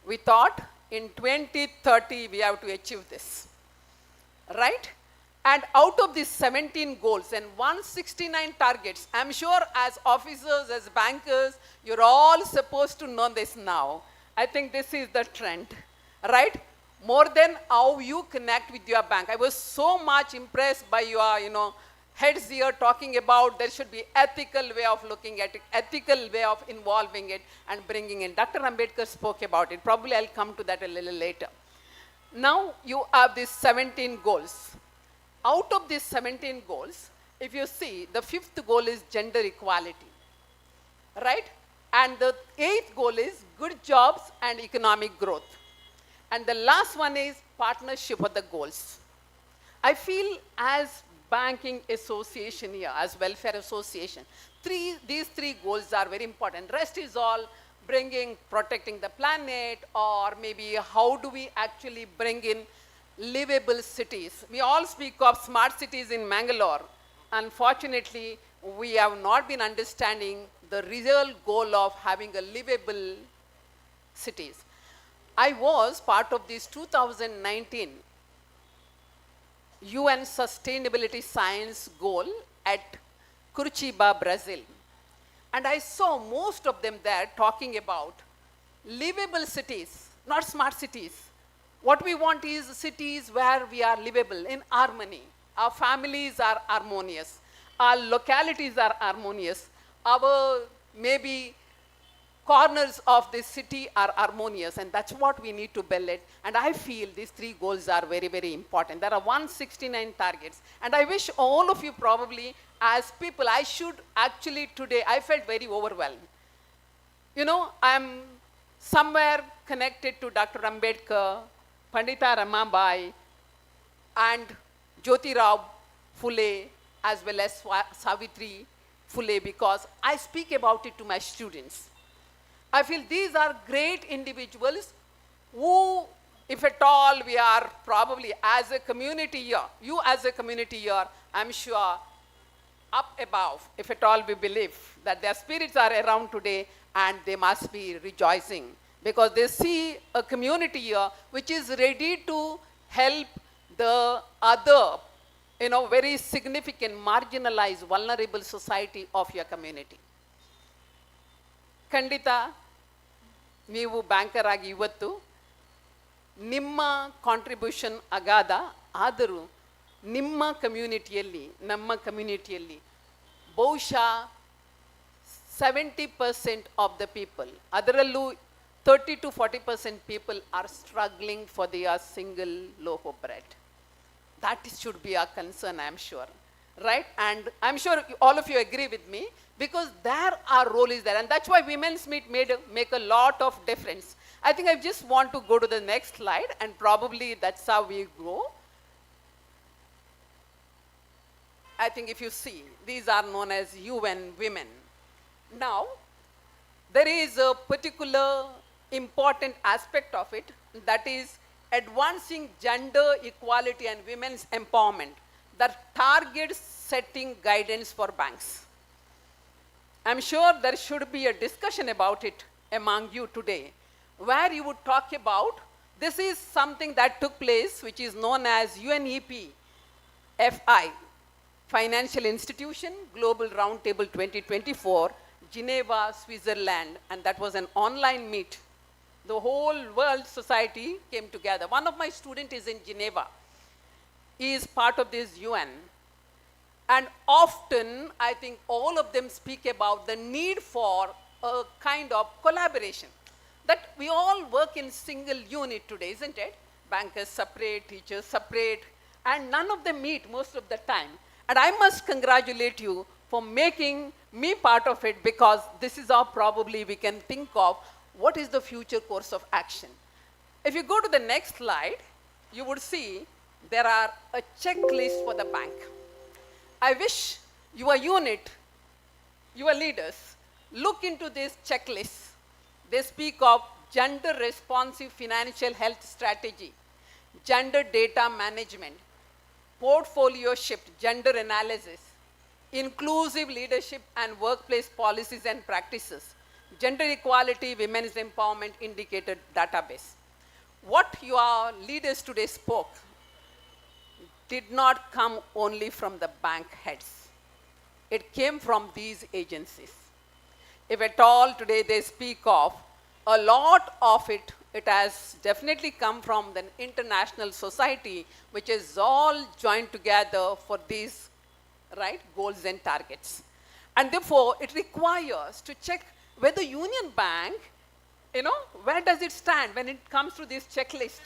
We thought in 2030 we have to achieve this, right? And out of these 17 goals and 169 targets, I'm sure as officers, as bankers, you're all supposed to know this now. I think this is the trend, right? More than how you connect with your bank. I was so much impressed by your, heads here talking about there should be ethical way of looking at it, ethical way of involving it and bringing in. Dr. Ambedkar spoke about it. Probably I'll come to that a little later. Now you have these 17 goals. Out of these 17 goals, if you see, the 5th goal is gender equality, right? And the 8th goal is good jobs and economic growth. And the last one is partnership of the goals. I feel as banking association here, as welfare association, these three goals are very important. Rest is all protecting the planet, or maybe how do we actually bring in livable cities. We all speak of smart cities in Mangalore. Unfortunately, we have not been understanding the real goal of having a livable cities. I was part of this 2019 UN Sustainability Science Goal at Curitiba, Brazil. And I saw most of them there talking about livable cities, not smart cities. What we want is cities where we are livable in harmony. Our families are harmonious. Our localities are harmonious. Our maybe corners of this city are harmonious, and that's what we need to build it. And I feel these three goals are very, very important. There are 169 targets, and I wish all of you probably, as people, I should actually today, I felt very overwhelmed. You know, I'm somewhere connected to Dr. Ambedkar, Pandita Ramabai, and Jyotirao Phule, as well as Savitri Phule, because I speak about it to my students. I feel these are great individuals who, if at all we are probably as a community here, you as a community here, I'm sure up above, if at all we believe that their spirits are around today, and they must be rejoicing because they see a community here which is ready to help the other, you know, very significant, marginalized, vulnerable society of your community. ಖಂಡಿತ ನೀವು banker ಆಗಿ ಇವತ್ತು ನಿಮ್ಮ contribution ಅಗಾಧ, ಆದರೂ ನಿಮ್ಮ ಕಮ್ಯುನಿಟಿಯಲ್ಲಿ, ನಮ್ಮ ಕಮ್ಯುನಿಟಿಯಲ್ಲಿ ಬಹುಶಃ 70% ಆಫ್ ದ ಪೀಪಲ್, ಅದರಲ್ಲೂ 30 to 40% people are struggling for their single loaf of bread. That should be our concern, I am sure. Right? And I'm sure all of you agree with me, because there our role is there. And that's why Women's Meet make a lot of difference. I think I just want to go to the next slide, and probably that's how we go. I think if you see, these are known as UN Women. Now, there is a particular important aspect of it, that is advancing gender equality and women's empowerment, that targets setting guidance for banks. I'm sure there should be a discussion about it among you today, where you would talk about, this is something that took place, which is known as UNEP FI, Financial Institution Global Roundtable 2024, Geneva, Switzerland, and that was an online meet. The whole world society came together. One of my students is in Geneva. He is part of this UN. And often, I think all of them speak about the need for a kind of collaboration. That we all work in single unit today, isn't it? Bankers separate, teachers separate, and none of them meet most of the time. And I must congratulate you for making me part of it, because this is how probably we can think of what is the future course of action. If you go to the next slide, you would see there are a checklist for the bank. I wish your unit, your leaders, look into this checklist. They speak of gender responsive financial health strategy, gender data management, portfolio shift, gender analysis, inclusive leadership and workplace policies and practices, gender equality, women's empowerment indicator database. What your leaders today spoke did not come only from the bank heads. It came from these agencies. If at all today they speak of, a lot of it, it has definitely come from the international society, which is all joined together for these, right, goals and targets. And therefore, it requires to check whether Union Bank, you know, where does it stand when it comes to this checklist?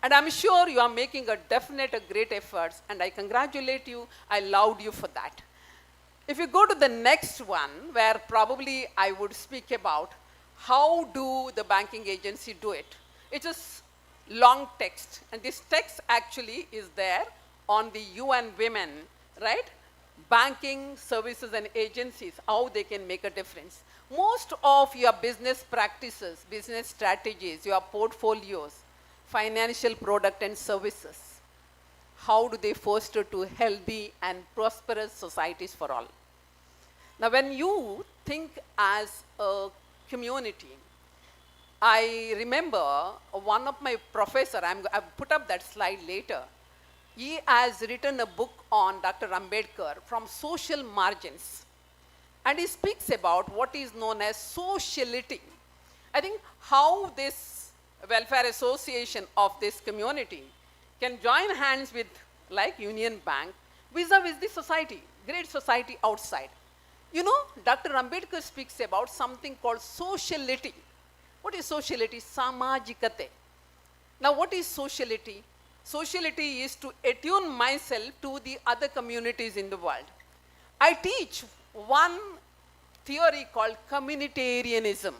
And I'm sure you are making a definite, a great efforts, and I congratulate you, I laud you for that. If you go to the next one, where probably I would speak about how do the banking agency do it. It's a long text, and this text actually is there on the UN Women, right? Banking services and agencies, how they can make a difference. Most of your business practices, business strategies, your portfolios, financial product and services, how do they foster to healthy and prosperous societies for all? Now, when you think as a community, I remember one of my professor, I'll put up that slide later, he has written a book on Dr. Ambedkar, From Social Margins. And he speaks about what is known as sociality. I think how this welfare association of this community can join hands with, like Union Bank, vis-a-vis the society, great society outside. You know, Dr. Ambedkar speaks about something called sociality. What is sociality? Samajikate. Now, what is sociality? Sociality is to attune myself to the other communities in the world. I teach one theory called communitarianism.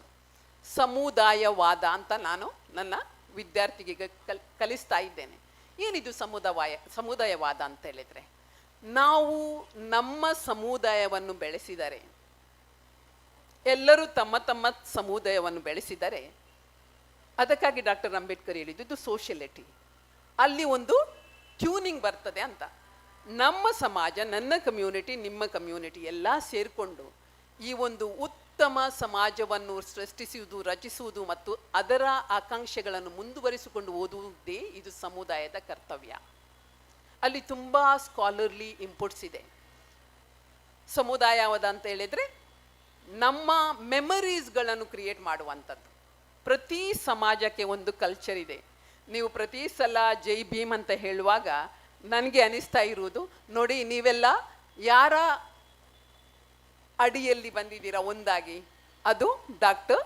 ಸಮುದಾಯವಾದ ಅಂತ ನಾನು ನನ್ನ ವಿದ್ಯಾರ್ಥಿಗೆ ಕಲಿಸ್ತಾ ಇದ್ದೇನೆ. ಏನಿದು ಸಮುದಾಯವಾದ ಅಂತ ಹೇಳಿದರೆ, ನಾವು ನಮ್ಮ ಸಮುದಾಯವನ್ನು ಬೆಳೆಸಿದರೆ, ಎಲ್ಲರೂ ತಮ್ಮ ತಮ್ಮ ಸಮುದಾಯವನ್ನು ಬೆಳೆಸಿದರೆ, ಅದಕ್ಕಾಗಿ ಡಾಕ್ಟರ್ ಅಂಬೇಡ್ಕರ್ ಹೇಳಿದ್ದು ಇದು ಸೋಷಿಯಲಿಟಿ. ಅಲ್ಲಿ ಒಂದು ಟ್ಯೂನಿಂಗ್ ಬರ್ತದೆ ಅಂತ. ನಮ್ಮ ಸಮಾಜ, ನನ್ನ ಕಮ್ಯುನಿಟಿ, ನಿಮ್ಮ ಕಮ್ಯುನಿಟಿ ಎಲ್ಲ ಸೇರಿಕೊಂಡು ಈ ಒಂದು ಉತ್ತಮ ಸಮಾಜವನ್ನು ಸೃಷ್ಟಿಸುವುದು, ರಚಿಸುವುದು ಮತ್ತು ಅದರ ಆಕಾಂಕ್ಷೆಗಳನ್ನು ಮುಂದುವರಿಸಿಕೊಂಡು ಓದುವುದೇ ಇದು ಸಮುದಾಯದ ಕರ್ತವ್ಯ. ಅಲ್ಲಿ ತುಂಬ ಸ್ಕಾಲರ್ಲಿ ಇಂಪುಟ್ಸ್ ಇದೆ. ಸಮುದಾಯವಾದ ಅಂತ ಹೇಳಿದರೆ ನಮ್ಮ ಮೆಮರೀಸ್ಗಳನ್ನು ಕ್ರಿಯೇಟ್ ಮಾಡುವಂಥದ್ದು. ಪ್ರತಿ ಸಮಾಜಕ್ಕೆ ಒಂದು ಕಲ್ಚರ್ ಇದೆ. ನೀವು ಪ್ರತಿ ಸಲ ಜೈ ಭೀಮ್ ಅಂತ ಹೇಳುವಾಗ ನನಗೆ ಅನಿಸ್ತಾ ಇರುವುದು, ನೋಡಿ ನೀವೆಲ್ಲ ಯಾರ ಅಡಿಯಲ್ಲಿ ಬಂದಿದ್ದೀರಾ ಒಂದಾಗಿ, ಅದು ಡಾಕ್ಟರ್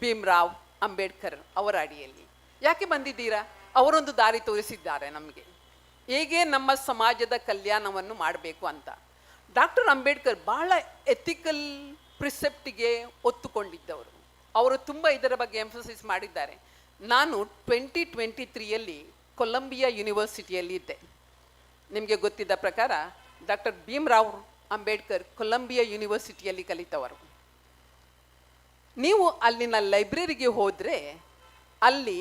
ಭೀಮ್ರಾವ್ ಅಂಬೇಡ್ಕರ್ ಅವರ ಅಡಿಯಲ್ಲಿ. ಯಾಕೆ ಬಂದಿದ್ದೀರಾ? ಅವರೊಂದು ದಾರಿ ತೋರಿಸಿದ್ದಾರೆ ನಮಗೆ, ಹೇಗೆ ನಮ್ಮ ಸಮಾಜದ ಕಲ್ಯಾಣವನ್ನು ಮಾಡಬೇಕು ಅಂತ. ಡಾಕ್ಟರ್ ಅಂಬೇಡ್ಕರ್ ಬಹಳ ಎಥಿಕಲ್ ಪ್ರಿಸೆಪ್ಟಿಗೆ ಒತ್ತುಕೊಂಡಿದ್ದವರು. ಅವರು ತುಂಬ ಇದರ ಬಗ್ಗೆ ಎಂಫಸಿಸ್ ಮಾಡಿದ್ದಾರೆ. ನಾನು 2023ಯಲ್ಲಿ ಕೊಲಂಬಿಯಾ ಯೂನಿವರ್ಸಿಟಿಯಲ್ಲಿ ಇದ್ದೆ. ನಿಮಗೆ ಗೊತ್ತಿದ್ದ ಪ್ರಕಾರ ಡಾಕ್ಟರ್ ಭೀಮ್ರಾವ್ ಅಂಬೇಡ್ಕರ್ ಕೊಲಂಬಿಯಾ ಯೂನಿವರ್ಸಿಟಿಯಲ್ಲಿ ಕಲಿತವರು. ನೀವು ಅಲ್ಲಿನ ಲೈಬ್ರರಿಗೆ ಹೋದರೆ ಅಲ್ಲಿ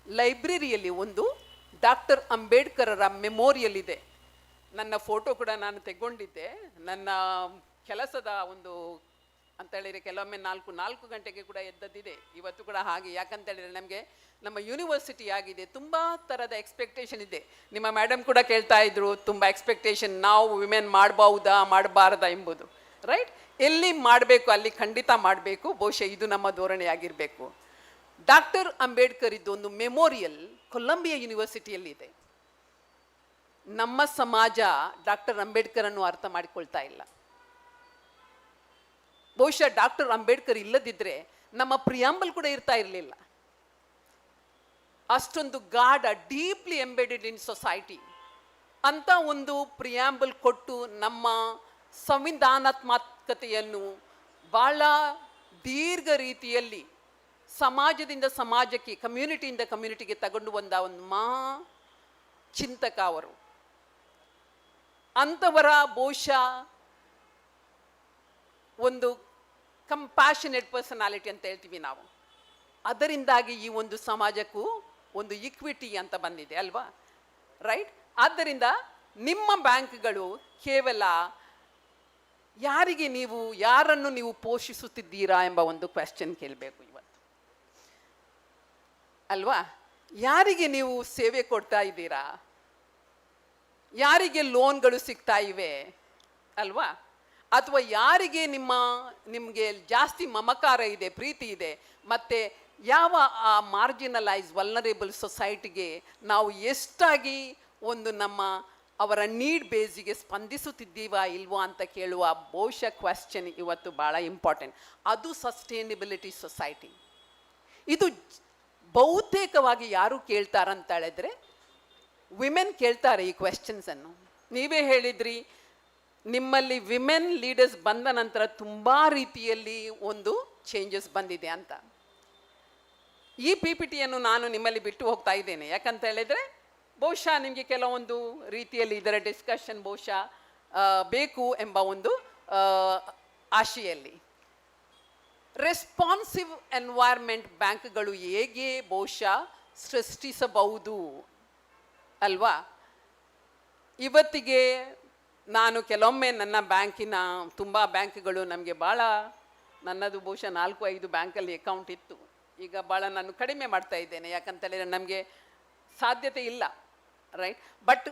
ಲೈಬ್ರರಿಯಲ್ಲಿ ಒಂದು ಡಾಕ್ಟರ್ ಅಂಬೇಡ್ಕರರ ಮೆಮೋರಿಯಲ್ ಇದೆ. ನನ್ನ ಫೋಟೋ ಕೂಡ ನಾನು ತೆಗೊಂಡಿದ್ದೆ. ನನ್ನ ಕೆಲಸದ ಒಂದು ಅಂತ ಹೇಳಿದರೆ ಕೆಲವೊಮ್ಮೆ 4 ಗಂಟೆಗೆ ಕೂಡ ಎದ್ದದ್ದಿದೆ. ಇವತ್ತು ಕೂಡ ಹಾಗೆ. ಯಾಕಂತ ಹೇಳಿದರೆ ನಮಗೆ ನಮ್ಮ ಯೂನಿವರ್ಸಿಟಿ ಆಗಿದೆ, ತುಂಬ ಥರದ ಎಕ್ಸ್ಪೆಕ್ಟೇಷನ್ ಇದೆ. ನಿಮ್ಮ ಮೇಡಮ್ ಕೂಡ ಕೇಳ್ತಾ ಇದ್ರು, ತುಂಬ ಎಕ್ಸ್ಪೆಕ್ಟೇಷನ್, ನಾವು ವಿಮೆನ್ ಮಾಡಬಹುದಾ ಮಾಡಬಾರ್ದಾ ಎಂಬುದು. ರೈಟ್? ಎಲ್ಲಿ ಮಾಡಬೇಕು ಅಲ್ಲಿ ಖಂಡಿತ ಮಾಡಬೇಕು. ಬಹುಶಃ ಇದು ನಮ್ಮ ಧೋರಣೆ ಆಗಿರಬೇಕು. ಡಾಕ್ಟರ್ ಅಂಬೇಡ್ಕರ್ ಇದ್ದೊಂದು ಮೆಮೋರಿಯಲ್ ಕೊಲಂಬಿಯಾ ಯೂನಿವರ್ಸಿಟಿಯಲ್ಲಿದೆ. ನಮ್ಮ ಸಮಾಜ ಡಾಕ್ಟರ್ ಅಂಬೇಡ್ಕರನ್ನು ಅರ್ಥ ಮಾಡಿಕೊಳ್ತಾ ಇಲ್ಲ. ಬಹುಶಃ ಡಾಕ್ಟರ್ ಅಂಬೇಡ್ಕರ್ ಇಲ್ಲದಿದ್ದರೆ ನಮ್ಮ ಪ್ರಿಯಾಂಬಲ್ ಕೂಡ ಇರ್ತಾ ಇರಲಿಲ್ಲ. ಅಷ್ಟೊಂದು ಗಾಢ, ಡೀಪ್ಲಿ ಎಂಬೆಡೆಡ್ ಇನ್ ಸೊಸೈಟಿ ಅಂತ ಒಂದು ಪ್ರಿಯಾಂಬಲ್ ಕೊಟ್ಟು ನಮ್ಮ ಸಂವಿಧಾನಾತ್ಮಕತೆಯನ್ನು ಬಹಳ ದೀರ್ಘ ರೀತಿಯಲ್ಲಿ ಸಮಾಜದಿಂದ ಸಮಾಜಕ್ಕೆ, ಕಮ್ಯುನಿಟಿಯಿಂದ ಕಮ್ಯುನಿಟಿಗೆ ತಗೊಂಡು ಬಂದ ಒಂದು ಚಿಂತಕ ಅವರು. ಅಂಥವರ ಬಹುಶಃ ಒಂದು ಕಂಪ್ಯಾಷನೇಟ್ ಪರ್ಸನಾಲಿಟಿ ಅಂತ ಹೇಳ್ತೀವಿ ನಾವು. ಅದರಿಂದಾಗಿ ಈ ಒಂದು ಸಮಾಜಕ್ಕೂ ಒಂದು ಇಕ್ವಿಟಿ ಅಂತ ಬಂದಿದೆ ಅಲ್ವಾ? ರೈಟ್? ಆದ್ದರಿಂದ ನಿಮ್ಮ ಬ್ಯಾಂಕ್ಗಳು ಕೇವಲ ಯಾರನ್ನು ನೀವು ಪೋಷಿಸುತ್ತಿದ್ದೀರಾ ಎಂಬ ಒಂದು ಕ್ವೆಶ್ಚನ್ ಕೇಳಬೇಕು ಇವತ್ತು ಅಲ್ವಾ? ಯಾರಿಗೆ ನೀವು ಸೇವೆ ಕೊಡ್ತಾ ಇದ್ದೀರಾ? ಯಾರಿಗೆ ಲೋನ್ಗಳು ಸಿಗ್ತಾ ಇವೆ ಅಲ್ವಾ? ಅಥವಾ ಯಾರಿಗೆ ನಿಮಗೆ ಜಾಸ್ತಿ ಮಮಕಾರ ಇದೆ, ಪ್ರೀತಿ ಇದೆ, ಮತ್ತು ಯಾವ ಆ ಮಾರ್ಜಿನಲೈಸ್ ವಲ್ನರೇಬಲ್ ಸೊಸೈಟಿಗೆ ನಾವು ಎಷ್ಟಾಗಿ ಒಂದು ಅವರ ನೀಡ್ ಬೇಸಿಗೆ ಸ್ಪಂದಿಸುತ್ತಿದ್ದೀವಾ ಇಲ್ವಾ ಅಂತ ಕೇಳುವ ಬಹುಶಃ ಕ್ವೆಶ್ಚನ್ ಇವತ್ತು ಭಾಳ ಇಂಪಾರ್ಟೆಂಟ್. ಅದು ಸಸ್ಟೈನಬಿಲಿಟಿ ಸೊಸೈಟಿ. ಇದು ಬಹುತೇಕವಾಗಿ ಯಾರು ಕೇಳ್ತಾರಂತ ಹೇಳಿದ್ರೆ ವಿಮೆನ್ ಕೇಳ್ತಾರೆ ಈ ಕ್ವೆಶ್ಚನ್ಸನ್ನು. ನೀವೇ ಹೇಳಿದ್ರಿ, ನಿಮ್ಮಲ್ಲಿ ವಿಮೆನ್ ಲೀಡರ್ಸ್ ಬಂದ ನಂತರ ತುಂಬ ರೀತಿಯಲ್ಲಿ ಒಂದು ಚೇಂಜಸ್ ಬಂದಿದೆ ಅಂತ. ಈ PPTಯನ್ನು ನಾನು ನಿಮ್ಮಲ್ಲಿ ಬಿಟ್ಟು ಹೋಗ್ತಾ ಇದ್ದೇನೆ. ಯಾಕಂತ ಹೇಳಿದರೆ ಬಹುಶಃ ನಿಮಗೆ ಕೆಲವೊಂದು ರೀತಿಯಲ್ಲಿ ಇದರ ಡಿಸ್ಕಷನ್ ಬಹುಶಃ ಬೇಕು ಎಂಬ ಒಂದು ಆಶೆಯಲ್ಲಿ. ರೆಸ್ಪಾನ್ಸಿವ್ ಎನ್ವೈರ್ಮೆಂಟ್ ಬ್ಯಾಂಕ್ಗಳು ಹೇಗೆ ಬಹುಶಃ ಸೃಷ್ಟಿಸಬಹುದು ಅಲ್ವಾ? ಇವತ್ತಿಗೆ ನಾನು ಕೆಲವೊಮ್ಮೆ ನನ್ನ ಬ್ಯಾಂಕಿನ ತುಂಬ ಬ್ಯಾಂಕ್ಗಳು ನಮಗೆ ಭಾಳ, ನನ್ನದು ಬಹುಶಃ 4-5 ಬ್ಯಾಂಕಲ್ಲಿ ಅಕೌಂಟ್ ಇತ್ತು. ಈಗ ಭಾಳ ನಾನು ಕಡಿಮೆ ಮಾಡ್ತಾ ಇದ್ದೇನೆ. ಯಾಕಂತೇಳಿದರೆ ನಮಗೆ ಸಾಧ್ಯತೆ ಇಲ್ಲ. ರೈಟ್? ಬಟ್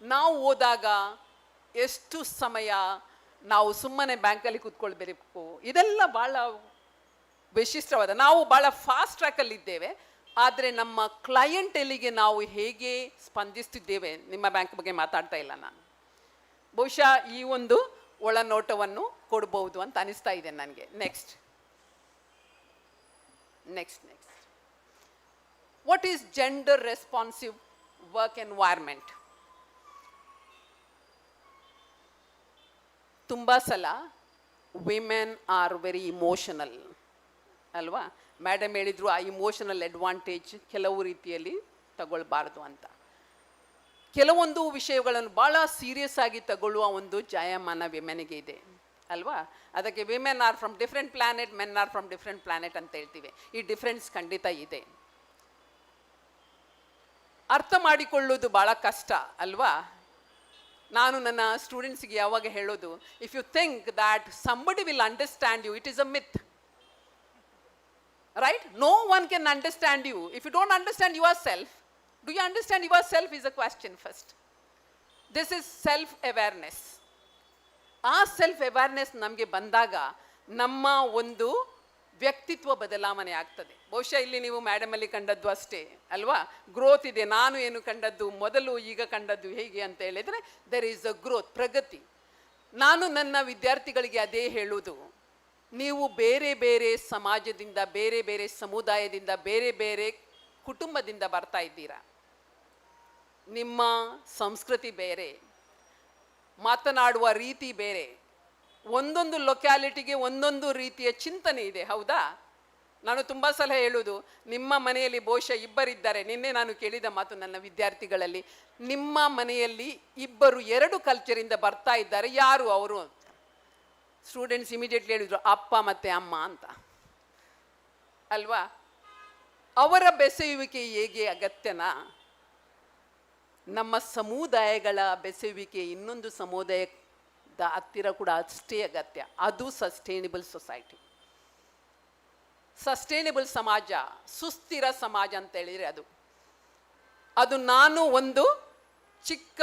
ನಾವು ಹೋದಾಗ ಎಷ್ಟು ಸಮಯ ನಾವು ಸುಮ್ಮನೆ ಬ್ಯಾಂಕಲ್ಲಿ ಕೂತ್ಕೊಳ್ಬೇಕು, ಇದೆಲ್ಲ ಭಾಳ ವಿಶಿಷ್ಟವಾದ, ನಾವು ಭಾಳ ಫಾಸ್ಟ್ ಟ್ರ್ಯಾಕಲ್ಲಿದ್ದೇವೆ. ಆದರೆ ನಮ್ಮ ಕ್ಲೈಯಂಟೆಲಿಗೆ ನಾವು ಹೇಗೆ ಸ್ಪಂದಿಸ್ತಿದ್ದೇವೆ, ನಿಮ್ಮ ಬ್ಯಾಂಕ್ ಬಗ್ಗೆ ಮಾತಾಡ್ತಾ ಇಲ್ಲ ನಾನು. ಬಹುಶಃ ಈ ಒಂದು ಒಳನೋಟವನ್ನು ಕೊಡ್ಬೋದು ಅಂತ ಅನಿಸ್ತಾ ಇದೆ ನನಗೆ. Next. What is gender responsive work environment? ತುಂಬ ಸಲ ವಿಮೆನ್ ಆರ್ ವೆರಿ ಇಮೋಷನಲ್ ಅಲ್ವಾ? ಮೇಡಮ್ ಹೇಳಿದರು ಆ ಇಮೋಷನಲ್ ಅಡ್ವಾಂಟೇಜ್ ಕೆಲವು ರೀತಿಯಲ್ಲಿ ತಗೊಳ್ಬಾರ್ದು ಅಂತ. ಕೆಲವೊಂದು ವಿಷಯಗಳನ್ನು ಭಾಳ ಸೀರಿಯಸ್ ಆಗಿ ತಗೊಳ್ಳುವ ಒಂದು ಜಾಯಮಾನ ವಿಮೆನ್ಗೆ ಇದೆ ಅಲ್ವಾ? ಅದಕ್ಕೆ women are from different planet, men are from different planet ಅಂತ ಹೇಳ್ತೀವಿ. ಈ ಡಿಫ್ರೆನ್ಸ್ ಖಂಡಿತ ಇದೆ. ಅರ್ಥ ಮಾಡಿಕೊಳ್ಳೋದು ಭಾಳ ಕಷ್ಟ ಅಲ್ವಾ? ನಾನು ನನ್ನ ಸ್ಟೂಡೆಂಟ್ಸ್ಗೆ ಯಾವಾಗ ಹೇಳೋದು, if you think that somebody will understand you, it is a myth. Right? No one can understand you if you don't understand yourself. Do you understand yourself is a question first. This is self-awareness. ಆ self-awareness ನಮಗೆ ಬಂದಾಗ ನಮ್ಮ ಒಂದು ವ್ಯಕ್ತಿತ್ವ ಬದಲಾವಣೆ ಆಗ್ತದೆ. ಬಹುಶಃ ಇಲ್ಲಿ ನೀವು ಮೇಡಮಲ್ಲಿ ಕಂಡದ್ದು ಅಷ್ಟೇ ಅಲ್ವಾ? ಗ್ರೋತ್ ಇದೆ. ನಾನು ಏನು ಕಂಡದ್ದು ಮೊದಲು, ಈಗ ಕಂಡದ್ದು ಹೇಗೆ ಅಂತ ಹೇಳಿದರೆ ದೆರ್ ಈಸ್ ಅ ಗ್ರೋತ್, ಪ್ರಗತಿ. ನಾನು ನನ್ನ ವಿದ್ಯಾರ್ಥಿಗಳಿಗೆ ಅದೇ ಹೇಳುವುದು, ನೀವು ಬೇರೆ ಬೇರೆ ಸಮಾಜದಿಂದ, ಬೇರೆ ಬೇರೆ ಸಮುದಾಯದಿಂದ, ಬೇರೆ ಬೇರೆ ಕುಟುಂಬದಿಂದ ಬರ್ತಾ ಇದ್ದೀರಾ. ನಿಮ್ಮ ಸಂಸ್ಕೃತಿ ಬೇರೆ, ಮಾತನಾಡುವ ರೀತಿ ಬೇರೆ, ಒಂದೊಂದು ಲೊಕ್ಯಾಲಿಟಿಗೆ ಒಂದೊಂದು ರೀತಿಯ ಚಿಂತನೆ ಇದೆ, ಹೌದಾ? ನಾನು ತುಂಬ ಸಲ ಹೇಳೋದು, ನಿಮ್ಮ ಮನೆಯಲ್ಲಿ ಬಹುಶಃ ಇಬ್ಬರಿದ್ದಾರೆ. ನಿನ್ನೆ ನಾನು ಕೇಳಿದ ಮಾತು ನನ್ನ ವಿದ್ಯಾರ್ಥಿಗಳಲ್ಲಿ, ನಿಮ್ಮ ಮನೆಯಲ್ಲಿ ಇಬ್ಬರು 2 ಕಲ್ಚರಿಂದ ಬರ್ತಾ ಇದ್ದಾರೆ, ಯಾರು ಅವರು? ಸ್ಟೂಡೆಂಟ್ಸ್ ಇಮಿಡಿಯೇಟ್ಲಿ ಹೇಳಿದರು, ಅಪ್ಪ ಮತ್ತು ಅಮ್ಮ ಅಂತ ಅಲ್ವಾ? ಅವರ ಬೆಸೆಯುವಿಕೆ ಹೇಗೆ ಅಗತ್ಯನಾ? ನಮ್ಮ ಸಮುದಾಯಗಳ ಬೆಸೆಯುವಿಕೆ ಇನ್ನೊಂದು ಸಮುದಾಯದ ಹತ್ತಿರ ಕೂಡ ಅಷ್ಟೇ ಅಗತ್ಯ. ಅದು ಸಸ್ಟೈನಬಲ್ ಸೊಸೈಟಿ, ಸಸ್ಟೈನಬಲ್ ಸಮಾಜ, ಸುಸ್ಥಿರ ಸಮಾಜ ಅಂತ ಹೇಳಿದರೆ ಅದು ನಾನು ಒಂದು ಚಿಕ್ಕ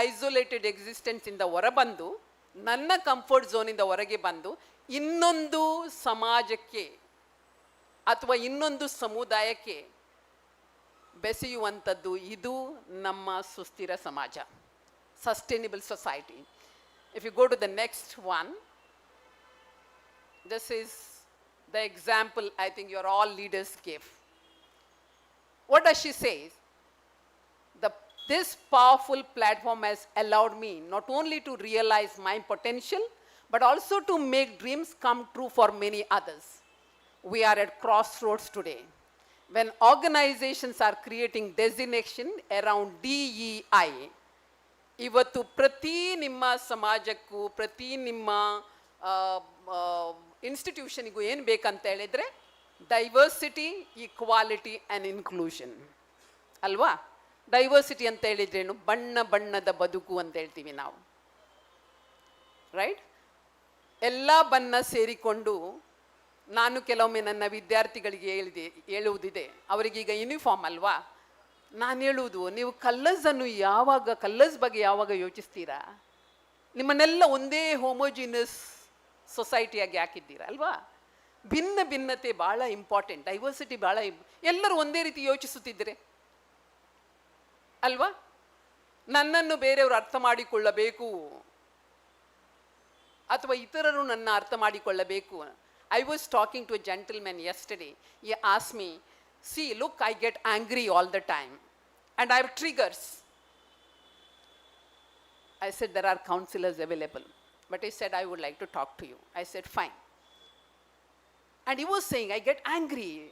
ಐಸೋಲೇಟೆಡ್ ಎಕ್ಸಿಸ್ಟೆನ್ಸಿಂದ ಹೊರಬಂದು, ನನ್ನ ಕಂಫರ್ಟ್ ಝೋನಿಂದ ಹೊರಗೆ ಬಂದು ಇನ್ನೊಂದು ಸಮಾಜಕ್ಕೆ ಅಥವಾ ಇನ್ನೊಂದು ಸಮುದಾಯಕ್ಕೆ ಬೆಸೆಯುವಂಥದ್ದು. ಇದು ನಮ್ಮ ಸುಸ್ಥಿರ ಸಮಾಜ, sustainable society. If you go to the next one, this is the example I think your all leaders gave. What does she says? This powerful platform has allowed me not only to realize my potential, but also to make dreams come true for many others. We are at crossroads today. When organizations are creating designation around DEI, ಇವತ್ತು ಪ್ರತಿ ನಿಮ್ಮ ಸಮಾಜಕ್ಕೂ, ಪ್ರತಿ ನಿಮ್ಮ ಇನ್ಸ್ಟಿಟ್ಯೂಷನಿಗೂ ಏನು ಬೇಕಂತ ಹೇಳಿದರೆ diversity, equality and inclusion ಅಲ್ವಾ? Diversity ಅಂತ ಹೇಳಿದ್ರೇನು? ಬಣ್ಣ ಬಣ್ಣದ ಬದುಕು ಅಂತ ಹೇಳ್ತೀವಿ ನಾವು, ರೈಟ್? ಎಲ್ಲ ಬಣ್ಣ ಸೇರಿಕೊಂಡು, ನಾನು ಕೆಲವೊಮ್ಮೆ ನನ್ನ ವಿದ್ಯಾರ್ಥಿಗಳಿಗೆ ಹೇಳುವುದಿದೆ, ಅವರಿಗೀಗ ಯೂನಿಫಾರ್ಮ್ ಅಲ್ವಾ, ನಾನು ಹೇಳುವುದು, ನೀವು ಕಲ್ಲರ್ಸ್ ಬಗ್ಗೆ ಯಾವಾಗ ಯೋಚಿಸ್ತೀರಾ? ನಿಮ್ಮನ್ನೆಲ್ಲ ಒಂದೇ ಹೋಮೋಜಿನಸ್ ಸೊಸೈಟಿಯಾಗಿ ಹಾಕಿದ್ದೀರಾ ಅಲ್ವಾ? ಭಿನ್ನ ಭಿನ್ನತೆ ಭಾಳ ಇಂಪಾರ್ಟೆಂಟ್, ಡೈವರ್ಸಿಟಿ ಭಾಳ ಎಲ್ಲರೂ ಒಂದೇ ರೀತಿ ಯೋಚಿಸುತ್ತಿದ್ದರೆ ಅಲ್ವಾ? ನನ್ನನ್ನು ಬೇರೆಯವರು ಅರ್ಥ ಮಾಡಿಕೊಳ್ಳಬೇಕು ಅಥವಾ ಇತರರು ನನ್ನ ಅರ್ಥ ಮಾಡಿಕೊಳ್ಳಬೇಕು. I was talking to a gentleman yesterday. He asked me, see look, I get angry all the time and I have triggers. I said, there are counselors available. But he said, I would like to talk to you. I said, fine. And he was saying, I get angry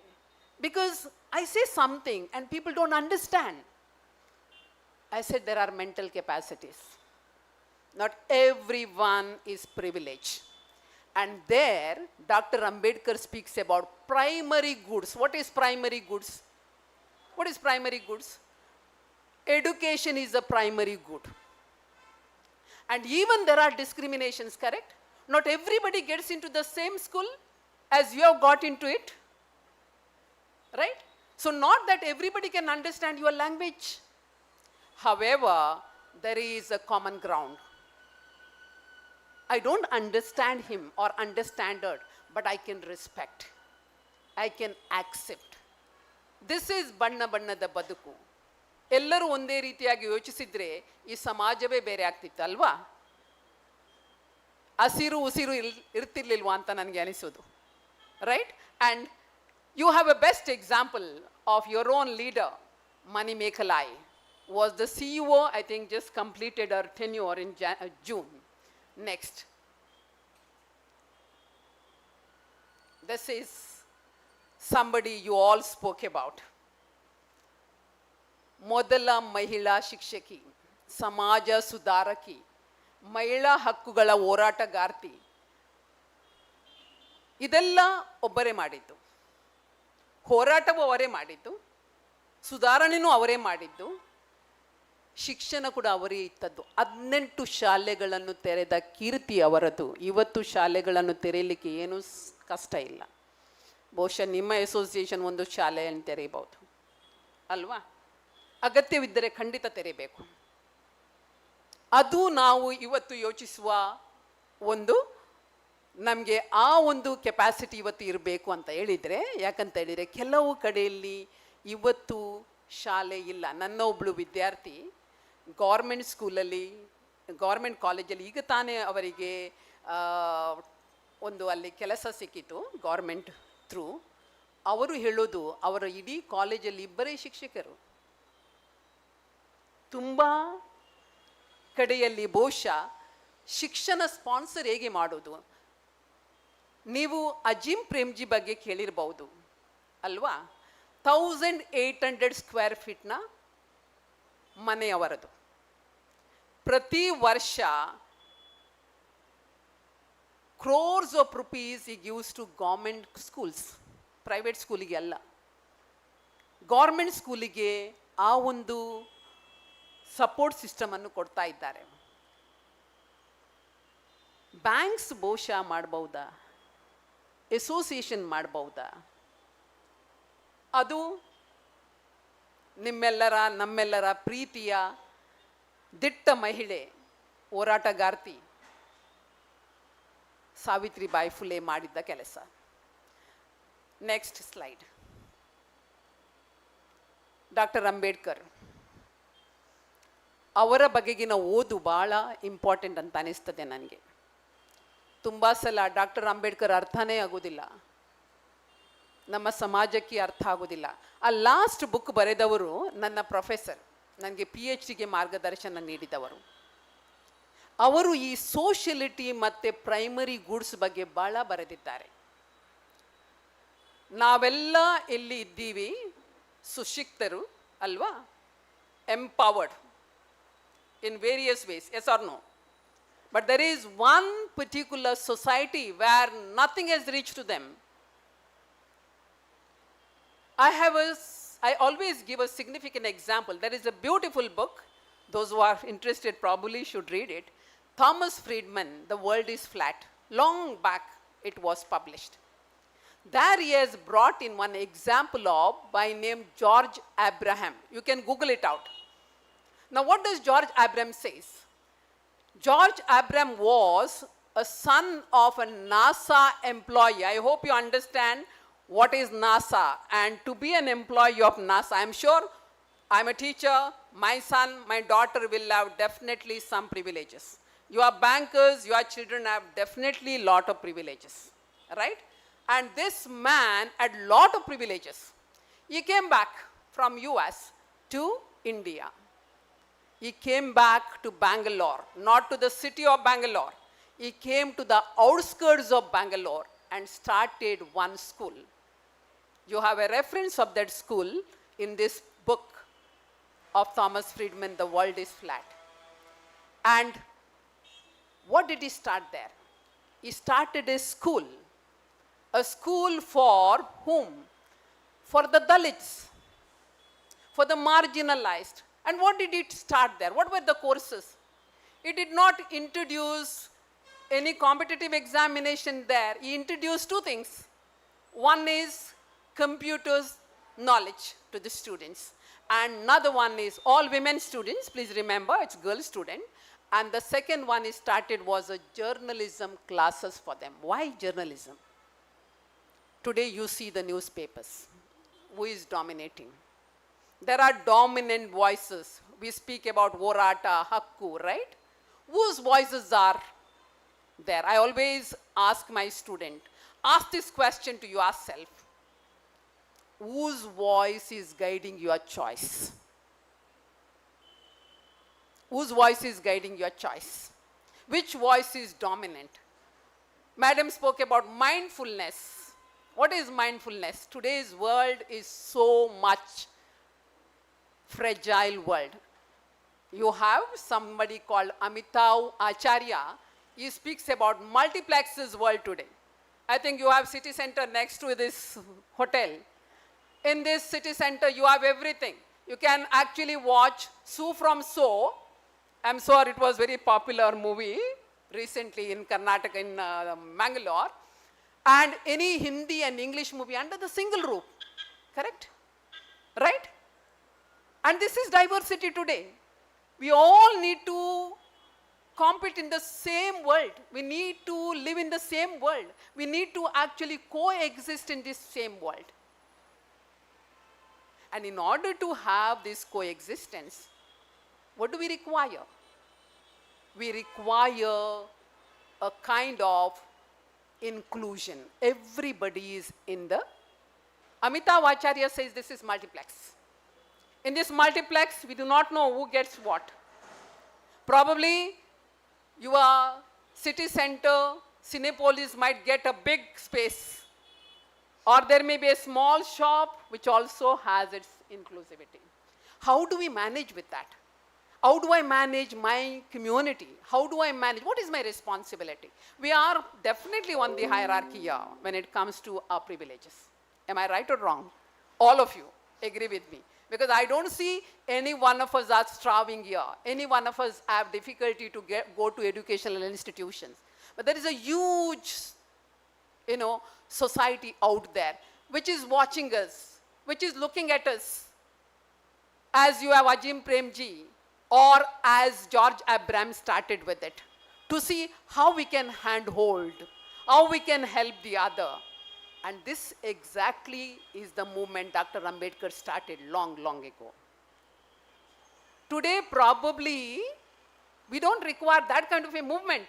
because I say something and people don't understand. I said, there are mental capacities. Not everyone is privileged. And there, Dr. Ambedkar speaks about primary goods. What is primary goods? What is primary goods? Education is a primary good. And even there are discriminations, correct? Not everybody gets into the same school as you have got into it. Right? So not that everybody can understand your language. However, there is a common ground. I don't understand him or understand her, but I can respect. I can accept. This is ಬಣ್ಣ ಬಣ್ಣದ ಬದುಕು. ಎಲ್ಲರೂ ಒಂದೇ ರೀತಿಯಾಗಿ ಯೋಚಿಸಿದರೆ ಈ ಸಮಾಜವೇ ಬೇರೆ ಆಗ್ತಿತ್ತು ಅಲ್ವಾ? ಹಸಿರು ಉಸಿರು ಇರ್ತಿರ್ಲಿಲ್ವಾ ಅಂತ ನನಗೆ ಅನಿಸೋದು. Right? And you have a best example of your own leader, Mani Mekhalai, was the CEO, I think just completed her tenure in June. Next. This is somebody you all spoke about. ಮೊದಲ ಮಹಿಳಾ ಶಿಕ್ಷಕಿ, ಸಮಾಜ ಸುಧಾರಕಿ, ಮಹಿಳಾ ಹಕ್ಕುಗಳ ಹೋರಾಟಗಾರ್ತಿ. ಇದೆಲ್ಲ ಒಬ್ಬರೇ ಮಾಡಿದ್ದು. ಹೋರಾಟವೂ ಅವರೇ ಮಾಡಿದ್ದು, ಸುಧಾರಣೆಯೂ ಅವರೇ ಮಾಡಿದ್ದು, ಶಿಕ್ಷಣ ಕೂಡ ಅವರೇ ಇತ್ತದ್ದು. 18 ಶಾಲೆಗಳನ್ನು ತೆರೆದ ಕೀರ್ತಿ ಅವರದು. ಇವತ್ತು ಶಾಲೆಗಳನ್ನು ತೆರೆಯಲಿಕ್ಕೆ ಏನೂ ಕಷ್ಟ ಇಲ್ಲ. ಬಹುಶಃ ನಿಮ್ಮ ಅಸೋಸಿಯೇಷನ್ ಒಂದು ಶಾಲೆಯನ್ನು ತೆರೆಯಬಹುದು ಅಲ್ವಾ? ಅಗತ್ಯವಿದ್ದರೆ ಖಂಡಿತ ತೆರೆಯಬೇಕು. ಅದು ನಾವು ಇವತ್ತು ಯೋಚಿಸುವ ಒಂದು, ನಮಗೆ ಆ ಒಂದು ಕೆಪಾಸಿಟಿ ಇವತ್ತು ಇರಬೇಕು ಅಂತ ಹೇಳಿದರೆ. ಯಾಕಂತ ಹೇಳಿದರೆ ಕೆಲವು ಕಡೆಯಲ್ಲಿ ಇವತ್ತು ಶಾಲೆ ಇಲ್ಲ. ನನ್ನ ಒಬ್ಬಳು ವಿದ್ಯಾರ್ಥಿ ಗೌರ್ಮೆಂಟ್ ಸ್ಕೂಲಲ್ಲಿ, ಗೌರ್ಮೆಂಟ್ ಕಾಲೇಜಲ್ಲಿ ಈಗ ತಾನೇ ಅವರಿಗೆ ಒಂದು ಅಲ್ಲಿ ಕೆಲಸ ಸಿಕ್ಕಿತು ಗೌರ್ಮೆಂಟ್ ಥ್ರೂ. ಅವರು ಹೇಳೋದು, ಅವರ ಇಡೀ ಕಾಲೇಜಲ್ಲಿ ಇಬ್ಬರೇ ಶಿಕ್ಷಕರು. ತುಂಬ ಕಡೆಯಲ್ಲಿ ಬಹುಶಃ ಶಿಕ್ಷಣ ಸ್ಪಾನ್ಸರ್ ಹೇಗೆ ಮಾಡೋದು. ನೀವು ಅಜಿಮ್ ಪ್ರೇಮ್ಜಿ ಬಗ್ಗೆ ಕೇಳಿರ್ಬೋದು ಅಲ್ವಾ? 1800 ಸ್ಕ್ವೇರ್ ಫೀಟ್ನ ಮನೆಯವರದು. ಪ್ರತಿ ವರ್ಷ crores of rupees he gives to government schools, private ಸ್ಕೂಲಿಗೆ ಅಲ್ಲ, ಗೌರ್ಮೆಂಟ್ ಸ್ಕೂಲಿಗೆ ಆ ಒಂದು ಸಪೋರ್ಟ್ ಸಿಸ್ಟಮನ್ನು ಕೊಡ್ತಾ ಇದ್ದಾರೆ. ಬ್ಯಾಂಕ್ಸ್ ಬಹುಶಃ ಮಾಡ್ಬೋದಾ, ಅಸೋಸಿಯೇಷನ್ ಮಾಡ್ಬೋದಾ? ಅದು ನಿಮ್ಮೆಲ್ಲರ ನಮ್ಮೆಲ್ಲರ ಪ್ರೀತಿಯ ದಿಟ್ಟ ಮಹಿಳೆ, ಹೋರಾಟಗಾರ್ತಿ ಸಾವಿತ್ರಿಬಾಯಿ ಫುಲೆ ಮಾಡಿದ್ದ ಕೆಲಸ. Next slide. ಡಾಕ್ಟರ್ ಅಂಬೇಡ್ಕರ್ ಅವರ ಬಗೆಗಿನ ಓದು ಭಾಳ ಇಂಪಾರ್ಟೆಂಟ್ ಅಂತ ಅನಿಸ್ತದೆ ನನಗೆ. ತುಂಬ ಸಲ ಡಾಕ್ಟರ್ ಅಂಬೇಡ್ಕರ್ ಅರ್ಥನೇ ಆಗೋದಿಲ್ಲ, ನಮ್ಮ ಸಮಾಜಕ್ಕೆ ಅರ್ಥ ಆಗೋದಿಲ್ಲ. ಆ ಲಾಸ್ಟ್ ಬುಕ್ ಬರೆದವರು ನನ್ನ ಪ್ರೊಫೆಸರ್, ನನಗೆ PhDಗೆ ಮಾರ್ಗದರ್ಶನ ನೀಡಿದವರು. ಅವರು ಈ ಸೋಷಿಯಲಿಟಿ ಮತ್ತು ಪ್ರೈಮರಿ ಗೂಡ್ಸ್ ಬಗ್ಗೆ ಭಾಳ ಬರೆದಿದ್ದಾರೆ. ನಾವೆಲ್ಲ ಎಲ್ಲಿ ಇದ್ದೀವಿ ಸುಶಿಕ್ತರು ಅಲ್ವಾ, empowered in various ways, yes or no? But there is one particular society where nothing has reached to them. I always give a significant example. There is a beautiful book, those who are interested probably should read it. Thomas Friedman, The World is Flat. Long back it was published. There he has brought in one example of by name George Abraham. You can Google it out. Now what does George Abraham says? George Abraham was a son of a NASA employee. I hope you understand what is NASA, and to be an employee of NASA, I'm sure I'm a teacher, my son, my daughter will have definitely some privileges. You are bankers, your children have definitely lot of privileges, right? And this man had lot of privileges. He came back from US to India. He came back to Bangalore, not to the city of Bangalore. He came to the outskirts of Bangalore and started one school. You have a reference of that school in this book of Thomas Friedman, The World is Flat. And what did he start there? He started a school for whom? For the Dalits, for the marginalized. And what did it start there? What were the courses? It did not introduce any competitive examination there. He introduced two things. One is computers knowledge to the students, and another one is all women students. Please remember, it's girl student. And the second one he started was a journalism classes for them. Why journalism? Today you see the newspapers. Who is dominating? There are dominant voices. We speak about Vorata, Hakku, right? Whose voices are there. I always ask my student, ask this question to yourself. Whose voice is guiding your choice? Whose voice is guiding your choice? Which voice is dominant? Madam spoke about mindfulness. What is mindfulness? Today's world is so much fragile world. You have somebody called Amitav Acharya. He speaks about multiplexes world today. I think you have city center next to this hotel. In this city center, you have everything. You can actually watch Sue from So. I'm sure it was very popular movie recently in Karnataka, in Mangalore. And any Hindi and English movie under the single roof. Correct? Right? And this is diversity today. We all need to compete in the same world. We need to live in the same world. We need to actually coexist in this same world. And in order to have this coexistence, what do we require? We require a kind of inclusion. Everybody is in the... Amitav Acharya says this is multiplex. In this multiplex, we do not know who gets what. Probably your city center, Cinepolis might get a big space. Or there may be a small shop which also has its inclusivity. How do we manage with that? How do I manage my community? How do I manage? What is my responsibility? We are definitely on the hierarchy here when it comes to our privileges. Am I right or wrong? All of you agree with me. Because I don't see any one of us are starving here. Any one of us have difficulty to go to educational institutions. But there is a huge, society out there which is watching us, which is looking at us. As you have Ajim Premji, or as George Abraham started with it, to see how we can handhold, how we can help the other. And this exactly is the movement Dr. Ambedkar started long, long ago. Today, probably, we don't require that kind of a movement.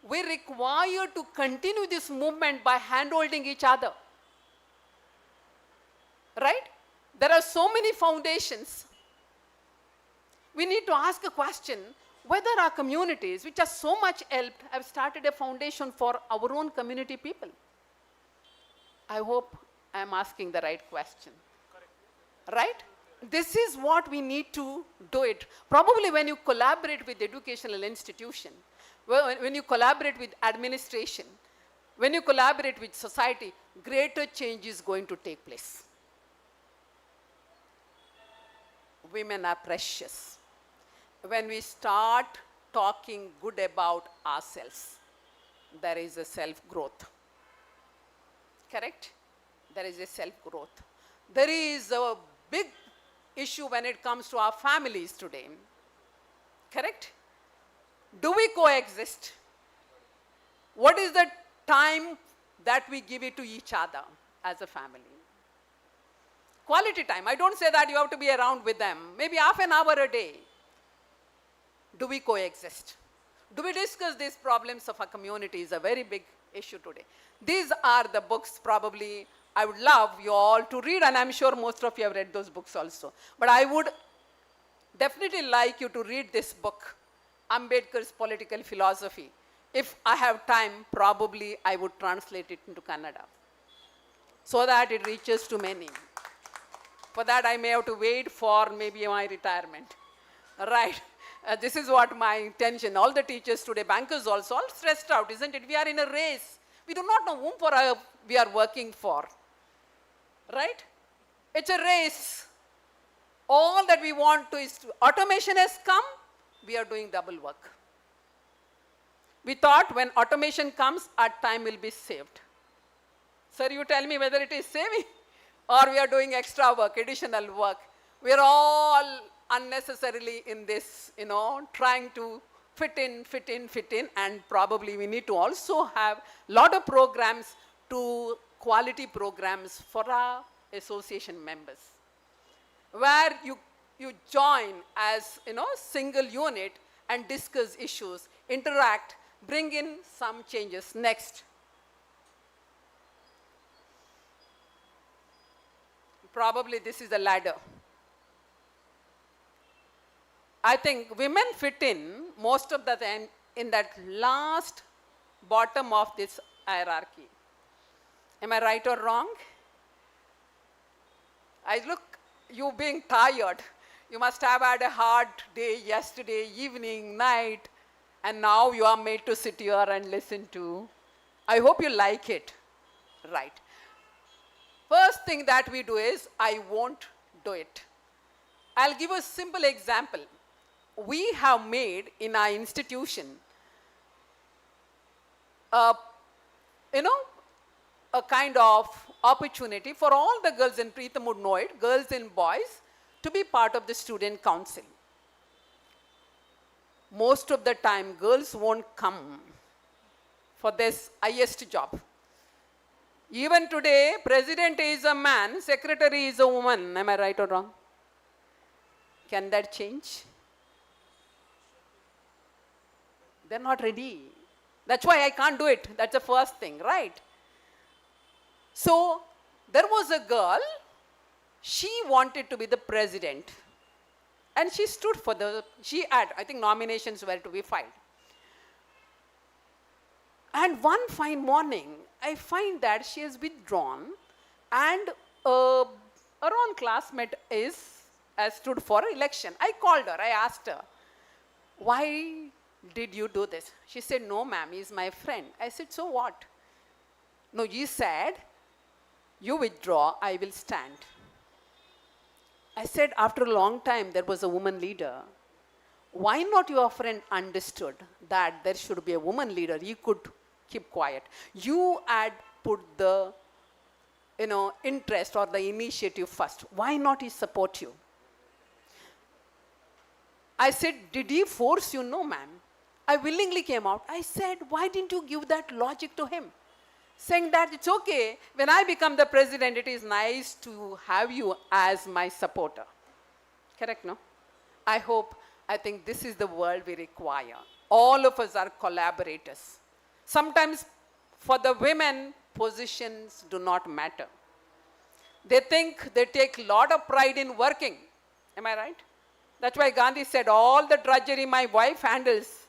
We require to continue this movement by hand-holding each other. Right? There are so many foundations. We need to ask a question, whether our communities, which are so much helped, have started a foundation for our own community people. I hope I am asking the right question. Correct. Right? This is what we need to do it. Probably when you collaborate with educational institution, when you collaborate with administration, when you collaborate with society, greater change is going to take place. Women are precious. When we start talking good about ourselves, there is a self-growth. Correct? There is a self-growth. There is a big issue when it comes to our families today. Correct? Do we coexist? What is the time that we give it to each other as a family? Quality time. I don't say that you have to be around with them. Maybe half an hour a day. Do we coexist? Do we discuss these problems of our community is a very big issue today. These are the books probably I would love you all to read, and I'm sure most of you have read those books also. But I would definitely like you to read this book, Ambedkar's Political Philosophy. If I have time, probably I would translate it into Kannada so that it reaches to many. For that, I may have to wait for maybe my retirement. Right? This is what my intention. All the teachers today, bankers also, all stressed out, isn't it? We are in a race. We do not know whom we are working for. Right? It's a race. All that we want to is automation has come, we are doing double work. We thought when automation comes, our time will be saved. Sir, you tell me whether it is saving or we are doing extra work, additional work. We are all unnecessarily in this, trying to fit in, and probably we need to also have a lot of programs quality programs for our association members, where you join as, single unit and discuss issues, interact, bring in some changes. Next. Probably this is the ladder. I think women fit in most of the time in that last bottom of this hierarchy. Am I right or wrong? I look, you being tired. You must have had a hard day yesterday, evening, night, and now you are made to sit here and listen to. I hope you like it. Right. First thing that we do is, I won't do it. I'll give a simple example. We have made in our institution, a kind of opportunity for all the girls, and Preetham would know it, girls and boys, to be part of the student council. Most of the time, girls won't come for this highest job. Even today, president is a man, secretary is a woman. Am I right or wrong? Can that change? They're not ready. That's why I can't do it. That's the first thing, right? So, there was a girl, she wanted to be the president. And she stood for I think nominations were to be filed. And one fine morning, I find that she has withdrawn, and her own classmate has stood for election. I called her, I asked her, why did you do this? She said, no ma'am, he's my friend. I said, so what? No, you said, you withdraw, I will stand. I said, after a long time, there was a woman leader. Why not your friend understood that there should be a woman leader? He could keep quiet. You had put the interest or the initiative first. Why not he support you? I said, did he force you? No, ma'am. I willingly came out. I said, why didn't you give that logic to him? Saying that it's okay, when I become the president, it is nice to have you as my supporter. Correct, no? I think this is the world we require. All of us are collaborators. Sometimes for the women, positions do not matter. They think they take a lot of pride in working. Am I right? That's why Gandhi said, all the drudgery my wife handles,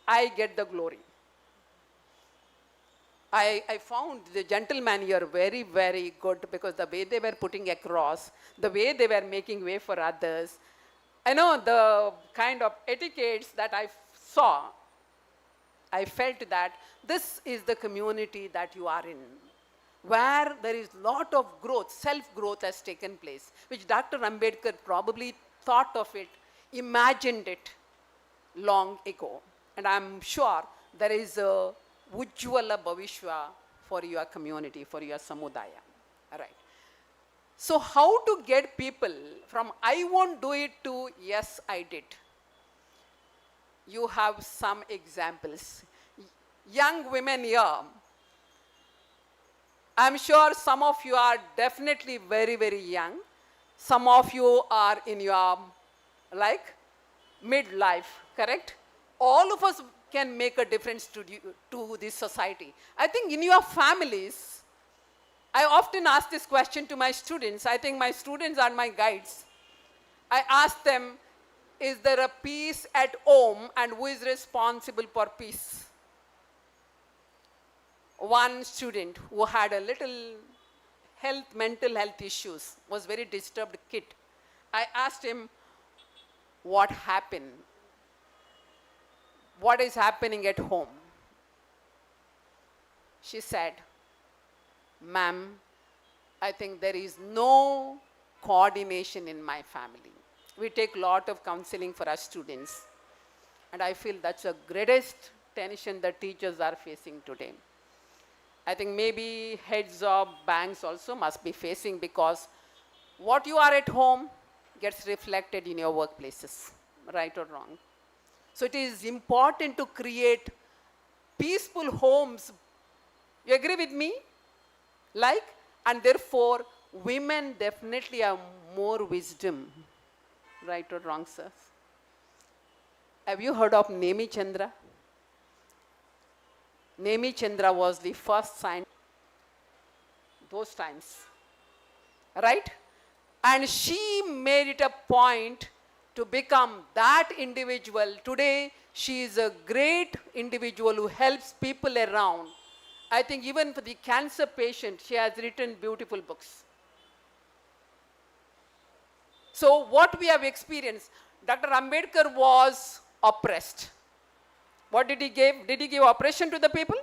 I get the glory. I found the gentlemen here very, very good, because the way they were putting across, the way they were making way for others, I know the kind of etiquettes that I saw, I felt that this is the community that you are in, where there is lot of growth, self-growth has taken place, which Dr. Ambedkar probably thought of it, imagined it long ago. And I'm sure there is a Ujjwala Bhavishya for your community, for your samudaya. All right. So how to get people from I won't do it to yes, I did? You have some examples. Young women here, I'm sure some of you are definitely very, very young. Some of you are in your midlife, correct? All of us can make a difference to this society. I think in your families, I often ask this question to my students. I think my students are my guides. I ask them, is there a peace at home, and who is responsible for peace? One student who had a little mental health issues, was very disturbed kid. I asked him, what happened? What is happening at home? She said, ma'am, I think there is no coordination in my family. We take a lot of counseling for our students. And I feel that's the greatest tension that teachers are facing today. I think maybe heads of banks also must be facing, because what you are at home gets reflected in your workplaces, right or wrong. So it is important to create peaceful homes. You agree with me? And therefore, women definitely have more wisdom, right or wrong, sir? Have you heard of Nemi Chandra? Nemi Chandra was the first scientist those times, right? And she made it a point to become that individual. Today, she is a great individual who helps people around. I think even for the cancer patient, she has written beautiful books. So what we have experienced, Dr. Ambedkar was oppressed. What did he give? Did he give oppression to the people?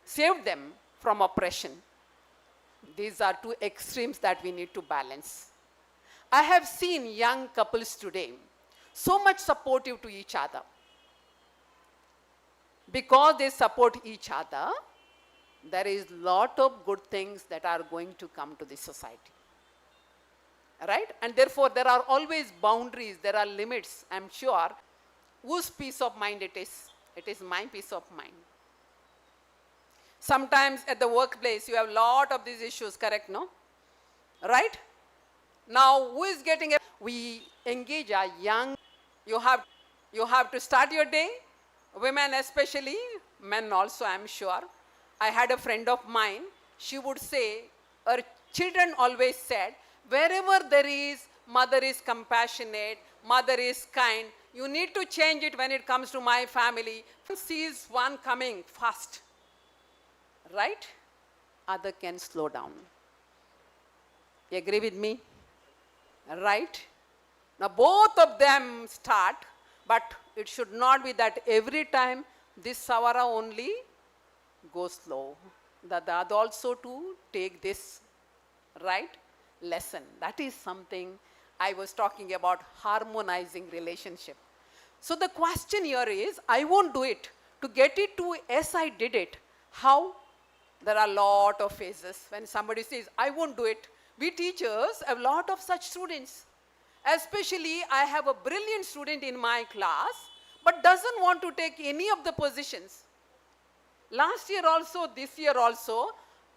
Saved them from oppression. These are two extremes that we need to balance. I have seen young couples today so much supportive to each other. Because they support each other, there is lot of good things that are going to come to the society. Right? And therefore, there are always boundaries, there are limits, I'm sure. Whose peace of mind it is? It is my peace of mind. Sometimes at the workplace, you have a lot of these issues, correct, no? Right? Now, who is getting it? We engage our young, you have to start your day, women especially, men also, I'm sure. I had a friend of mine, she would say, her children always said, wherever there is, mother is compassionate, mother is kind, you need to change it when it comes to my family. Sees one coming fast, right? Other can slow down. You agree with me? Right? Now both of them start, but it should not be that every time this Savara only goes slow. The other also to take this, right, lesson. That is something I was talking about, harmonizing relationship. So the question here is, I won't do it. To get it to, yes, I did it. How? There are a lot of phases. When somebody says, I won't do it, we teachers have a lot of such students. Especially, I have a brilliant student in my class, but doesn't want to take any of the positions. Last year also, this year also,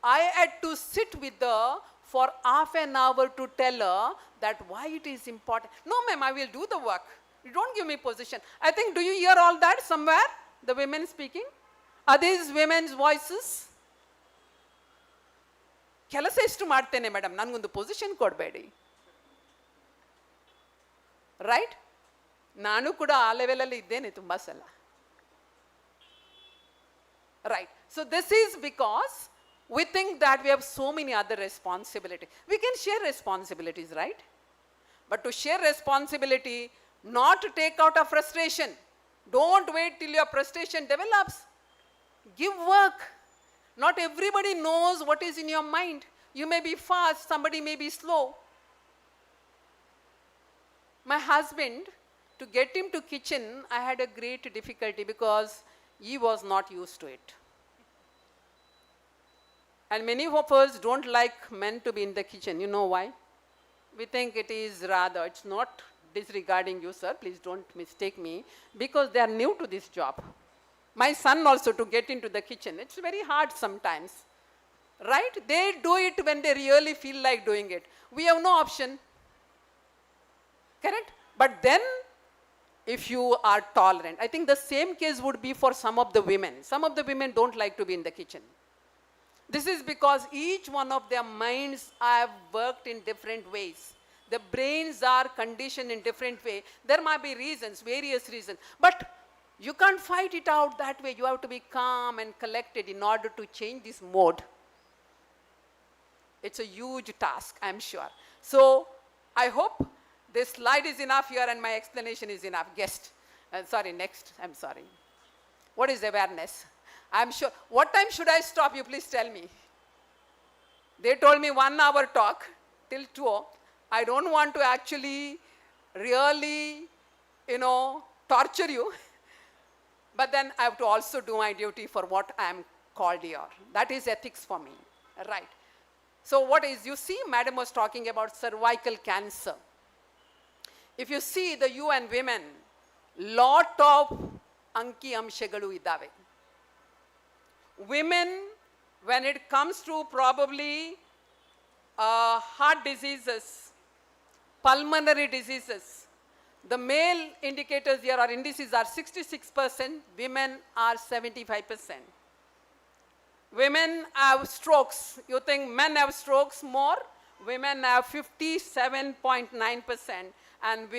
I had to sit with her for half an hour to tell her that why it is important. No, ma'am, I will do the work. You don't give me position. I think, do you hear all that somewhere? The women speaking? Are these women's voices? ಕೆಲಸ ಎಷ್ಟು ಮಾಡ್ತೇನೆ madam, ನನಗೊಂದು position ಕೊಡಬೇಡಿ. Right? ನಾನು ಕೂಡ ಆ ಲೆವೆಲಲ್ಲಿ ಇದ್ದೇನೆ ತುಂಬ ಸಲ. Right. So this is because we think that we have so many other responsibilities. We can share responsibilities, right? But to share responsibility, not to take out a frustration. Don't wait till your frustration develops. Give work. Not everybody knows what is in your mind. You may be fast, somebody may be slow. My husband, to get him to kitchen, I had a great difficulty because he was not used to it. And many of us don't like men to be in the kitchen. You know why? We think it is rather, it's not disregarding you, sir, please don't mistake me, because they are new to this job. My son also, to get into the kitchen, it's very hard sometimes. Right? They do it when they really feel like doing it. We have no option. Correct? But then, if you are tolerant, I think the same case would be for some of the women. Some of the women don't like to be in the kitchen. This is because each one of their minds have worked in different ways. The brains are conditioned in different way. There might be reasons, various reasons. But you can't fight it out that way. You have to be calm and collected in order to change this mode. It's a huge task, I'm sure. So, I hope this slide is enough here and my explanation is enough. Guest. Sorry, next. I'm sorry. What is awareness? I'm sure. What time should I stop? You please tell me. They told me 1 hour talk till 2. I don't want to actually really, torture you. But then I have to also do my duty for what I am called here. That is ethics for me. Right. So what is, you see, madam was talking about cervical cancer. If you see the UN women, lot of anki amshagalu idave. Women, when it comes to probably heart diseases, pulmonary diseases, the male indicators here or indices are 66%, women are 75%. women have strokes. You think men have strokes more? Women have 57.9%, and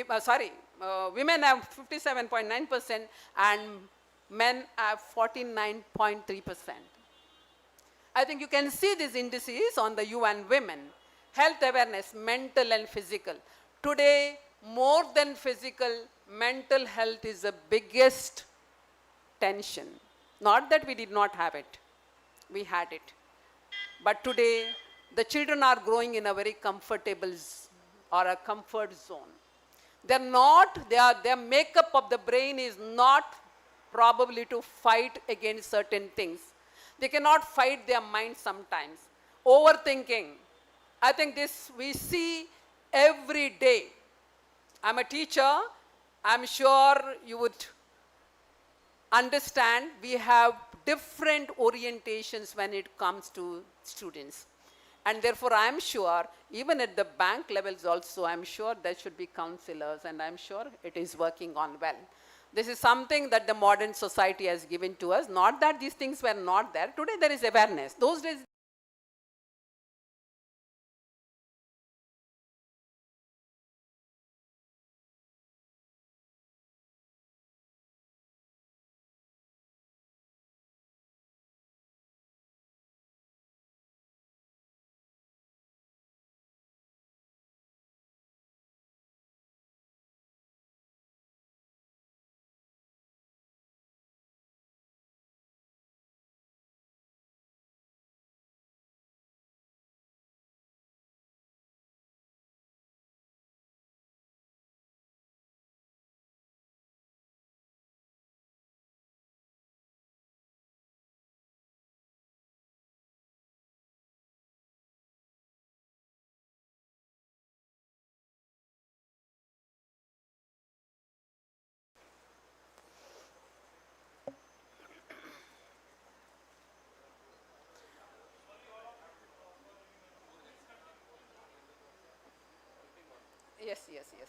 women have 57.9%, and men have 49.3%. I think you can see these indices on the UN Women. Health awareness, mental and physical. Today, more than physical, mental health is the biggest tension. Not that we did not have it. We had it. But today, the children are growing in a very comfortable or a comfort zone. They're not, their makeup of the brain is not probably to fight against certain things. They cannot fight their mind sometimes. Overthinking. I think this we see every day. I'm a teacher. I'm sure you would understand we have different orientations when it comes to students. And therefore, I'm sure, even at the bank levels also, I'm sure there should be counselors, and I'm sure it is working on well. This is something that the modern society has given to us. Not that these things were not there. Today, there is awareness. Those days, yes, yes, yes.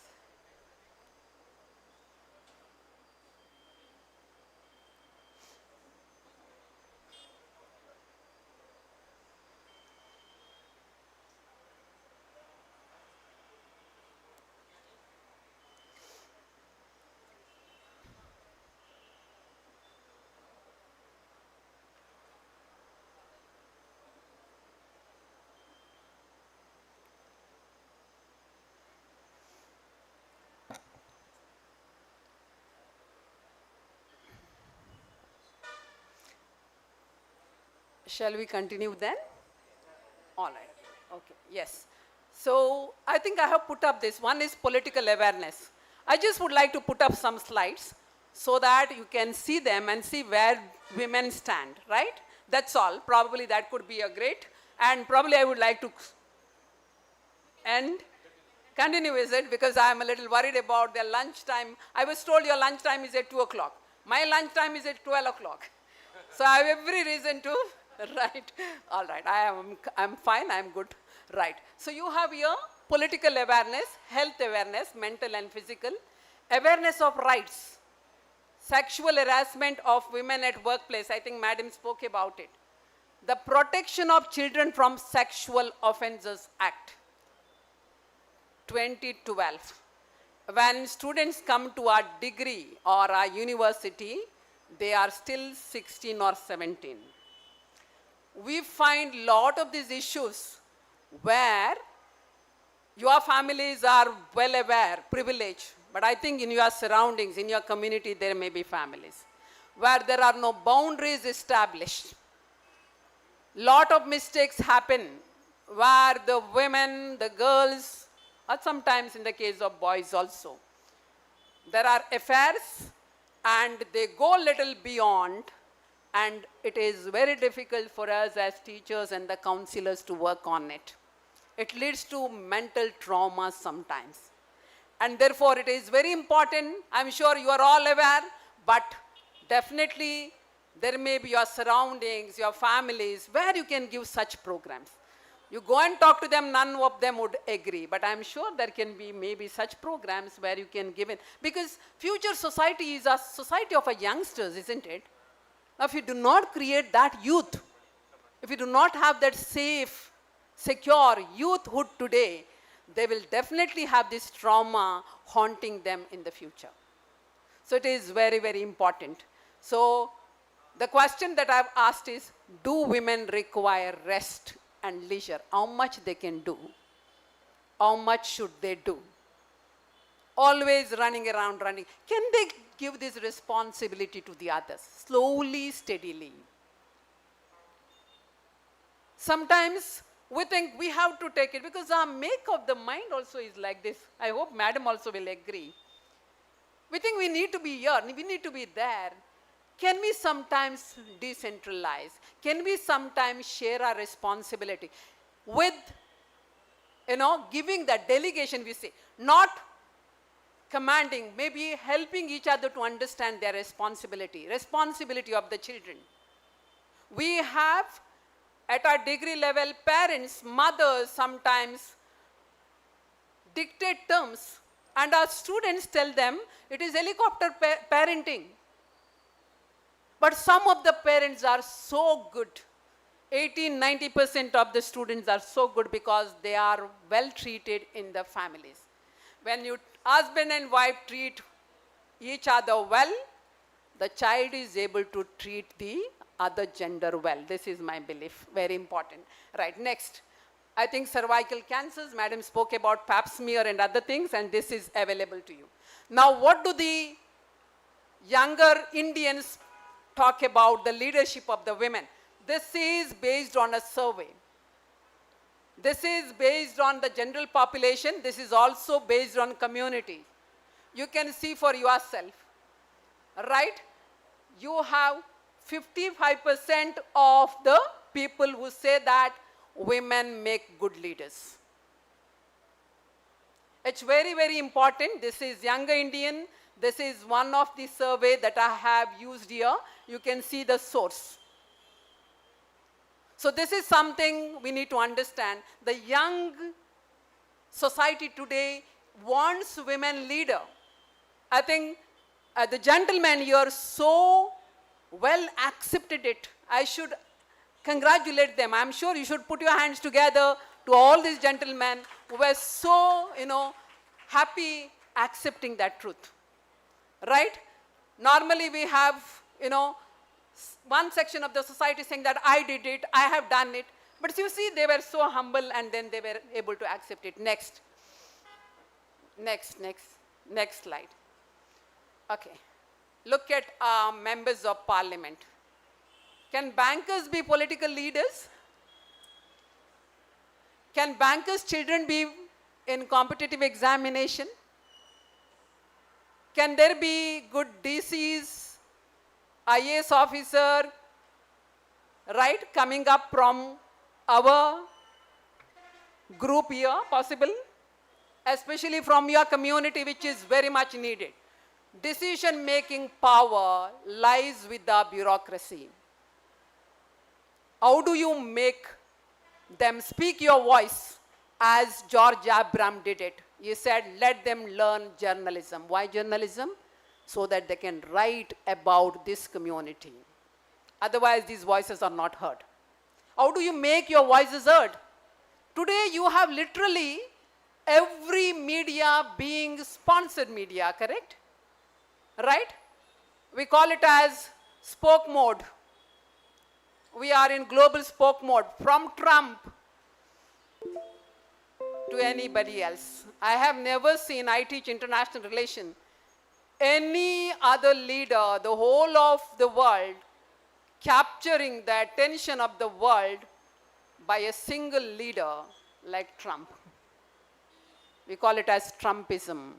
Shall we continue then? All right. Okay. Yes. So I think I have put up this. One is political awareness. I just would like to put up some slides so that you can see them and see where women stand, right? That's all. Probably that could be a great. And probably I would like to end. Continue, is it? Because I'm a little worried about their lunchtime. I was told your lunchtime is at 2 o'clock. My lunchtime is at 12 o'clock. So I have every reason to, right. All right, I'm fine, I'm good. Right. So you have here political awareness, health awareness, mental and physical, awareness of rights, sexual harassment of women at workplace. I think Madam spoke about it. The Protection of Children from Sexual Offences Act, 2012. When students come to our degree or our university, they are still 16 or 17. We find lot of these issues where your families are well aware, privileged, but I think in your surroundings, in your community, there may be families where there are no boundaries established. Lot of mistakes happen where the women, the girls, or sometimes in the case of boys also, there are affairs and they go a little beyond, and it is very difficult for us as teachers and the counselors to work on it. It leads to mental trauma sometimes. And therefore it is very important, I'm sure you are all aware, but definitely there may be your surroundings, your families, where you can give such programs. You go and talk to them, none of them would agree, but I'm sure there can be maybe such programs where you can give in. Because future society is a society of youngsters, isn't it? Now if you do not create that youth if we do not have that safe, secure youthhood today, they will definitely have this trauma haunting them in the future. So it is very, very important. So the question that I've asked is, do women require rest and leisure? How much they can do? How much should they do? Always running around, running. Can they give this responsibility to the others? Slowly, steadily. Sometimes we think we have to take it because our make of the mind also is like this. I hope madam also will agree. We think we need to be here, we need to be there. Can we sometimes decentralize? Can we sometimes share our responsibility with, giving that delegation, we say, not commanding, maybe helping each other to understand their responsibility of the children. We have at our degree level parents, mothers sometimes dictate terms, and our students tell them it is helicopter parenting. But some of the parents are so good. 80-90% of the students are so good because they are well treated in the families. When you husband and wife treat each other well, the child is able to treat the other gender well. This is my belief, very important. Right, next. I think cervical cancers, madam spoke about pap smear and other things, and this is available to you. Now, what do the younger Indians talk about the leadership of the women? This is based on a survey. This is based on the general population. This is also based on community. You can see for yourself, right? You have 55% of the people who say that women make good leaders. It's very, very important. This is Younger Indian. This is one of the survey that I have used here. You can see the source. So this is something we need to understand. The young society today wants women leader. I think the gentlemen here so well accepted it. I should congratulate them. I'm sure you should put your hands together to all these gentlemen who were so, happy accepting that truth. Right? Normally we have, one section of the society saying that I did it, I have done it. But you see, they were so humble and then they were able to accept it. Next slide. Okay. Look at members of parliament. Can bankers be political leaders? Can bankers' children be in competitive examination? Can there be good DCs, IAS officer, right, coming up from our group here, possible? Especially from your community, which is very much needed. Decision-making power lies with the bureaucracy. How do you make them speak your voice as George Abraham did it? He said, let them learn journalism. Why journalism? So that they can write about this community. Otherwise, these voices are not heard. How do you make your voices heard? Today, you have literally every media being sponsored media, correct? Right? We call it as spoke mode. We are in global spoke mode from Trump to anybody else. I have never seen, I teach international relations, any other leader, the whole of the world, capturing the attention of the world by a single leader like Trump. We call it as Trumpism.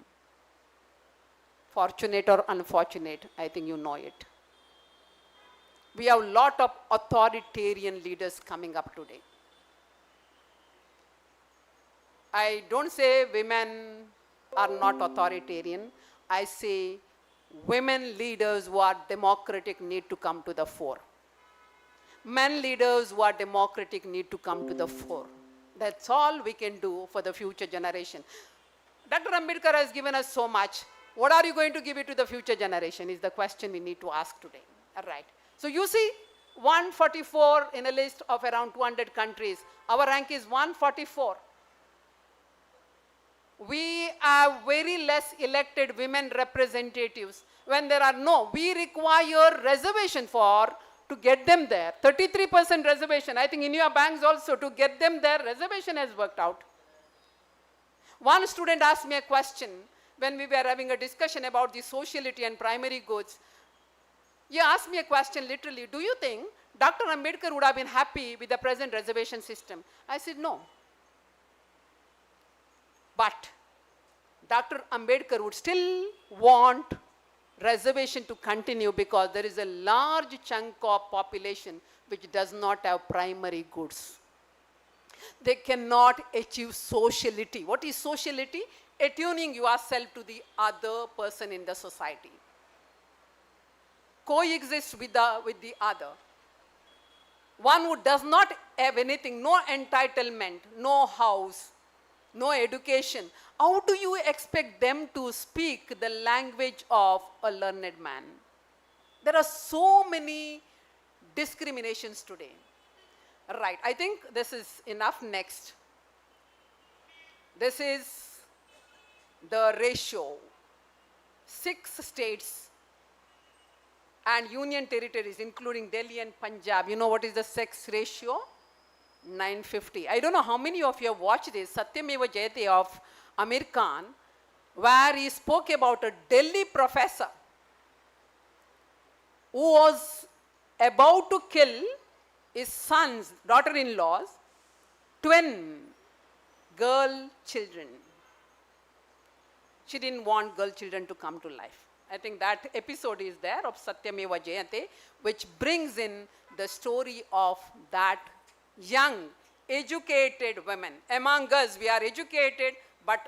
Fortunate or unfortunate, I think you know it. We have a lot of authoritarian leaders coming up today. I don't say women are not authoritarian. I say women leaders who are democratic need to come to the fore. Men leaders who are democratic need to come to the fore. That's all we can do for the future generation. Dr. Ambedkar has given us so much. What are you going to give it to the future generation is the question we need to ask today. All right. So you see, 144 in a list of around 200 countries. Our rank is 144. We have very less elected women representatives. When there are no, we require reservation to get them there. 33% reservation. I think in your banks also, to get them there, reservation has worked out. One student asked me a question when we were having a discussion about the sociality and primary goods. He asked me a question literally, do you think Dr. Ambedkar would have been happy with the present reservation system? I said no. But Dr. Ambedkar would still want reservation to continue because there is a large chunk of population which does not have primary goods. They cannot achieve sociality. What is sociality? Attuning yourself to the other person in the society. Coexist with the other. One who does not have anything, no entitlement, no house, no education. How do you expect them to speak the language of a learned man? There are so many discriminations today. Right, I think this is enough. Next. This is the ratio. 6 states and union territories, including Delhi and Punjab. You know what is the sex ratio? 950. I don't know how many of you have watched this, Satyameva Jayate of Amir Khan, where he spoke about a Delhi professor who was about to kill his son's daughter-in-law's twin girl children. She didn't want girl children to come to life. I think that episode is there of Satyameva Jayate, which brings in the story of that young, educated women. Among us, we are educated, but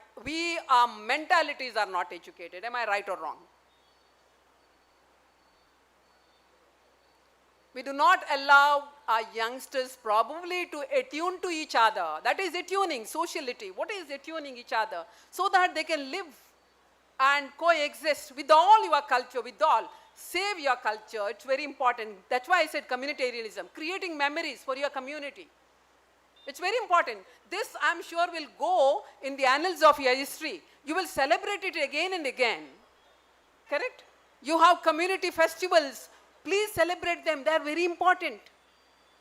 our mentalities are not educated. Am I right or wrong? We do not allow our youngsters probably to attune to each other. That is attuning, sociality. What is attuning each other? So that they can live and coexist with all your culture, with all. Save your culture, it's very important. That's why I said communitarianism, creating memories for your community. It's very important. This, I'm sure, will go in the annals of your history. You will celebrate it again and again. Correct? You have community festivals. Please celebrate them. They are very important.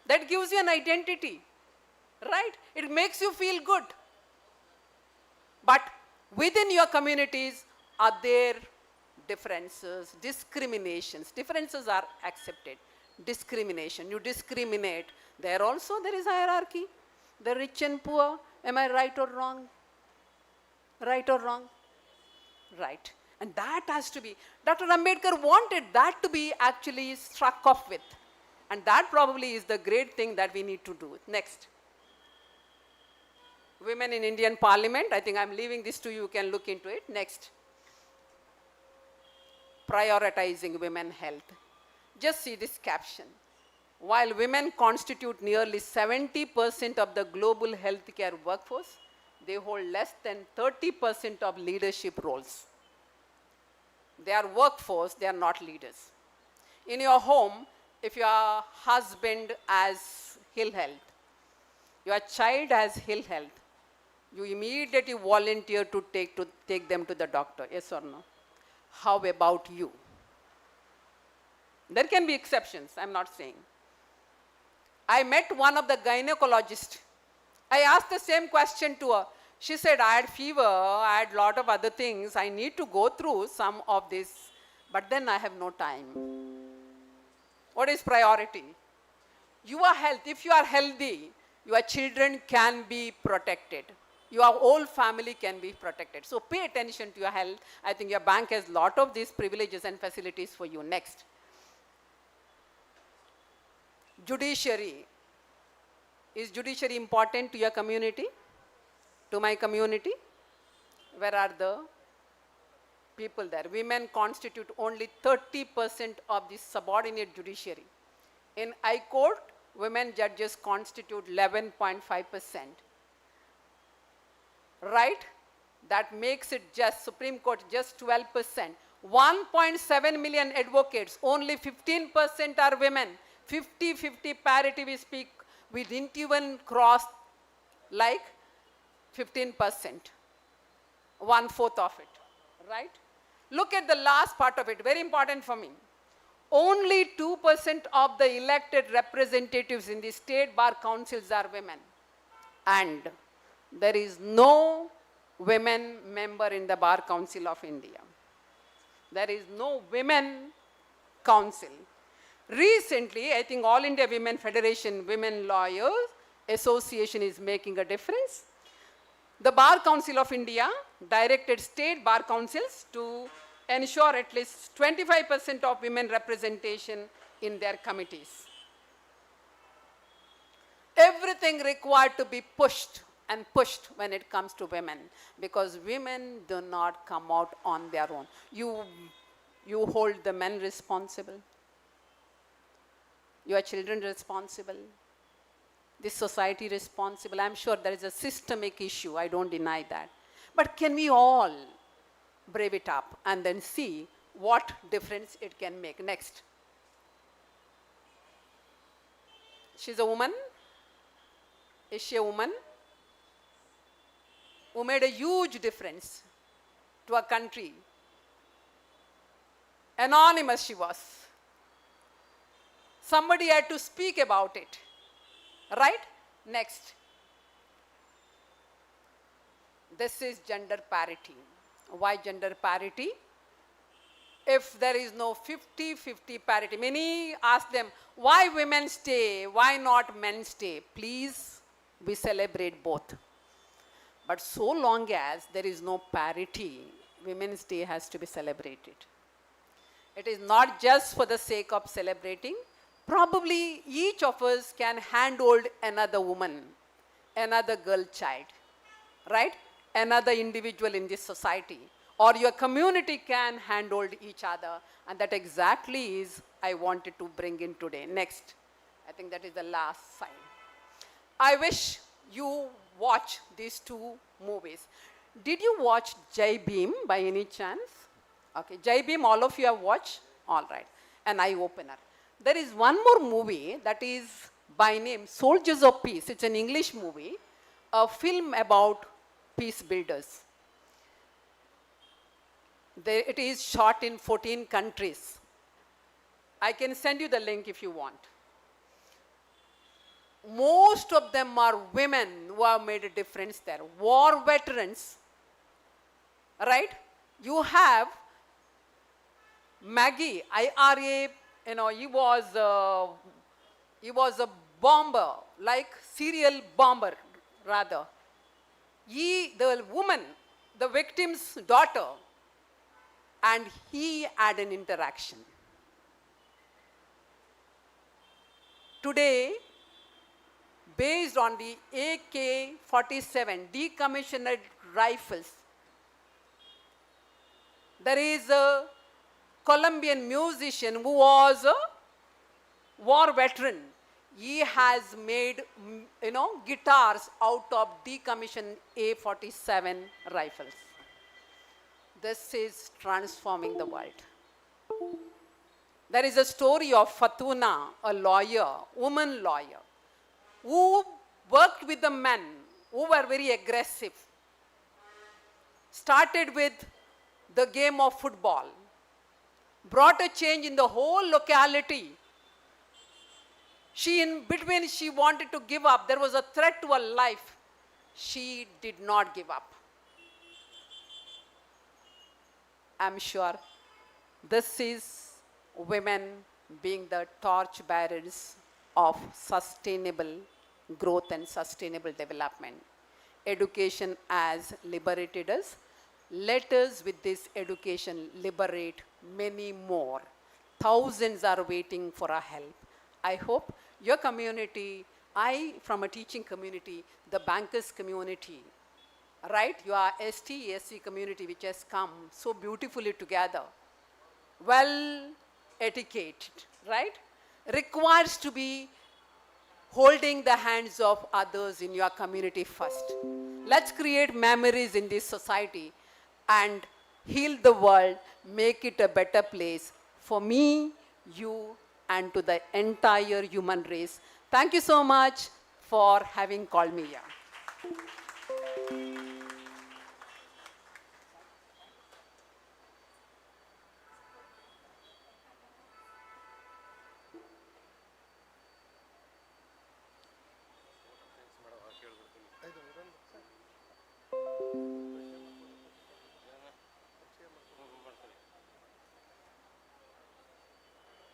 That gives you an identity. Right? It makes you feel good. But within your communities, are there differences, discriminations? Differences are accepted. Discrimination. You discriminate. There also there is hierarchy. The rich and poor. Am I right or wrong? Right or wrong? Right. And that has to be, Dr. Ambedkar wanted that to be actually struck off with. And that probably is the great thing that we need to do. Next. Women in Indian Parliament. I think I'm leaving this to you. You can look into it. Next. Prioritizing women health. Just see this caption. While women constitute nearly 70% of the global healthcare workforce, they hold less than 30% of leadership roles. They are workforce, they are not leaders. In your home, if your husband has ill health, your child has ill health, you immediately volunteer to take them to the doctor, yes or no? How about you? There can be exceptions, I'm not saying. I met one of the gynecologists. I asked the same question to her. She said, I had fever, I had lot of other things, I need to go through some of this, but then I have no time. What is priority? Your health, if you are healthy, your children can be protected. Your whole family can be protected. So pay attention to your health. I think your bank has lot of these privileges and facilities for you. Next. Judiciary. Is judiciary important to your community? To my community? Where are the people there? Women constitute only 30% of the subordinate judiciary. In High Court, women judges constitute 11.5%. Right? That makes it just, Supreme Court, just 12%. 1.7 million advocates, only 15% are women. 50-50 parity we speak, we didn't even cross like 15%, 1/4 of it, right? Look at the last part of it, very important for me. Only 2% of the elected representatives in the state bar councils are women. And there is no women member in the Bar Council of India. There is no women council. Recently, I think All India Women Federation, Women Lawyers Association is making a difference. The Bar Council of India directed state bar councils to ensure at least 25% of women representation in their committees. Everything required to be pushed and pushed when it comes to women, because women do not come out on their own. You hold the men responsible, your children responsible, this society responsible. I'm sure there is a systemic issue, I don't deny that. But can we all brave it up and then see what difference it can make? Next. She's a woman. Is she a woman? Who made a huge difference to a country. Anonymous she was. Somebody had to speak about it. Right? Next. This is gender parity. Why gender parity? If there is no 50-50 parity, many ask them, why women stay, why not men stay? Please, we celebrate both. But so long as there is no parity, Women's Day has to be celebrated. It is not just for the sake of celebrating. Probably each of us can handhold another woman, another girl child, right? Another individual in this society. Or your community can handhold each other. And that exactly is I wanted to bring in today. Next. I think that is the last slide. I wish you watch these two movies. Did you watch Jai Bhim by any chance? Okay, Jai Bhim, all of you have watched? All right. An eye-opener. There is one more movie that is by name Soldiers of Peace. It's an English movie, a film about peace builders. It is shot in 14 countries. I can send you the link if you want. Most of them are women who have made a difference there. War veterans, right? You have Maggie, IRA, he was a bomber, like serial bomber, rather. The woman, the victim's daughter, and he had an interaction. Today, based on the AK-47 decommissioned rifles, there is a Colombian musician who was a war veteran. He has made, guitars out of decommissioned A-47 rifles. This is transforming the world. There is a story of Fatuna, a lawyer, woman lawyer, who worked with the men who were very aggressive. Started with the game of football. Brought a change in the whole locality. In between she wanted to give up. There was a threat to her life. She did not give up. I'm sure this is women being the torch bearers of sustainable growth and sustainable development. Education has liberated us. Let us, with this education, liberate many more. Thousands are waiting for our help. I hope your community, from a teaching community, the bankers community, right? Your ST, SC community, which has come so beautifully together, well educated, right? Requires to be holding the hands of others in your community first. Let's create memories in this society and heal the world, make it a better place for me, you, and to the entire human race. Thank you so much for having called me here.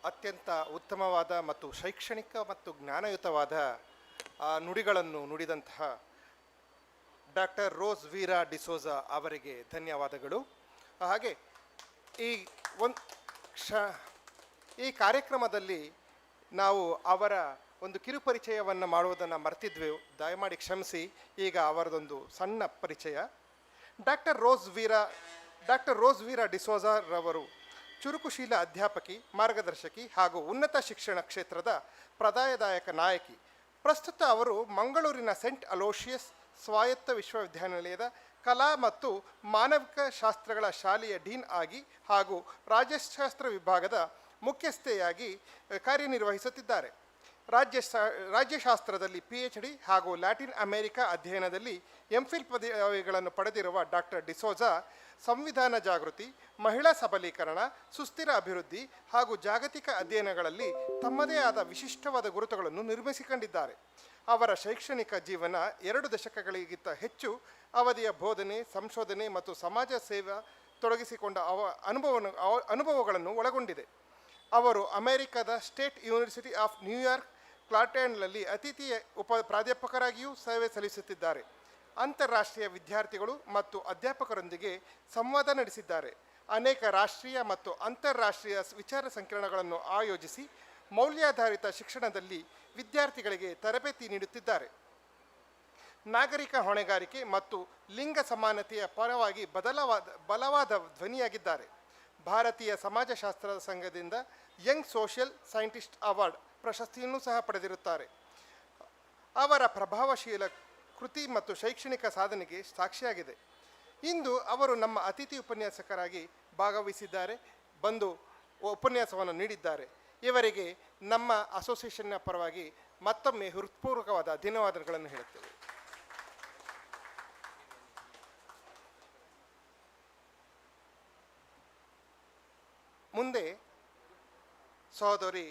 ಅತ್ಯಂತ ಉತ್ತಮವಾದ ಮತ್ತು ಶೈಕ್ಷಣಿಕ ಮತ್ತು ಜ್ಞಾನಯುತವಾದ ನುಡಿಗಳನ್ನು ನುಡಿದಂತಹ doctor rose ವೀರಾ ಡಿಸೋಜಾ ಅವರಿಗೆ ಧನ್ಯವಾದಗಳು. ಹಾಗೆ ಈ ಈ ಕಾರ್ಯಕ್ರಮದಲ್ಲಿ ನಾವು ಅವರ ಒಂದು ಕಿರುಪರಿಚಯವನ್ನು ಮಾಡುವುದನ್ನು ಮರ್ತಿದ್ವಿ, ದಯಮಾಡಿ ಕ್ಷಮಿಸಿ. ಈಗ ಅವರದೊಂದು ಸಣ್ಣ ಪರಿಚಯ. ಡಾಕ್ಟರ್ ರೋಸ್ ವೀರಾ ಡಿಸೋಜಾರವರು ಚುರುಕುಶೀಲ ಅಧ್ಯಾಪಕಿ, ಮಾರ್ಗದರ್ಶಕಿ ಹಾಗೂ ಉನ್ನತ ಶಿಕ್ಷಣ ಕ್ಷೇತ್ರದ ಪ್ರದಾಯದಾಯಕ ನಾಯಕಿ. ಪ್ರಸ್ತುತ ಅವರು ಮಂಗಳೂರಿನ ಸೆಂಟ್ ಅಲೋಷಿಯಸ್ ಸ್ವಾಯತ್ತ ವಿಶ್ವವಿದ್ಯಾನಿಲಯದ ಕಲಾ ಮತ್ತು ಮಾನವಿಕ ಶಾಸ್ತ್ರಗಳ ಶಾಲೆಯ ಡೀನ್ ಆಗಿ ಹಾಗೂ ರಾಜ್ಯಶಾಸ್ತ್ರ ವಿಭಾಗದ ಮುಖ್ಯಸ್ಥೆಯಾಗಿ ಕಾರ್ಯನಿರ್ವಹಿಸುತ್ತಿದ್ದಾರೆ. ರಾಜ್ಯಶಾಸ್ತ್ರದಲ್ಲಿ PhD ಹಾಗೂ ಲ್ಯಾಟಿನ್ ಅಮೆರಿಕಾ ಅಧ್ಯಯನದಲ್ಲಿ MPhil ಪದವಿಗಳನ್ನು ಪಡೆದಿರುವ ಡಾಕ್ಟರ್ ಡಿಸೋಜಾ ಸಂವಿಧಾನ ಜಾಗೃತಿ, ಮಹಿಳಾ ಸಬಲೀಕರಣ, ಸುಸ್ಥಿರ ಅಭಿವೃದ್ಧಿ ಹಾಗೂ ಜಾಗತಿಕ ಅಧ್ಯಯನಗಳಲ್ಲಿ ತಮ್ಮದೇ ಆದ ವಿಶಿಷ್ಟವಾದ ಗುರುತುಗಳನ್ನು ನಿರ್ಮಿಸಿಕೊಂಡಿದ್ದಾರೆ. ಅವರ ಶೈಕ್ಷಣಿಕ ಜೀವನ 2 ದಶಕಗಳಿಗಿಂತ ಹೆಚ್ಚು ಅವಧಿಯ ಬೋಧನೆ, ಸಂಶೋಧನೆ ಮತ್ತು ಸಮಾಜ ಸೇವೆ ತೊಡಗಿಸಿಕೊಂಡ ಅನುಭವಗಳನ್ನು ಒಳಗೊಂಡಿದೆ. ಅವರು ಅಮೆರಿಕದ ಸ್ಟೇಟ್ ಯೂನಿವರ್ಸಿಟಿ ಆಫ್ ನ್ಯೂಯಾರ್ಕ್ ಕ್ಲಾರ್ಟನ್ನಲ್ಲಿ ಅತಿಥಿ ಪ್ರಾಧ್ಯಾಪಕರಾಗಿಯೂ ಸೇವೆ ಸಲ್ಲಿಸುತ್ತಿದ್ದಾರೆ. ಅಂತಾರಾಷ್ಟ್ರೀಯ ವಿದ್ಯಾರ್ಥಿಗಳು ಮತ್ತು ಅಧ್ಯಾಪಕರೊಂದಿಗೆ ಸಂವಾದ ನಡೆಸಿದ್ದಾರೆ. ಅನೇಕ ರಾಷ್ಟ್ರೀಯ ಮತ್ತು ಅಂತಾರಾಷ್ಟ್ರೀಯ ವಿಚಾರ ಸಂಕಿರಣಗಳನ್ನು ಆಯೋಜಿಸಿ ಮೌಲ್ಯಾಧಾರಿತ ಶಿಕ್ಷಣದಲ್ಲಿ ವಿದ್ಯಾರ್ಥಿಗಳಿಗೆ ತರಬೇತಿ ನೀಡುತ್ತಿದ್ದಾರೆ. ನಾಗರಿಕ ಹೊಣೆಗಾರಿಕೆ ಮತ್ತು ಲಿಂಗ ಸಮಾನತೆಯ ಪರವಾಗಿ ಬಲವಾದ ಧ್ವನಿಯಾಗಿದ್ದಾರೆ. ಭಾರತೀಯ ಸಮಾಜಶಾಸ್ತ್ರದ ಸಂಘದಿಂದ ಯಂಗ್ ಸೋಷಿಯಲ್ ಸೈಂಟಿಸ್ಟ್ ಅವಾರ್ಡ್ ಪ್ರಶಸ್ತಿಯನ್ನು ಸಹ ಪಡೆದಿರುತ್ತಾರೆ. ಅವರ ಪ್ರಭಾವಶೀಲ ಕೃತಿ ಮತ್ತು ಶೈಕ್ಷಣಿಕ ಸಾಧನೆಗೆ ಸಾಕ್ಷಿಯಾಗಿದೆ. ಇಂದು ಅವರು ನಮ್ಮ ಅತಿಥಿ ಉಪನ್ಯಾಸಕರಾಗಿ ಭಾಗವಹಿಸಿದ್ದಾರೆ, ಬಂದು ಉಪನ್ಯಾಸವನ್ನು ನೀಡಿದ್ದಾರೆ. ಇವರಿಗೆ ನಮ್ಮ ಅಸೋಸಿಯೇಷನ್ನ ಪರವಾಗಿ ಮತ್ತೊಮ್ಮೆ ಹೃತ್ಪೂರ್ವಕವಾದ ಧನ್ಯವಾದಗಳನ್ನು ಹೇಳುತ್ತೇವೆ. ಮುಂದೆ ಸಹೋದರಿ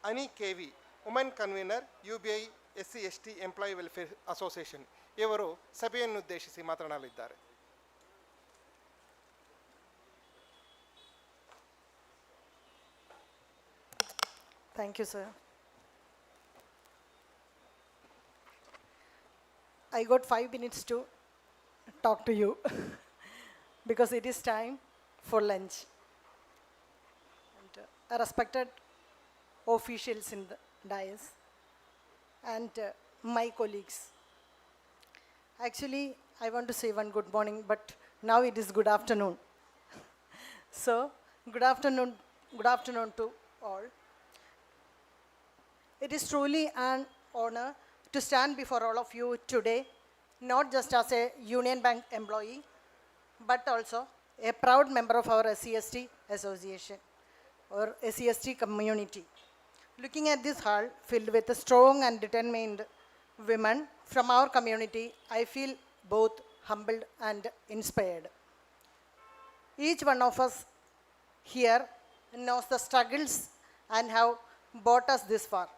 ಅನಿ KV, women convener UBI SC/ST employee welfare association, ಇವರು ಸಭೆಯನ್ನುದ್ದೇಶಿಸಿ ಮಾತನಾಡಲಿದ್ದಾರೆ.
Thank you, sir. I got 5 minutes to talk to you because it is time for lunch. And respected officials in the dais and my colleagues. Actually, I want to say one good morning, but now it is good afternoon. So, good afternoon to all. It is truly an honor to stand before all of you today, not just as a Union Bank employee, but also a proud member of our SC/ST association or SC/ST community. Looking at this hall filled with strong and determined women from our community, I feel both humbled and inspired. Each one of us here knows the struggles and have brought us this far.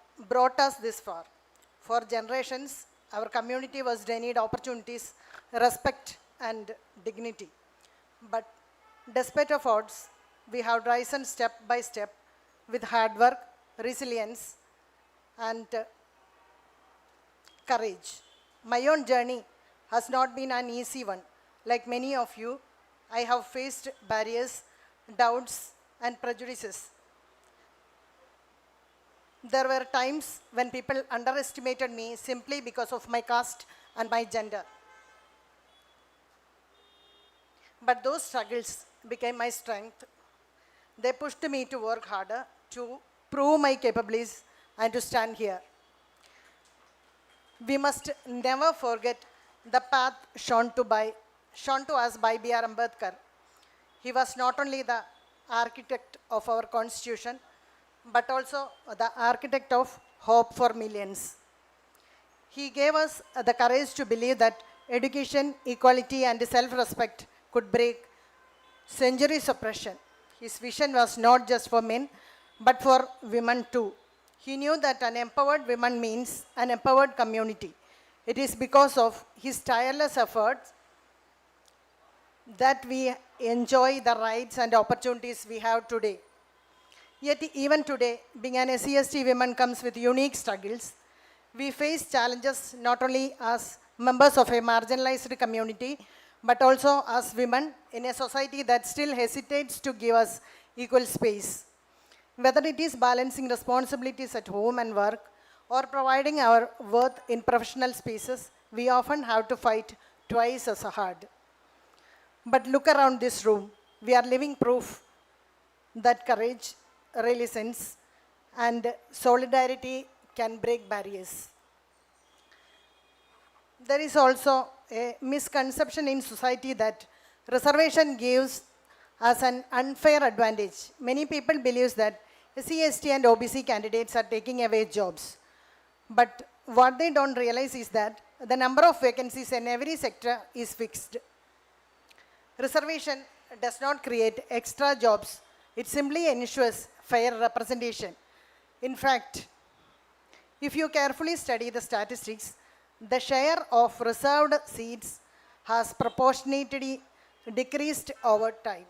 For generations, our community was denied opportunities, respect and dignity. But despite of odds, we have risen step by step with hard work, resilience and courage. My own journey has not been an easy one. Like many of you, I have faced barriers, doubts and prejudices. There were times when people underestimated me simply because of my caste and my gender. But those struggles became my strength. They pushed me to work harder, to prove my capabilities and to stand here. We must never forget the path shown to us by B.R. Ambedkar. He was not only the architect of our constitution, but also the architect of hope for millions. He gave us the courage to believe that education, equality, and self-respect could break centuries of oppression. His vision was not just for men, but for women too. He knew that an empowered woman means an empowered community. It is because of his tireless efforts that we enjoy the rights and opportunities we have today. Yet even today, being an SC/ST woman comes with unique struggles. We face challenges not only as members of a marginalized community, but also as women in a society that still hesitates to give us equal space. Whether it is balancing responsibilities at home and work, or providing our worth in professional spaces, we often have to fight twice as hard. But look around this room. We are living proof that courage, resilience, and solidarity can break barriers. There is also a misconception in society that reservation gives us an unfair advantage. Many people believe that SC/ST and OBC candidates are taking away jobs. But what they don't realize is that the number of vacancies in every sector is fixed. Reservation does not create extra jobs. It simply ensures fair representation. In fact, if you carefully study the statistics, the share of reserved seats has proportionately decreased over time.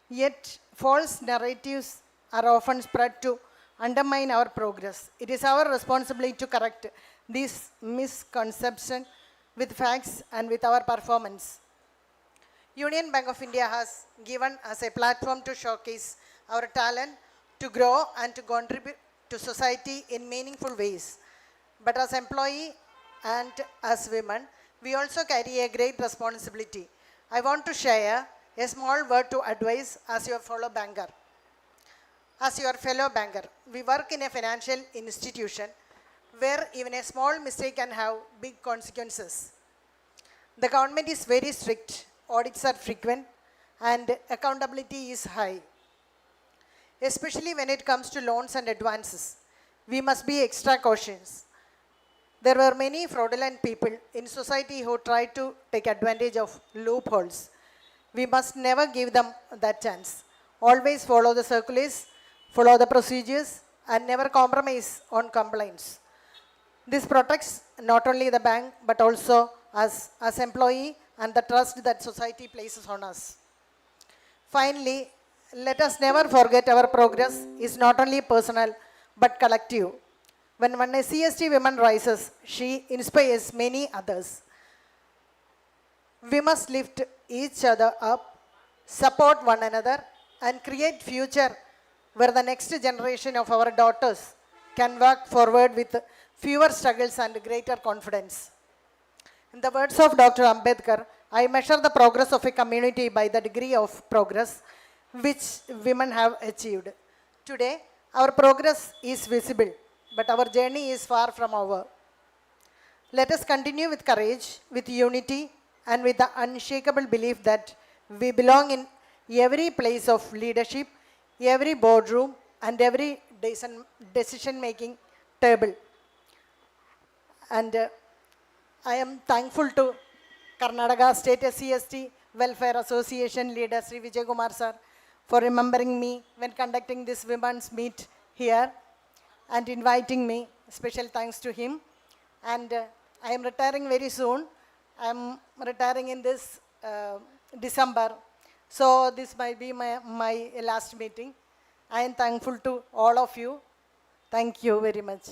Yet, false narratives are often spread to undermine our progress. It is our responsibility to correct this misconception with facts and with our performance. Union Bank of India has given us a platform to showcase our talent, to grow and to contribute to society in meaningful ways. But as employee and as women, we also carry a great responsibility. I want to share a small word to advise as your fellow banker. As your fellow banker, we work in a financial institution where even a small mistake can have big consequences. The government is very strict, audits are frequent, and accountability is high. Especially when it comes to loans and advances, we must be extra cautious. There were many fraudulent people in society who tried to take advantage of loopholes. We must never give them that chance. Always follow the circulars, follow the procedures, and never compromise on compliance. This protects not only the bank, but also us as employee and the trust that society places on us. Finally, let us never forget our progress is not only personal, but collective. When one SC/ST woman rises, she inspires many others. We must lift each other up, support one another, and create future where the next generation of our daughters can walk forward with fewer struggles and greater confidence. In the words of Dr. Ambedkar, I measure the progress of a community by the degree of progress which women have achieved. Today, our progress is visible, but our journey is far from over. Let us continue with courage, with unity, and with the unshakable belief that we belong in every place of leadership, every boardroom, and every decision-making table. And I am thankful to Karnataka State SC/ST Welfare Association leader Sri Vijay Kumar sir for remembering me when conducting this women's meet here and inviting me. Special thanks to him. And I am retiring very soon. I am retiring in this December. So this might be my last meeting. I am thankful to all of you. Thank you very much.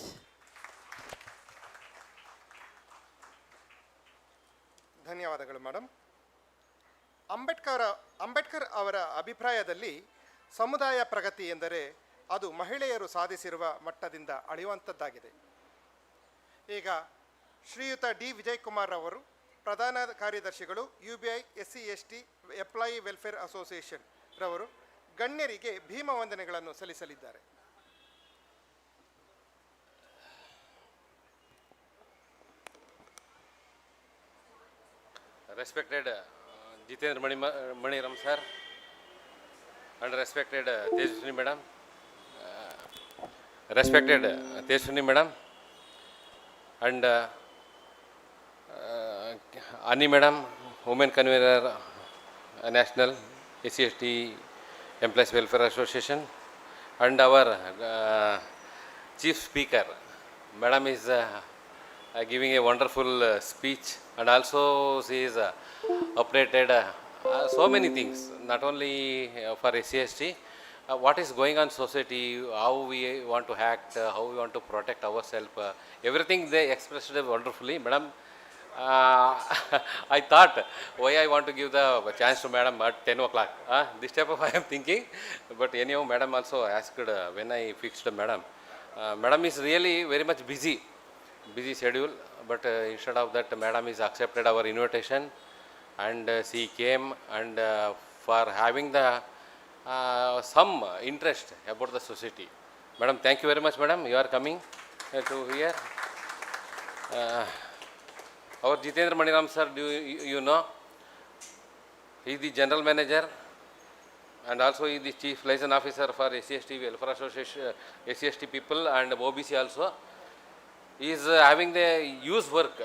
ಧನ್ಯವಾದಗಳು madam. Ambedkar ಅವರ ಅಭಿಪ್ರಾಯದಲ್ಲಿ ಸಮುದಾಯ ಪ್ರಗತಿ ಎಂದರೆ ಅದು ಮಹಿಳೆಯರು ಸಾಧಿಸಿರುವ ಮಟ್ಟದಿಂದ ಅಳೆಯುವಂಥದ್ದಾಗಿದೆ. ಈಗ ಶ್ರೀಯುತ ಡಿ ವಿಜಯಕುಮಾರ್ ಅವರು ಪ್ರಧಾನ ಕಾರ್ಯದರ್ಶಿಗಳು UBI SC/ST employee welfare association ರವರು ಗಣ್ಯರಿಗೆ ಭೀಮ ವಂದನೆಗಳನ್ನು ಸಲ್ಲಿಸಲಿದ್ದಾರೆ.
Respected Jitendra Maniram sir and respected Tejaswini madam, respected Tejaswini madam and Annie madam, women convener, National SC/ST Employees Welfare Association, and our chief speaker, madam is giving a wonderful speech, and also she is updated so many things, not only for SC/ST, what is going on society, how we want to act, how we want to protect ourselves, everything they expressed wonderfully. Madam, I thought why I want to give the chance to madam at 10 o'clock. This type of I am thinking, but anyhow, madam also asked when I fixed madam. Madam is really very much busy schedule, but instead of that, madam is accepted our invitation, and she came, and for having the some interest about the society. Madam, thank you very much, madam. You are coming to here. Our Jitendra Maniram sir, you know, he is the general manager, and also he is the chief liaison officer for SC/ST Welfare Association, SC/ST people, and OBC also. He is having the use work.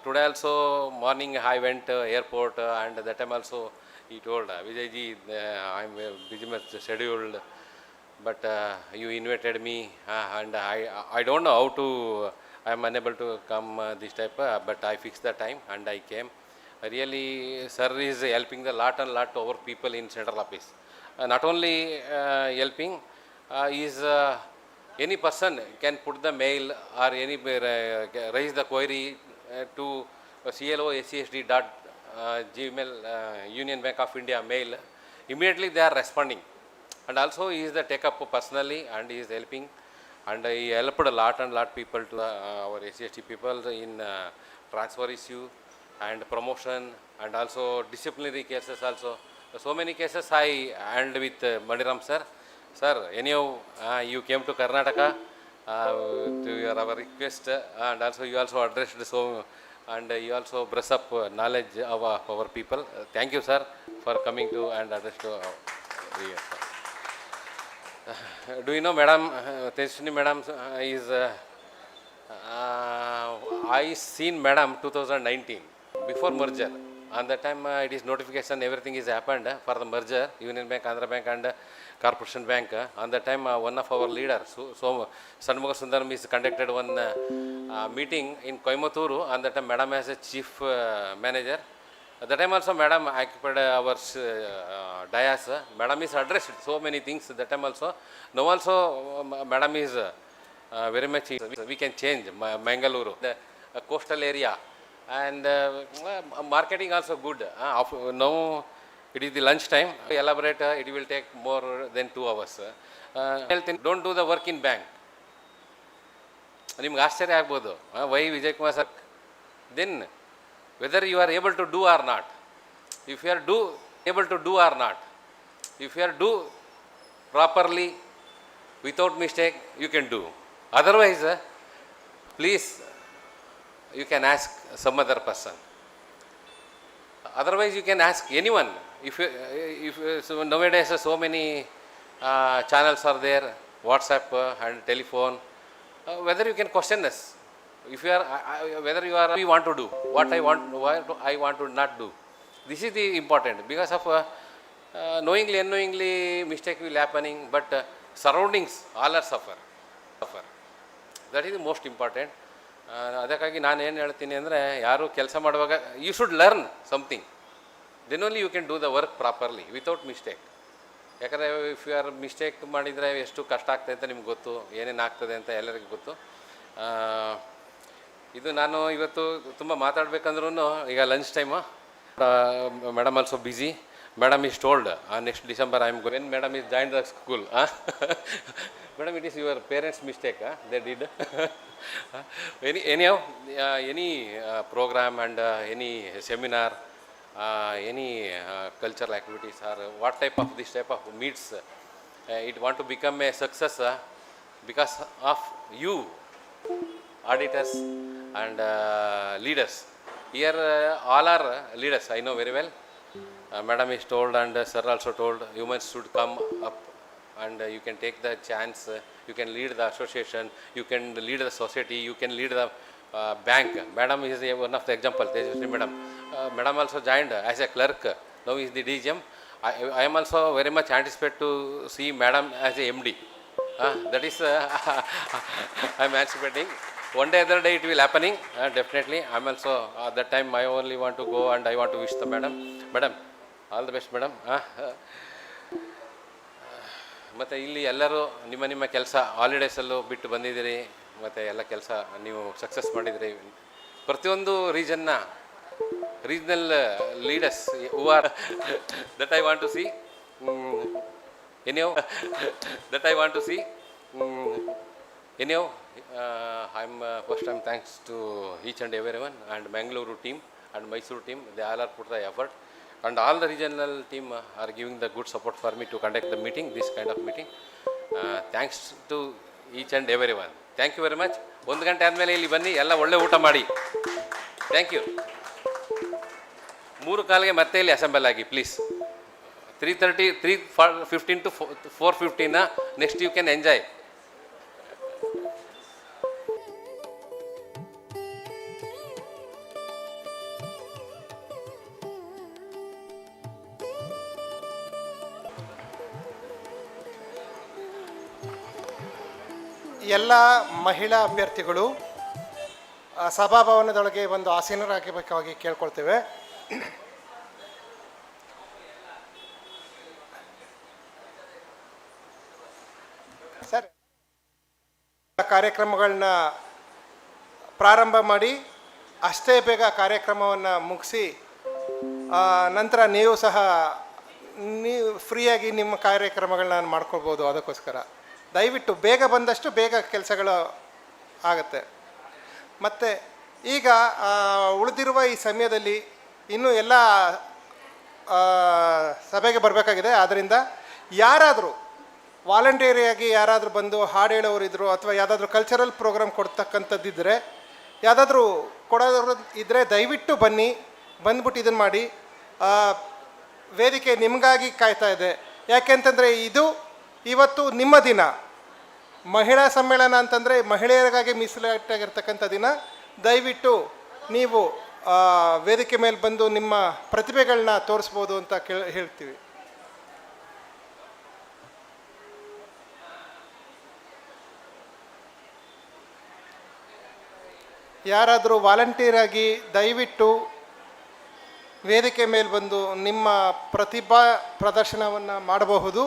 Today also morning I went airport, and that time also he told Vijay ji, I am busy much scheduled, but you invited me, and I don't know how to. I am unable to come this type, but I fixed the time and I came. Really, sir is helping a lot and lot to our people in central office. Not only helping, is any person can put the mail or any raise the query to clo@scsd.gmail Union Bank of India mail. Immediately they are responding, and also he is the take up personally, and he is helping. And he helped a lot and lot people to our SC/ST people in transfer issue and promotion, and also disciplinary cases also. So many cases I handled with Maniram sir. Sir, anyhow, you came to Karnataka to our request, and also you also addressed so, and you also brush up knowledge of our people. Thank you, sir, for coming to and address to here. Do you know, madam, Tejaswini madam is, I seen madam 2019, before merger. On that time, it is notification, everything is happened for the merger, Union Bank, Andhra Bank and Corporation Bank. On that time, one of our leaders, so Shanmuga Sundaram, is conducted one meeting in Coimbatore. On that time, madam as a chief manager. At that time also, madam occupied our dais. Madam is addressed so many things that time also. Now also, madam is very much, we can change Mangaluru, the coastal area, and marketing also good. Now it is the lunch time. Elaborate, it will take more than 2 hours. Don't do the work in bank. ನಿಮ್ಗೆ ಆಶ್ಚರ್ಯ ಆಗ್ಬೋದು, why Vijay Kumar sir. Then whether you are able to do or not, if you are able to do or not, if you are do properly without mistake, you can do. Otherwise, please, you can ask some other person. Otherwise, you can ask anyone. If so nowadays so many channels are there, WhatsApp and telephone. Whether you can question us. If you are, whether you are, we want to do what I want, I want to not do. This is the important, because of knowingly, unknowingly mistake will happening, but surroundings all are suffer. That is the most important. ಅದಕ್ಕಾಗಿ ನಾನು ಏನು ಹೇಳ್ತೀನಿ ಅಂದರೆ, ಯಾರು ಕೆಲಸ ಮಾಡುವಾಗ you should learn something, then only you can do the work properly without mistake. ಯಾಕಂದರೆ if you are mistake ಮಾಡಿದರೆ ಎಷ್ಟು ಕಷ್ಟ ಆಗ್ತದೆ ಅಂತ ನಿಮ್ಗೆ ಗೊತ್ತು, ಏನೇನು ಆಗ್ತದೆ ಅಂತ ಎಲ್ಲರಿಗೂ ಗೊತ್ತು. ಇದು ನಾನು ಇವತ್ತು ತುಂಬ ಮಾತಾಡಬೇಕಂದ್ರೂ ಈಗ lunch time, madam also busy. Madam is told next December I am going. When Madam is joined the school, Madam, it is your parents' mistake. They did. Anyhow, any program and any seminar, any cultural activities, or what type of this type of meets, it want to become a success because of you, auditors and leaders. Here all are leaders, I know very well. Madam is told and sir also told, humans should come up and you can take the chance, you can lead the association, you can lead the society, you can lead the bank. Madam is one of the example, Tejaswini madam. Madam also joined as a clerk, now is the DGM. I am also very much anticipate to see madam as a MD. That is, I am anticipating. One day, other day it will happening, definitely. I am also, that time I only want to go and I want to wish the madam. Madam, all the best madam. ಮತ್ತು ಇಲ್ಲಿ ಎಲ್ಲರೂ ನಿಮ್ಮ ಕೆಲಸ ಹಾಲಿಡೇಸಲ್ಲೂ ಬಿಟ್ಟು ಬಂದಿದ್ದೀರಿ, ಮತ್ತು ಎಲ್ಲ ಕೆಲಸ ನೀವು ಸಕ್ಸಸ್ ಮಾಡಿದಿರಿ. ಪ್ರತಿಯೊಂದು regional leaders who are that I want to see that I want to see. Anyhow, I'm first time thanks to each and everyone, and Mangaluru team and Mysuru team, they all are put the effort, and all the regional team are giving the good support for me to conduct the meeting, this kind of meeting. Thanks to each and everyone. Thank you very much. 1 ಗಂಟೆ ಆದಮೇಲೆ ಇಲ್ಲಿ ಬನ್ನಿ, ಎಲ್ಲ ಒಳ್ಳೆ ಊಟ ಮಾಡಿ. Thank you. 3:15ಗೆ ಮತ್ತೆ ಇಲ್ಲಿ ಅಸೆಂಬಲ್ ಆಗಿ please. 3:30, 3:15 to 4:15, next you can enjoy.
ಎಲ್ಲ ಮಹಿಳಾ ಅಭ್ಯರ್ಥಿಗಳು ಸಭಾಭವನದೊಳಗೆ ಒಂದು ಆಸೀನರಾಗಬೇಕಾಗಿ ಕೇಳ್ಕೊಳ್ತೇವೆ. ಸರ್, ಕಾರ್ಯಕ್ರಮಗಳನ್ನ ಪ್ರಾರಂಭ ಮಾಡಿ ಅಷ್ಟೇ ಬೇಗ ಕಾರ್ಯಕ್ರಮವನ್ನು ಮುಗಿಸಿ ನಂತರ ನೀವು ಸಹ ಫ್ರೀಯಾಗಿ ನಿಮ್ಮ ಕಾರ್ಯಕ್ರಮಗಳನ್ನ ಮಾಡ್ಕೊಳ್ಬೋದು. ಅದಕ್ಕೋಸ್ಕರ ದಯವಿಟ್ಟು ಬೇಗ ಬಂದಷ್ಟು ಬೇಗ ಕೆಲಸಗಳು ಆಗುತ್ತೆ. ಮತ್ತು ಈಗ ಉಳಿದಿರುವ ಈ ಸಮಯದಲ್ಲಿ ಇನ್ನೂ ಎಲ್ಲ ಸಭೆಗೆ ಬರಬೇಕಾಗಿದೆ. ಆದ್ದರಿಂದ ಯಾರಾದರೂ ವಾಲಂಟಿಯರಿಯಾಗಿ ಯಾರಾದರೂ ಬಂದು ಹಾಡು ಹೇಳೋರಿದ್ರು ಅಥವಾ ಯಾವುದಾದ್ರೂ ಕಲ್ಚರಲ್ ಪ್ರೋಗ್ರಾಮ್ ಕೊಡ್ತಕ್ಕಂಥದ್ದಿದ್ದರೆ, ಯಾವುದಾದ್ರೂ ಕೊಡೋರು ಇದ್ದರೆ ದಯವಿಟ್ಟು ಬನ್ನಿ, ಬಂದ್ಬಿಟ್ಟು ಇದನ್ನು ಮಾಡಿ. ವೇದಿಕೆ ನಿಮಗಾಗಿ ಕಾಯ್ತಾ ಇದೆ. ಯಾಕೆಂತಂದರೆ ಇವತ್ತು ನಿಮ್ಮ ದಿನ. ಮಹಿಳಾ ಸಮ್ಮೇಳನ ಅಂತಂದರೆ ಮಹಿಳೆಯರಿಗಾಗಿ ಮೀಸಲಾಗಿರ್ತಕ್ಕಂಥ ದಿನ. ದಯವಿಟ್ಟು ನೀವು ವೇದಿಕೆ ಮೇಲೆ ಬಂದು ನಿಮ್ಮ ಪ್ರತಿಭೆಗಳನ್ನ ತೋರಿಸ್ಬೋದು ಅಂತ ಹೇಳ್ತೀವಿ. ಯಾರಾದರೂ ವಾಲಂಟಿಯರ್ ಆಗಿ ದಯವಿಟ್ಟು ವೇದಿಕೆ ಮೇಲೆ ಬಂದು ನಿಮ್ಮ ಪ್ರತಿಭಾ ಪ್ರದರ್ಶನವನ್ನು ಮಾಡಬಹುದು.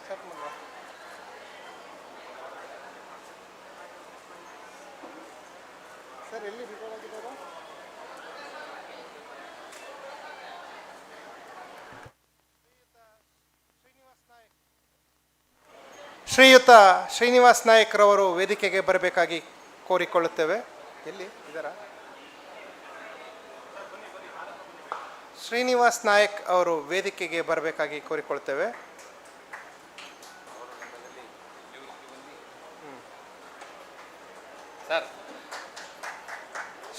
ಸರ್ ಎಲ್ಲಿ ರಿಟೈರ್ಡ್ ಆಗಿದ್ದಾರೆ? ಶ್ರೀಯುತ ಶ್ರೀನಿವಾಸ್ ನಾಯಕ್ರವರು ವೇದಿಕೆಗೆ ಬರಬೇಕಾಗಿ ಕೋರಿಕೊಳ್ಳುತ್ತೇವೆ. ಎಲ್ಲಿ ಇದ್ದಾರಾ? ಶ್ರೀನಿವಾಸ್ ನಾಯಕ್ ಅವರು ವೇದಿಕೆಗೆ ಬರಬೇಕಾಗಿ ಕೋರಿಕೊಳ್ತೇವೆ.
ಸರ್,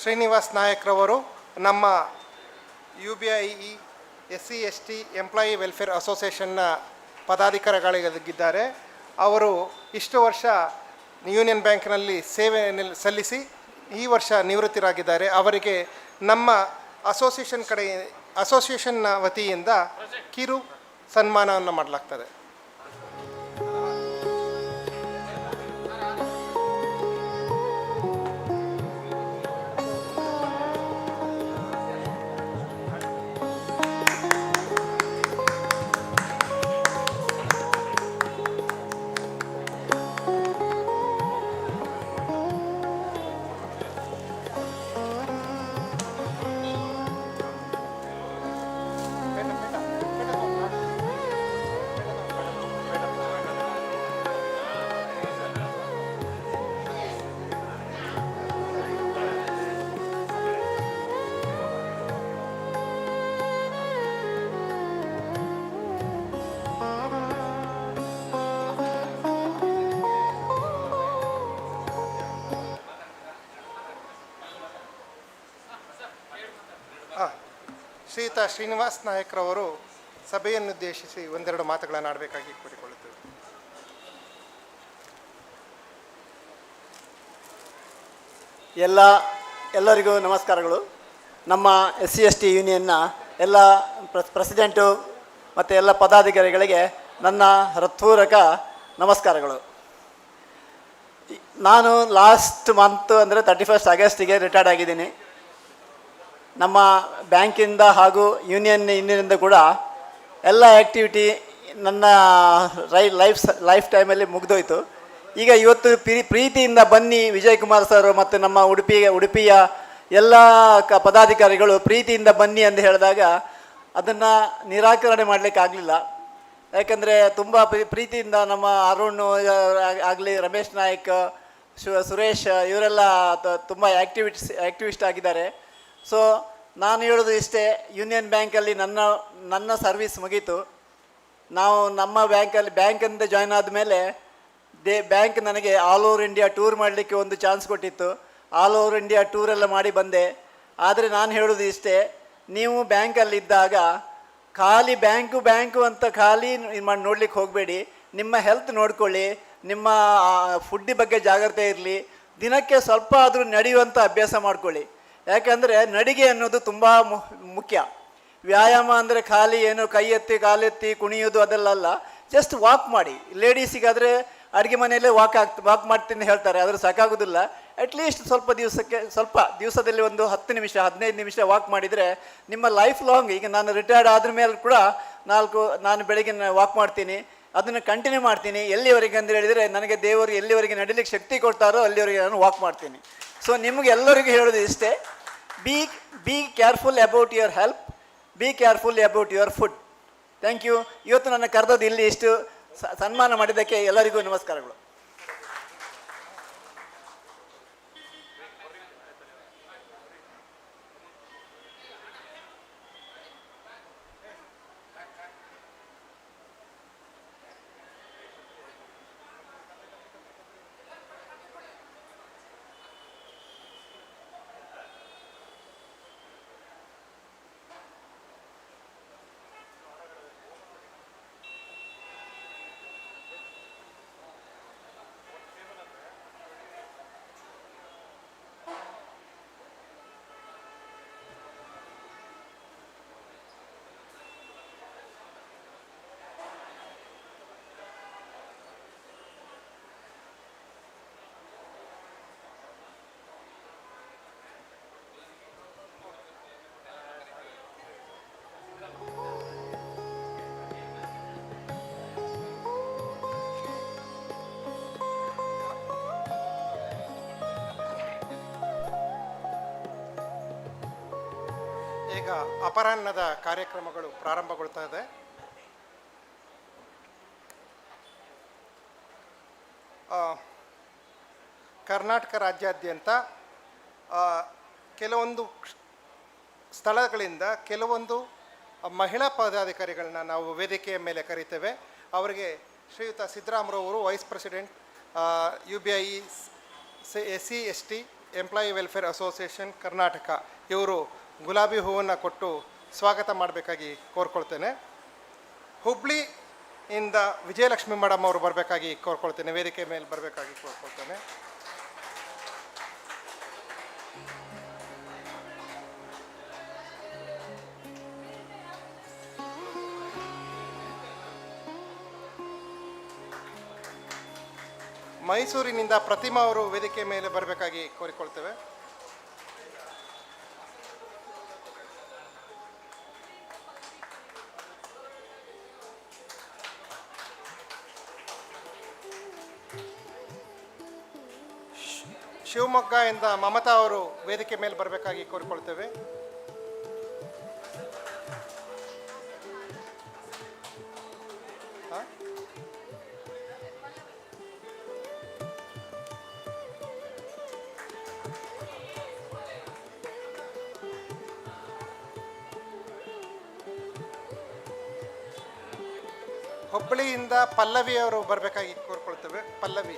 ಶ್ರೀನಿವಾಸ್ ನಾಯಕ್ರವರು ನಮ್ಮ UBI SC/ST ಎಂಪ್ಲಾಯಿ ವೆಲ್ಫೇರ್ ಅಸೋಸಿಯೇಷನ್ನ ಪದಾಧಿಕಾರಿಗಳಿದ್ದಾರೆ. ಅವರು ಇಷ್ಟು ವರ್ಷ ಯೂನಿಯನ್ ಬ್ಯಾಂಕ್ನಲ್ಲಿ ಸೇವೆ ಸಲ್ಲಿಸಿ ಈ ವರ್ಷ ನಿವೃತ್ತರಾಗಿದ್ದಾರೆ. ಅವರಿಗೆ ನಮ್ಮ ಅಸೋಸಿಯೇಷನ್ನ ವತಿಯಿಂದ ಕಿರು ಸನ್ಮಾನವನ್ನು ಮಾಡಲಾಗ್ತದೆ. ಶ್ರೀಯುತ ಶ್ರೀನಿವಾಸ್ ನಾಯಕ್ರವರು ಸಭೆಯನ್ನುದ್ದೇಶಿಸಿ ಒಂದೆರಡು ಮಾತುಗಳನ್ನು ಆಡಬೇಕಾಗಿ ಕೋರಿಕೊಳ್ಳುತ್ತೇವೆ.
ಎಲ್ಲರಿಗೂ ನಮಸ್ಕಾರಗಳು. ನಮ್ಮ SC/ST ಯೂನಿಯನ್ನ ಎಲ್ಲ ಪ್ರೆಸಿಡೆಂಟು ಮತ್ತು ಎಲ್ಲ ಪದಾಧಿಕಾರಿಗಳಿಗೆ ನನ್ನ ಹೃತ್ಪೂರ್ವಕ ನಮಸ್ಕಾರಗಳು. ನಾನು ಲಾಸ್ಟ್ ಮಂತ್ ಅಂದರೆ 31 ಆಗಸ್ಟಿಗೆ ರಿಟೈರ್ಡ್ ಆಗಿದ್ದೀನಿ. ನಮ್ಮ ಬ್ಯಾಂಕಿಂದ ಹಾಗೂ ಯೂನಿಯನ್ನಿಂದ ಕೂಡ ಎಲ್ಲ ಆ್ಯಕ್ಟಿವಿಟಿ ನನ್ನ ಲೈಫ್ ಟೈಮಲ್ಲಿ ಮುಗಿದೋಯ್ತು. ಈಗ ಇವತ್ತು ಪ್ರೀತಿಯಿಂದ ಬನ್ನಿ ವಿಜಯ್ ಕುಮಾರ್ ಸರ್ ಮತ್ತು ನಮ್ಮ ಉಡುಪಿಯ ಎಲ್ಲ ಪದಾಧಿಕಾರಿಗಳು ಪ್ರೀತಿಯಿಂದ ಬನ್ನಿ ಅಂತ ಹೇಳಿದಾಗ ಅದನ್ನು ನಿರಾಕರಣೆ ಮಾಡಲಿಕ್ಕಾಗಲಿಲ್ಲ. ಯಾಕಂದರೆ ತುಂಬ ಪ್ರೀತಿಯಿಂದ ನಮ್ಮ ಅರುಣ್ ಆಗಲಿ, ರಮೇಶ್ ನಾಯಕ್, ಸುರೇಶ್ ಇವರೆಲ್ಲ ತುಂಬ ಆ್ಯಕ್ಟಿವಿಸ್ಟ್ ಆಗಿದ್ದಾರೆ. ಸೊ ನಾನು ಹೇಳೋದು ಇಷ್ಟೇ, ಯೂನಿಯನ್ ಬ್ಯಾಂಕಲ್ಲಿ ನನ್ನ ಸರ್ವಿಸ್ ಮುಗೀತು. ನಾವು ನಮ್ಮ ಬ್ಯಾಂಕಿಂದ ಜಾಯ್ನ್ ಆದಮೇಲೆ ಬ್ಯಾಂಕ್ ನನಗೆ ಆಲ್ ಓವರ್ ಇಂಡಿಯಾ ಟೂರ್ ಮಾಡಲಿಕ್ಕೆ ಒಂದು ಚಾನ್ಸ್ ಕೊಟ್ಟಿತ್ತು. ಆಲ್ ಓವರ್ ಇಂಡಿಯಾ ಟೂರೆಲ್ಲ ಮಾಡಿ ಬಂದೆ. ಆದರೆ ನಾನು ಹೇಳೋದು ಇಷ್ಟೇ, ನೀವು ಬ್ಯಾಂಕಲ್ಲಿದ್ದಾಗ ಖಾಲಿ ಬ್ಯಾಂಕು ಅಂತ ಖಾಲಿ ಮಾಡಿ ನೋಡ್ಲಿಕ್ಕೆ ಹೋಗಬೇಡಿ. ನಿಮ್ಮ ಹೆಲ್ತ್ ನೋಡ್ಕೊಳ್ಳಿ, ನಿಮ್ಮ ಫುಡ್ಡಿ ಬಗ್ಗೆ ಜಾಗ್ರತೆ ಇರಲಿ, ದಿನಕ್ಕೆ ಸ್ವಲ್ಪ ಆದರೂ ನಡೆಯುವಂಥ ಅಭ್ಯಾಸ ಮಾಡ್ಕೊಳ್ಳಿ. ಯಾಕಂದರೆ ನಡಿಗೆ ಅನ್ನೋದು ತುಂಬ ಮುಖ್ಯ. ವ್ಯಾಯಾಮ ಅಂದರೆ ಖಾಲಿ ಏನು ಕೈ ಎತ್ತಿ ಕಾಲೆತ್ತಿ ಕುಣಿಯೋದು ಅದೆಲ್ಲ ಅಲ್ಲ. ಜಸ್ಟ್ ವಾಕ್ ಮಾಡಿ. ಲೇಡೀಸಿಗಾದರೆ ಅಡುಗೆ ಮನೆಯಲ್ಲೇ ವಾಕ್ ಮಾಡ್ತೀನಿ ಹೇಳ್ತಾರೆ, ಆದರೆ ಸಾಕಾಗೋದಿಲ್ಲ. ಅಟ್ಲೀಸ್ಟ್ ಸ್ವಲ್ಪ ದಿವಸದಲ್ಲಿ ಒಂದು 10 ನಿಮಿಷ 15 ನಿಮಿಷ ವಾಕ್ ಮಾಡಿದರೆ ನಿಮ್ಮ ಲೈಫ್ ಲಾಂಗ್, ಈಗ ನಾನು ರಿಟೈರ್ಡ್ ಆದ್ರ ಮೇಲೆ ಕೂಡ ನಾನು ಬೆಳಗ್ಗೆ ವಾಕ್ ಮಾಡ್ತೀನಿ, ಅದನ್ನು ಕಂಟಿನ್ಯೂ ಮಾಡ್ತೀನಿ. ಎಲ್ಲಿವರೆಗೆ ಅಂತ ಹೇಳಿದರೆ ನನಗೆ ದೇವರು ಎಲ್ಲಿವರೆಗೆ ನಡಿಲಿಕ್ಕೆ ಶಕ್ತಿ ಕೊಡ್ತಾರೋ ಅಲ್ಲಿವರೆಗೆ ನಾನು ವಾಕ್ ಮಾಡ್ತೀನಿ. ಸೊ ನಿಮಗೆ ಎಲ್ಲರಿಗೂ ಹೇಳೋದು ಇಷ್ಟೇ, be careful about your health, be careful about your food. Thank you. ಇವತ್ತು ನನ್ನ ಕರೆದದ್ದು ಇಲ್ಲಿ ಇಷ್ಟು ಸನ್ಮಾನ ಮಾಡಿದ್ದಕ್ಕೆ ಎಲ್ಲರಿಗೂ ನಮಸ್ಕಾರಗಳು.
ಈಗ ಅಪರಾಹ್ನದ ಕಾರ್ಯಕ್ರಮಗಳು ಪ್ರಾರಂಭಗೊಳ್ತಾ ಇದೆ. ಕರ್ನಾಟಕ ರಾಜ್ಯಾದ್ಯಂತ ಕೆಲವೊಂದು ಸ್ಥಳಗಳಿಂದ ಕೆಲವೊಂದು ಮಹಿಳಾ ಪದಾಧಿಕಾರಿಗಳನ್ನ ನಾವು ವೇದಿಕೆಯ ಮೇಲೆ ಕರೀತೇವೆ. ಅವರಿಗೆ ಶ್ರೀಯುತ ಸಿದ್ದರಾಮರವರು, vice president UBI SC/ST employee welfare association Karnataka, ಇವರು ಗುಲಾಬಿ ಹೂವನ್ನು ಕೊಟ್ಟು ಸ್ವಾಗತ ಮಾಡಬೇಕಾಗಿ ಕೋರ್ಕೊಳ್ತೇನೆ. ಹುಬ್ಳಿಯಿಂದ ವಿಜಯಲಕ್ಷ್ಮಿ ಮೇಡಮ್ ಅವರು ಬರಬೇಕಾಗಿ ಕೋರ್ಕೊಳ್ತೇನೆ, ವೇದಿಕೆ ಮೇಲೆ ಬರಬೇಕಾಗಿ ಕೋರ್ಕೊಳ್ತೇನೆ. ಮೈಸೂರಿನಿಂದ ಪ್ರತಿಮಾ ಅವರು ವೇದಿಕೆ ಮೇಲೆ ಬರಬೇಕಾಗಿ ಕೋರಿಕೊಳ್ತೇವೆ. ಶಿವಮೊಗ್ಗದಿಂದ ಮಮತಾ ಅವರು ವೇದಿಕೆ ಮೇಲೆ ಬರಬೇಕಾಗಿ ಕೋರಿಕೊಳ್ತೇವೆ. ಹುಬ್ಬಳ್ಳಿಯಿಂದ ಪಲ್ಲವಿ ಅವರು ಬರಬೇಕಾಗಿ ಕೋರ್ಕೊಳ್ತೇವೆ. ಪಲ್ಲವಿ.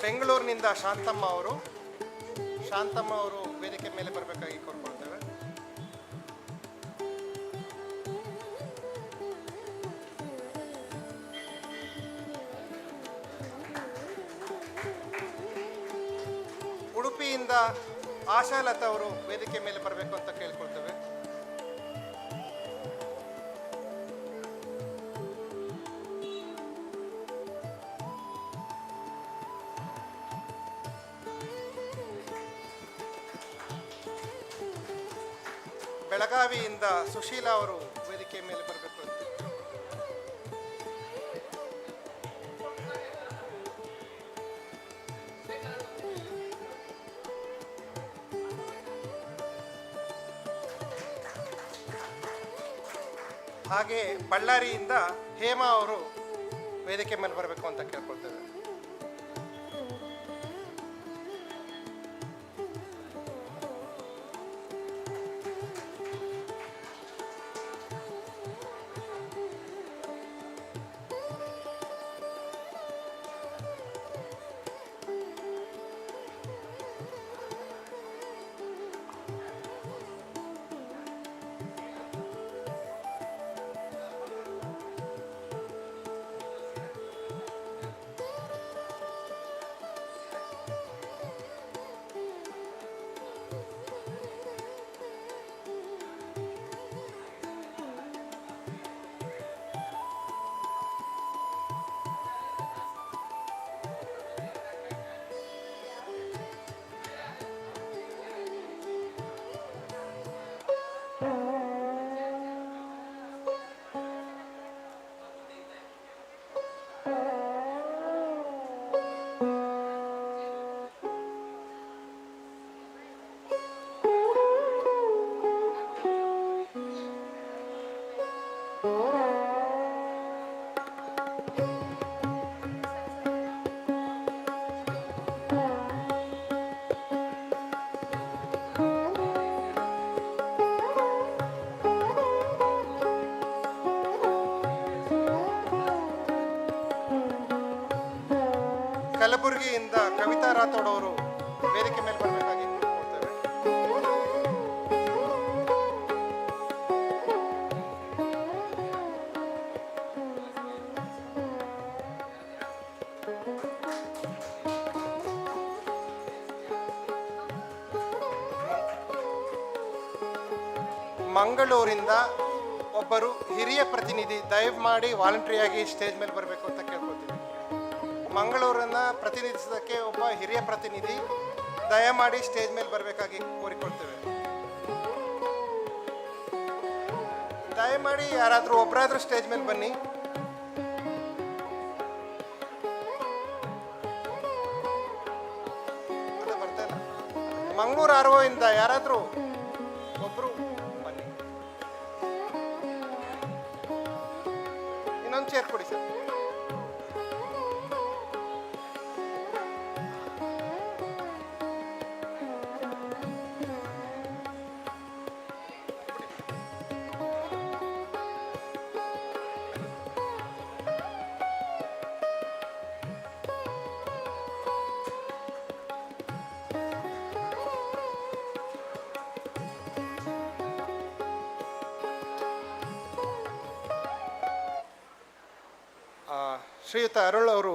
ಬೆಂಗಳೂರಿನಿಂದ ಶಾಂತಮ್ಮ ಅವರು ವೇದಿಕೆ ಮೇಲೆ ಬರಬೇಕಾಗಿ ಕೋರ್ಕೊಳ್ತೇವೆ. ಉಡುಪಿಯಿಂದ ಆಶಾಲತಾ ಅವರು ವೇದಿಕೆ ಮೇಲೆ ಬರಬೇಕು ಅಂತ ಕೇಳ್ಕೊಳ್ತೇವೆ. ಬೆಳಗಾವಿಯಿಂದ ಸುಶೀಲಾ ಅವರು ವೇದಿಕೆ ಮೇಲೆ ಬರಬೇಕು ಅಂತ. ಹಾಗೆ ಬಳ್ಳಾರಿಯಿಂದ ಹೇಮಾ ಅವರು ವೇದಿಕೆ ಮೇಲೆ ಬರಬೇಕು ಅಂತ ಕೇಳ್ಕೊಳ್ತೇವೆ. ಕಲಬುರಗಿಯಿಂದ ಕವಿತಾ ರಾಥೋಡ್ ಅವರು ವೇದಿಕೆ ಮೇಲೆ ಬರಬೇಕಾಗಿ ಕೋರ್ಕೊಳ್ತೇವೆ. ಮಂಗಳೂರಿಂದ ಒಬ್ಬರು ಹಿರಿಯ ಪ್ರತಿನಿಧಿ ದಯಮಾಡಿ ವಾಲಂಟ್ರಿಯಾಗಿ ಸ್ಟೇಜ್ ಮೇಲೆ ಬರಬೇಕು ಅಂತ ಕೇಳ್ಕೊಳ್ತೀವಿ. ಮಂಗಳೂರನ್ನು ಪ್ರತಿನಿಧಿಸೋದಕ್ಕೆ ಒಬ್ಬ ಹಿರಿಯ ಪ್ರತಿನಿಧಿ ದಯಮಾಡಿ ಸ್ಟೇಜ್ ಮೇಲೆ ಬರಬೇಕಾಗಿ ಕೋರಿಕೊಳ್ತೇವೆ. ದಯಮಾಡಿ ಯಾರಾದರೂ ಒಬ್ಬರಾದರೂ ಸ್ಟೇಜ್ ಮೇಲೆ ಬನ್ನಿ. ಅದು ಬರ್ತಾ ಇಲ್ಲ. ಮಂಗಳೂರು ಆರ್ ಒ ಇಂದ ಯಾರಾದರೂ ಒಬ್ಬರು ಬನ್ನಿ. ಇನ್ನೊಂದು ಚೇರ್ ಕೊಡಿ ಸರ್. ಶ್ರೀಯುತ ಅರುಳ್ ಅವರು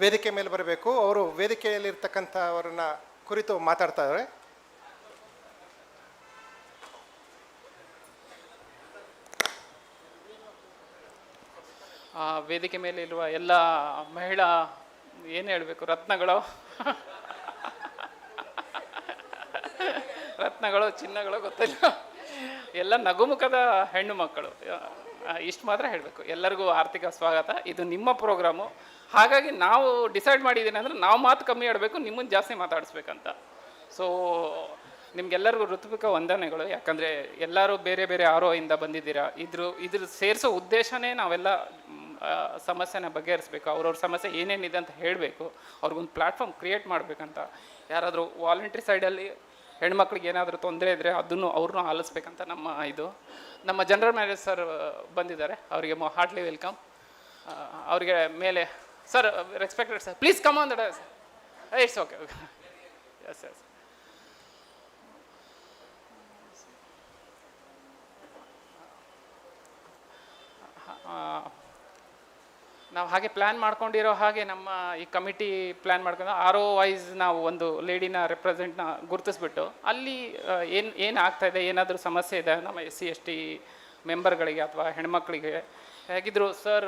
ವೇದಿಕೆ ಮೇಲೆ ಬರಬೇಕು. ಅವರು ವೇದಿಕೆಯಲ್ಲಿರ್ತಕ್ಕಂಥವರನ್ನ ಕುರಿತು ಮಾತಾಡ್ತಾರೆ.
ವೇದಿಕೆ ಮೇಲೆ ಇರುವ ಎಲ್ಲ ಮಹಿಳಾ ಏನು ಹೇಳಬೇಕು, ರತ್ನಗಳು ರತ್ನಗಳು ಚಿನ್ನಗಳು ಗೊತ್ತಿಲ್ಲ, ಎಲ್ಲ ನಗುಮುಖದ ಹೆಣ್ಣು ಮಕ್ಕಳು, ಇಷ್ಟು ಮಾತ್ರ ಹೇಳಬೇಕು. ಎಲ್ಲರಿಗೂ ಆರ್ಥಿಕ ಸ್ವಾಗತ. ಇದು ನಿಮ್ಮ ಪ್ರೋಗ್ರಾಮು, ಹಾಗಾಗಿ ನಾವು ಡಿಸೈಡ್ ಮಾಡಿದ್ದೀನಿ ಅಂದರೆ ನಾವು ಮಾತು ಕಮ್ಮಿ ಆಡಬೇಕು, ನಿಮ್ಮನ್ನು ಜಾಸ್ತಿ ಮಾತಾಡಿಸ್ಬೇಕಂತ. ಸೊ ನಿಮಗೆಲ್ಲರಿಗೂ ಋತ್ವಿಕ ವಂದನೆಗಳು. ಯಾಕಂದರೆ ಎಲ್ಲರೂ ಬೇರೆ ಬೇರೆ ಇಂದ ಬಂದಿದ್ದೀರಾ. ಇದ್ರ ಸೇರಿಸೋ ಉದ್ದೇಶನೇ ನಾವೆಲ್ಲ ಸಮಸ್ಯೆನ ಬಗೆಹರಿಸ್ಬೇಕು, ಅವ್ರವ್ರ ಸಮಸ್ಯೆ ಏನೇನಿದೆ ಅಂತ ಹೇಳಬೇಕು, ಅವ್ರಿಗೊಂದು ಪ್ಲ್ಯಾಟ್ಫಾರ್ಮ್ ಕ್ರಿಯೇಟ್ ಮಾಡಬೇಕಂತ. ಯಾರಾದರೂ ವಾಲಂಟ್ರಿ ಸೈಡಲ್ಲಿ ಹೆಣ್ಮಕ್ಳಿಗೆ ಏನಾದರೂ ತೊಂದರೆ ಇದ್ದರೆ ಅದನ್ನು ಅವ್ರನ್ನೂ ಆಲಿಸ್ಬೇಕಂತ ನಮ್ಮ ಜನರಲ್ ಮ್ಯಾನೇಜರ್ ಸರ್ ಬಂದಿದ್ದಾರೆ, ಅವರಿಗೆ ಹಾರ್ಟ್ಲಿ ವೆಲ್ಕಮ್. ಅವರಿಗೆ ಮೇಲೆ sir, respected sir, please come on the dais. It's okay. Yes yes. ನಾವು ಹಾಗೆ ಪ್ಲ್ಯಾನ್ ಮಾಡ್ಕೊಂಡಿರೋ ಹಾಗೆ ನಮ್ಮ ಈ ಕಮಿಟಿ ಪ್ಲ್ಯಾನ್ ಮಾಡ್ಕೊಂಡು ವೈಸ್ ನಾವು ಒಂದು ಲೇಡಿನ ರೆಪ್ರೆಸೆಂಟ್ನ ಗುರುತಿಸ್ಬಿಟ್ಟು ಅಲ್ಲಿ ಏನು ಆಗ್ತಾಯಿದೆ, ಏನಾದರೂ ಸಮಸ್ಯೆ ಇದೆ ನಮ್ಮ SC/ST ಮೆಂಬರ್ಗಳಿಗೆ ಅಥವಾ ಹೆಣ್ಮಕ್ಳಿಗೆ. ಹೇಗಿದ್ರು sir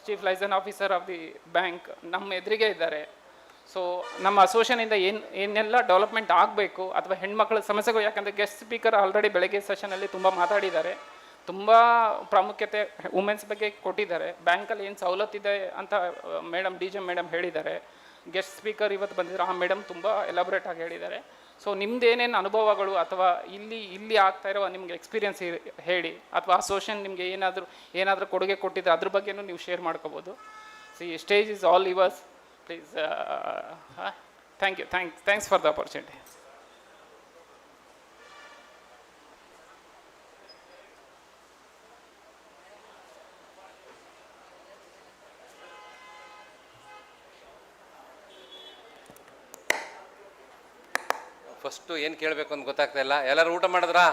chief liaison officer of the bank ನಮ್ಮ ಎದುರಿಗೆ ಇದ್ದಾರೆ. ಸೊ ನಮ್ಮ ಅಸೋಸಿಯೇಷನಿಂದ ಏನೆಲ್ಲ ಡೆವಲಪ್ಮೆಂಟ್ ಆಗಬೇಕು ಅಥವಾ ಹೆಣ್ಮಕ್ಳ ಸಮಸ್ಯೆಗಳು, ಯಾಕಂದರೆ ಗೆಸ್ಟ್ ಸ್ಪೀಕರ್ ಆಲ್ರೆಡಿ ಬೆಳಗ್ಗೆ ಸೆಷನಲ್ಲಿ ತುಂಬ ಮಾತಾಡಿದ್ದಾರೆ, ತುಂಬ ಪ್ರಾಮುಖ್ಯತೆ ವುಮೆನ್ಸ್ ಬಗ್ಗೆ ಕೊಟ್ಟಿದ್ದಾರೆ. ಬ್ಯಾಂಕಲ್ಲಿ ಏನು ಸವಲತ್ತಿದೆ ಅಂತ DJ ಮೇಡಮ್ ಹೇಳಿದ್ದಾರೆ. ಗೆಸ್ಟ್ ಸ್ಪೀಕರ್ ಇವತ್ತು ಬಂದಿದ್ರು, ಆ ಮೇಡಮ್ ತುಂಬ ಎಲಾಬ್ರೇಟ್ ಆಗಿ ಹೇಳಿದ್ದಾರೆ. ಸೊ ನಿಮ್ದು ಏನೇನು ಅನುಭವಗಳು ಅಥವಾ ಇಲ್ಲಿ ಆಗ್ತಾ ಇರೋ ನಿಮ್ಗೆ ಎಕ್ಸ್ಪೀರಿಯನ್ಸ್ ಹೇಳಿ, ಅಥವಾ ಅಸೋಸಿಯೇಷನ್ ನಿಮಗೆ ಏನಾದರೂ ಕೊಡುಗೆ ಕೊಟ್ಟಿದ್ರೆ ಅದ್ರ ಬಗ್ಗೆನೂ ನೀವು ಶೇರ್ ಮಾಡ್ಕೋಬೋದು. See stage is all yours, please. Thank you. Thanks for the opportunity.
First ಏನು ಕೇಳಬೇಕು ಅಂತ ಗೊತ್ತಾಗ್ತಾ ಇಲ್ಲ. ಎಲ್ಲರೂ ಊಟ ಮಾಡಿದ್ರಾ?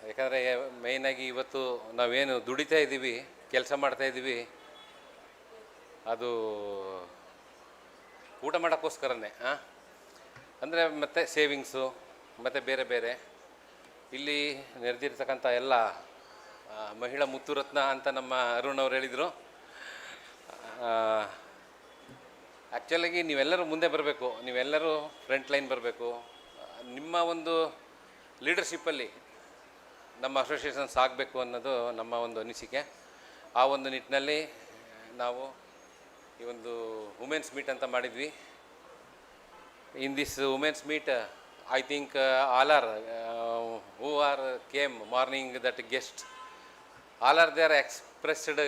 ಯಾಕಂದರೆ ಮೇಯ್ನಾಗಿ ಇವತ್ತು ನಾವೇನು ದುಡಿತಾ ಇದ್ದೀವಿ, ಕೆಲಸ ಮಾಡ್ತಾಯಿದ್ದೀವಿ, ಅದು ಊಟ ಮಾಡೋಕ್ಕೋಸ್ಕರನೇ. ಅಂದರೆ ಮತ್ತು ಸೇವಿಂಗ್ಸು ಮತ್ತು ಬೇರೆ ಬೇರೆ ಇಲ್ಲಿ ನೆರೆದಿರ್ತಕ್ಕಂಥ ಎಲ್ಲ ಮಹಿಳಾ ಮುತ್ತುರತ್ನ ಅಂತ ನಮ್ಮ ಅರುಣ್ ಅವ್ರು ಹೇಳಿದರು. ಆ್ಯಕ್ಚುಲಾಗಿ ನೀವೆಲ್ಲರೂ ಮುಂದೆ ಬರಬೇಕು, ನೀವೆಲ್ಲರೂ ಫ್ರಂಟ್ ಲೈನ್ ಬರಬೇಕು. ನಿಮ್ಮ ಒಂದು ಲೀಡರ್ಶಿಪ್ಪಲ್ಲಿ ನಮ್ಮ ಅಸೋಸಿಯೇಷನ್ ಸಾಗಬೇಕು ಅನ್ನೋದು ನಮ್ಮ ಒಂದು ಅನಿಸಿಕೆ. ಆ ಒಂದು ನಿಟ್ಟಿನಲ್ಲಿ ನಾವು ಈ ಒಂದು ವುಮೆನ್ಸ್ ಮೀಟ್ ಅಂತ ಮಾಡಿದ್ವಿ. In this women's meet I think all are who are came morning that guest, all are they are expressed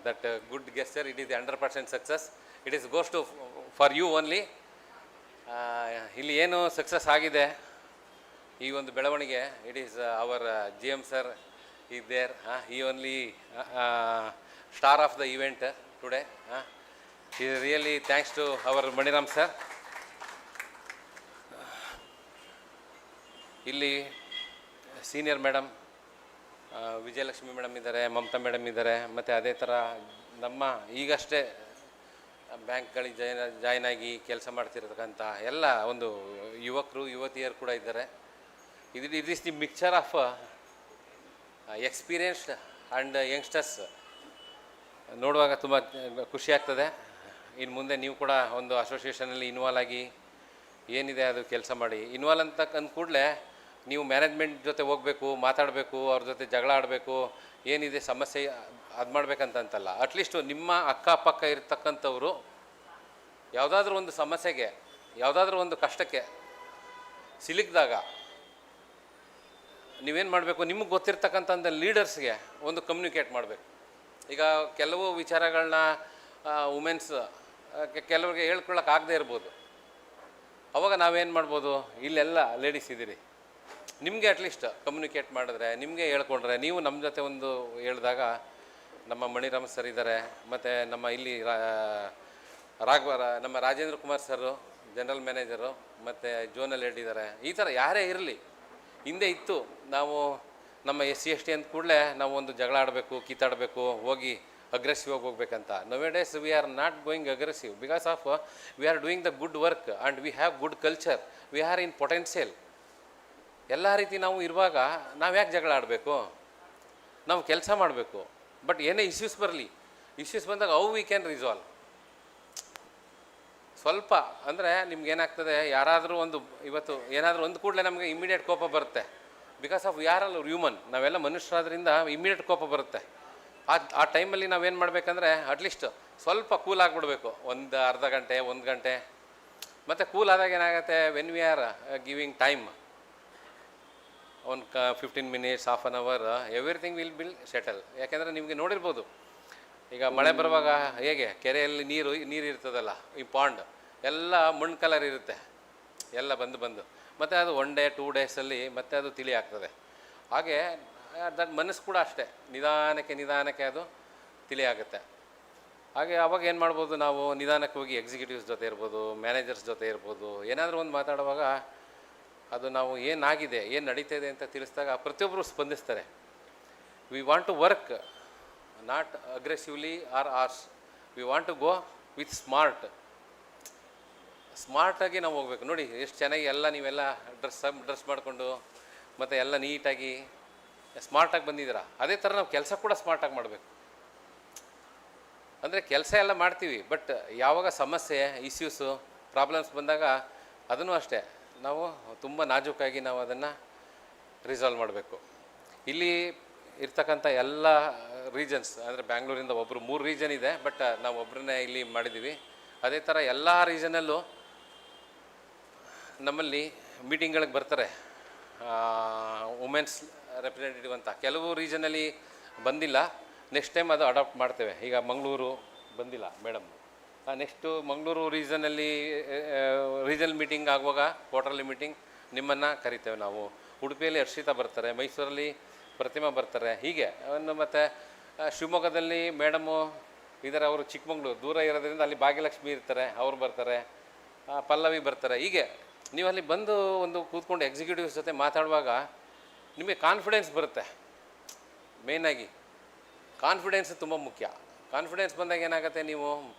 that good gesture. It is 100% success. It is goes to for you only. ಇಲ್ಲಿ ಏನು success ಆಗಿದೆ ಈ ಒಂದು ಬೆಳವಣಿಗೆ, it is our GM sir is there. He only star of the event today. He really thanks to our Maniram sir. ಇಲ್ಲಿ senior madam Vijayalakshmi madam ಇದ್ದಾರೆ, Mamata madam ಇದ್ದಾರೆ, ಮತ್ತು ಅದೇ ಥರ ನಮ್ಮ ಈಗಷ್ಟೇ ಬ್ಯಾಂಕ್ಗಳಿಗೆ ಜಾಯ್ನ್ ಆಗಿ ಕೆಲಸ ಮಾಡ್ತಿರ್ತಕ್ಕಂಥ ಎಲ್ಲ ಒಂದು ಯುವಕರು ಯುವತಿಯರು ಕೂಡ ಇದ್ದಾರೆ. It is the mixture of experienced and youngsters. ನೋಡುವಾಗ ತುಂಬ ಖುಷಿ ಆಗ್ತದೆ. ಇನ್ನು ಮುಂದೆ ನೀವು ಕೂಡ ಒಂದು ಅಸೋಸಿಯೇಷನಲ್ಲಿ ಇನ್ವಾಲ್ವ್ ಆಗಿ ಏನಿದೆ ಅದು ಕೆಲಸ ಮಾಡಿ. ಇನ್ವಾಲ್ವ್ ಅಂತ ಅಂದ ಕೂಡಲೇ ನೀವು ಮ್ಯಾನೇಜ್ಮೆಂಟ್ ಜೊತೆ ಹೋಗಬೇಕು, ಮಾತಾಡಬೇಕು, ಅವ್ರ ಜೊತೆ ಜಗಳ ಆಡಬೇಕು, ಏನಿದೆ ಸಮಸ್ಯೆ ಅದು ಮಾಡ್ಬೇಕಂತಂತಲ್ಲ. ಅಟ್ಲೀಸ್ಟು ನಿಮ್ಮ ಅಕ್ಕಪಕ್ಕ ಇರ್ತಕ್ಕಂಥವ್ರು ಯಾವುದಾದ್ರೂ ಒಂದು ಸಮಸ್ಯೆಗೆ, ಯಾವುದಾದ್ರೂ ಒಂದು ಕಷ್ಟಕ್ಕೆ ಸಿಲುಕಿದಾಗ ನೀವೇನು ಮಾಡಬೇಕು, ನಿಮಗೆ ಗೊತ್ತಿರ್ತಕ್ಕಂಥ ಲೀಡರ್ಸ್ಗೆ ಒಂದು ಕಮ್ಯುನಿಕೇಟ್ ಮಾಡಬೇಕು. ಈಗ ಕೆಲವು ವಿಚಾರಗಳನ್ನ ವುಮೆನ್ಸ್ ಕೆಲವ್ರಿಗೆ ಹೇಳ್ಕೊಳ್ಳೋಕೆ ಆಗದೆ ಇರ್ಬೋದು. ಅವಾಗ ನಾವೇನು ಮಾಡ್ಬೋದು, ಇಲ್ಲೆಲ್ಲ ಲೇಡೀಸ್ ಇದ್ದೀರಿ, ನಿಮಗೆ ಅಟ್ಲೀಸ್ಟ್ ಕಮ್ಯುನಿಕೇಟ್ ಮಾಡಿದ್ರೆ, ನಿಮಗೆ ಹೇಳ್ಕೊಂಡ್ರೆ, ನೀವು ನಮ್ಮ ಜೊತೆ ಒಂದು ಹೇಳಿದಾಗ, ನಮ್ಮ ಮಣಿರಾಮ್ ಸರ್ ಇದ್ದಾರೆ, ಮತ್ತು ನಮ್ಮ ಇಲ್ಲಿ ನಮ್ಮ ರಾಜೇಂದ್ರ ಕುಮಾರ್ ಸರು ಜನರಲ್ ಮ್ಯಾನೇಜರು, ಮತ್ತು ಜೋನಲ್ ಹೆಡ್ ಇದ್ದಾರೆ. ಈ ಥರ ಯಾರೇ ಇರಲಿ, ಹಿಂದೆ ಇತ್ತು ನಾವು ನಮ್ಮ SC/ST ಅಂದ ಕೂಡಲೇ ನಾವು ಒಂದು ಜಗಳ ಆಡಬೇಕು, ಕಿತ್ತಾಡಬೇಕು, ಹೋಗಿ ಅಗ್ರೆಸಿವ್ ಆಗಿ ಹೋಗ್ಬೇಕಂತ. Nowadays we are not going aggressive because of we are doing the good work and we have good culture, we are in potential. ಎಲ್ಲ ರೀತಿ ನಾವು ಇರುವಾಗ ನಾವು ಯಾಕೆ ಜಗಳ ಆಡಬೇಕು, ನಾವು ಕೆಲಸ ಮಾಡಬೇಕು. ಬಟ್ ಏನೇ ಇಶ್ಯೂಸ್ ಬರಲಿ, ಇಶ್ಯೂಸ್ ಬಂದಾಗ ಹೌ ವಿ ಕ್ಯಾನ್ ರಿಸಾಲ್ವ್. ಸ್ವಲ್ಪ ಅಂದರೆ ನಿಮ್ಗೇನಾಗ್ತದೆ, ಯಾರಾದರೂ ಒಂದು ಇವತ್ತು ಏನಾದರೂ ಒಂದು ಕೂಡಲೇ ನಮಗೆ ಇಮ್ಮಿಡಿಯೇಟ್ ಕೋಪ ಬರುತ್ತೆ. ಬಿಕಾಸ್ ಆಫ್ ಯಾರಲ್ಲ ಹ್ಯೂಮನ್, ನಾವೆಲ್ಲ ಮನುಷ್ಯರಾದ್ರಿಂದ ಇಮ್ಮಿಡಿಯೇಟ್ ಕೋಪ ಬರುತ್ತೆ. ಆ ಟೈಮಲ್ಲಿ ನಾವೇನು ಮಾಡಬೇಕಂದ್ರೆ ಅಟ್ಲೀಸ್ಟ್ ಸ್ವಲ್ಪ ಕೂಲ್ ಆಗಿಬಿಡ್ಬೇಕು, ಒಂದು ಅರ್ಧ ಗಂಟೆ, 1 ಗಂಟೆ. ಮತ್ತು ಕೂಲ್ ಆದಾಗ ಏನಾಗುತ್ತೆ, when we are giving time, ಒಂದು 15 minutes, half an hour, everything will bill settle. ಯಾಕೆಂದರೆ ನಿಮಗೆ ನೋಡಿರ್ಬೋದು, ಈಗ ಮಳೆ ಬರುವಾಗ ಹೇಗೆ ಕೆರೆಯಲ್ಲಿ ನೀರು ಇರ್ತದಲ್ಲ, ಈ ಪಾಂಡ್ ಎಲ್ಲ ಮಣ್ಣು ಕಲರ್ ಇರುತ್ತೆ, ಎಲ್ಲ ಬಂದು ಮತ್ತು ಅದು 1 ಡೇ 2 ಡೇಸಲ್ಲಿ ಮತ್ತೆ ಅದು ತಿಳಿ ಆಗ್ತದೆ. ಹಾಗೆ ಮನಸ್ಸು ಕೂಡ ಅಷ್ಟೇ, ನಿಧಾನಕ್ಕೆ ಅದು ತಿಳಿ ಆಗುತ್ತೆ. ಹಾಗೆ ಅವಾಗ ಏನು ಮಾಡ್ಬೋದು, ನಾವು ನಿಧಾನಕ್ಕೆ ಹೋಗಿ ಎಕ್ಸಿಕ್ಯೂಟಿವ್ಸ್ ಜೊತೆ ಇರ್ಬೋದು, ಮ್ಯಾನೇಜರ್ಸ್ ಜೊತೆ ಇರ್ಬೋದು, ಏನಾದರೂ ಒಂದು ಮಾತಾಡುವಾಗ ಅದು ನಾವು ಏನಾಗಿದೆ, ಏನು ನಡೀತಿದೆ ಅಂತ ತಿಳಿಸಿದಾಗ ಪ್ರತಿಯೊಬ್ಬರು ಸ್ಪಂದಿಸ್ತಾರೆ. We want to work not aggressively or ಆರ್ಸ್, we want to go with ಸ್ಮಾರ್ಟಾಗಿ ನಾವು ಹೋಗ್ಬೇಕು. ನೋಡಿ ಎಷ್ಟು ಚೆನ್ನಾಗಿ ಎಲ್ಲ ನೀವೆಲ್ಲ ಡ್ರೆಸ್ ಮಾಡಿಕೊಂಡು ಮತ್ತು ಎಲ್ಲ ನೀಟಾಗಿ ಸ್ಮಾರ್ಟಾಗಿ ಬಂದಿದ್ದೀರಾ. ಅದೇ ಥರ ನಾವು ಕೆಲಸ ಕೂಡ ಸ್ಮಾರ್ಟಾಗಿ ಮಾಡಬೇಕು. ಅಂದರೆ ಕೆಲಸ ಎಲ್ಲ ಮಾಡ್ತೀವಿ, ಬಟ್ ಯಾವಾಗ ಸಮಸ್ಯೆ, ಇಶ್ಯೂಸು, ಪ್ರಾಬ್ಲಮ್ಸ್ ಬಂದಾಗ ಅದನ್ನು ಅಷ್ಟೇ ನಾವು ತುಂಬ ನಾಜೂಕಾಗಿ ನಾವು ಅದನ್ನು ರಿಸಾಲ್ವ್ ಮಾಡಬೇಕು. ಇಲ್ಲಿ ಇರ್ತಕ್ಕಂಥ ಎಲ್ಲ ರೀಜನ್ಸ್, ಅಂದರೆ ಬ್ಯಾಂಗ್ಳೂರಿಂದ 3 ರೀಜನ್ ಇದೆ, ಬಟ್ ನಾವು ಒಬ್ಬರನ್ನೇ ಇಲ್ಲಿ ಮಾಡಿದ್ದೀವಿ. ಅದೇ ಥರ ಎಲ್ಲ ರೀಜನಲ್ಲೂ ನಮ್ಮಲ್ಲಿ ಮೀಟಿಂಗ್ಗಳಿಗೆ ಬರ್ತಾರೆ ವುಮೆನ್ಸ್ ರೆಪ್ರೆಸೆಂಟೇಟಿವ್ ಅಂತ. ಕೆಲವು ರೀಜನಲ್ಲಿ ಬಂದಿಲ್ಲ, ನೆಕ್ಸ್ಟ್ ಟೈಮ್ ಅದು ಅಡಾಪ್ಟ್ ಮಾಡ್ತೇವೆ. ಈಗ ಮಂಗಳೂರು ಬಂದಿಲ್ಲ ಮೇಡಮ್, ನೆಕ್ಸ್ಟು ಮಂಗಳೂರು ರೀಜನಲ್ಲಿ ರೀಜನಲ್ ಮೀಟಿಂಗ್ ಆಗುವಾಗ, ಕ್ವಾರ್ಟರ್ಲಿ ಮೀಟಿಂಗ್, ನಿಮ್ಮನ್ನು ಕರಿತೇವೆ ನಾವು. ಉಡುಪಿಯಲ್ಲಿ ಹರ್ಷಿತಾ ಬರ್ತಾರೆ, ಮೈಸೂರಲ್ಲಿ ಪ್ರತಿಮಾ ಬರ್ತಾರೆ, ಹೀಗೆ ಮತ್ತು ಶಿವಮೊಗ್ಗದಲ್ಲಿ ಮೇಡಮು ಇದ್ದಾರೆ, ಅವರು ಚಿಕ್ಕಮಂಗ್ಳೂರು ದೂರ ಇರೋದ್ರಿಂದ ಅಲ್ಲಿ ಭಾಗ್ಯಲಕ್ಷ್ಮಿ ಇರ್ತಾರೆ, ಅವ್ರು ಬರ್ತಾರೆ, ಪಲ್ಲವಿ ಬರ್ತಾರೆ. ಹೀಗೆ ನೀವು ಅಲ್ಲಿ ಬಂದು ಒಂದು ಕೂತ್ಕೊಂಡು ಎಕ್ಸಿಕ್ಯೂಟಿವ್ಸ್ ಜೊತೆ ಮಾತಾಡುವಾಗ ನಿಮಗೆ ಕಾನ್ಫಿಡೆನ್ಸ್ ಬರುತ್ತೆ. ಮೇಯ್ನಾಗಿ ಕಾನ್ಫಿಡೆನ್ಸ್ ತುಂಬ ಮುಖ್ಯ. ಕಾನ್ಫಿಡೆನ್ಸ್ ಬಂದಾಗ ಏನಾಗುತ್ತೆ, ನೀವು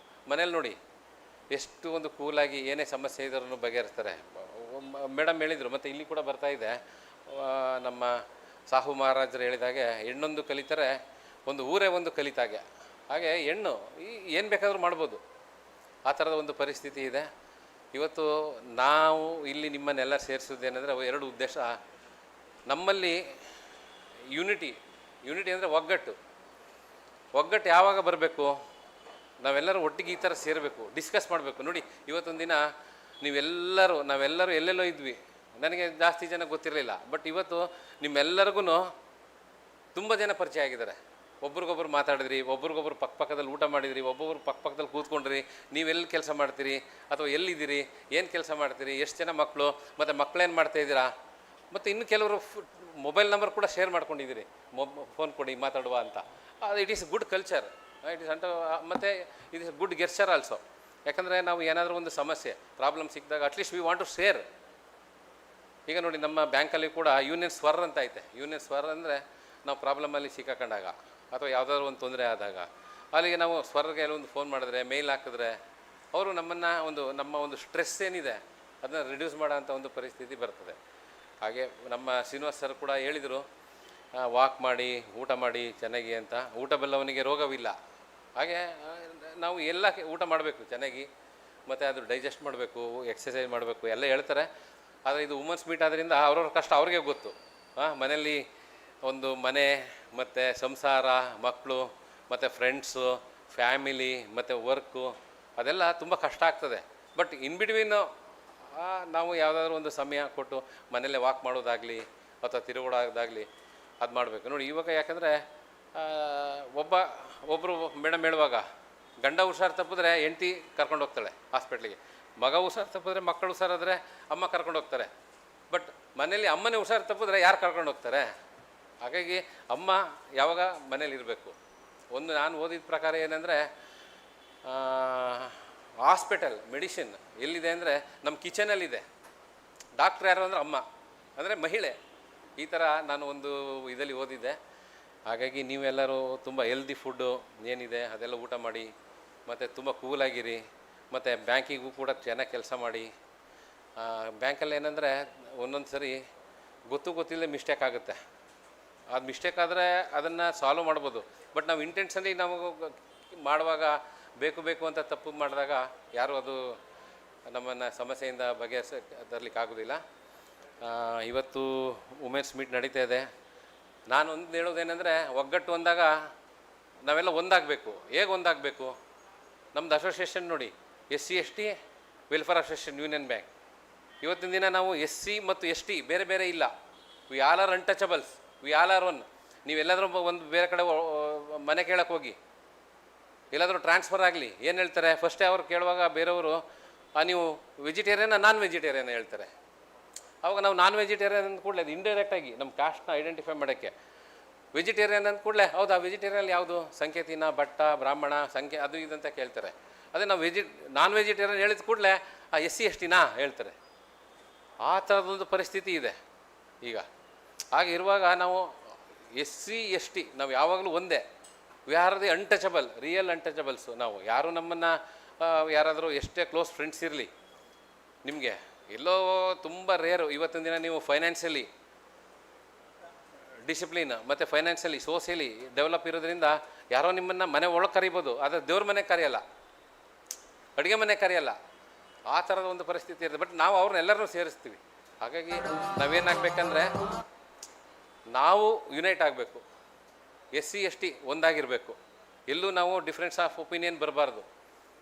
ಮನೇಲಿ ನೋಡಿ ಎಷ್ಟು ಒಂದು ಕೂಲಾಗಿ ಏನೇ ಸಮಸ್ಯೆ ಇದ್ರೂ ಬಗೆಹರಿಸ್ತಾರೆ. ಮೇಡಮ್ ಹೇಳಿದರು, ಮತ್ತು ಇಲ್ಲಿ ಕೂಡ ಬರ್ತಾಯಿದೆ, ನಮ್ಮ ಸಾಹು ಮಹಾರಾಜರು ಹೇಳಿದಾಗೆ ಹೆಣ್ಣೊಂದು ಕಲಿತಾರೆ ಒಂದು ಊರೇ ಒಂದು ಕಲಿತಾಗೆ. ಹಾಗೆ ಹೆಣ್ಣು ಏನು ಬೇಕಾದರೂ ಮಾಡ್ಬೋದು, ಆ ಥರದ ಒಂದು ಪರಿಸ್ಥಿತಿ ಇದೆ. ಇವತ್ತು ನಾವು ಇಲ್ಲಿ ನಿಮ್ಮನ್ನೆಲ್ಲ ಸೇರಿಸೋದೇನೆಂದರೆ 2 ಉದ್ದೇಶ. ನಮ್ಮಲ್ಲಿ ಯೂನಿಟಿ ಅಂದರೆ ಒಗ್ಗಟ್ಟು ಯಾವಾಗ ಬರಬೇಕು, ನಾವೆಲ್ಲರೂ ಒಟ್ಟಿಗೆ ಈ ಥರ ಸೇರಬೇಕು, ಡಿಸ್ಕಸ್ ಮಾಡಬೇಕು. ನೋಡಿ ಇವತ್ತೊಂದು ದಿನ ನಾವೆಲ್ಲರೂ ಎಲ್ಲೆಲ್ಲೋ ಇದ್ವಿ, ನನಗೆ ಜಾಸ್ತಿ ಜನ ಗೊತ್ತಿರಲಿಲ್ಲ, ಬಟ್ ಇವತ್ತು ನಿಮ್ಮೆಲ್ಲರಿಗೂ ತುಂಬ ಜನ ಪರಿಚಯ ಆಗಿದ್ದಾರೆ. ಒಬ್ರಿಗೊಬ್ರು ಮಾತಾಡಿದ್ರಿ, ಒಬ್ರಿಗೊಬ್ರು ಪಕ್ಕದಲ್ಲಿ ಊಟ ಮಾಡಿದ್ರಿ, ಒಬ್ಬೊಬ್ರು ಪಕ್ಕದಲ್ಲಿ ಕೂತ್ಕೊಂಡ್ರಿ, ನೀವೆಲ್ಲಿ ಕೆಲಸ ಮಾಡ್ತೀರಿ ಅಥವಾ ಎಲ್ಲಿದ್ದೀರಿ, ಏನು ಕೆಲಸ ಮಾಡ್ತೀರಿ, ಎಷ್ಟು ಜನ ಮಕ್ಕಳು, ಮತ್ತು ಮಕ್ಕಳೇನು ಮಾಡ್ತಾಯಿದ್ದೀರಾ, ಮತ್ತು ಇನ್ನು ಕೆಲವರು ಮೊಬೈಲ್ ನಂಬರ್ ಕೂಡ ಶೇರ್ ಮಾಡ್ಕೊಂಡಿದ್ದೀರಿ, ಫೋನ್ ಕೊಡಿ ಮಾತಾಡುವ ಅಂತ. It is good culture, it is ಮತ್ತು it is good gesture also. ಯಾಕಂದರೆ ನಾವು ಏನಾದರೂ ಒಂದು ಸಮಸ್ಯೆ ಪ್ರಾಬ್ಲಮ್ ಸಿಕ್ಕಿದಾಗ at least we want to share. ಈಗ ನೋಡಿ ನಮ್ಮ ಬ್ಯಾಂಕಲ್ಲಿ ಕೂಡ ಯೂನಿಯನ್ ಸ್ವರ್ ಅಂತ ಐತೆ. ಯೂನಿಯನ್ ಸ್ವರ್ ಅಂದರೆ ನಾವು ಪ್ರಾಬ್ಲಮಲ್ಲಿ ಸಿಕ್ಕಾಕೊಂಡಾಗ ಅಥವಾ ಯಾವುದಾದ್ರು ಒಂದು ತೊಂದರೆ ಆದಾಗ ಅಲ್ಲಿಗೆ ನಾವು ಸ್ವರ್ಗೆ ಒಂದು ಫೋನ್ ಮಾಡಿದ್ರೆ, ಮೇಲ್ ಹಾಕಿದ್ರೆ ಅವರು ನಮ್ಮ ಒಂದು ಸ್ಟ್ರೆಸ್ ಏನಿದೆ ಅದನ್ನು ರಿಡ್ಯೂಸ್ ಮಾಡೋ ಅಂಥ ಒಂದು ಪರಿಸ್ಥಿತಿ ಬರ್ತದೆ. ಹಾಗೆ ನಮ್ಮ ಶ್ರೀನಿವಾಸ್ ಸರ್ ಕೂಡ ಹೇಳಿದರು, ವಾಕ್ ಮಾಡಿ, ಊಟ ಮಾಡಿ ಚೆನ್ನಾಗಿ ಅಂತ. ಊಟ ಬಲ್ಲವನಿಗೆ ರೋಗವಿಲ್ಲ. ಹಾಗೆ ನಾವು ಊಟ ಮಾಡಬೇಕು ಚೆನ್ನಾಗಿ, ಮತ್ತು ಅದು ಡೈಜೆಸ್ಟ್ ಮಾಡಬೇಕು, ಎಕ್ಸಸೈಸ್ ಮಾಡಬೇಕು ಎಲ್ಲ ಹೇಳ್ತಾರೆ. ಆದರೆ ಇದು ವುಮೆನ್ಸ್ ಮೀಟ್ ಆದ್ದರಿಂದ ಅವ್ರವ್ರ ಕಷ್ಟ ಅವ್ರಿಗೆ ಗೊತ್ತು. ಮನೆಯಲ್ಲಿ ಒಂದು ಮನೆ ಮತ್ತು ಸಂಸಾರ, ಮಕ್ಕಳು ಮತ್ತು ಫ್ರೆಂಡ್ಸು, ಫ್ಯಾಮಿಲಿ ಮತ್ತು ವರ್ಕು ಅದೆಲ್ಲ ತುಂಬ ಕಷ್ಟ ಆಗ್ತದೆ. ಬಟ್ ಇನ್ ಬಿಟ್ವೀನ್ ನಾವು ಯಾವುದಾದ್ರೂ ಒಂದು ಸಮಯ ಕೊಟ್ಟು ಮನೆಯಲ್ಲೇ ವಾಕ್ ಮಾಡೋದಾಗಲಿ ಅಥವಾ ತಿರುಗಾಡೋದಾಗಲಿ ಅದು ಮಾಡಬೇಕು. ನೋಡಿ ಇವಾಗ ಯಾಕಂದರೆ ಒಬ್ಬರು ಮೇಡಮ್ ಹೇಳುವಾಗ ಗಂಡ ಹುಷಾರು ತಪ್ಪಿದ್ರೆ ಹೆಂಡ್ತಿ ಕರ್ಕೊಂಡು ಹೋಗ್ತಾಳೆ ಹಾಸ್ಪಿಟ್ಲಿಗೆ, ಮಗ ಹುಷಾರು ತಪ್ಪಿದ್ರೆ ಮಕ್ಕಳು ಹುಷಾರಾದರೆ ಅಮ್ಮ ಕರ್ಕೊಂಡು ಹೋಗ್ತಾರೆ. ಬಟ್ ಮನೇಲಿ ಅಮ್ಮನೇ ಹುಷಾರು ತಪ್ಪಿದ್ರೆ ಯಾರು ಕರ್ಕೊಂಡು ಹೋಗ್ತಾರೆ? ಹಾಗಾಗಿ ಅಮ್ಮ ಯಾವಾಗ ಮನೇಲಿ ಇರಬೇಕು. ಒಂದು ನಾನು ಓದಿದ ಪ್ರಕಾರ ಏನಂದರೆ ಹಾಸ್ಪಿಟಲ್ ಮೆಡಿಸಿನ್ ಎಲ್ಲಿದೆ ಅಂದರೆ ನಮ್ಮ ಕಿಚನಲ್ಲಿದೆ. ಡಾಕ್ಟ್ರ್ ಯಾರು ಅಂದರೆ ಅಮ್ಮ, ಅಂದರೆ ಮಹಿಳೆ. ಈ ಥರ ನಾನು ಒಂದು ಇದರಲ್ಲಿ ಓದಿದ್ದೆ. ಹಾಗಾಗಿ ನೀವೆಲ್ಲರೂ ತುಂಬ ಹೆಲ್ದಿ ಫುಡ್ಡು ಏನಿದೆ ಅದೆಲ್ಲ ಊಟ ಮಾಡಿ, ಮತ್ತು ತುಂಬ ಕೂಲಾಗಿರಿ, ಮತ್ತು ಬ್ಯಾಂಕಿಗೂ ಕೂಡ ಚೆನ್ನಾಗಿ ಕೆಲಸ ಮಾಡಿ. ಬ್ಯಾಂಕಲ್ಲಿ ಏನಂದರೆ ಒಂದೊಂದು ಸರಿ ಗೊತ್ತಿಲ್ಲದೆ ಮಿಸ್ಟೇಕ್ ಆಗುತ್ತೆ. ಅದು ಮಿಸ್ಟೇಕ್ ಆದರೆ ಅದನ್ನು ಸಾಲ್ವ್ ಮಾಡ್ಬೋದು. ಬಟ್ ನಾವು ಇಂಟೆನ್ಷನ್ಲಿ ನಾವು ಮಾಡುವಾಗ ಬೇಕು ಅಂತ ತಪ್ಪು ಮಾಡಿದಾಗ ಯಾರೂ ಅದು ನಮ್ಮನ್ನು ಸಮಸ್ಯೆಯಿಂದ ತರಲಿಕ್ಕಾಗೋದಿಲ್ಲ. ಇವತ್ತು ವುಮೆನ್ಸ್ ಮೀಟ್ ನಡೀತಾ ಇದೆ. ನಾನು ಒಂದು ಹೇಳೋದೇನೆಂದರೆ ಒಗ್ಗಟ್ಟು ಅಂದಾಗ ನಾವೆಲ್ಲ ಒಂದಾಗಬೇಕು. ಹೇಗೆ ಒಂದಾಗಬೇಕು? ನಮ್ಮದು ಅಸೋಸಿಯೇಷನ್ ನೋಡಿ, SC/ST welfare association union bank. ಇವತ್ತಿನ ದಿನ ನಾವು SC ಮತ್ತು ST ಬೇರೆ ಇಲ್ಲ. We all are untouchables, we all are one. ನೀವೆಲ್ಲಾದರೂ ಒಂದು ಬೇರೆ ಕಡೆ ಮನೆ ಕೇಳಕ್ಕೆ ಹೋಗಿ, ಎಲ್ಲಾದರೂ ಟ್ರಾನ್ಸ್ಫರ್ ಆಗಲಿ, ಏನು ಹೇಳ್ತಾರೆ ಫಸ್ಟೇ ಅವ್ರು ಕೇಳುವಾಗ ಬೇರೆಯವರು ನೀವು ವೆಜಿಟೇರಿಯನ್ ನಾನ್ ವೆಜಿಟೇರಿಯನ್ ಹೇಳ್ತಾರೆ. ಅವಾಗ ನಾವು ನಾನ್ ವೆಜಿಟೇರಿಯನ್ ಅಂದ ಕೂಡಲೇ ಅದು ಇಂಡೈರೆಕ್ಟಾಗಿ ನಮ್ಮ ಕಾಸ್ಟ್ನ ಐಡೆಂಟಿಫೈ ಮಾಡೋಕ್ಕೆ ವೆಜಿಟೇರಿಯನ್ ಅಂದ ಕೂಡಲೇ ಹೌದಾ ವೆಜಿಟೇರಿಯನ್ ಯಾವುದು ಸಂಕೇತಿನ ಭಟ್ಟ ಬ್ರಾಹ್ಮಣ ಸಂಖ್ಯೆ ಅದು ಇದಂತ ಕೇಳ್ತಾರೆ. ಅದೇ ನಾವು ನಾನ್ ವೆಜಿಟೇರಿಯನ್ ಹೇಳಿದ ಕೂಡಲೇ SC/ST ಹೇಳ್ತಾರೆ. ಆ ಥರದೊಂದು ಪರಿಸ್ಥಿತಿ ಇದೆ ಈಗ. ಹಾಗೆ ಇರುವಾಗ ನಾವು SC/ST ನಾವು ಯಾವಾಗಲೂ ಒಂದೇ. We are the untouchable, real untouchables. ನಾವು ಯಾರು ನಮ್ಮನ್ನು ಯಾರಾದರೂ ಎಷ್ಟೇ ಕ್ಲೋಸ್ ಫ್ರೆಂಡ್ಸ್ ಇರಲಿ, ನಿಮಗೆ ಎಲ್ಲೋ ತುಂಬ ರೇರು. ಇವತ್ತಿನ ದಿನ ನೀವು ಫೈನಾನ್ಷಿಯಲಿ ಡಿಸಿಪ್ಲಿನ್ ಮತ್ತು ಫೈನಾನ್ಷಿಯಲಿ ಸೋಷಿಯಲಿ ಡೆವಲಪ್ ಇರೋದ್ರಿಂದ ಯಾರೋ ನಿಮ್ಮನ್ನು ಮನೆ ಒಳಗೆ ಕರಿಬೋದು, ಆದರೆ ದೇವ್ರ ಮನೆಗೆ ಕರೆಯಲ್ಲ, ಅಡುಗೆ ಮನೆಗೆ ಕರೆಯಲ್ಲ. ಆ ಥರದ ಒಂದು ಪರಿಸ್ಥಿತಿ ಇರುತ್ತೆ. ಬಟ್ ನಾವು ಅವ್ರನ್ನೆಲ್ಲರೂ ಸೇರಿಸ್ತೀವಿ. ಹಾಗಾಗಿ ನಾವೇನಾಗಬೇಕಂದ್ರೆ ನಾವು ಯುನೈಟ್ ಆಗಬೇಕು. SC/ST ಒಂದಾಗಿರಬೇಕು. ಎಲ್ಲೂ ನಾವು ಡಿಫ್ರೆನ್ಸ್ ಆಫ್ ಒಪಿನಿಯನ್ ಬರಬಾರ್ದು.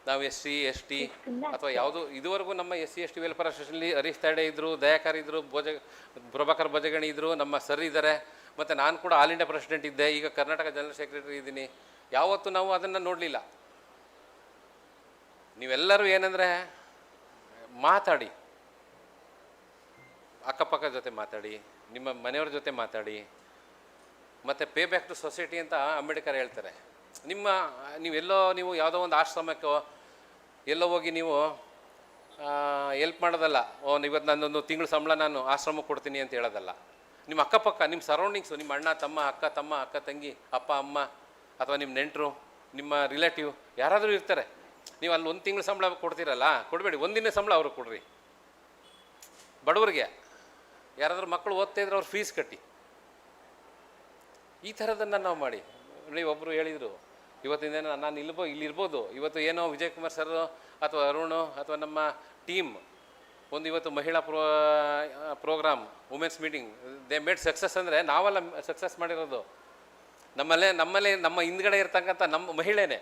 ನಾವು SC/ST ಅಥವಾ ಯಾವುದು ಇದುವರೆಗೂ ನಮ್ಮ SC/ST ವೆಲ್ಫೇರ್ ಅಸೋಸಿಯೇಷನ್ಲಿ ಹರೀಶ್ ತಾಡೆ ಇದ್ದರು, ದಯಾಕರ್ ಇದ್ದರು, ಪ್ರಭಾಕರ್ ಭಜಗಣಿ ಇದ್ದರು, ನಮ್ಮ ಸರ್ ಇದ್ದಾರೆ, ಮತ್ತು ನಾನು ಕೂಡ ಆಲ್ ಇಂಡಿಯಾ ಪ್ರೆಸಿಡೆಂಟ್ ಇದ್ದೆ, ಈಗ ಕರ್ನಾಟಕ ಜನರಲ್ ಸೆಕ್ರೆಟರಿ ಇದ್ದೀನಿ. ಯಾವತ್ತೂ ನಾವು ಅದನ್ನು ನೋಡಲಿಲ್ಲ. ನೀವೆಲ್ಲರೂ ಏನಂದರೆ ಮಾತಾಡಿ, ಅಕ್ಕಪಕ್ಕ ಜೊತೆ ಮಾತಾಡಿ, ನಿಮ್ಮ ಮನೆಯವ್ರ ಜೊತೆ ಮಾತಾಡಿ, ಮತ್ತು ಪೇ ಬ್ಯಾಕ್ ಟು ಸೊಸೈಟಿ ಅಂತ ಅಂಬೇಡ್ಕರ್ ಹೇಳ್ತಾರೆ. ನೀವು ಯಾವುದೋ ಒಂದು ಆಶ್ರಮಕ್ಕೋ ಎಲ್ಲೋ ಹೋಗಿ ನೀವು ಹೆಲ್ಪ್ ಮಾಡೋದಲ್ಲ. ಇವತ್ತು ನನ್ನೊಂದು ತಿಂಗಳ ಸಂಬಳ ನಾನು ಆಶ್ರಮಕ್ಕೆ ಕೊಡ್ತೀನಿ ಅಂತ ಹೇಳೋದಲ್ಲ. ನಿಮ್ಮ ಅಕ್ಕಪಕ್ಕ ನಿಮ್ಮ ಸರೌಂಡಿಂಗ್ಸು, ನಿಮ್ಮ ಅಣ್ಣ ತಮ್ಮ, ಅಕ್ಕ ತಂಗಿ, ಅಪ್ಪ ಅಮ್ಮ, ಅಥವಾ ನಿಮ್ಮ ನೆಂಟರು, ನಿಮ್ಮ ರಿಲೇಟಿವ್ ಯಾರಾದರೂ ಇರ್ತಾರೆ. ನೀವು ಅಲ್ಲಿ ಒಂದು ತಿಂಗಳ ಸಂಬಳ ಕೊಡ್ತೀರಲ್ಲ, ಕೊಡಬೇಡಿ, ಒಂದಿನ ಸಂಬಳ ಅವ್ರಿಗೆ ಕೊಡ್ರಿ. ಬಡವರಿಗೆ ಯಾರಾದರೂ ಮಕ್ಕಳು ಓದ್ತಾ ಇದ್ರೆ ಅವ್ರ ಫೀಸ್ ಕಟ್ಟಿ. ಈ ಥರದನ್ನು ನಾವು ಮಾಡಿ. ನೋಡಿ, ಒಬ್ಬರು ಹೇಳಿದರು ಇವತ್ತಿನ ದಿನ ನಾನು ಇಲ್ಲಿರ್ಬೋದು. ಇವತ್ತು ಏನೋ ವಿಜಯ್ ಕುಮಾರ್ ಸರ್ ಅಥವಾ ಅರುಣ್ ಅಥವಾ ನಮ್ಮ ಟೀಮ್ ಒಂದು ಇವತ್ತು ಮಹಿಳಾ program women's meeting they made success ಅಂದರೆ ನಾವೆಲ್ಲ ಸಕ್ಸಸ್ ಮಾಡಿರೋದು. ನಮ್ಮಲ್ಲೇ ನಮ್ಮ ಹಿಂದ್ಗಡೆ ಇರ್ತಕ್ಕಂಥ ನಮ್ಮ ಮಹಿಳೆನೇ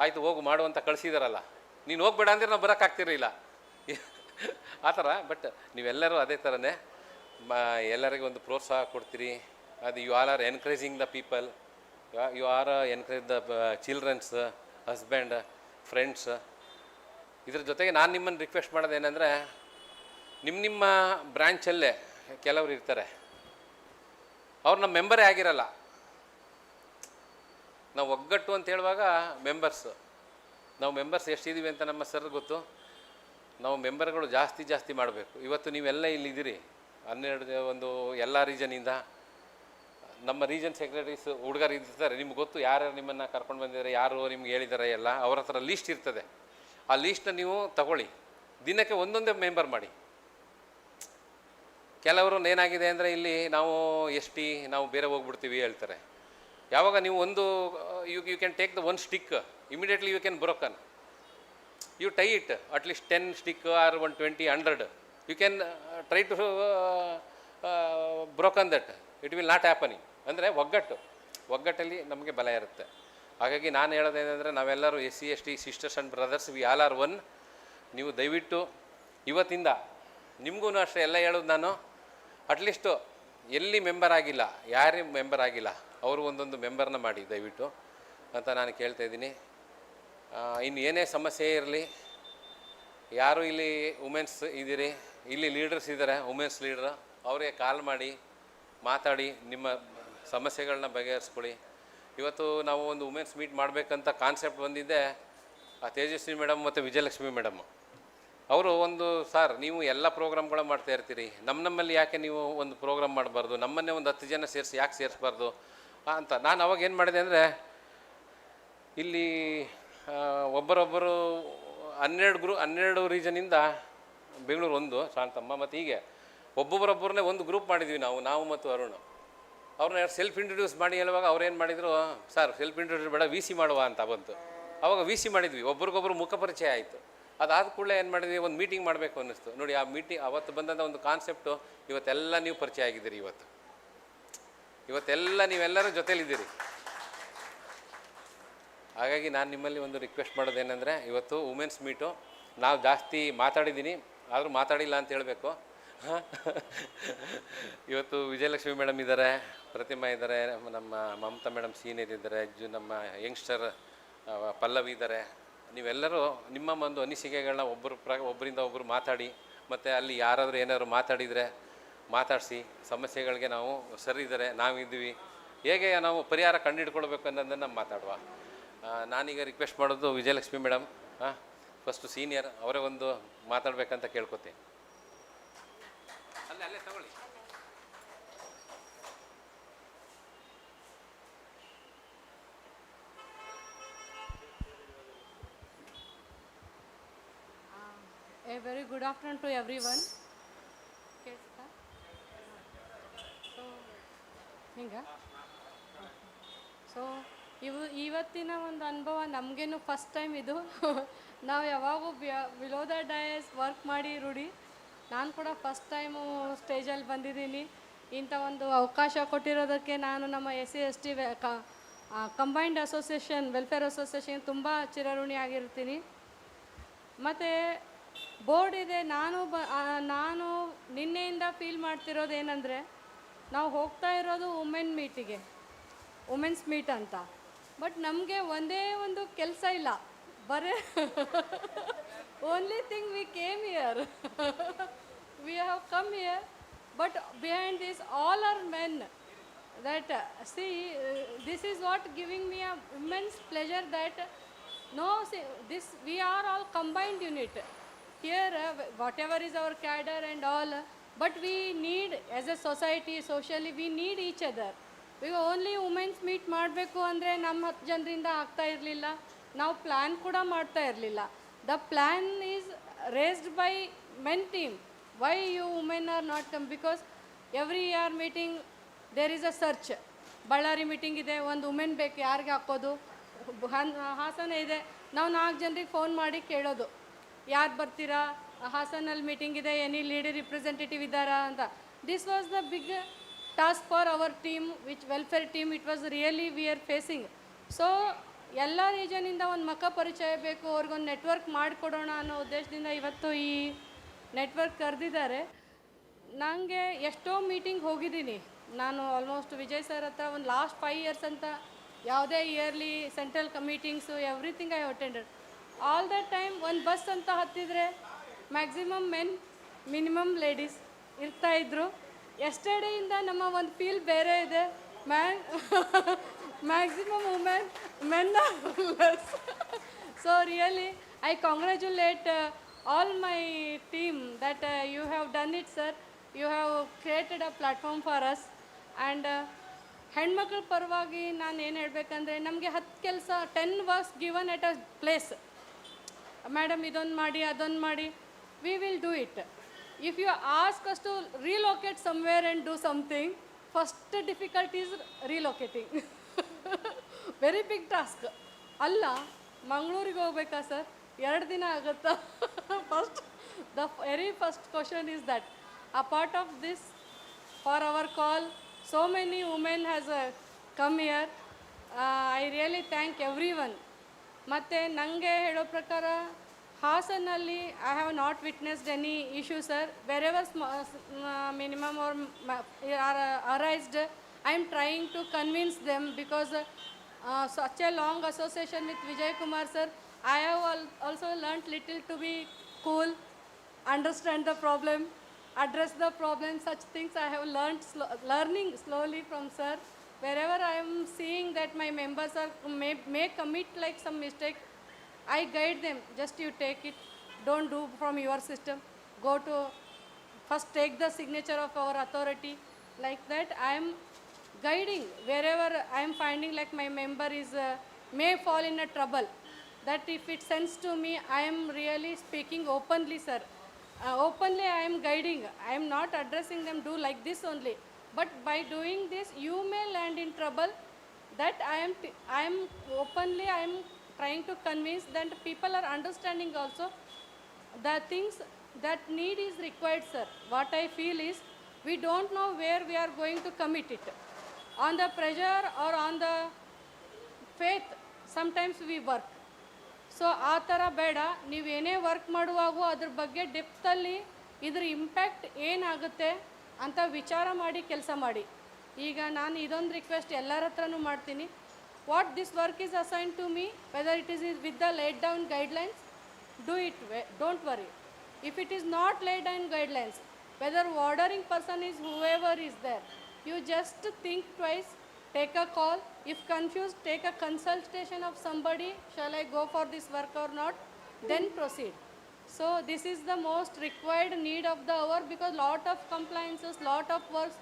ಆಯಿತು ಹೋಗು ಮಾಡುವಂತ ಕಳಿಸಿದಾರಲ್ಲ, ನೀನು ಹೋಗ್ಬೇಡ ಅಂದರೆ ನಾವು ಬರೋಕ್ಕಾಗ್ತಿರಲಿಲ್ಲ ಆ ಥರ. ಬಟ್ ನೀವೆಲ್ಲರೂ ಅದೇ ಥರನೇ ಎಲ್ಲರಿಗೂ ಒಂದು ಪ್ರೋತ್ಸಾಹ ಕೊಡ್ತೀರಿ. ಅದು you all are encouraging the people, you are encourage the children's, husband, friends. ಇದ್ರ ಜೊತೆಗೆ ನಾನು ನಿಮ್ಮನ್ನು ರಿಕ್ವೆಸ್ಟ್ ಮಾಡೋದೇನೆಂದರೆ, ನಿಮ್ಮ ಬ್ರ್ಯಾಂಚಲ್ಲೇ ಕೆಲವರು ಇರ್ತಾರೆ, ಅವ್ರು ನಮ್ಮ ಮೆಂಬರೇ ಆಗಿರಲ್ಲ. ನಾವು ಒಗ್ಗಟ್ಟು ಅಂತ ಹೇಳುವಾಗ ನಾವು ಮೆಂಬರ್ಸ್ ಎಷ್ಟಿದ್ದೀವಿ ಅಂತ ನಮ್ಮ ಸರ್ ಗೊತ್ತು. ನಾವು ಮೆಂಬರ್ಗಳು ಜಾಸ್ತಿ ಮಾಡಬೇಕು. ಇವತ್ತು ನೀವೆಲ್ಲ ಇಲ್ಲಿದ್ದೀರಿ, 12 ಒಂದು ಎಲ್ಲ ರೀಜನಿಂದ ನಮ್ಮ ರೀಜನ್ ಸೆಕ್ರೆಟರೀಸ್ ಹುಡುಗರು ಇರ್ತಾರೆ. ನಿಮ್ಗೆ ಗೊತ್ತು ಯಾರ್ಯಾರು ನಿಮ್ಮನ್ನು ಕರ್ಕೊಂಡು ಬಂದಿದ್ದಾರೆ, ಯಾರು ನಿಮ್ಗೆ ಹೇಳಿದ್ದಾರೆ ಎಲ್ಲ. ಅವ್ರ ಹತ್ರ ಲೀಸ್ಟ್ ಇರ್ತದೆ. ಆ ಲೀಸ್ಟನ್ನ ನೀವು ತಗೊಳ್ಳಿ, ದಿನಕ್ಕೆ ಒಂದೊಂದೇ ಮೆಂಬರ್ ಮಾಡಿ. ಕೆಲವರು ಏನಾಗಿದೆ ಅಂದರೆ ಇಲ್ಲಿ ನಾವು ನಾವು ಬೇರೆ ಹೋಗ್ಬಿಡ್ತೀವಿ ಹೇಳ್ತಾರೆ. ಯಾವಾಗ ನೀವು ಒಂದು you can take the one stick, immediately you can broken. You tie it at least 10 stick or 120, 100. You can try to broken that, it will not happening. ಅಂದರೆ ಒಗ್ಗಟ್ಟಲ್ಲಿ ನಮಗೆ ಬಲ ಇರುತ್ತೆ. ಹಾಗಾಗಿ ನಾನು ಹೇಳೋದೇನೆಂದರೆ, ನಾವೆಲ್ಲರೂ SC/ST sisters and brothers, V all are one. ನೀವು ದಯವಿಟ್ಟು ಇವತ್ತಿಂದ ನಿಮಗೂ ಅಷ್ಟೇ ಎಲ್ಲ ಹೇಳೋದು ನಾನು, ಅಟ್ಲೀಸ್ಟು ಎಲ್ಲಿ ಮೆಂಬರ್ ಆಗಿಲ್ಲ, ಯಾರೇ ಮೆಂಬರ್ ಆಗಿಲ್ಲ, ಅವರು ಒಂದೊಂದು ಮೆಂಬರ್ನ ಮಾಡಿ ದಯವಿಟ್ಟು ಅಂತ ನಾನು ಕೇಳ್ತಾ ಇದ್ದೀನಿ. ಇನ್ನು ಏನೇ ಸಮಸ್ಯೆ ಇರಲಿ, ಯಾರು ಇಲ್ಲಿ ವುಮೆನ್ಸ್ ಇದ್ದೀರಿ, ಇಲ್ಲಿ ಲೀಡರ್ಸ್ ಇದ್ದಾರೆ, ವುಮೆನ್ಸ್ ಲೀಡ್ರ್, ಅವರಿಗೆ ಕಾಲ್ ಮಾಡಿ ಮಾತಾಡಿ ನಿಮ್ಮ ಸಮಸ್ಯೆಗಳನ್ನ ಬಗೆಹರಿಸ್ಕೊಳ್ಳಿ. ಇವತ್ತು ನಾವು ಒಂದು ವುಮೆನ್ಸ್ ಮೀಟ್ ಮಾಡಬೇಕಂತ ಕಾನ್ಸೆಪ್ಟ್ ಬಂದಿದ್ದೆ ಆ ತೇಜಸ್ವಿ ಮೇಡಮ್ ಮತ್ತು ವಿಜಯಲಕ್ಷ್ಮಿ ಮೇಡಮ್ ಅವರು. ಸರ್ ನೀವು ಎಲ್ಲ ಪ್ರೋಗ್ರಾಮ್ಗಳು ಮಾಡ್ತಾ ಇರ್ತೀರಿ, ನಮ್ಮಲ್ಲಿ ಯಾಕೆ ನೀವು ಒಂದು ಪ್ರೋಗ್ರಾಮ್ ಮಾಡಬಾರ್ದು, ನಮ್ಮನ್ನೇ ಒಂದು 10 ಜನ ಯಾಕೆ ಸೇರಿಸ್ಬಾರ್ದು ಅಂತ. ನಾನು ಅವಾಗ ಏನು ಮಾಡಿದೆ ಅಂದರೆ, ಇಲ್ಲಿ ಒಬ್ಬರೊಬ್ಬರು 12 ರೀಜನಿಂದ ಬೆಂಗಳೂರು ಒಂದು ಶಾಂತಮ್ಮ, ಮತ್ತು ಹೀಗೆ ಒಬ್ಬೊಬ್ಬರೊಬ್ಬರನ್ನೇ ಒಂದು ಗ್ರೂಪ್ ಮಾಡಿದ್ವಿ ನಾವು ಮತ್ತು ಅರುಣ್. ಅವ್ರನ್ನ ಸೆಲ್ಫ್ ಇಂಟ್ರೊಡ್ಯೂಸ್ ಮಾಡಿ ಹೇಳುವಾಗ ಅವ್ರು ಏನು ಮಾಡಿದರು, ಸರ್ ಸೆಲ್ಫ್ ಇಂಟ್ರೊಡ್ಯೂಸ್ ಬೇಡ VC ಮಾಡುವ ಅಂತ ಬಂತು. ಅವಾಗ VC ಮಾಡಿದ್ವಿ, ಒಬ್ರಿಗೊಬ್ರು ಮುಖ ಪರಿಚಯ ಆಯಿತು. ಅದಾದ ಕೂಡಲೇ ಏನು ಮಾಡಿದ್ವಿ, ಒಂದು ಮೀಟಿಂಗ್ ಮಾಡಬೇಕು ಅನ್ನಿಸ್ತು. ನೋಡಿ, ಆ ಮೀಟಿಂಗ್ ಅವತ್ತು ಬಂದಂಥ ಒಂದು ಕಾನ್ಸೆಪ್ಟು ಇವತ್ತೆಲ್ಲ ನೀವು ಪರಿಚಯ ಆಗಿದ್ದೀರಿ. ಇವತ್ತೆಲ್ಲ ನೀವೆಲ್ಲರೂ ಜೊತೇಲಿದ್ದೀರಿ. ಹಾಗಾಗಿ ನಾನು ನಿಮ್ಮಲ್ಲಿ ಒಂದು ರಿಕ್ವೆಸ್ಟ್ ಮಾಡೋದೇನೆಂದರೆ, ಇವತ್ತು ವುಮೆನ್ಸ್ ಮೀಟು ನಾವು ಜಾಸ್ತಿ ಮಾತಾಡಿದ್ದೀನಿ, ಆದರೂ ಮಾತಾಡಿಲ್ಲ ಅಂತ ಹೇಳಬೇಕು. ಇವತ್ತು ವಿಜಯಲಕ್ಷ್ಮಿ ಮೇಡಮ್ ಇದ್ದಾರೆ, ಪ್ರತಿಮಾ ಇದ್ದಾರೆ, ನಮ್ಮ ಮಮತಾ ಮೇಡಮ್ ಸೀನಿಯರ್ ಇದ್ದಾರೆ, ನಮ್ಮ ಯಂಗ್ಸ್ಟರ್ ಪಲ್ಲವಿ ಇದ್ದಾರೆ. ನೀವೆಲ್ಲರೂ ನಿಮ್ಮ ಒಂದು ಅನಿಸಿಕೆಗಳನ್ನ ಒಬ್ಬರಿಂದ ಒಬ್ಬರು ಮಾತಾಡಿ, ಮತ್ತು ಅಲ್ಲಿ ಯಾರಾದರೂ ಏನಾದರೂ ಮಾತಾಡಿದರೆ ಮಾತಾಡಿಸಿ, ಸಮಸ್ಯೆಗಳಿಗೆ ನಾವು ಸರಿ ಇದ್ದಾರೆ, ನಾವಿದ್ದೀವಿ, ಹೇಗೆ ನಾವು ಪರಿಹಾರ ಕಂಡುಹಿಡ್ಕೊಳ್ಬೇಕು ಅನ್ನೋದನ್ನು ಮಾತಾಡುವ. ನಾನೀಗ ರಿಕ್ವೆಸ್ಟ್ ಮಾಡೋದು ವಿಜಯಲಕ್ಷ್ಮಿ ಮೇಡಮ್, ಫಸ್ಟು ಸೀನಿಯರ್, ಅವರೇ ಒಂದು ಮಾತಾಡಬೇಕಂತ ಕೇಳ್ಕೊತೀನಿ. ಅಲ್ಲೇ ತಗೊಳ್ಳಿ.
A very good afternoon to everyone. So ಇವತ್ತಿನ ಒಂದು ಅನುಭವ ನಮಗೇನು ಫಸ್ಟ್ ಟೈಮ್ ಇದು. ನಾವು ಯಾವಾಗೂ ಬಿಲೋ ದ ಡಯಸ್ ವರ್ಕ್ ಮಾಡಿ ರೂಢಿ. ನಾನು ಕೂಡ ಫಸ್ಟ್ ಟೈಮು ಸ್ಟೇಜಲ್ಲಿ ಬಂದಿದ್ದೀನಿ. ಇಂಥ ಒಂದು ಅವಕಾಶ ಕೊಟ್ಟಿರೋದಕ್ಕೆ ನಾನು ನಮ್ಮ SC/ST combined association welfare association ತುಂಬ ಚಿರಋಣಿ ಆಗಿರ್ತೀನಿ. ಮತ್ತು ಬೋರ್ಡ್ ಇದೆ, ನಾನು ನಿನ್ನೆಯಿಂದ ಫೀಲ್ ಮಾಡ್ತಿರೋದು ಏನಂದರೆ, ನಾವು ಹೋಗ್ತಾ ಇರೋದು ವುಮೆನ್ಸ್ ಮೀಟ್ ಅಂತ. ಬಟ್ ನಮಗೆ ಒಂದೇ ಒಂದು ಕೆಲಸ ಇಲ್ಲ, ಬರೇ only thing we came here, we have come here, but behind this all are men. That this is what giving me a immense pleasure that we are all combined unit here, whatever is our cadre and all, but we need, as a society, socially we need each other. We only women's meet ಮಾಡಬೇಕು ಅಂದರೆ ನಮ್ಮ 10 ಜನರಿಂದ ಆಗ್ತಾ ಇರಲಿಲ್ಲ, ನಾವು plan ಕೂಡ ಮಾಡ್ತಾ ಇರಲಿಲ್ಲ. The plan is raised by men team. Why you women are not come? Because every year meeting there is a search. Ballari meeting ಇದೆ, ಒಂದು ವುಮೆನ್ ಬೇಕು, ಯಾರಿಗೆ ಹಾಕೋದು? ಹಾಸನ ಇದೆ, ನಾವು 4 ಜನರಿಗೆ ಫೋನ್ ಮಾಡಿ ಕೇಳೋದು, ಯಾರು ಬರ್ತೀರಾ, ಹಾಸನಲ್ಲಿ ಮೀಟಿಂಗ್ ಇದೆ, ಎನಿ ಲೇಡಿ ರಿಪ್ರೆಸೆಂಟೇಟಿವ್ ಇದ್ದಾರಾ ಅಂತ. This was the big task for our team, which welfare team. It was really we are facing. So ಎಲ್ಲ ರೀಜನಿಂದ ಒಂದು ಮುಖ ಪರಿಚಯ ಬೇಕು, ಅವ್ರಿಗೊಂದು ನೆಟ್ವರ್ಕ್ ಮಾಡಿಕೊಡೋಣ ಅನ್ನೋ ಉದ್ದೇಶದಿಂದ ಇವತ್ತು ಈ ನೆಟ್ವರ್ಕ್ ಕರೆದಿದ್ದಾರೆ. ನನಗೆ ಎಷ್ಟೋ ಮೀಟಿಂಗ್ ಹೋಗಿದ್ದೀನಿ ನಾನು, ಆಲ್ಮೋಸ್ಟ್ ವಿಜಯ್ ಸರ್ ಹತ್ರ ಒಂದು ಲಾಸ್ಟ್ 5 years ಅಂತ ಯಾವುದೇ yearly central meetings everything I attended. All the time ಒಂದು ಬಸ್ ಅಂತ ಹತ್ತಿದರೆ ಮ್ಯಾಕ್ಸಿಮಮ್ ಮೆನ್, ಮಿನಿಮಮ್ ಲೇಡೀಸ್ ಇರ್ತಾಯಿದ್ರು. ಎಸ್ಟರ್ಡೇಯಿಂದ ನಮ್ಮ ಒಂದು ಫೀಲ್ ಬೇರೆ ಇದೆ. Maximum women, men R less. So really I congratulate all my team that you have done it, sir. You have created a platform for us. And ಹೆಣ್ಮಕ್ಳ ಪರವಾಗಿ ನಾನು ಏನು ಹೇಳಬೇಕಂದ್ರೆ, ನಮಗೆ 10 ಕೆಲಸ 10 works given at a place. Madam ಇದೊಂದು ಮಾಡಿ, ಅದೊಂದು ಮಾಡಿ, we will do it. If you ask us to relocate somewhere and do something, first difficulty is relocating. Very big task. ಅಲ್ಲ, ಮಂಗಳೂರಿಗೆ ಹೋಗ್ಬೇಕಾ ಸರ್, 2 ದಿನ ಆಗುತ್ತಾ? First The very first question is that, a part of this, for our call, so many women has come here. I really thank everyone. ಮತ್ತು ನನಗೆ ಹೇಳೋ ಪ್ರಕಾರ ಹಾಸನಲ್ಲಿ I have not witnessed any issue sir. Wherever minimum are arised, I am trying to convince them because such a long association with Vijay Kumar sir, I have also learnt little to be cool, understand the problem, address the problem. Such things I have learnt learning slowly from sir. Wherever I am seeing that my members are may commit like some mistake, I guide them. Just you take it, don't do from your system. Go to first take the signature of our authority. Like that I am guiding wherever I am finding like my member is may fall in a trouble. That if it sends to me, I am really speaking openly, sir. Openly I am guiding. I am not addressing them do like this only. But by doing this, you may land in trouble. That I am openly I am trying to convince that people are understanding also the things that need is required, sir. What I feel is we don't know where we are going to commit it. On the pressure or on the faith, sometimes we work. So ಆ ಥರ ಬೇಡ. ನೀವೇನೇ work ಮಾಡುವಾಗೂ ಅದ್ರ ಬಗ್ಗೆ ಡೆಪ್ತಲ್ಲಿ ಇದ್ರ impact ಏನಾಗುತ್ತೆ ಅಂತ ವಿಚಾರ ಮಾಡಿ ಕೆಲಸ ಮಾಡಿ. ಈಗ ನಾನು ಇದೊಂದು ರಿಕ್ವೆಸ್ಟ್ ಎಲ್ಲರ ಹತ್ರನೂ ಮಾಡ್ತೀನಿ. What this work is assign to me, whether it is with the laid down guidelines, do it, don't worry. If it is not laid down guidelines, whether ordering person is whoever is there, you just think twice, take a call. If confused, take a consultation of somebody, shall I go for this work or not, then proceed. So this is the most required need of the hour, because lot of compliances, lot of works,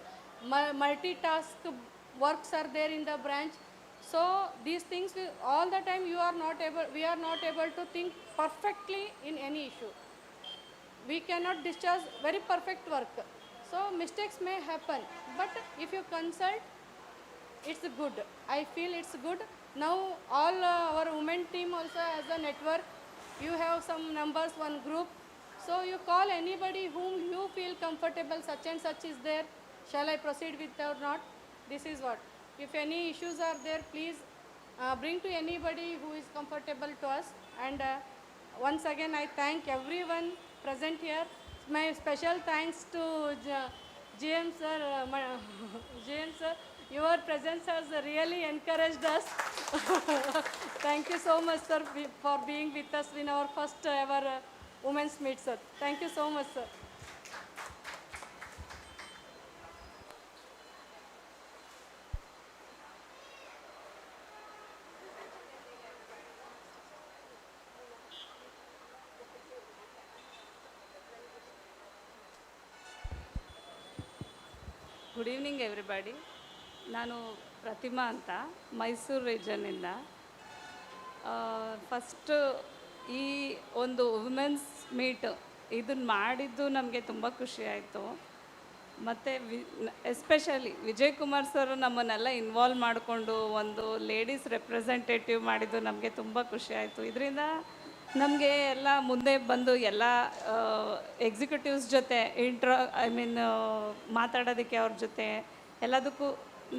multitask works are there in the branch. So these things all the time we are not able to think perfectly in any issue. We cannot discharge very perfect work. So mistakes may happen, but if you consult, it's good. I feel it's good. Now all our women team also has a network. You have some numbers, one group. So you call anybody whom you feel comfortable, such and such is there. Shall I proceed with or not? This is what. If any issues are there, please bring to anybody who is comfortable to us. And once again, I thank everyone present here. My special thanks to GM sir. GM sir, your presence has really encouraged us. Thank you so much, sir, for being with us in our first ever women's meet, sir. Thank you so much, sir.
Good evening everybody. ನಾನು ಪ್ರತಿಮಾ ಅಂತ, Mysuru ರೀಜನ್ನಿಂದ. First ಈ ಒಂದು women's meet ಇದನ್ನು ಮಾಡಿದ್ದು ನಮಗೆ ತುಂಬ ಖುಷಿ ಆಯಿತು. ಮತ್ತು ಎಸ್ಪೆಷಲಿ ವಿಜಯ್ ಕುಮಾರ್ ಸರ್ ನಮ್ಮನ್ನೆಲ್ಲ ಇನ್ವಾಲ್ವ್ ಮಾಡಿಕೊಂಡು ಒಂದು ಲೇಡೀಸ್ ರೆಪ್ರೆಸೆಂಟೇಟಿವ್ ಮಾಡಿದ್ದು ನಮಗೆ ತುಂಬ ಖುಷಿ ಆಯಿತು. ಇದರಿಂದ ನಮಗೆ ಎಲ್ಲ ಮುಂದೆ ಬಂದು ಎಲ್ಲ ಎಕ್ಸಿಕ್ಯೂಟಿವ್ಸ್ ಜೊತೆ ಮಾತಾಡೋದಕ್ಕೆ ಅವ್ರ ಜೊತೆ ಎಲ್ಲದಕ್ಕೂ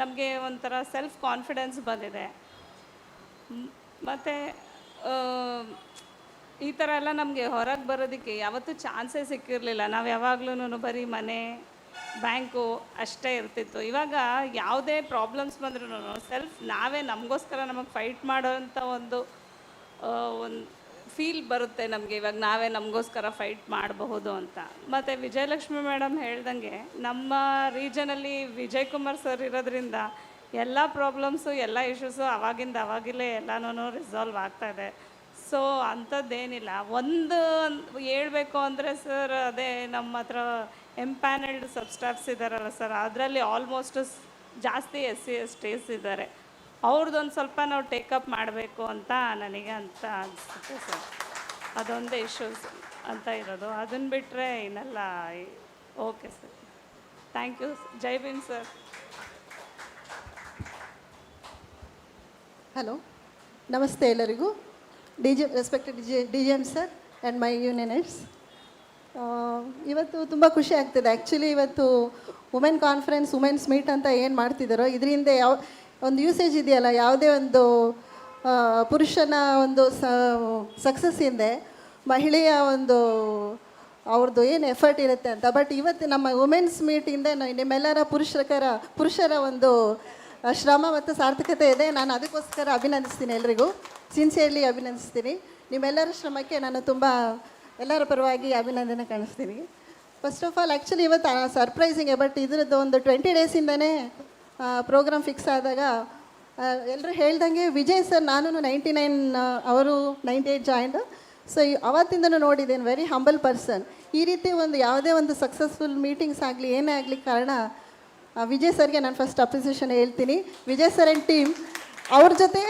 ನಮಗೆ ಒಂಥರ ಸೆಲ್ಫ್ ಕಾನ್ಫಿಡೆನ್ಸ್ ಬಂದಿದೆ. ಮತ್ತು ಈ ಥರ ಎಲ್ಲ ನಮಗೆ ಹೊರಗೆ ಬರೋದಕ್ಕೆ ಯಾವತ್ತೂ ಚಾನ್ಸೇ ಸಿಕ್ಕಿರಲಿಲ್ಲ. ನಾವು ಯಾವಾಗ್ಲೂ ಬರೀ ಮನೆ, ಬ್ಯಾಂಕು ಅಷ್ಟೇ ಇರ್ತಿತ್ತು. ಇವಾಗ ಯಾವುದೇ ಪ್ರಾಬ್ಲಮ್ಸ್ ಬಂದ್ರೂ ನಾವೇ ನಮಗೋಸ್ಕರ ನಮಗೆ ಫೈಟ್ ಮಾಡೋವಂಥ ಒಂದು ಫೀಲ್ ಬರುತ್ತೆ ನಮಗೆ. ಇವಾಗ ನಾವೇ ನಮಗೋಸ್ಕರ ಫೈಟ್ ಮಾಡಬಹುದು ಅಂತ. ಮತ್ತು ವಿಜಯಲಕ್ಷ್ಮಿ ಮೇಡಮ್ ಹೇಳ್ದಂಗೆ ನಮ್ಮ ರೀಜನಲ್ಲಿ ವಿಜಯ್ ಕುಮಾರ್ ಸರ್ ಇರೋದ್ರಿಂದ ಎಲ್ಲ ಪ್ರಾಬ್ಲಮ್ಸು, ಎಲ್ಲ ಇಶ್ಯೂಸು ಅವಾಗಿಲೇ ಎಲ್ಲನೂ ರಿಸಾಲ್ವ್ ಆಗ್ತಾಯಿದೆ. ಸೊ ಅಂಥದ್ದೇನಿಲ್ಲ. ಒಂದು ಹೇಳ್ಬೇಕು ಅಂದರೆ ಸರ್, ಅದೇ ನಮ್ಮ ಹತ್ರ ಎಂಪ್ಯಾನಲ್ಡ್ ಸಬ್ಸ್ಟಾಫ್ಸ್ ಇದ್ದಾರಲ್ಲ ಸರ್, ಅದರಲ್ಲಿ ಆಲ್ಮೋಸ್ಟ್ ಜಾಸ್ತಿ SC/STs ಇದ್ದಾರೆ. ಅವ್ರದ್ದೊಂದು ಸ್ವಲ್ಪ ನಾವು ಟೇಕಪ್ ಮಾಡಬೇಕು ಅಂತ ನನಗೆ ಅಂತ ಅನಿಸುತ್ತೆ ಸರ್. ಅದೊಂದೇ ಇಶ್ಯೂಸ್ ಅಂತ ಇರೋದು. ಅದನ್ನು ಬಿಟ್ಟರೆ ಇನ್ನೆಲ್ಲ okay sir. Thank you. Jai Bhim sir.
Hello, ನಮಸ್ತೆ ಎಲ್ಲರಿಗೂ. Respected DGM sir and my union heads.
ಇವತ್ತು ತುಂಬ ಖುಷಿ ಆಗ್ತಿದೆ. ಆ್ಯಕ್ಚುಲಿ ಇವತ್ತು ವುಮೆನ್ ಕಾನ್ಫರೆನ್ಸ್, ವುಮೆನ್ಸ್ ಮೀಟ್ ಅಂತ ಏನು ಮಾಡ್ತಿದ್ದಾರೋ ಇದರಿಂದ ಒಂದು ಯೂಸೇಜ್ ಇದೆಯಲ್ಲ, ಯಾವುದೇ ಒಂದು ಪುರುಷನ ಒಂದು ಸಕ್ಸಸ್ ಹಿಂದೆ ಮಹಿಳೆಯ ಒಂದು ಅವ್ರದ್ದು ಏನು ಎಫರ್ಟ್ ಇರುತ್ತೆ ಅಂತ. ಬಟ್ ಇವತ್ತು ನಮ್ಮ ವುಮೆನ್ಸ್ ಮೀಟಿಂದ ನಿಮ್ಮೆಲ್ಲರ ಪುರುಷರ ಒಂದು ಶ್ರಮ ಮತ್ತು ಸಾರ್ಥಕತೆ ಇದೆ. ನಾನು ಅದಕ್ಕೋಸ್ಕರ ಅಭಿನಂದಿಸ್ತೀನಿ, ಎಲ್ರಿಗೂ ಸಿನ್ಸಿಯರ್ಲಿ ಅಭಿನಂದಿಸ್ತೀನಿ. ನಿಮ್ಮೆಲ್ಲರ ಶ್ರಮಕ್ಕೆ ನಾನು ತುಂಬ ಎಲ್ಲರ ಪರವಾಗಿ ಅಭಿನಂದನೆ ಕಾಣಿಸ್ತೀನಿ. ಫಸ್ಟ್ ಆಫ್ ಆಲ್ ಆ್ಯಕ್ಚುಲಿ ಇವತ್ತು ಸರ್ಪ್ರೈಸಿಂಗ್, ಬಟ್ ಇದ್ರದ್ದು ಒಂದು 20 ಡೇಸಿಂದನೇ ಪ್ರೋಗ್ರಾಮ್ ಫಿಕ್ಸ್ ಆದಾಗ ಎಲ್ಲರೂ ಹೇಳ್ದಂಗೆ ವಿಜಯ್ ಸರ್, ನಾನು 99 ಅವರು 98 ಜಾಯಿಂಡ್. ಸೊ ಅವತ್ತಿಂದನೂ ನೋಡಿದ್ದೇನೆ, ವೆರಿ ಹಂಬಲ್ ಪರ್ಸನ್. ಈ ರೀತಿ ಒಂದು ಯಾವುದೇ ಒಂದು ಸಕ್ಸಸ್ಫುಲ್ ಮೀಟಿಂಗ್ಸ್ ಆಗಲಿ ಏನೇ ಆಗಲಿ ಕಾರಣ ವಿಜಯ್ ಸರ್ಗೆ ನಾನು ಫಸ್ಟ್ ಅಪ್ರಿಸಿಯೇಷನ್ ಹೇಳ್ತೀನಿ. ವಿಜಯ್ ಸರ್ ಆ್ಯಂಡ್ ಟೀಮ್ ಅವ್ರ ಜೊತೆ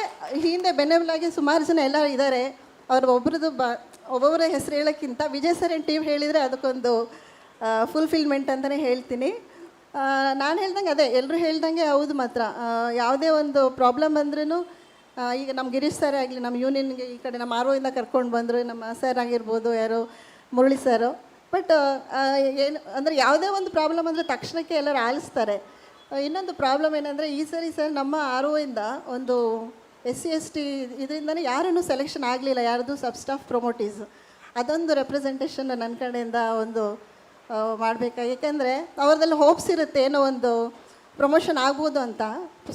ಹಿಂದೆ ಬೆನ್ನೆಬಲಾಗಿ ಸುಮಾರು ಜನ ಎಲ್ಲ ಇದ್ದಾರೆ. ಅವ್ರ ಒಬ್ಬೊಬ್ಬರ ಹೆಸರು ಹೇಳೋಕ್ಕಿಂತ ವಿಜಯ್ ಸರ್ ಆ್ಯಂಡ್ ಟೀಮ್ ಹೇಳಿದರೆ ಅದಕ್ಕೊಂದು ಫುಲ್ಫಿಲ್ಮೆಂಟ್ ಅಂತಲೇ ಹೇಳ್ತೀನಿ. ನಾನು ಹೇಳ್ದಂಗೆ ಅದೇ ಎಲ್ಲರೂ ಹೇಳ್ದಂಗೆ ಹೌದು. ಮಾತ್ರ ಯಾವುದೇ ಒಂದು ಪ್ರಾಬ್ಲಮ್ ಬಂದ್ರೂ ಈಗ ನಮ್ಮ ಗಿರೀಶ್ ಸರ್ ಆಗಲಿ, ನಮ್ಮ ಯೂನಿಯನ್ಗೆ ಈ ಕಡೆ ನಮ್ಮ ಇಂದ ಕರ್ಕೊಂಡು ಬಂದರು, ನಮ್ಮ ಸರ್ ಆಗಿರ್ಬೋದು, ಯಾರು ಮುರಳಿ ಸರು. ಬಟ್ ಏನು ಅಂದರೆ ಯಾವುದೇ ಒಂದು ಪ್ರಾಬ್ಲಮ್ ಅಂದರೆ ತಕ್ಷಣಕ್ಕೆ ಎಲ್ಲರೂ ಆಲಿಸ್ತಾರೆ. ಇನ್ನೊಂದು ಪ್ರಾಬ್ಲಮ್ ಏನಂದರೆ ಈ ಸರಿ ಸರ್ ನಮ್ಮ ಇಂದ ಒಂದು SC/ST ಇದರಿಂದನೇ ಯಾರೂ ಸೆಲೆಕ್ಷನ್ ಆಗಲಿಲ್ಲ, ಯಾರ್ದು ಸಬ್ ಸ್ಟಾಫ್ ಪ್ರೊಮೋಟೀಸ್. ಅದೊಂದು ರೆಪ್ರೆಸೆಂಟೇಷನ್ ನನ್ನ ಕಡೆಯಿಂದ ಒಂದು ಮಾಡಬೇಕಾಗಿ, ಯಾಕೆಂದರೆ ಅವ್ರದ್ದೆಲ್ಲ ಹೋಪ್ಸ್ ಇರುತ್ತೆ ಏನೋ ಒಂದು ಪ್ರಮೋಷನ್ ಆಗ್ಬೋದು ಅಂತ.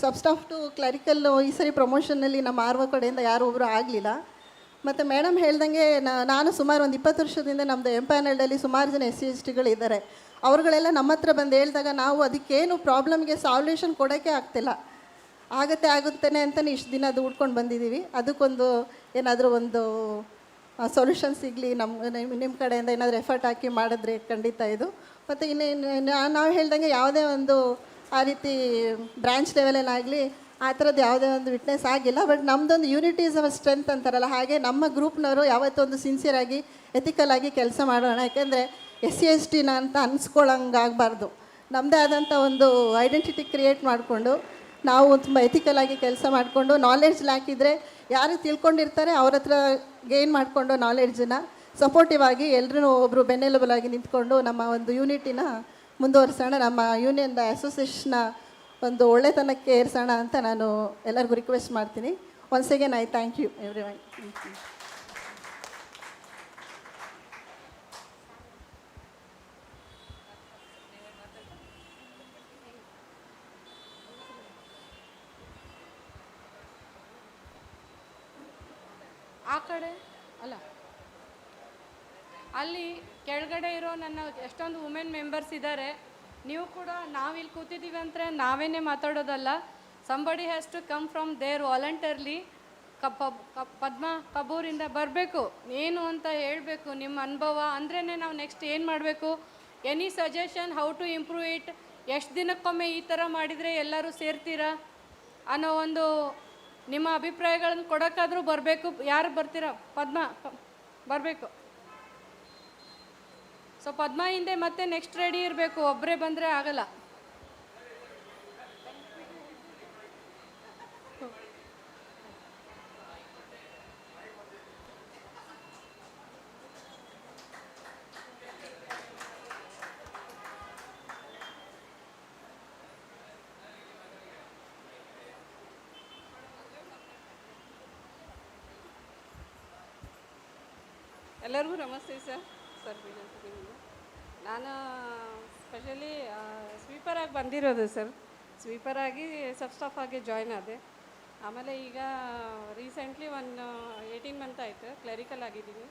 ಸಬ್ ಸ್ಟಾಫ್ ಟು ಕ್ಲರಿಕಲ್ಲು ಈ ಸರಿ ಪ್ರಮೋಷನಲ್ಲಿ ನಮ್ಮ ಕಡೆಯಿಂದ ಯಾರು ಒಬ್ಬರು ಆಗಲಿಲ್ಲ. ಮತ್ತು ಮೇಡಮ್ ಹೇಳ್ದಂಗೆ ನಾನು ಸುಮಾರು ಒಂದು 20 ವರ್ಷದಿಂದ ನಮ್ಮದು ಎಂಪ್ಯಾನಲ್ಡಲ್ಲಿ ಸುಮಾರು ಜನ SC/STಗಳಿದ್ದಾರೆ. ಅವ್ರುಗಳೆಲ್ಲ ನಮ್ಮ ಹತ್ರ ಬಂದು ಹೇಳಿದಾಗ ನಾವು ಅದಕ್ಕೇನು ಪ್ರಾಬ್ಲಮ್ಗೆ ಸಾಲ್ಯೂಷನ್ ಕೊಡೋಕ್ಕೆ ಆಗ್ತಿಲ್ಲ. ಆಗುತ್ತೇನೆ ಅಂತಲೇ ಇಷ್ಟು ದಿನ ಅದು ಉಡ್ಕೊಂಡು ಬಂದಿದ್ದೀವಿ. ಅದಕ್ಕೊಂದು ಏನಾದರೂ ಒಂದು ಸೊಲ್ಯೂಷನ್ ಸಿಗಲಿ, ನಿಮ್ಮ ಕಡೆಯಿಂದ ಏನಾದರೂ ಎಫರ್ಟ್ ಹಾಕಿ ಮಾಡಿದ್ರೆ ಖಂಡಿತ ಇದು. ಮತ್ತು ನಾವು ಹೇಳ್ದಂಗೆ ಯಾವುದೇ ಒಂದು ಆ ರೀತಿ ಬ್ರ್ಯಾಂಚ್ ಲೆವೆಲಲ್ಲಾಗಲಿ ಆ ಥರದ್ದು ಯಾವುದೇ ಒಂದು ವಿಟ್ನೆಸ್ ಆಗಿಲ್ಲ. ಬಟ್ ನಮ್ಮದೊಂದು ಯೂನಿಟಿ ಇಸ್ ಅವರ್ ಸ್ಟ್ರೆಂತ್ ಅಂತಾರಲ್ಲ, ಹಾಗೆ ನಮ್ಮ ಗ್ರೂಪ್ನವರು ಯಾವತ್ತೊಂದು ಸಿನ್ಸಿಯರಾಗಿ ಎಥಿಕಲಾಗಿ ಕೆಲಸ ಮಾಡೋಣ. ಯಾಕೆಂದರೆ SC/ST ಅಂತ ಅನ್ಸ್ಕೊಳ್ಳೋಂಗಾಗಬಾರ್ದು. ನಮ್ಮದೇ ಆದಂಥ ಒಂದು ಐಡೆಂಟಿಟಿ ಕ್ರಿಯೇಟ್ ಮಾಡಿಕೊಂಡು ನಾವು ತುಂಬ ಎಥಿಕಲಾಗಿ ಕೆಲಸ ಮಾಡಿಕೊಂಡು, ನಾಲೆಡ್ಜ್ ಲ್ಯಾಕಿದ್ರೆ ಯಾರು ತಿಳ್ಕೊಂಡಿರ್ತಾರೆ ಅವ್ರ ಹತ್ರ ಗೇನ್ ಮಾಡಿಕೊಂಡು ನಾಲೆಡ್ಜನ್ನ ಸಪೋರ್ಟಿವ್ ಆಗಿ ಎಲ್ಲರೂ ಒಬ್ಬರು ಬೆನ್ನೆಲುಬಾಗಿ ನಿಂತ್ಕೊಂಡು ನಮ್ಮ ಒಂದು ಯೂನಿಟಿನ ಮುಂದುವರಿಸೋಣ, ನಮ್ಮ ಯೂನಿಯನ್ ಅಸೋಸಿಯೇಷನ್ನ ಒಂದು ಒಳ್ಳೆತನಕ್ಕೆ ಏರಿಸೋಣ ಅಂತ ನಾನು ಎಲ್ಲರಿಗೂ ರಿಕ್ವೆಸ್ಟ್ ಮಾಡ್ತೀನಿ. Once again I thank you everyone.
ಆ ಕಡೆ ಅಲ್ಲ, ಅಲ್ಲಿ ಕೆಳಗಡೆ ಇರೋ ನನ್ನ ಎಷ್ಟೊಂದು ವುಮೆನ್ ಮೆಂಬರ್ಸ್ ಇದ್ದಾರೆ. ನೀವು ಕೂಡ ನಾವಿಲ್ಲಿ ಕೂತಿದ್ದೀವಿ ಅಂದರೆ ನಾವೇನೇ ಮಾತಾಡೋದಲ್ಲ. Somebody has to come from there voluntarily. Padma ಕಬೂರಿಂದ ಬರಬೇಕು, ಏನು ಅಂತ ಹೇಳಬೇಕು ನಿಮ್ಮ ಅನುಭವ ಅಂದ್ರೇ ನಾವು ನೆಕ್ಸ್ಟ್ ಏನು ಮಾಡಬೇಕು, any suggestion how to improve it, ಎಷ್ಟು ದಿನಕ್ಕೊಮ್ಮೆ ಈ ಥರ ಮಾಡಿದರೆ ಎಲ್ಲರೂ ಸೇರ್ತೀರಾ ಅನ್ನೋ ಒಂದು ನಿಮ್ಮ ಅಭಿಪ್ರಾಯಗಳನ್ನು ಕೊಡೋಕ್ಕಾದರೂ ಬರಬೇಕು. ಯಾರು ಬರ್ತೀರಾ? ಪದ್ಮ ಬರಬೇಕು. ಸೊ ಪದ್ಮ ಹಿಂದೆ ಮತ್ತೆ ನೆಕ್ಸ್ಟ್ ರೆಡಿ ಇರಬೇಕು, ಒಬ್ಬರೇ ಬಂದರೆ ಆಗಲ್ಲ. ಎಲ್ಲರಿಗೂ ನಮಸ್ತೆ ಸರ್. ನಾನು ಸ್ಪೆಷಲಿ ಸ್ವೀಪರಾಗಿ ಬಂದಿರೋದು ಸರ್. ಸ್ವೀಪರಾಗಿ ಸಬ್ ಸ್ಟಾಫ್ ಆಗಿ ಜಾಯ್ನ್ ಆದೆ. ಆಮೇಲೆ ಈಗ ರೀಸೆಂಟ್ಲಿ 18 ಮಂತ್ ಆಯಿತು ಕ್ಲರಿಕಲ್ ಆಗಿದ್ದೀನಿ.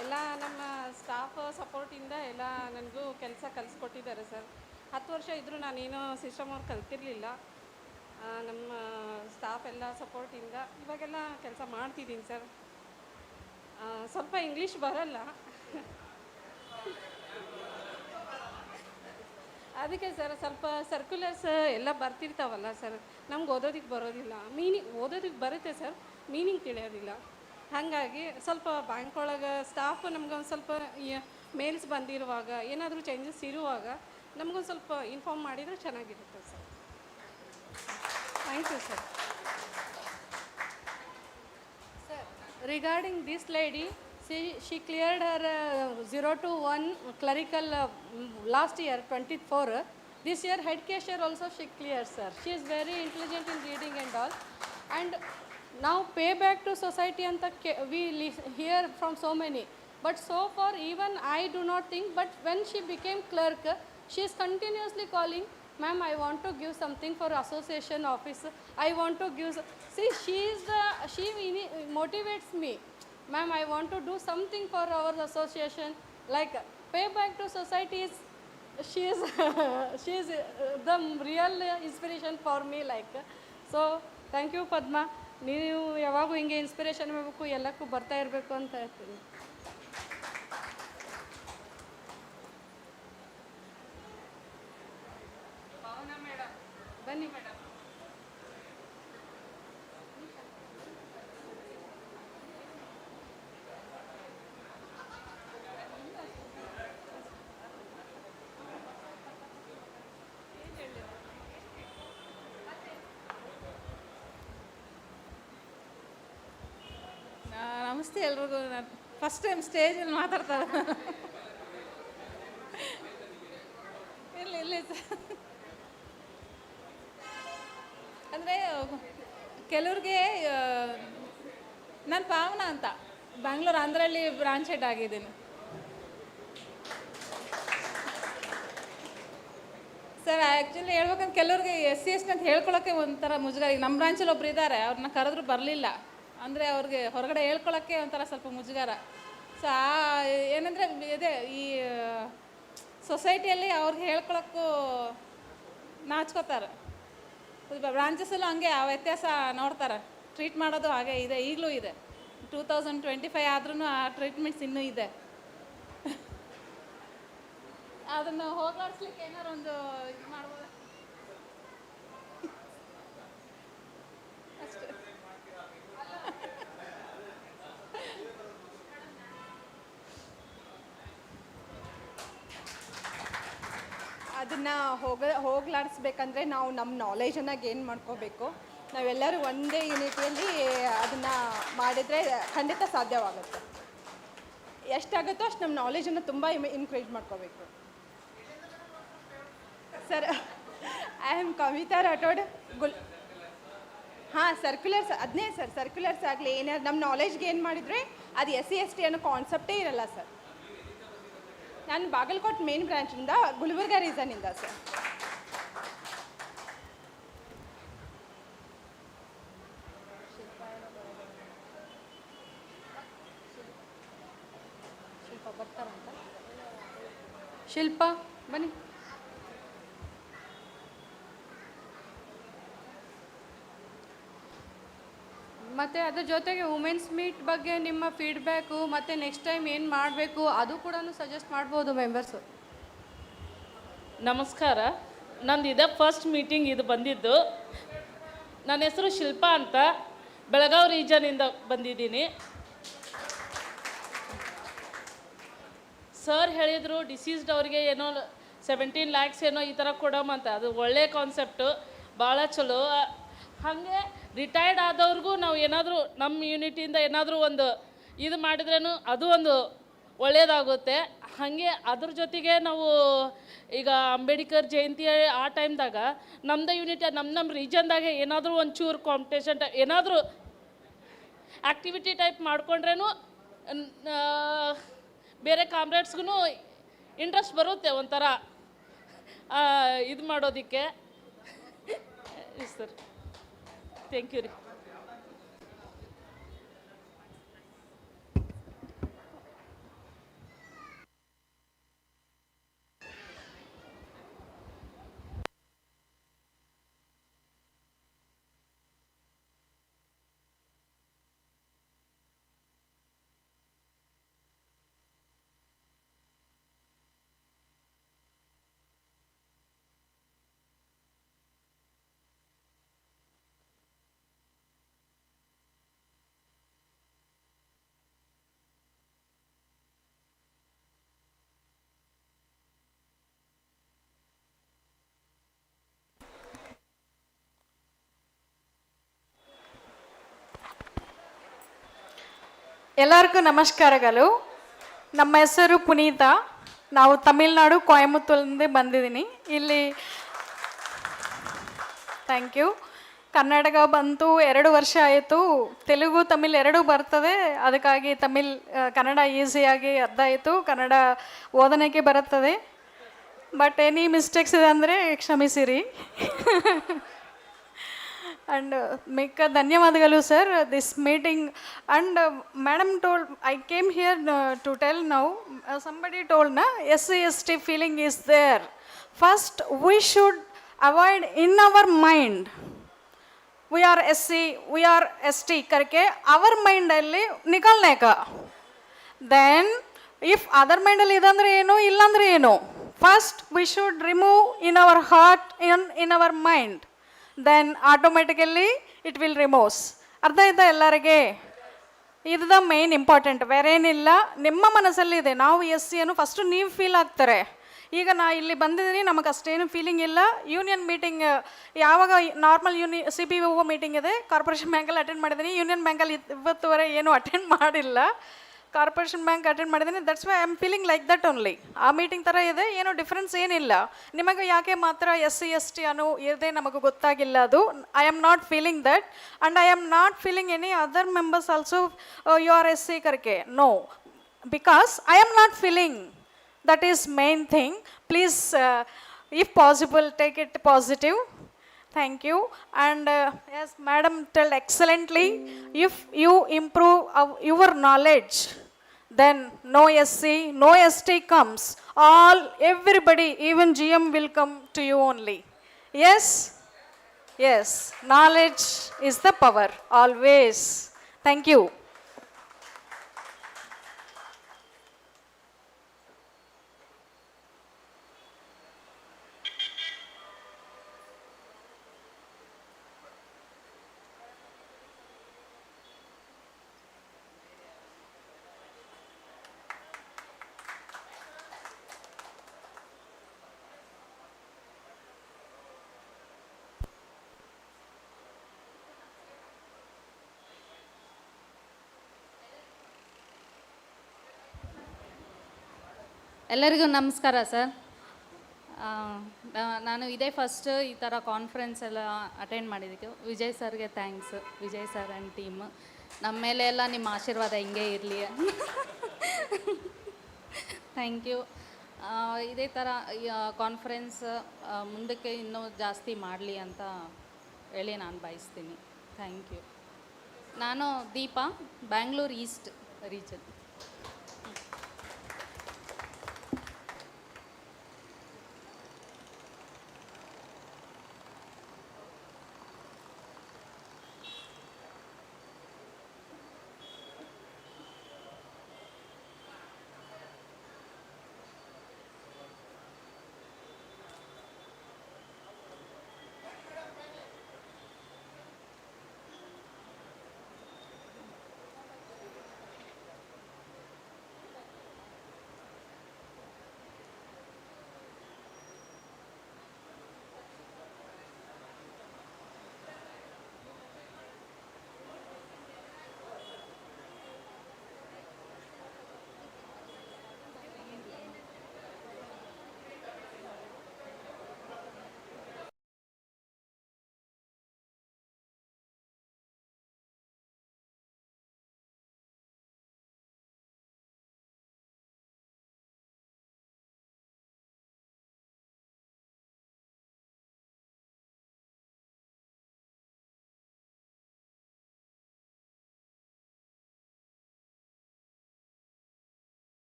ಎಲ್ಲ ನಮ್ಮ ಸ್ಟಾಫ್ ಸಪೋರ್ಟಿಂದ ಎಲ್ಲ ನನಗೂ ಕೆಲಸ ಕಲಿಸ್ಕೊಟ್ಟಿದ್ದಾರೆ ಸರ್. 10 ವರ್ಷ ಇದ್ದರೂ ನಾನೇನು ಸಿಸ್ಟಮ್ ಅವ್ರು ಕಲ್ತಿರಲಿಲ್ಲ. ನಮ್ಮ ಸ್ಟಾಫ್ ಎಲ್ಲ ಸಪೋರ್ಟಿಂದ ಇವಾಗೆಲ್ಲ ಕೆಲಸ ಮಾಡ್ತಿದ್ದೀನಿ ಸರ್. ಸ್ವಲ್ಪ ಇಂಗ್ಲೀಷ್ ಬರಲ್ಲ, ಅದಕ್ಕೆ ಸರ್ ಸ್ವಲ್ಪ ಸರ್ಕ್ಯುಲರ್ಸ್ ಎಲ್ಲ ಬರ್ತಿರ್ತಾವಲ್ಲ ಸರ್, ನಮ್ಗೆ ಓದೋದಕ್ಕೆ ಬರೋದಿಲ್ಲ. ಓದೋದಕ್ಕೆ ಬರುತ್ತೆ ಸರ್, ಮೀನಿಂಗ್ ತಿಳಿಯೋದಿಲ್ಲ. ಹಾಗಾಗಿ ಸ್ವಲ್ಪ ಬ್ಯಾಂಕ್ ಒಳಗೆ ಸ್ಟಾಫ್ ನಮ್ಗೊಂದು ಸ್ವಲ್ಪ ಮೇಲ್ಸ್ ಬಂದಿರುವಾಗ ಏನಾದರೂ ಚೇಂಜಸ್ ಇರುವಾಗ ನಮಗೊಂದು ಸ್ವಲ್ಪ ಇನ್ಫಾರ್ಮ್ ಮಾಡಿದರೆ ಚೆನ್ನಾಗಿರುತ್ತೆ sir. Thank you sir. Sir regarding this lady, she cleared her 0 to 1 clerical last year, 24. This year, head cashier also she cleared, sir. She is very intelligent in reading and all. And now pay back to society and we hear from so many. But so far, even I do not think, but when she became clerk, she is continuously calling, ma'am, I want to give something for association office. I want to give, see, she motivates me. Ma'am, I want to do something for our association, like pay back to society is, she is, she is the real inspiration for me, like. So, thank you, Padma. ನೀವು ಯಾವಾಗೂ ಹಿಂಗೆ inspiration ಮಾಡಬೇಕು, ಎಲ್ಲಕ್ಕೂ ಬರ್ತಾ ಇರಬೇಕು ಅಂತ ಹೇಳ್ತೀನಿ. ಬನ್ನಿ ಮೇಡಮ್.
ನಮಸ್ತೆ ಎಲ್ರಿಗೂ. ನಾನು ಫಸ್ಟ್ ಟೈಮ್ ಸ್ಟೇಜಲ್ಲಿ ಮಾತಾಡ್ತಾರೆ. ಇಲ್ಲ ಸರ್, ಅಂದರೆ ಕೆಲವ್ರಿಗೆ, ನಾನು ಪಾವನ ಅಂತ ಬ್ಯಾಂಗ್ಳೂರು ಆಂಧ್ರಲ್ಲಿ ಬ್ರಾಂಚ್ ಹೆಡ್ ಆಗಿದ್ದೀನಿ ಸರ್. ಆ್ಯಕ್ಚುಲಿ ಹೇಳ್ಬೇಕಂದ್ರೆ ಕೆಲವ್ರಿಗೆ SC/ST ಅಂತ ಹೇಳ್ಕೊಳಕ್ಕೆ ಒಂಥರ ಮುಜುಗರ. ಈಗ ನಮ್ಮ ಬ್ರಾಂಚಲ್ಲಿ ಒಬ್ರು ಇದ್ದಾರೆ, ಅವ್ರನ್ನ ಕರೆದ್ರೂ ಬರಲಿಲ್ಲ ಅಂದರೆ ಅವ್ರಿಗೆ ಹೊರಗಡೆ ಹೇಳ್ಕೊಳಕ್ಕೆ ಒಂಥರ ಸ್ವಲ್ಪ ಮುಜುಗರ. ಸೊ ಏನಂದರೆ ಇದೆ, ಈ ಸೊಸೈಟಿಯಲ್ಲಿ ಅವ್ರಿಗೆ ಹೇಳ್ಕೊಳಕ್ಕೂ ನಾಚ್ಕೋತಾರೆ. ಬ್ರಾಂಚಸ್ಸಲ್ಲೂ ಹಂಗೆ ಆ ವ್ಯತ್ಯಾಸ ನೋಡ್ತಾರೆ. ಟ್ರೀಟ್ ಮಾಡೋದು ಹಾಗೆ ಇದೆ, ಈಗಲೂ ಇದೆ. 2025 ಆದ್ರೂ ಆ ಟ್ರೀಟ್ಮೆಂಟ್ಸ್ ಇನ್ನೂ ಇದೆ. ಅದನ್ನು ಹೋಗ್ಲಾಡಿಸ್ಲಿಕ್ಕೆ ಏನಾರು ಒಂದು ಇದು ಮಾಡ್ಬೋದು ಅಷ್ಟೇ.
ಅದನ್ನು ಹೋಗ್ಲಾಡಿಸ್ಬೇಕಂದ್ರೆ ನಾವು ನಮ್ಮ ನಾಲೆಜನ್ನು ಗೇನ್ ಮಾಡ್ಕೋಬೇಕು. ನಾವೆಲ್ಲರೂ ಒಂದೇ ಯೂನಿಟಿಯಲ್ಲಿ ಅದನ್ನು ಮಾಡಿದರೆ ಖಂಡಿತ ಸಾಧ್ಯವಾಗುತ್ತೆ. ಎಷ್ಟಾಗುತ್ತೋ ಅಷ್ಟು ನಮ್ಮ ನಾಲೆಜನ್ನು ತುಂಬ ಇನ್ಕ್ರೀಸ್ ಮಾಡ್ಕೋಬೇಕು. Sir, I am Kavita Rathod. ಹಾಂ, ಸರ್ಕ್ಯುಲರ್ಸ್ ಅದನ್ನೇ ಸರ್. ಸರ್ಕ್ಯುಲರ್ಸ್ ಆಗಲಿ ಏನಾದ್ರು ನಮ್ಮ ನಾಲೆಜ್ ಗೇನ್ ಮಾಡಿದರೆ ಅದು SC/ST ಅನ್ನೋ ಕಾನ್ಸೆಪ್ಟೇ ಇರಲ್ಲ ಸರ್. ನಾನು ಬಾಗಲಕೋಟೆ ಮೇನ್ ಬ್ರಾಂಚಿಂದ, ಗುಲ್ಬರ್ಗ ರೀಸನಿಂದ ಸರ್. ಶಿಲ್ಪ ಬರ್ತಾರಂತ. ಶಿಲ್ಪ ಬನ್ನಿ. ಮತ್ತು ಅದ್ರ ಜೊತೆಗೆ ವುಮೆನ್ಸ್ ಮೀಟ್ ಬಗ್ಗೆ ನಿಮ್ಮ ಫೀಡ್ಬ್ಯಾಕು ಮತ್ತು ನೆಕ್ಸ್ಟ್ ಟೈಮ್ ಏನು ಮಾಡಬೇಕು ಅದು ಕೂಡ ಸಜೆಸ್ಟ್ ಮಾಡ್ಬೋದು ಮೆಂಬರ್ಸು.
ನಮಸ್ಕಾರ, ನಂದು ಇದೇ ಫಸ್ಟ್ ಮೀಟಿಂಗ್ ಇದು ಬಂದಿದ್ದು. ನನ್ನ ಹೆಸರು ಶಿಲ್ಪ ಅಂತ, ಬೆಳಗಾವಿ ರೀಜನಿಂದ ಬಂದಿದ್ದೀನಿ. ಸರ್ ಹೇಳಿದರು ಡಿಸೀಸ್ಡ್ ಅವ್ರಿಗೆ ಏನೋ 17 lakhs ಏನೋ ಈ ಥರ ಕೊಡೋಮಂತ. ಅದು ಒಳ್ಳೆಯ ಕಾನ್ಸೆಪ್ಟು, ಭಾಳ ಚಲೋ. ಹಾಗೆ ರಿಟೈರ್ಡ್ ಆದವ್ರಿಗೂ ನಾವು ಏನಾದರೂ ನಮ್ಮ ಯೂನಿಟಿಯಿಂದ ಏನಾದರೂ ಒಂದು ಇದು ಮಾಡಿದ್ರೂ ಅದು ಒಂದು ಒಳ್ಳೆಯದಾಗುತ್ತೆ. ಹಾಗೆ ಅದ್ರ ಜೊತೆಗೆ ನಾವು ಈಗ ಅಂಬೇಡ್ಕರ್ ಜಯಂತಿ ಆ ಟೈಮ್ದಾಗ ನಮ್ಮದೇ ಯೂನಿಟ್ ನಮ್ಮ ರೀಜನ್ದಾಗೆ ಏನಾದರೂ ಒಂಚೂರು ಕಾಂಪಿಟೇಷನ್ ಏನಾದರೂ ಆ್ಯಕ್ಟಿವಿಟಿ ಟೈಪ್ ಮಾಡ್ಕೊಂಡ್ರೂ ಬೇರೆ ಕಾಮ್ರೇಡ್ಸ್ಗೂ ಇಂಟ್ರೆಸ್ಟ್ ಬರುತ್ತೆ ಒಂಥರ ಇದು ಮಾಡೋದಕ್ಕೆ. ಸರ್, ಥ್ಯಾಂಕ್ ಯು ರೀ.
ಎಲ್ಲರಿಗೂ ನಮಸ್ಕಾರಗಳು. ನಮ್ಮ ಹೆಸರು ಪುನೀತ. ನಾವು ತಮಿಳ್ನಾಡು ಕೊಯಮತ್ತೂರಿಂದ ಬಂದಿದ್ದೀನಿ ಇಲ್ಲಿ. Thank you. ಕರ್ನಾಟಕ ಬಂತು 2 ವರ್ಷ ಆಯಿತು. ತೆಲುಗು ತಮಿಳ್ ಎರಡೂ ಬರ್ತದೆ, ಅದಕ್ಕಾಗಿ ಕನ್ನಡ ಈಸಿಯಾಗಿ ಅರ್ಥ ಆಯಿತು. ಕನ್ನಡ ಓದನೆಗೆ ಬರುತ್ತದೆ. ಬಟ್ ಎನಿ ಮಿಸ್ಟೇಕ್ಸ್ ಇದೆ ಅಂದರೆ ಕ್ಷಮಿಸಿರಿ. And make ಧನ್ಯವಾದಗಳು sir this meeting. And madam told, I came here to tell now, somebody told na SC/ST feeling is there. First we should avoid in our mind, we are SC, we are ST करके our mind ಅಲ್ಲಿ निकालने का. Then if other mind ಅಲ್ಲಿ ಇದಂದ್ರೆ ಏನು ಇಲ್ಲಂದ್ರೆ ಏನು, first we should remove in our heart, in our mind, then automatically it will removes. ಅರ್ಥ ಆಯ್ತಾ ಎಲ್ಲರಿಗೆ? ಇದು ದ ಮೇನ್ ಇಂಪಾರ್ಟೆಂಟ್, ಬೇರೇನಿಲ್ಲ. ನಿಮ್ಮ ಮನಸ್ಸಲ್ಲಿದೆ ನಾವು SC ಅನ್ನು ಫಸ್ಟು ನೀವು ಫೀಲ್ ಆಗ್ತಾರೆ. ಈಗ ನಾ ಇಲ್ಲಿ ಬಂದಿದ್ದೀನಿ, ನಮಗೆ ಅಷ್ಟೇನು ಫೀಲಿಂಗ್ ಇಲ್ಲ. ಯೂನಿಯನ್ ಮೀಟಿಂಗ್ ಯಾವಾಗ ನಾರ್ಮಲ್ CPO ಮೀಟಿಂಗ್ ಇದೆ, ಕಾರ್ಪೊರೇಷನ್ ಬ್ಯಾಂಕಲ್ಲಿ ಅಟೆಂಡ್ ಮಾಡಿದ್ದೀನಿ. ಯೂನಿಯನ್ ಬ್ಯಾಂಕಲ್ಲಿ ಇವತ್ತುವರೆ ಏನೂ ಅಟೆಂಡ್ ಮಾಡಿಲ್ಲ. ಕಾರ್ಪೊರೇಷನ್ ಬ್ಯಾಂಕ್ ಅಟೆಂಡ್ ಮಾಡಿದ್ದೀನಿ. That's why I am feeling like that only. ಆ ಮೀಟಿಂಗ್ ಥರ ಇದೆ, ಏನೋ ಡಿಫ್ರೆನ್ಸ್ ಏನಿಲ್ಲ. ನಿಮಗೆ ಯಾಕೆ ಮಾತ್ರ SC/ST ಅನ್ನೋ ಇದೆ ನಮಗೆ ಗೊತ್ತಾಗಿಲ್ಲ. ಅದು I am not feeling that, and I am not feeling any other members also you are SC ಕರ್ಕೆ. No, because I am not feeling. That is main thing. Please, if possible, take it positive. Thank you. And yes, madam told excellently. If you improve your knowledge, then no SC, no ST comes. Everybody, even GM will come to you only. Yes? Yes. Knowledge is the power, always. Thank you.
ಎಲ್ಲರಿಗೂ ನಮಸ್ಕಾರ sir. ನಾನು ಇದೇ first ಈ ಥರ conference ಎಲ್ಲ attend ಮಾಡಿದ್ದಕ್ಕೆ ವಿಜಯ್ ಸರ್ಗೆ thanks. Vijay sir and team, ನಮ್ಮ ಮೇಲೆ ಎಲ್ಲ ನಿಮ್ಮ ಆಶೀರ್ವಾದ ಹಿಂಗೆ ಇರಲಿ. Thank you. ಇದೇ ಥರ ಕಾನ್ಫರೆನ್ಸ್ ಮುಂದಕ್ಕೆ ಇನ್ನೂ ಜಾಸ್ತಿ ಮಾಡಲಿ ಅಂತ ಹೇಳಿ ನಾನು ಬಯಸ್ತೀನಿ. Thank you. ನಾನು Deepa, Bangalore east region.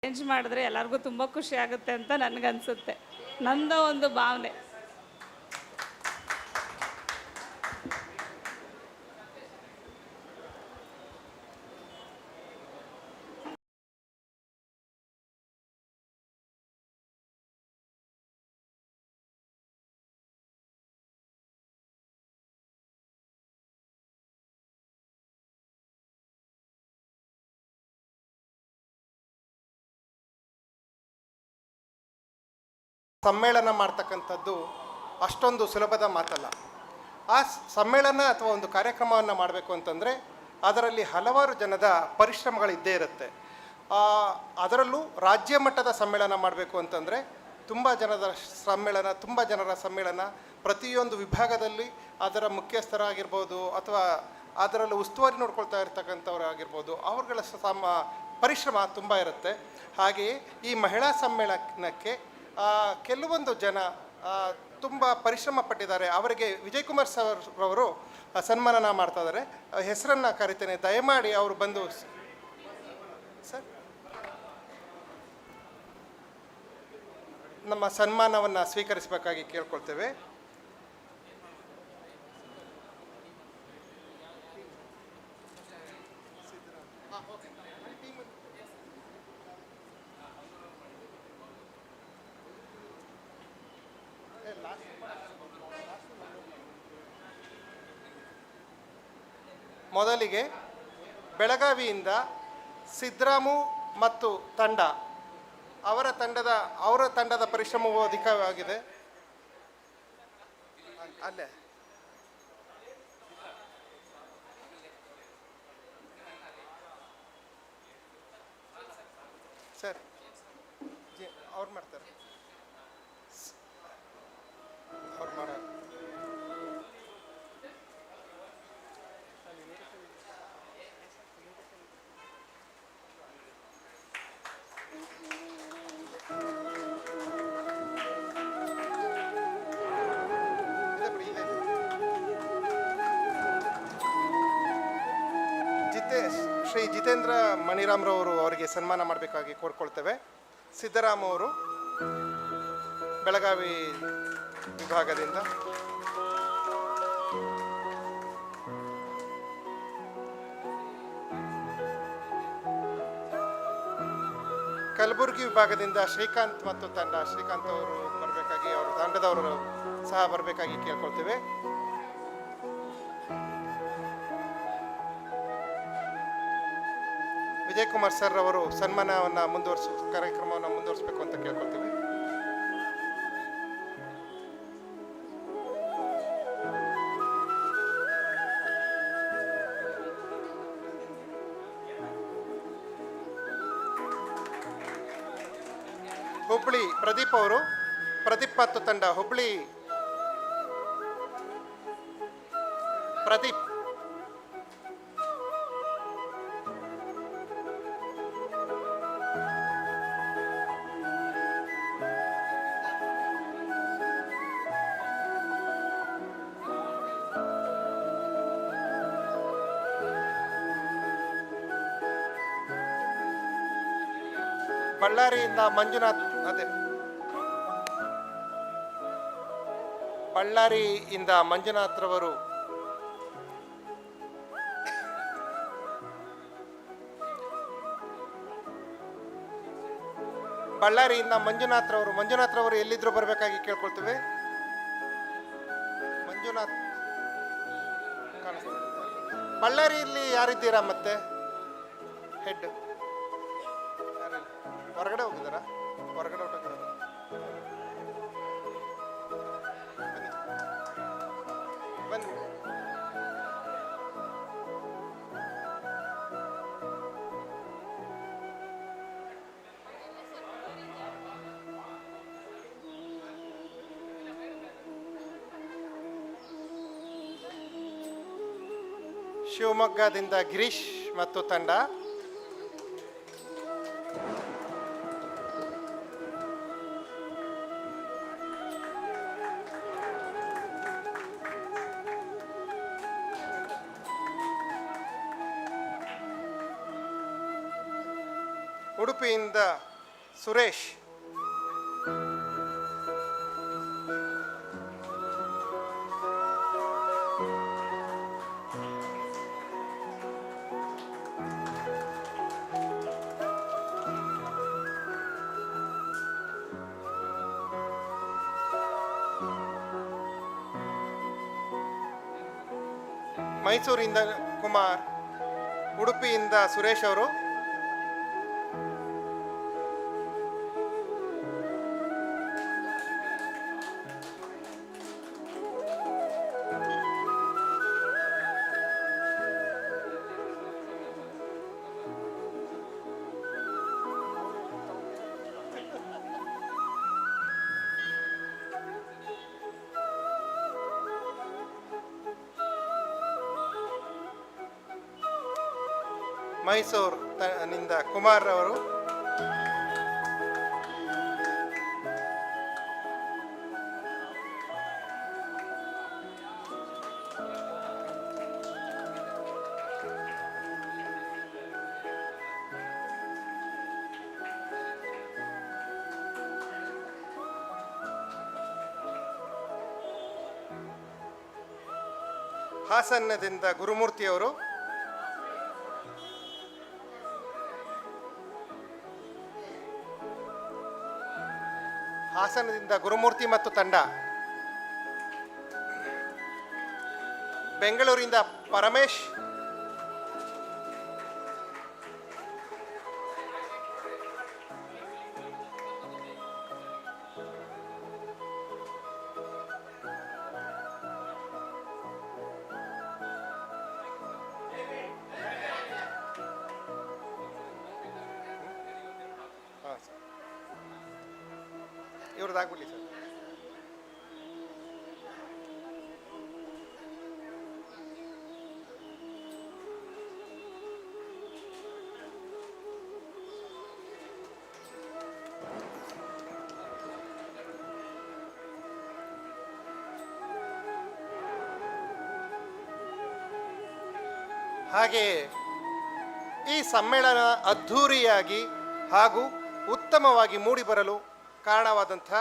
Change ಮಾಡಿದ್ರೆ ಎಲ್ಲರಿಗೂ ತುಂಬ ಖುಷಿ ಆಗುತ್ತೆ ಅಂತ ನನಗನ್ಸುತ್ತೆ, ನಂದು ಒಂದು ಭಾವನೆ.
ಸಮ್ಮೇಳನ ಮಾಡ್ತಕ್ಕಂಥದ್ದು ಅಷ್ಟೊಂದು ಸುಲಭದ ಮಾತಲ್ಲ. ಆ ಸಮ್ಮೇಳನ ಅಥವಾ ಒಂದು ಕಾರ್ಯಕ್ರಮವನ್ನು ಮಾಡಬೇಕು ಅಂತಂದರೆ ಅದರಲ್ಲಿ ಹಲವಾರು ಜನದ ಪರಿಶ್ರಮಗಳಿದ್ದೇ ಇರುತ್ತೆ. ಅದರಲ್ಲೂ ರಾಜ್ಯ ಮಟ್ಟದ ಸಮ್ಮೇಳನ ಮಾಡಬೇಕು ಅಂತಂದರೆ ತುಂಬ ಜನರ ಸಮ್ಮೇಳನ, ಪ್ರತಿಯೊಂದು ವಿಭಾಗದಲ್ಲಿ ಅದರ ಮುಖ್ಯಸ್ಥರಾಗಿರ್ಬೋದು ಅಥವಾ ಅದರಲ್ಲಿ ಉಸ್ತುವಾರಿ ನೋಡ್ಕೊಳ್ತಾ ಇರ್ತಕ್ಕಂಥವ್ರು ಆಗಿರ್ಬೋದು, ಅವ್ರುಗಳ ಪರಿಶ್ರಮ ತುಂಬ ಇರುತ್ತೆ. ಹಾಗೆಯೇ ಈ ಮಹಿಳಾ ಸಮ್ಮೇಳನಕ್ಕೆ ಕೆಲವೊಂದು ಜನ ತುಂಬ ಪರಿಶ್ರಮ ಪಟ್ಟಿದ್ದಾರೆ. ಅವರಿಗೆ ವಿಜಯ್ ಕುಮಾರ್ ಸರ್ ಅವರು ಸನ್ಮಾನ ಮಾಡ್ತಾ ಇದ್ದಾರೆ. ಹೆಸರನ್ನು ಕರಿತೇನೆ, ದಯಮಾಡಿ ಅವರು ಬಂದು ಸರ್ ನಮ್ಮ ಸನ್ಮಾನವನ್ನು ಸ್ವೀಕರಿಸಬೇಕಾಗಿ ಕೇಳ್ಕೊಳ್ತೇವೆ. ಮೊದಲಿಗೆ ಬೆಳಗಾವಿಯಿಂದ ಸಿದ್ದರಾಮು ಮತ್ತು ತಂಡ ಅವರ ತಂಡದ ಪರಿಶ್ರಮವು ಅಧಿಕವಾಗಿದೆ. ಅಲ್ಲೇ ಸರ್ ಅವ್ರು ಮಾಡ್ತಾರೆ, ಅವ್ರು ಮಾಡೋದು. ಶ್ರೀ ಜಿತೇಂದ್ರ ಮಣಿರಾಮ್ರವರು ಅವರಿಗೆ ಸನ್ಮಾನ ಮಾಡಬೇಕಾಗಿ ಕೋರ್ಕೊಳ್ತೇವೆ. ಸಿದ್ದರಾಮ ಅವರು ಬೆಳಗಾವಿ ವಿಭಾಗದಿಂದ, ಕಲಬುರಗಿ ವಿಭಾಗದಿಂದ ಶ್ರೀಕಾಂತ್ ಮತ್ತು ತಂಡ, ಶ್ರೀಕಾಂತ್ ಅವರು ಬರಬೇಕಾಗಿ, ಅವರು ತಂಡದವರು ಸಹ ಬರಬೇಕಾಗಿ ಕೇಳ್ಕೊಳ್ತೇವೆ. ವಿಜಯ್ ಕುಮಾರ್ ಸರ್ ಅವರು ಸನ್ಮಾನವನ್ನು ಕಾರ್ಯಕ್ರಮವನ್ನು ಮುಂದುವರಿಸಬೇಕು ಅಂತ ಕೇಳ್ಕೊಳ್ತೀವಿ. ಹುಬ್ಳಿ ಪ್ರದೀಪ್ ಅವರು, ಪ್ರದೀಪ್ ಮತ್ತು ತಂಡ, ಹುಬ್ಳಿ ಪ್ರದೀಪ್. ಬಳ್ಳಾರಿಯಿಂದ ಮಂಜುನಾಥ್, ಬಳ್ಳಾರಿಯಿಂದ ಮಂಜುನಾಥ್ರವರು, ಮಂಜುನಾಥ್ರವರು ಎಲ್ಲಿದ್ರು ಬರಬೇಕಾಗಿ ಕೇಳ್ಕೊಳ್ತೇವೆ. ಮಂಜುನಾಥ್ ಕಾಣಿಸ್ತಾರೆ. ಬಳ್ಳಾರಿಯಲ್ಲಿ ಯಾರಿದ್ದೀರಾ? ಮತ್ತೆ ಹೆಡ್ ಹೊರಗಡೆ ಹೋಗಿದ್ದಾರಾ? ಹೊರಗಡೆ ಹೊರಟಿದ್ದಾರೆ. ಬನ್ನಿ. ಶಿವಮೊಗ್ಗದಿಂದ ಗಿರೀಶ್ ಮತ್ತು ತಂಡ, ಉಡುಪಿಯಿಂದ ಸುರೇಶ್, ಮೈಸೂರಿಂದ ಕುಮಾರ್, ಉಡುಪಿಯಿಂದ ಸುರೇಶ್ ಅವರು, ಮೈಸೂರು ನಿಂದ ಕುಮಾರ್ ಅವರು, ಹಾಸನದಿಂದ ಗುರುಮೂರ್ತಿಯವರು, ಹಾಸನದಿಂದ ಗುರುಮೂರ್ತಿ ಮತ್ತು ತಂಡ, ಬೆಂಗಳೂರಿಂದ ಪರಮೇಶ್, ಇವ್ರದ್ದಾಗ್ಬಿಡಿ ಸರ್. ಹಾಗೆಯೇ ಈ ಸಮ್ಮೇಳನ ಅದ್ಧೂರಿಯಾಗಿ ಹಾಗೂ ಉತ್ತಮವಾಗಿ ಮೂಡಿಬರಲು ಕಾರಣವಾದಂಥ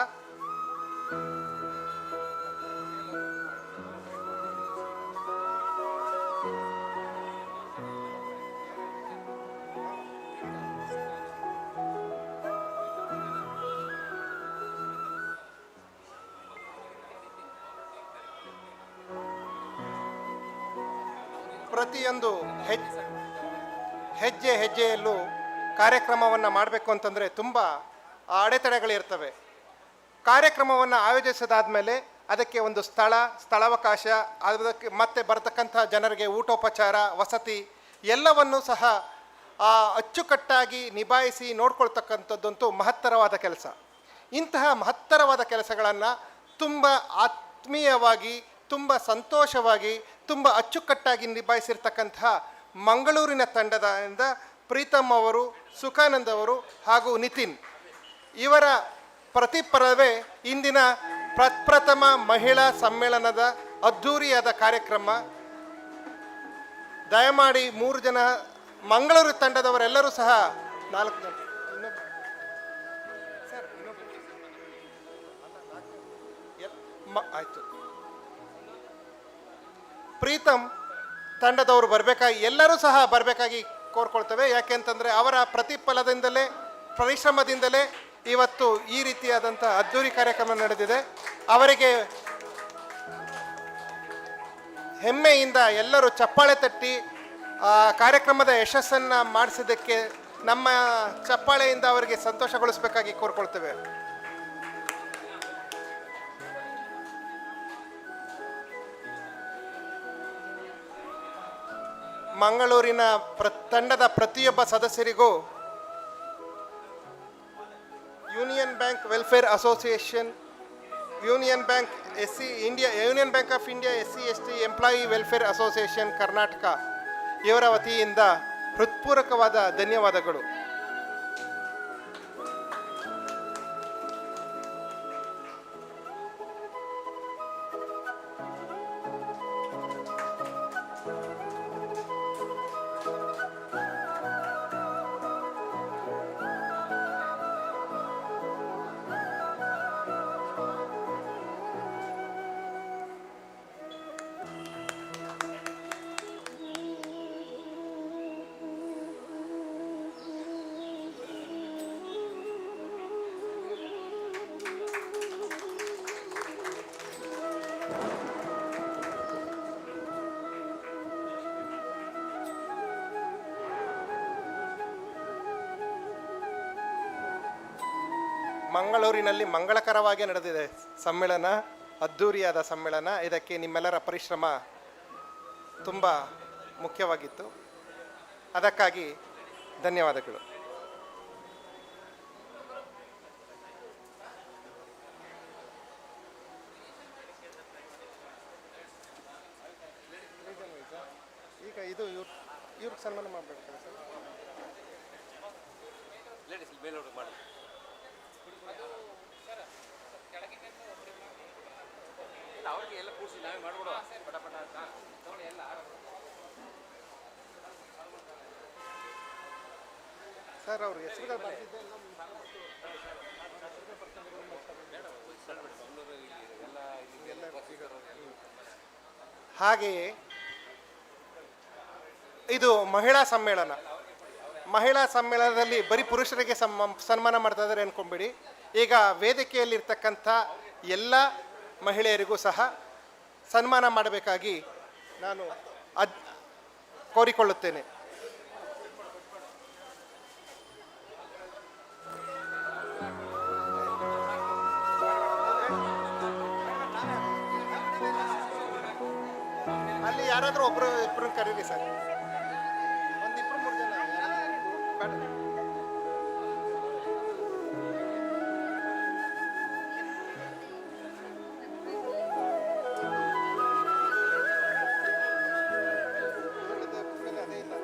ಪ್ರತಿಯೊಂದು ಹೆಜ್ಜೆ ಹೆಜ್ಜೆಯಲ್ಲೂ ಕಾರ್ಯಕ್ರಮವನ್ನು ಮಾಡಬೇಕು ಅಂತಂದರೆ ತುಂಬ ಅಡೆತಡೆಗಳಿರ್ತವೆ. ಕಾರ್ಯಕ್ರಮವನ್ನು ಆಯೋಜಿಸಿದಾದ್ಮೇಲೆ ಅದಕ್ಕೆ ಒಂದು ಸ್ಥಳಾವಕಾಶ, ಅದಕ್ಕೆ ಮತ್ತೆ ಬರತಕ್ಕಂಥ ಜನರಿಗೆ ಊಟೋಪಚಾರ, ವಸತಿ ಎಲ್ಲವನ್ನೂ ಸಹ ಅಚ್ಚುಕಟ್ಟಾಗಿ ನಿಭಾಯಿಸಿ ನೋಡ್ಕೊಳ್ತಕ್ಕಂಥದ್ದಂತೂ ಮಹತ್ತರವಾದ ಕೆಲಸ. ಇಂತಹ ಮಹತ್ತರವಾದ ಕೆಲಸಗಳನ್ನು ತುಂಬ ಆತ್ಮೀಯವಾಗಿ, ತುಂಬ ಸಂತೋಷವಾಗಿ, ತುಂಬ ಅಚ್ಚುಕಟ್ಟಾಗಿ ನಿಭಾಯಿಸಿರ್ತಕ್ಕಂತಹ ಮಂಗಳೂರಿನ ತಂಡದಿಂದ ಪ್ರೀತಮ್ ಅವರು, ಸುಖಾನಂದ್ ಅವರು ಹಾಗೂ ನಿತಿನ್ ಇವರ ಪ್ರತಿಫಲವೇ ಇಂದಿನ ಪ್ರಪ್ರಥಮ ಮಹಿಳಾ ಸಮ್ಮೇಳನದ ಅದ್ಧೂರಿಯಾದ ಕಾರ್ಯಕ್ರಮ. ದಯಮಾಡಿ 3 ಜನ ಮಂಗಳೂರು ತಂಡದವರೆಲ್ಲರೂ ಸಹ 4 ಜನ ಆಯಿತು, ಪ್ರೀತಮ್ ತಂಡದವರು ಬರಬೇಕಾಗಿ, ಎಲ್ಲರೂ ಸಹ ಬರಬೇಕಾಗಿ ಕೋರ್ಕೊಳ್ತೇವೆ. ಯಾಕೆಂತಂದರೆ ಅವರ ಪ್ರತಿಫಲದಿಂದಲೇ, ಪರಿಶ್ರಮದಿಂದಲೇ ಇವತ್ತು ಈ ರೀತಿಯಾದಂಥ ಅದ್ಧೂರಿ ಕಾರ್ಯಕ್ರಮ ನಡೆದಿದೆ. ಅವರಿಗೆ ಹೆಮ್ಮೆಯಿಂದ ಎಲ್ಲರೂ ಚಪ್ಪಾಳೆ ತಟ್ಟಿ ಕಾರ್ಯಕ್ರಮದ ಯಶಸ್ಸನ್ನು ಮಾಡಿಸಿದ್ದಕ್ಕೆ ನಮ್ಮ ಚಪ್ಪಾಳೆಯಿಂದ ಅವರಿಗೆ ಸಂತೋಷಗೊಳಿಸಬೇಕಾಗಿ ಕೋರ್ಕೊಳ್ತೇವೆ. ಮಂಗಳೂರಿನ ತಂಡದ ಪ್ರತಿಯೊಬ್ಬ ಸದಸ್ಯರಿಗೂ union bank welfare association, union bank union bank of India SC/ST employee welfare association Karnataka ಇವರ ವತಿಯಿಂದ ಹೃತ್ಪೂರ್ವಕವಾದ ಧನ್ಯವಾದಗಳು. ಮಂಗಳೂರಿನಲ್ಲಿ ಮಂಗಳಕರವಾಗಿ ನಡೆದಿದೆ ಸಮ್ಮೇಳನ, ಅದ್ಧೂರಿಯಾದ ಸಮ್ಮೇಳನ. ಇದಕ್ಕೆ ನಿಮ್ಮೆಲ್ಲರ ಪರಿಶ್ರಮ ತುಂಬ ಮುಖ್ಯವಾಗಿತ್ತು. ಅದಕ್ಕಾಗಿ ಧನ್ಯವಾದಗಳು. ಈಗ ಇದು ಇವ್ರ ಸನ್ಮಾನ ಮಾಡಬೇಕು ಸರ್.
ಲೇಡೀಸ್ ಮೇಲೋಡು ಮಾಡಿ. ಅವ್ರಿಗೆ ಎಲ್ಲ ಕೂರಿಸಿ ನಾವೇ ಮಾಡ್ಬಿಡುವ ಪಟ ಪಟ ಅಂತ ತಗೊಳ್ಳಿ ಎಲ್ಲ.
ಸರ್ ಅವ್ರ ಹೆಸರುಗಳು ಬರ್ತಿದ್ದೆ ಹಾಗೆಯೇ ಇದು ಮಹಿಳಾ ಸಮ್ಮೇಳನ. ಮಹಿಳಾ ಸಮ್ಮೇಳನದಲ್ಲಿ ಬರೀ ಪುರುಷರಿಗೆ ಸನ್ಮಾನ ಮಾಡ್ತಾ ಇದ್ದಾರೆ ಅನ್ಕೊಂಬಿಡಿ. ಈಗ ವೇದಿಕೆಯಲ್ಲಿರ್ತಕ್ಕಂಥ ಎಲ್ಲ ಮಹಿಳೆಯರಿಗೂ ಸಹ ಸನ್ಮಾನ ಮಾಡಬೇಕಾಗಿ ನಾನು ಕೋರಿಕೊಳ್ಳುತ್ತೇನೆ. ಅಲ್ಲಿ ಯಾರಾದರೂ ಇಬ್ಬರು ಕರೀರಿ ಸರ್. ಒಂದಿಬ್ಬರು ಮೂರು ಜನ ಬೇಡ. ಅದೇ ಇಲ್ಲ.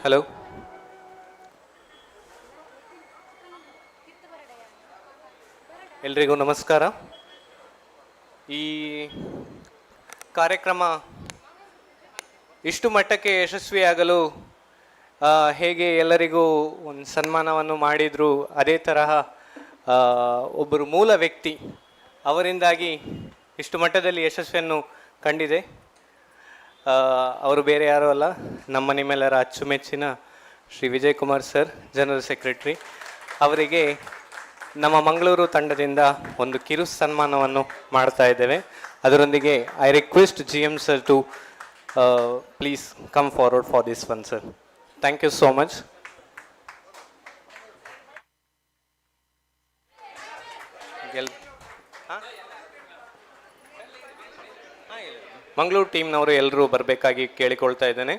ಹಲೋ, ಎಲ್ರಿಗೂ ನಮಸ್ಕಾರ. ಈ ಕಾರ್ಯಕ್ರಮ ಇಷ್ಟು ಮಟ್ಟಕ್ಕೆ ಯಶಸ್ವಿಯಾಗಲು ಹೇಗೆ ಎಲ್ಲರಿಗೂ ಒಂದು ಸನ್ಮಾನವನ್ನು ಮಾಡಿದರು, ಅದೇ ತರಹ ಒಬ್ಬರು ಮೂಲ ವ್ಯಕ್ತಿ ಅವರಿಂದಾಗಿ ಇಷ್ಟು ಮಟ್ಟದಲ್ಲಿ ಯಶಸ್ವಿಯನ್ನು ಕಂಡಿದೆ. ಅವರು ಬೇರೆ ಯಾರೂ ಅಲ್ಲ, ನಮ್ಮ ನಿಮ್ಮೆಲ್ಲರ ಅಚ್ಚುಮೆಚ್ಚಿನ Shri Vijay Kumar sir, general secretary. ಅವರಿಗೆ ನಮ್ಮ ಮಂಗಳೂರು ತಂಡದಿಂದ ಒಂದು ಕಿರು ಸನ್ಮಾನವನ್ನು ಮಾಡ್ತಾ ಇದ್ದೇವೆ. ಅದರೊಂದಿಗೆ I request GM sir to please come forward for this one sir. Thank you so much. Mangaluru ಟೀಮ್ನವರು ಎಲ್ಲರೂ ಬರಬೇಕಾಗಿ ಕೇಳಿಕೊಳ್ತಾ ಇದ್ದೇನೆ.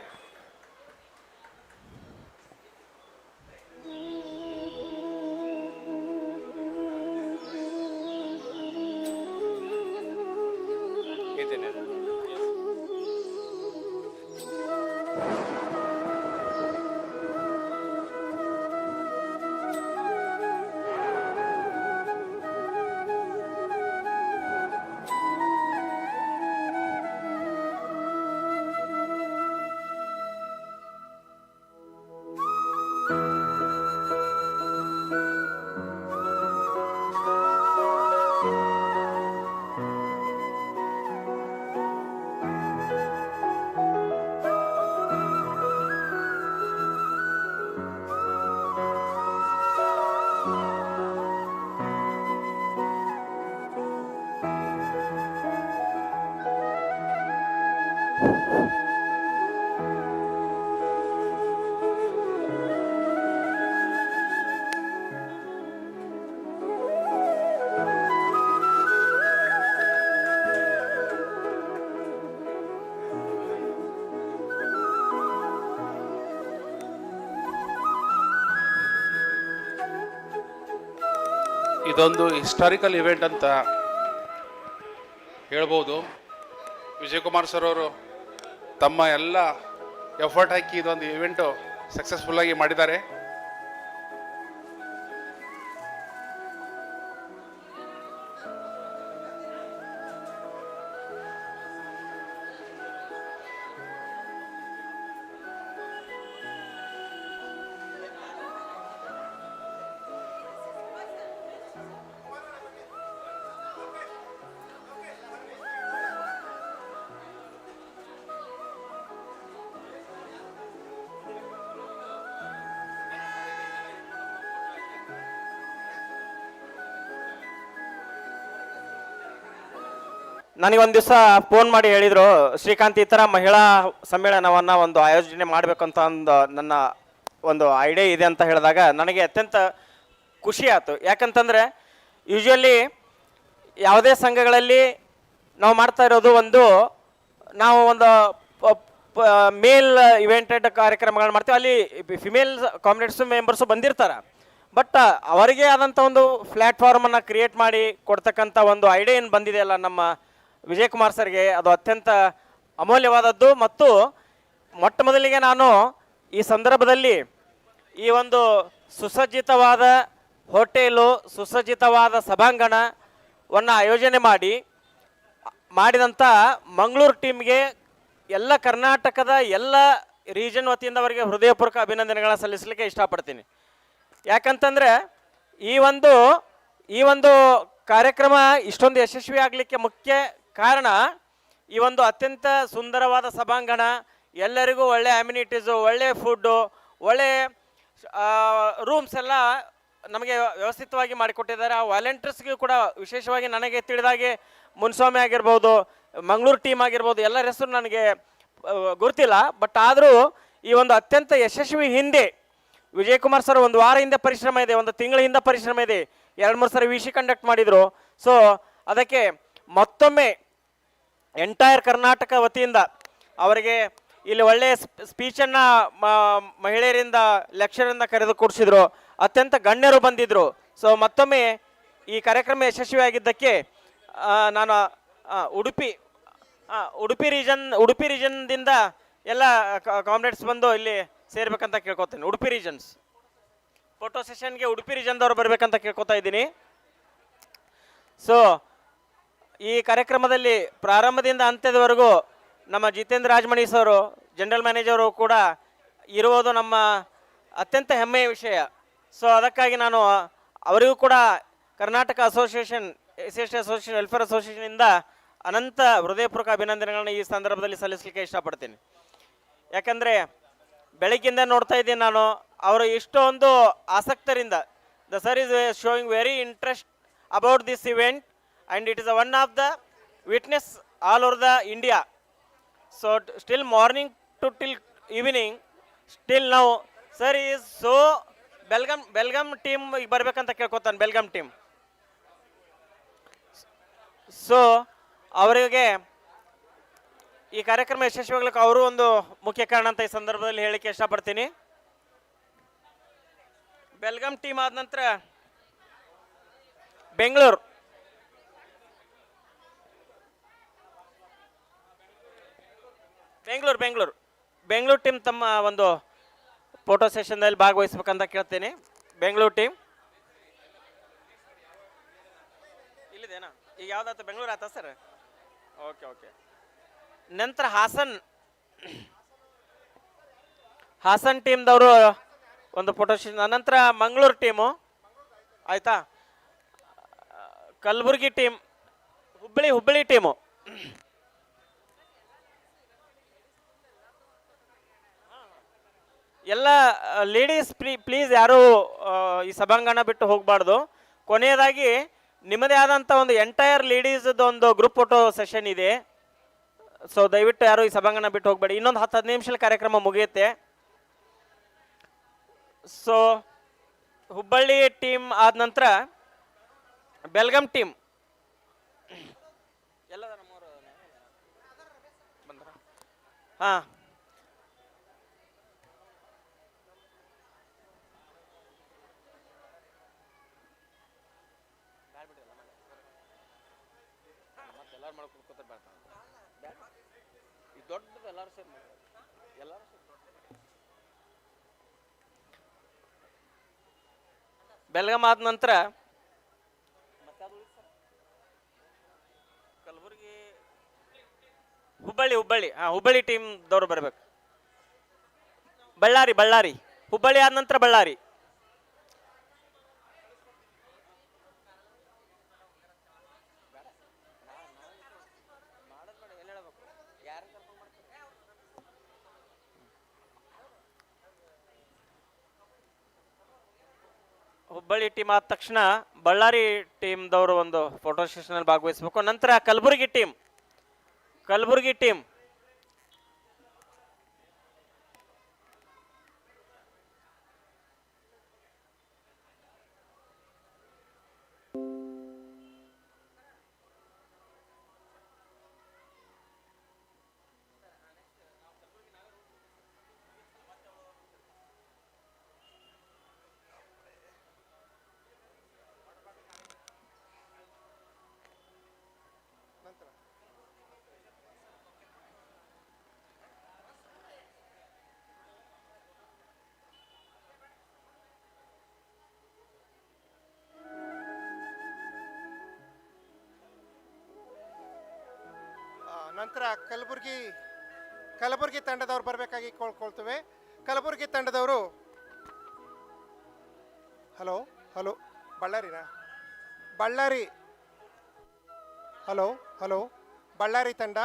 ಇದೊಂದು ಹಿಸ್ಟಾರಿಕಲ್ ಇವೆಂಟ್ ಅಂತ ಹೇಳ್ಬೋದು. ವಿಜಯಕುಮಾರ್ ಸರ್ ಅವರು ತಮ್ಮ ಎಲ್ಲ ಎಫರ್ಟ್ ಹಾಕಿ ಇದೊಂದು ಇವೆಂಟು ಸಕ್ಸಸ್ಫುಲ್ಲಾಗಿ ಮಾಡಿದ್ದಾರೆ.
ನನಗೆ ಒಂದು ದಿವಸ ಫೋನ್ ಮಾಡಿ ಹೇಳಿದರು, ಶ್ರೀಕಾಂತ್ ಈ ಥರ ಮಹಿಳಾ ಸಮ್ಮೇಳನವನ್ನು ಒಂದು ಆಯೋಜನೆ ಮಾಡಬೇಕಂತ ನನ್ನ ಒಂದು ಐಡಿಯಾ ಇದೆ ಅಂತ ಹೇಳಿದಾಗ ನನಗೆ ಅತ್ಯಂತ ಖುಷಿ ಆಯಿತು. ಯಾಕಂತಂದರೆ ಯೂಶ್ವಲಿ ಯಾವುದೇ ಸಂಘಗಳಲ್ಲಿ ನಾವು ಮಾಡ್ತಾ ಇರೋದು ನಾವು ಒಂದು ಮೇಲ್ ಇವೆಂಟೆಡ್ ಕಾರ್ಯಕ್ರಮಗಳನ್ನ ಮಾಡ್ತೀವಿ, ಅಲ್ಲಿ ಫಿಮೇಲ್ ಕಾಮ್ರೇಡ್ಸು ಮೆಂಬರ್ಸು ಬಂದಿರ್ತಾರೆ. ಬಟ್ ಅವರಿಗೆ ಆದಂಥ ಒಂದು ಪ್ಲ್ಯಾಟ್ಫಾರ್ಮನ್ನು ಕ್ರಿಯೇಟ್ ಮಾಡಿ ಕೊಡ್ತಕ್ಕಂಥ ಒಂದು ಐಡಿಯಾ ಏನು ಬಂದಿದೆಯಲ್ಲ ನಮ್ಮ ವಿಜಯ್ ಕುಮಾರ್ ಸರ್ಗೆ, ಅದು ಅತ್ಯಂತ ಅಮೂಲ್ಯವಾದದ್ದು. ಮತ್ತು ಮೊಟ್ಟ ಮೊದಲಿಗೆ ನಾನು ಈ ಸಂದರ್ಭದಲ್ಲಿ ಈ ಒಂದು ಸುಸಜ್ಜಿತವಾದ ಹೋಟೆಲು, ಸುಸಜ್ಜಿತವಾದ ಸಭಾಂಗಣವನ್ನು ಆಯೋಜನೆ ಮಾಡಿದಂಥ ಮಂಗಳೂರು ಟೀಮ್ಗೆ ಎಲ್ಲ ಕರ್ನಾಟಕದ ಎಲ್ಲ ರೀಜನ್ ವತಿಯಿಂದ ಅವರಿಗೆ ಹೃದಯಪೂರ್ವಕ ಅಭಿನಂದನೆಗಳನ್ನ ಸಲ್ಲಿಸಲಿಕ್ಕೆ ಇಷ್ಟಪಡ್ತೀನಿ. ಯಾಕಂತಂದರೆ ಈ ಒಂದು ಕಾರ್ಯಕ್ರಮ ಇಷ್ಟೊಂದು ಯಶಸ್ವಿ ಆಗಲಿಕ್ಕೆ ಮುಖ್ಯ ಕಾರಣ ಈ ಒಂದು ಅತ್ಯಂತ ಸುಂದರವಾದ ಸಭಾಂಗಣ, ಎಲ್ಲರಿಗೂ ಒಳ್ಳೆ ಅಮ್ಯುನಿಟೀಸು, ಒಳ್ಳೆ ಫುಡ್ಡು, ಒಳ್ಳೆ ರೂಮ್ಸ್ ಎಲ್ಲ ನಮಗೆ ವ್ಯವಸ್ಥಿತವಾಗಿ ಮಾಡಿಕೊಟ್ಟಿದ್ದಾರೆ. ಆ ವಾಲಂಟಿಯರ್ಸ್ಗೂ ಕೂಡ ವಿಶೇಷವಾಗಿ ನನಗೆ ತಿಳಿದಾಗೆ ಮುನ್ಸ್ವಾಮಿ ಆಗಿರ್ಬೋದು, ಮಂಗಳೂರು ಟೀಮ್ ಆಗಿರ್ಬೋದು, ಎಲ್ಲರ ಹೆಸರು ನನಗೆ ಗೊತ್ತಿಲ್ಲ. ಬಟ್ ಆದರೂ ಈ ಒಂದು ಅತ್ಯಂತ ಯಶಸ್ವಿ ಹಿಂದೆ ವಿಜಯ್ ಕುಮಾರ್ ಸರ್ ಒಂದು ವಾರ ಹಿಂದೆ ಪರಿಶ್ರಮ ಇದೆ, ಒಂದು ತಿಂಗಳ ಹಿಂದೆ ಪರಿಶ್ರಮ ಇದೆ, 2-3 ಸರಿ ವಿಶಿ ಕಂಡಕ್ಟ್ ಮಾಡಿದರು. ಸೊ ಅದಕ್ಕೆ ಮತ್ತೊಮ್ಮೆ ಎಂಟೈರ್ ಕರ್ನಾಟಕ ವತಿಯಿಂದ ಅವರಿಗೆ ಇಲ್ಲಿ ಒಳ್ಳೆಯ ಸ್ಪೀಚನ್ನು ಮಹಿಳೆಯರಿಂದ ಲೆಕ್ಚರಿಂದ ಕರೆದು ಕೊಡಿಸಿದ್ರು, ಅತ್ಯಂತ ಗಣ್ಯರು ಬಂದಿದ್ದರು. ಸೊ ಮತ್ತೊಮ್ಮೆ ಈ ಕಾರ್ಯಕ್ರಮ ಯಶಸ್ವಿಯಾಗಿದ್ದಕ್ಕೆ ನಾನು ಉಡುಪಿ ರೀಜನ್ದಿಂದ ಎಲ್ಲ ಕಾಮ್ರೇಡ್ಸ್ ಬಂದು ಇಲ್ಲಿ ಸೇರ್ಬೇಕಂತ ಕೇಳ್ಕೊತೀನಿ. ಉಡುಪಿ ರೀಜನ್ಸ್ ಫೋಟೋ ಸೆಷನ್ಗೆ ಉಡುಪಿ ರೀಜನ್ದವ್ರು ಬರಬೇಕಂತ ಕೇಳ್ಕೊತಾ ಇದ್ದೀನಿ. ಸೊ ಈ ಕಾರ್ಯಕ್ರಮದಲ್ಲಿ ಪ್ರಾರಂಭದಿಂದ ಅಂತ್ಯದವರೆಗೂ ನಮ್ಮ ಜಿತೇಂದ್ರ ರಾಜಮಣಿ ಸರು, ಜನರಲ್ ಮ್ಯಾನೇಜರು ಕೂಡ ಇರುವುದು ನಮ್ಮ ಅತ್ಯಂತ ಹೆಮ್ಮೆಯ ವಿಷಯ. ಸೊ ಅದಕ್ಕಾಗಿ ನಾನು ಅವರಿಗೂ ಕೂಡ Karnataka association, SC association, welfare ಅಸೋಸಿಯೇಷನಿಂದ ಅನಂತ ಹೃದಯಪೂರ್ವಕ ಅಭಿನಂದನೆಗಳನ್ನ ಈ ಸಂದರ್ಭದಲ್ಲಿ ಸಲ್ಲಿಸಲಿಕ್ಕೆ ಇಷ್ಟಪಡ್ತೀನಿ. ಯಾಕಂದರೆ ಬೆಳಗ್ಗಿಂದ ನೋಡ್ತಾ ಇದ್ದೀನಿ ನಾನು, ಅವರು ಇಷ್ಟೊಂದು ಆಸಕ್ತರಿಂದ the sir is showing very interest about this event and it is one of the witness all over the India. So still morning to till evening still ನಾವು sir is so Belgaum team ಈಗ ಬರಬೇಕಂತ ಕೇಳ್ಕೊತಾನೆ, Belgaum team. So ಅವರಿಗೆ ಈ ಕಾರ್ಯಕ್ರಮ ಯಶಸ್ವಿಯಾಗ್ಲಿಕ್ಕೆ ಅವರು ಒಂದು ಮುಖ್ಯ ಕಾರಣ ಅಂತ ಈ ಸಂದರ್ಭದಲ್ಲಿ ಹೇಳಲಿಕ್ಕೆ ಇಷ್ಟಪಡ್ತೀನಿ. ಬೆಲ್ಗಮ್ ಟೀಮ್ ಆದ ನಂತರ ಬೆಂಗಳೂರು ಟೀಮ್ ತಮ್ಮ ಒಂದು ಫೋಟೋ ಸೆಷನ್ನಲ್ಲಿ ಭಾಗವಹಿಸ್ಬೇಕಂತ ಕೇಳ್ತೀನಿ. ಬೆಂಗಳೂರು ಟೀಮ್ ಇಲ್ಲಿದೇನಾ? ಈಗ ಯಾವ್ದಾಯ್ತು? ಬೆಂಗಳೂರು ಆಯ್ತಾ ಸರ್? ಓಕೆ. ನಂತರ ಹಾಸನ್ ಟೀಮ್ದವರು ಒಂದು ಫೋಟೋ ಸೆಷನ್. ನಂತರ ಮಂಗಳೂರು ಟೀಮು ಆಯ್ತಾ, ಕಲಬುರಗಿ ಟೀಮ್, ಹುಬ್ಬಳ್ಳಿ ಟೀಮು, ಎಲ್ಲ ಲೇಡೀಸ್ ಪ್ಲೀಸ್ ಯಾರು ಈ ಸಭಾಂಗಣ ಬಿಟ್ಟು ಹೋಗಬಾರ್ದು. ಕೊನೆಯದಾಗಿ ನಿಮ್ಮದೇ ಆದಂಥ ಒಂದು ಎಂಟೈರ್ ಲೇಡೀಸ್ದು ಒಂದು ಗ್ರೂಪ್ ಫೋಟೋ ಸೆಷನ್ ಇದೆ. ಸೊ ದಯವಿಟ್ಟು ಯಾರು ಈ ಸಭಾಂಗಣ ಬಿಟ್ಟು ಹೋಗಬೇಡಿ. ಇನ್ನೊಂದು 10-15 ನಿಮಿಷದ ಕಾರ್ಯಕ್ರಮ ಮುಗಿಯುತ್ತೆ. ಸೊ ಹುಬ್ಬಳ್ಳಿ ಟೀಮ್ ಆದ ನಂತರ ಬೆಲ್ಗಮ್ ಟೀಮ್ ಎಲ್ಲದ ನಮ್ಮವರು ಬಂದ್ರ? ಹಾಂ, ಎಲ್ಲಾರು ಮಾಡ್ಕೊತ ದೊಡ್ಡದು ಎಲ್ಲರೂ ಸೇರಿ ಎಲ್ಲರೂ ಬೆಲ್ಗಾಮ್ ಆದ ನಂತರ ಕಲಬುರಗಿ, ಹುಬ್ಬಳ್ಳಿ ಟೀಮ್ದವ್ರು ಬರಬೇಕು. ಬಳ್ಳಾರಿ ಹುಬ್ಬಳ್ಳಿ ಆದ ನಂತರ ಬಳ್ಳಾರಿ. ಹುಬ್ಬಳ್ಳಿ ಟೀಮ್ ಆದ ತಕ್ಷಣ ಬಳ್ಳಾರಿ ಟೀಮ್ದವರು ಒಂದು ಫೋಟೋ ಸೆಷನಲ್ಲಿ ಭಾಗವಹಿಸಬೇಕು. ನಂತರ ಕಲಬುರಗಿ ಟೀಮ್ ಕಲಬುರ್ಗಿ ಟೀಮ್.
ನಂತರ ಕಲಬುರಗಿ ತಂಡದವ್ರು ಬರಬೇಕಾಗಿ ಕೇಳ್ಕೊಳ್ತೇವೆ. ಕಲಬುರಗಿ ತಂಡದವರು ಹಲೋ ಬಳ್ಳಾರಿನಾ? ಬಳ್ಳಾರಿ ಹಲೋ ಬಳ್ಳಾರಿ ತಂಡ.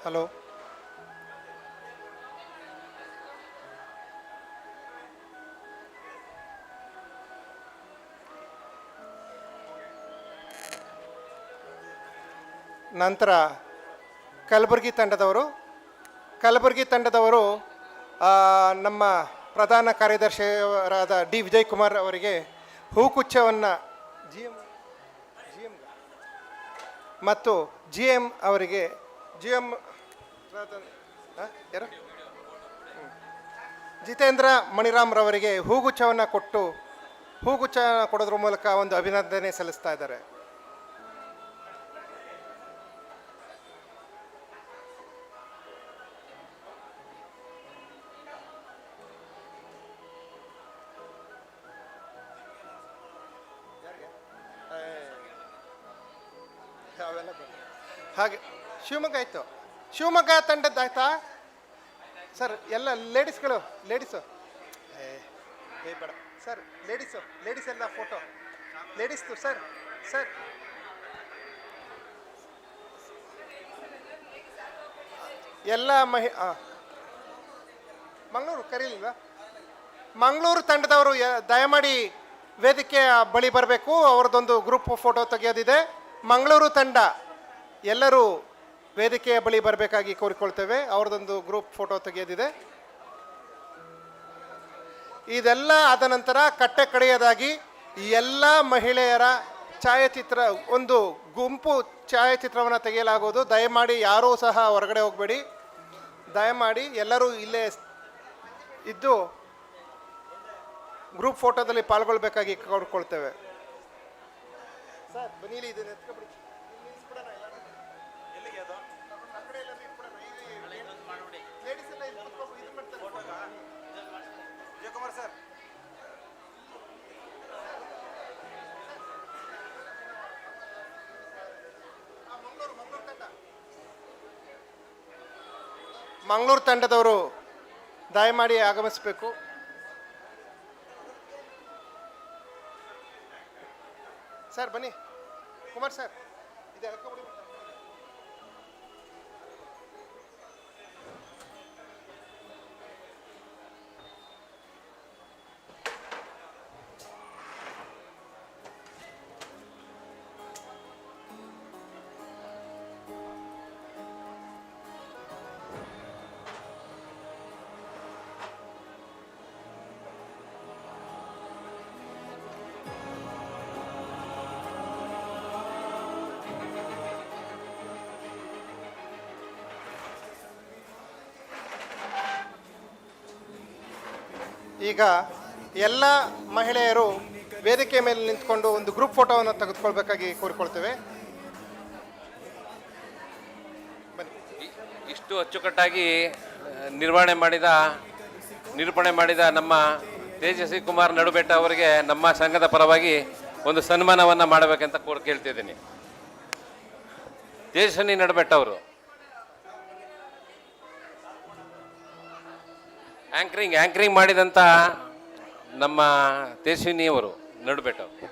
ಹಲೋ ನಂತರ ಕಲಬುರಗಿ ತಂಡದವರು ನಮ್ಮ ಪ್ರಧಾನ ಕಾರ್ಯದರ್ಶಿಯವರಾದ ಡಿ ವಿಜಯ್ ಕುಮಾರ್ ಅವರಿಗೆ ಹೂಗುಚ್ಛವನ್ನು ಮತ್ತು GM ಅವರಿಗೆ ಯಾರು ಜಿತೇಂದ್ರ ಮಣಿರಾಮ್ರವರಿಗೆ ಹೂಗುಚ್ಛವನ್ನು ಕೊಡೋದ್ರ ಮೂಲಕ ಒಂದು ಅಭಿನಂದನೆ ಸಲ್ಲಿಸ್ತಾ ಇದ್ದಾರೆ. ಹಾಗೆ ಶಿವಮೊಗ್ಗ ತಂಡದ್ದಾಯ್ತಾ ಸರ್? ಎಲ್ಲ ಲೇಡೀಸು ಬೇಡ ಸರ್, ಲೇಡೀಸ್ ಎಲ್ಲ ಫೋಟೋ ಲೇಡೀಸ್ದು ಸರ್ ಎಲ್ಲ ಮಂಗಳೂರು ಕರೀಲಿಲ್ವಾ? ಮಂಗಳೂರು ತಂಡದವರು ದಯಮಾಡಿ ವೇದಿಕೆಯ ಬಳಿ ಬರಬೇಕು. ಅವ್ರದ್ದೊಂದು ಗ್ರೂಪ್ ಫೋಟೋ ತೆಗೆಯೋದಿದೆ. ಮಂಗಳೂರು ತಂಡ ಎಲ್ಲರೂ ವೇದಿಕೆಯ ಬಳಿ ಬರಬೇಕಾಗಿ ಕೋರಿಕೊಳ್ತೇವೆ. ಅವ್ರದ್ದೊಂದು ಗ್ರೂಪ್ ಫೋಟೋ ತೆಗೆಯೋದಿದೆ. ಇದೆಲ್ಲ ಆದ ನಂತರ ಕಟ್ಟೆ ಕಡೆಯದಾಗಿ ಎಲ್ಲ ಮಹಿಳೆಯರ ಛಾಯಾಚಿತ್ರ, ಒಂದು ಗುಂಪು ಛಾಯಾಚಿತ್ರವನ್ನು ತೆಗೆಯಲಾಗುವುದು. ದಯಮಾಡಿ ಯಾರೂ ಸಹ ಹೊರಗಡೆ ಹೋಗಬೇಡಿ. ದಯಮಾಡಿ ಎಲ್ಲರೂ ಇಲ್ಲೇ ಇದ್ದು ಗ್ರೂಪ್ ಫೋಟೋದಲ್ಲಿ ಪಾಲ್ಗೊಳ್ಬೇಕಾಗಿ ಕೋರ್ಕೊಳ್ತೇವೆ. ಸರ್ ಬನ್ನಿಲಿ, ಇದನ್ನ ಎತ್ಕೊಬಿಡಿ. ಮಂಗಳೂರು ತಂಡದವರು ದಯಮಾಡಿ ಆಗಮಿಸಬೇಕು. ಸರ್ ಬನ್ನಿ, ಕುಮಾರ್ ಸರ್ ಇದೆ ಎಳ್ಕೊಬಿಡಿ. ಈಗ ಎಲ್ಲ ಮಹಿಳೆಯರು ವೇದಿಕೆ ಮೇಲೆ ನಿಂತ್ಕೊಂಡು ಒಂದು ಗ್ರೂಪ್ ಫೋಟೋವನ್ನು ತೆಗೆದುಕೊಳ್ಬೇಕಾಗಿ ಕೋರಿಕೊಳ್ತೇವೆ.
ಇಷ್ಟು ಅಚ್ಚುಕಟ್ಟಾಗಿ ನಿರೂಪಣೆ ಮಾಡಿದ ನಮ್ಮ ತೇಜಸ್ವಿ ಕುಮಾರ್ ನಡುಬೆಟ್ಟ ಅವರಿಗೆ ನಮ್ಮ ಸಂಘದ ಪರವಾಗಿ ಒಂದು ಸನ್ಮಾನವನ್ನು ಮಾಡಬೇಕಂತ ಕೇಳ್ತಿದ್ದೀನಿ. ತೇಜಸ್ವಿನಿ ನಡುಬೆಟ್ಟ ಅವರು ಆ್ಯಂಕರಿಂಗ್ ಮಾಡಿದಂಥ ನಮ್ಮ ತೇಜಸ್ವಿನಿಯವರು ನಡುಬೆಟ್ಟ ಅವರು.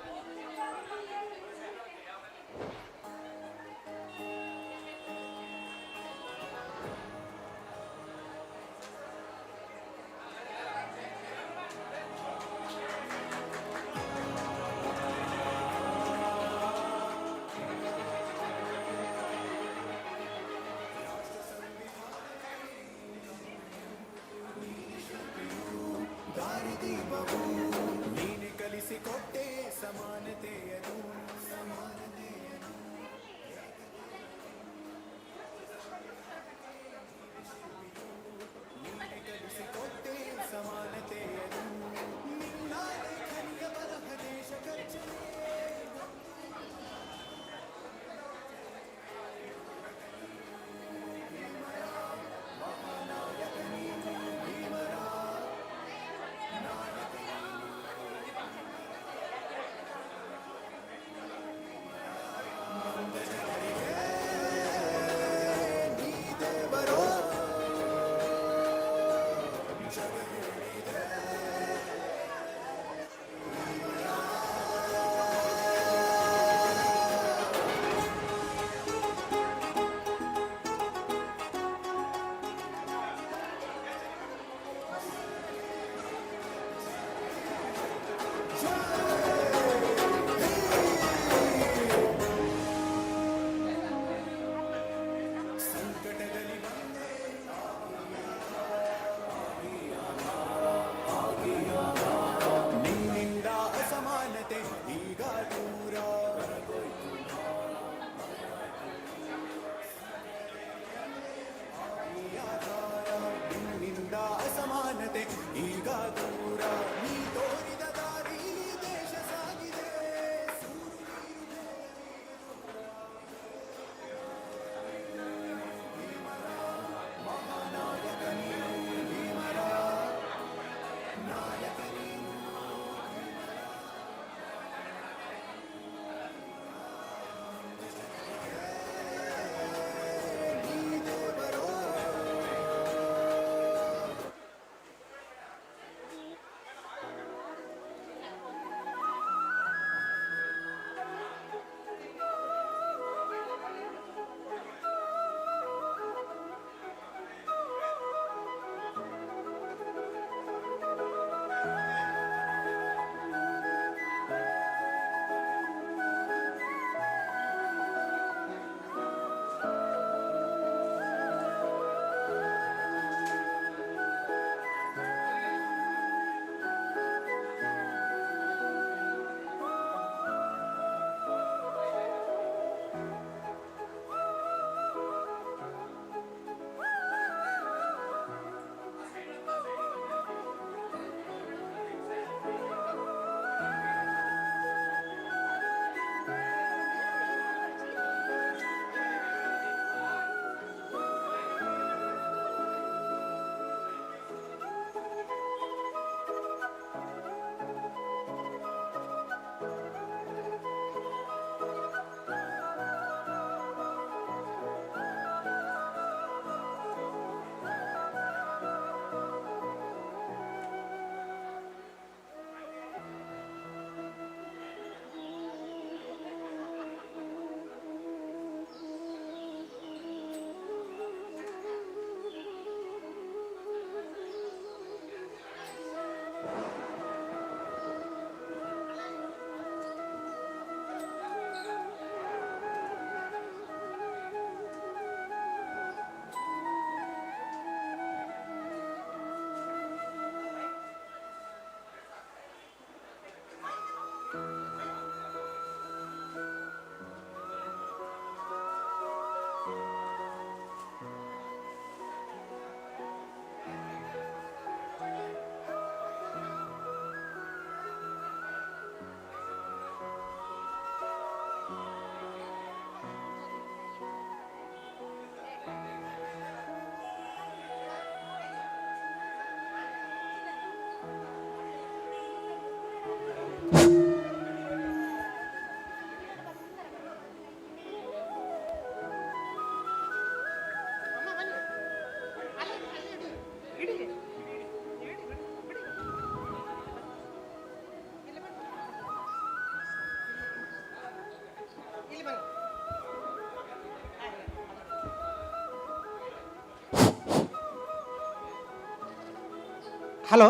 ಹಲೋ,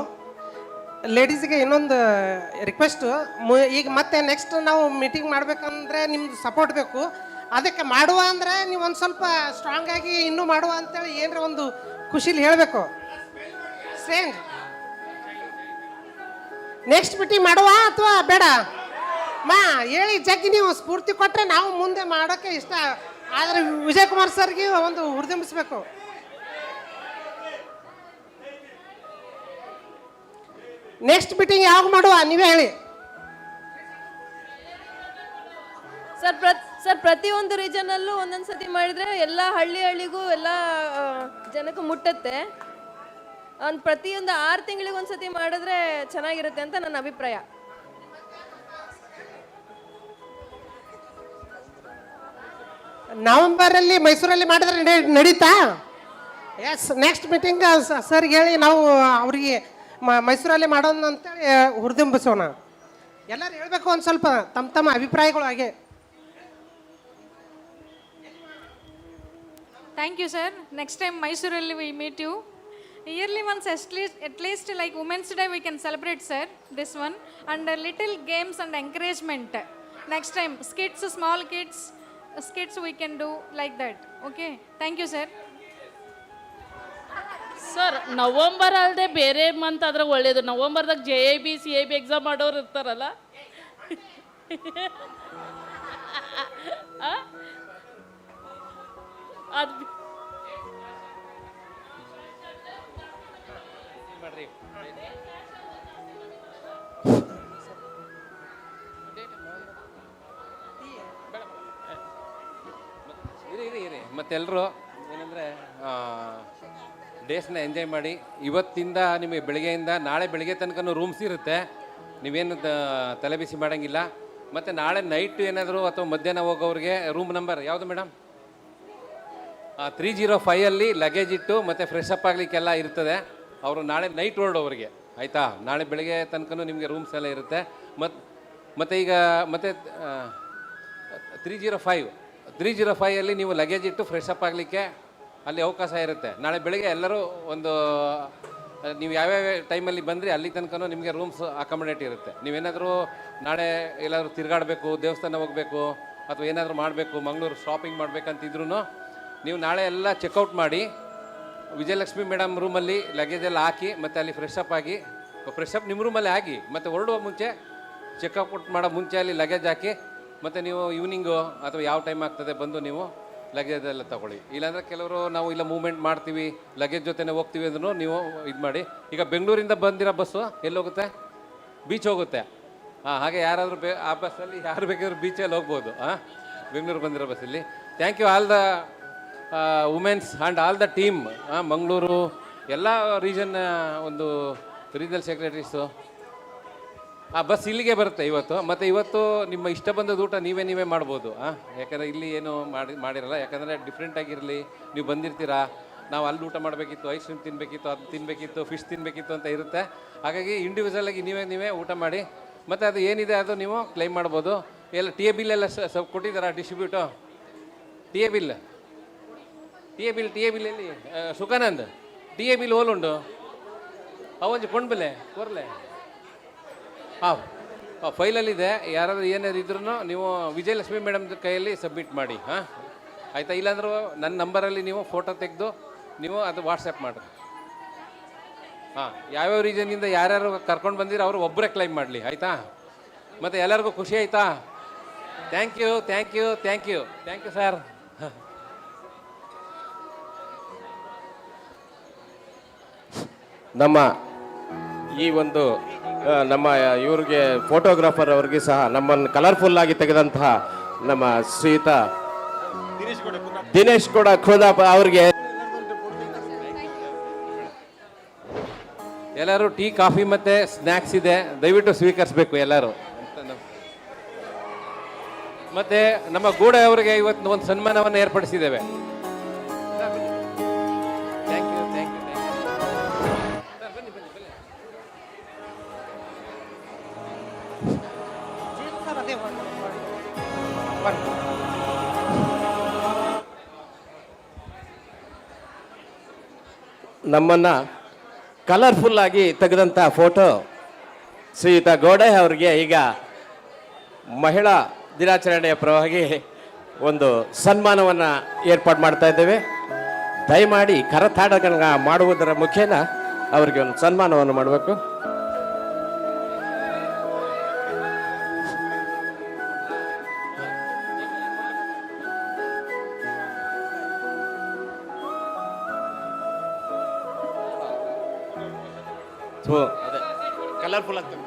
ಲೇಡೀಸಿಗೆ ಇನ್ನೊಂದು ರಿಕ್ವೆಸ್ಟು, ಈಗ ಮತ್ತೆ ನೆಕ್ಸ್ಟ್ ನಾವು ಮೀಟಿಂಗ್ ಮಾಡಬೇಕಂದ್ರೆ ನಿಮ್ದು ಸಪೋರ್ಟ್ ಬೇಕು. ಅದಕ್ಕೆ ಮಾಡುವ ಅಂದರೆ ನೀವು ಒಂದು ಸ್ವಲ್ಪ ಸ್ಟ್ರಾಂಗ್ ಆಗಿ ಇನ್ನೂ ಮಾಡುವ ಅಂತೇಳಿ ಏನರ ಒಂದು ಖುಷಿಲಿ ಹೇಳಬೇಕು. ಸ್ಟ್ರೇಂಜ್ ನೆಕ್ಸ್ಟ್ ಮೀಟಿಂಗ್ ಮಾಡುವ ಅಥವಾ ಬೇಡ? ಮಾ ಹೇಳಿ ಜಗ್ಗಿ ನೀವು ಸ್ಫೂರ್ತಿ ಕೊಟ್ಟರೆ ನಾವು ಮುಂದೆ ಮಾಡೋಕ್ಕೆ ಇಷ್ಟ. ಆದರೆ ವಿಜಯ್ ಕುಮಾರ್ ಸರ್ಗೆ ಒಂದು ಹುರಿದುಂಬಿಸ್ಬೇಕು. ನೆಕ್ಸ್ಟ್ ಮೀಟಿಂಗ್ ಯಾವಾಗ ಮಾಡುವ ನೀವೇ ಹೇಳಿ.
ಸರ್ ಪ್ರತಿಯೊಂದು ರೀಜನಲ್ಲೂ ಒಂದೊಂದು ಸತಿ ಮಾಡಿದರೆ ಎಲ್ಲ ಹಳ್ಳಿಗೂ ಎಲ್ಲ ಜನಕ್ಕೂ ಮುಟ್ಟುತ್ತೆ. ಪ್ರತಿಯೊಂದು 6 ತಿಂಗಳಿಗೆ ಒಂದು ಸತಿ ಮಾಡಿದ್ರೆ ಚೆನ್ನಾಗಿರುತ್ತೆ ಅಂತ ನನ್ನ ಅಭಿಪ್ರಾಯ.
ನವೆಂಬರಲ್ಲಿ ಮೈಸೂರಲ್ಲಿ ಮಾಡಿದ್ರೆ ನಡೀತಾ? ಎಸ್, ನೆಕ್ಸ್ಟ್ ಮೀಟಿಂಗ್ ಸರ್ಗೆ ಹೇಳಿ ನಾವು ಅವ್ರಿಗೆ ಮೈಸೂರಲ್ಲಿ ಮಾಡೋಣ ಅಂತೇಳಿ ಹುರಿದುಂಬಿಸೋಣ. ಎಲ್ಲರೂ ಹೇಳಬೇಕು ಒಂದು ಸ್ವಲ್ಪ ತಮ್ಮ ಅಭಿಪ್ರಾಯಗಳು ಹಾಗೆ.
Thank you, sir. Next time, Mysore we meet you. Yearly once, at least like Women's Day, we can celebrate, sir, this one. And little games and encouragement. Next time, skits, small kids, skits we can do like that. Okay? Thank you, sir.
Sir November ಅಲ್ಲದೆ ಬೇರೆ month ಆದ್ರೆ ಒಳ್ಳೇದು. ನವಂಬರ್ದಾಗ JIB CIB exam ಮಾಡೋರು ಇರ್ತಾರಲ್ಲ, ಅದು
ಇರಿ ಮತ್ತೆಲ್ಲರೂ ಏನಂದರೆ ಡೇಸ್ನ enjoy ಮಾಡಿ. ಇವತ್ತಿಂದ ನಿಮಗೆ ಬೆಳಗ್ಗೆಯಿಂದ ನಾಳೆ ಬೆಳಗ್ಗೆ ತನಕ ರೂಮ್ಸ್ ಇರುತ್ತೆ, ನೀವೇನು ತಲೆ ಬಿಸಿ ಮಾಡೋಂಗಿಲ್ಲ. ಮತ್ತು ನಾಳೆ ನೈಟ್ ಏನಾದರೂ ಅಥವಾ ಮಧ್ಯಾಹ್ನ ಹೋಗೋರಿಗೆ ರೂಮ್ ನಂಬರ್ ಯಾವುದು ಮೇಡಮ್? 305 ಲಗೇಜ್ ಇಟ್ಟು ಮತ್ತು ಫ್ರೆಶ್ ಅಪ್ ಆಗಲಿಕ್ಕೆಲ್ಲ ಇರ್ತದೆ. ಅವರು ನಾಳೆ ನೈಟ್ ಹೊರಡೋರಿಗೆ ಆಯಿತಾ? ನಾಳೆ ಬೆಳಗ್ಗೆ ತನಕ ನಿಮಗೆ ರೂಮ್ಸ್ ಎಲ್ಲ ಇರುತ್ತೆ. ಮತ್ತು ಈಗ ಮತ್ತೆ 305 ನೀವು ಲಗೇಜ್ ಇಟ್ಟು ಫ್ರೆಶ್ ಅಪ್ ಆಗಲಿಕ್ಕೆ ಅಲ್ಲಿ ಅವಕಾಶ ಇರುತ್ತೆ. ನಾಳೆ ಬೆಳಗ್ಗೆ ಎಲ್ಲರೂ ಒಂದು ನೀವು ಯಾವ್ಯಾವ ಟೈಮಲ್ಲಿ ಬಂದರೆ ಅಲ್ಲಿ ತನಕ ನಿಮಗೆ ರೂಮ್ಸ್ ಅಕಾಮಡೇಟ್ ಇರುತ್ತೆ. ನೀವೇನಾದರೂ ನಾಳೆ ಎಲ್ಲಾದರೂ ತಿರುಗಾಡಬೇಕು, ದೇವಸ್ಥಾನ ಹೋಗಬೇಕು ಅಥವಾ ಏನಾದರೂ ಮಾಡಬೇಕು, ಮಂಗಳೂರು ಶಾಪಿಂಗ್ ಮಾಡಬೇಕಂತಿದ್ರು ನೀವು ನಾಳೆ ಎಲ್ಲ ಚೆಕ್ಔಟ್ ಮಾಡಿ ವಿಜಯಲಕ್ಷ್ಮಿ ಮೇಡಮ್ ರೂಮಲ್ಲಿ ಲಗೇಜ್ ಎಲ್ಲ ಹಾಕಿ ಮತ್ತು ಅಲ್ಲಿ ಫ್ರೆಶ್ ಅಪ್ ಆಗಿ, ಫ್ರೆಶ್ ಅಪ್ ನಿಮ್ಮ ರೂಮಲ್ಲೇ ಆಗಿ, ಮತ್ತು ಹೊರಡುವ ಮುಂಚೆ ಚೆಕ್ಔಟ್ ಮಾಡೋ ಮುಂಚೆ ಅಲ್ಲಿ ಲಗೇಜ್ ಹಾಕಿ, ಮತ್ತು ನೀವು ಈವ್ನಿಂಗು ಅಥವಾ ಯಾವ ಟೈಮ್ ಆಗ್ತದೆ ಬಂದು ನೀವು ಲಗೇಜ್ ಎಲ್ಲ ತೊಗೊಳ್ಳಿ. ಇಲ್ಲಾಂದರೆ ಕೆಲವರು ನಾವು ಇಲ್ಲ ಮೂವ್ಮೆಂಟ್ ಮಾಡ್ತೀವಿ ಲಗೇಜ್ ಜೊತೆನೇ ಹೋಗ್ತೀವಿ ಅಂದ್ರೂ ನೀವು ಇದು ಮಾಡಿ. ಈಗ ಬೆಂಗಳೂರಿಂದ ಬಂದಿರೋ ಬಸ್ಸು ಎಲ್ಲಿ ಹೋಗುತ್ತೆ? ಬೀಚ್ ಹೋಗುತ್ತೆ. ಹಾಗೆ ಯಾರಾದರೂ ಆ ಬಸ್ಸಲ್ಲಿ ಯಾರು ಬೇಕಾದ್ರೂ ಬೀಚಲ್ಲಿ ಹೋಗ್ಬೋದು. ಬೆಂಗಳೂರು ಬಂದಿರೋ ಬಸ್ಸಲ್ಲಿ. Thank you all the women's and all the team. Mangaluru ಎಲ್ಲ ರೀಜನ್ ಒಂದು ರೀಜನಲ್ ಸೆಕ್ರೆಟರೀಸು ಬಸ್ ಇಲ್ಲಿಗೆ ಬರುತ್ತೆ ಇವತ್ತು. ಮತ್ತು ಇವತ್ತು ನಿಮ್ಮ ಇಷ್ಟ ಬಂದದ ಊಟ ನೀವೇ ಮಾಡ್ಬೋದು. ಯಾಕಂದರೆ ಇಲ್ಲಿ ಏನು ಮಾಡಿರಲ್ಲ, ಯಾಕಂದರೆ ಡಿಫ್ರೆಂಟಾಗಿರಲಿ. ನೀವು ಬಂದಿರ್ತೀರಾ, ನಾವು ಅಲ್ಲಿ ಊಟ ಮಾಡಬೇಕಿತ್ತು, ಐಸ್ ಕ್ರೀಮ್ ತಿನ್ನಬೇಕಿತ್ತು, ಅದು ತಿನ್ನಬೇಕಿತ್ತು, ಫಿಶ್ ತಿನ್ನಬೇಕಿತ್ತು ಅಂತ ಇರುತ್ತೆ. ಹಾಗಾಗಿ ಇಂಡಿವಿಜುವಲಾಗಿ ನೀವೇ ಊಟ ಮಾಡಿ. ಮತ್ತು ಅದು ಏನಿದೆ ಅದು ನೀವು ಕ್ಲೈಮ್ ಮಾಡ್ಬೋದು. ಎಲ್ಲ ಟಿ ಎ ಬಿಲ್ ಎಲ್ಲ ಸ್ವಲ್ಪ ಕೊಟ್ಟಿದ್ದಾರಾ ಡಿಸ್ಟ್ರಿಬ್ಯೂಟು? ಟಿ ಎ ಬಿಲ್ ಎಲ್ಲಿ ಸುಖಾನಂದ್ ಟಿ ಎ ಬಿಲ್ ಓಲುಂಡು ಅವೊಂದು ಕೊಂಡ್ಬಲೆ ಕೊರ್ಲೆ ಫೈಲಲ್ಲಿದೆ. ಯಾರಾದರೂ ಏನಾದ್ರು ಇದ್ರೂ ನೀವು ವಿಜಯಲಕ್ಷ್ಮಿ ಮೇಡಮ್ ಕೈಯಲ್ಲಿ ಸಬ್ಮಿಟ್ ಮಾಡಿ. ಆಯಿತಾ? ಇಲ್ಲಾಂದ್ರೂ ನನ್ನ ನಂಬರಲ್ಲಿ ನೀವು ಫೋಟೋ ತೆಗೆದು ನೀವು ಅದು ವಾಟ್ಸಪ್ ಮಾಡಿರಿ. ಯಾವ್ಯಾವ ರೀಸನ್ನಿಂದ ಯಾರ್ಯಾರು ಕರ್ಕೊಂಡು ಬಂದಿರೋ ಅವರು ಒಬ್ಬರೇ ಕ್ಲೈಮ್ ಮಾಡಲಿ. ಆಯಿತಾ? ಮತ್ತು ಎಲ್ಲರಿಗೂ ಖುಷಿ ಆಯಿತಾ? Thank you sir.
ನಮ್ಮ ಈ ಒಂದು ನಮ್ಮ ಇವ್ರಿಗೆ ಫೋಟೋಗ್ರಾಫರ್ ಅವ್ರಿಗೆ ಸಹ ನಮ್ಮನ್ನು ಕಲರ್ಫುಲ್ ಆಗಿ ತೆಗೆದಂತಹ ನಮ್ಮ ಶ್ರೀಯುತ ದಿನೇಶ್ ಕೂಡ ಖುದಾಪ ಅವ್ರಿಗೆ
ಎಲ್ಲರೂ ಟೀ ಕಾಫಿ ಮತ್ತು ಸ್ನ್ಯಾಕ್ಸ್ ಇದೆ, ದಯವಿಟ್ಟು ಸ್ವೀಕರಿಸಬೇಕು ಎಲ್ಲರೂ. ಮತ್ತು ನಮ್ಮ ಗೂಡೆ ಅವರಿಗೆ ಇವತ್ತು ಒಂದು ಸನ್ಮಾನವನ್ನು ಏರ್ಪಡಿಸಿದ್ದೇವೆ.
ನಮ್ಮನ್ನು ಕಲರ್ಫುಲ್ ಆಗಿ ತೆಗೆದಂಥ ಫೋಟೋ ಶ್ರೀಯುತ ಗೋಡೆ ಅವರಿಗೆ ಈಗ ಮಹಿಳಾ ದಿನಾಚರಣೆಯ ಪರವಾಗಿ ಒಂದು ಸನ್ಮಾನವನ್ನು ಏರ್ಪಾಡು ಮಾಡ್ತಾ ಇದ್ದೇವೆ. ದಯಮಾಡಿ ಕರತಾಡಗಳನ್ನ ಮಾಡುವುದರ ಮುಖೇನ ಅವರಿಗೆ ಒಂದು ಸನ್ಮಾನವನ್ನು ಮಾಡಬೇಕು. ಸೊ ಅದೇ ಕಲರ್ಫುಲ್ ಆಗ್ತದೆ.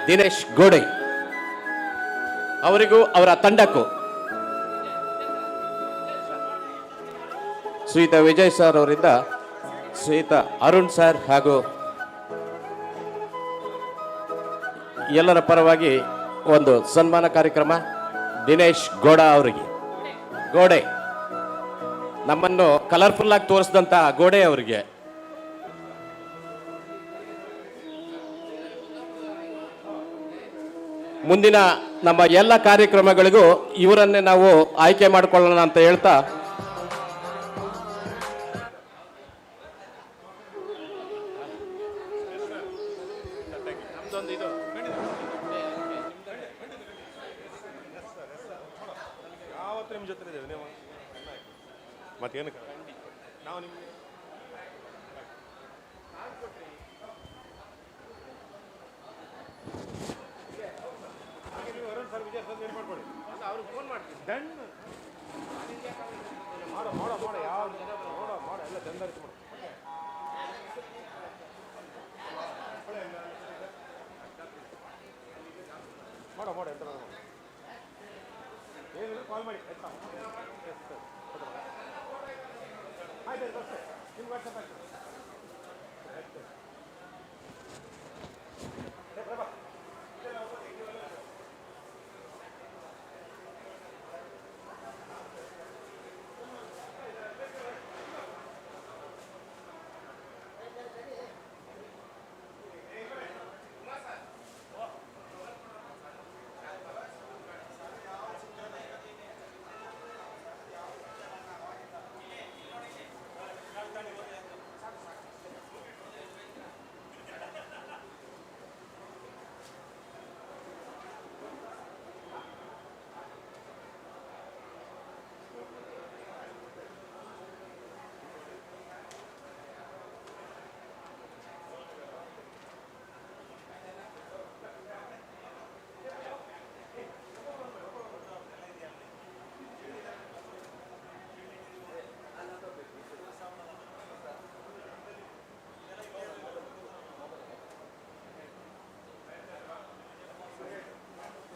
ದಿನೇಶ್ ಗೋಡೆ ಅವರಿಗೂ ಅವರ ತಂಡಕ್ಕೂ ಶ್ರೀಯುತ ವಿಜಯ್ ಸರ್ ಅವರಿಂದ ಶ್ರೀಯುತ ಅರುಣ್ ಸರ್ ಹಾಗೂ ಎಲ್ಲರ ಪರವಾಗಿ ಒಂದು ಸನ್ಮಾನ ಕಾರ್ಯಕ್ರಮ. ದಿನೇಶ್ ಅವರಿಗೆ ಗೋಡೆ, ನಮ್ಮನ್ನು ಕಲರ್ಫುಲ್ ಆಗಿ ತೋರಿಸಿದಂತ ಗೋಡೆ ಅವರಿಗೆ ಮುಂದಿನ ನಮ್ಮ ಎಲ್ಲ ಕಾರ್ಯಕ್ರಮಗಳಿಗೂ ಇವರನ್ನೇ ನಾವು ಆಯ್ಕೆ ಮಾಡಿಕೊಳ್ಳೋಣ ಅಂತ ಹೇಳ್ತಾ
ನಿಮ್ಮ ಜೊತೆ ಇದ್ದೇವೆ ನೀವು ಮತ್ತೇನು ನಾವು ನಿಮ್ಗೆ ಸರ್ ವಿಜಯ್ ಸರ್ ಏನು ಮಾಡ್ಕೊಳ್ಳಿ ಅವ್ರಿಗೆ ಫೋನ್ ಮಾಡ್ತೀನಿ ಡನ್ ಮಾಡೋ ಮಾಡೋ ಮಾಡೋ ಯಾವ ನೋಡೋ ಮಾಡೋ ಎಲ್ಲ ಚಂದ ರೀತಿ ಮಾಡೋ ಮಾಡೋ ಎಂತ ಏನಿಲ್ಲ ಕಾಲ್ ಮಾಡಿ ಆಯ್ತಾ ಆಯ್ತು ಬರ್ತೇನೆ ನಿಮ್ಗೆ ವಾಟ್ಸಪ್ ಆಯ್ತು ಆಯ್ತು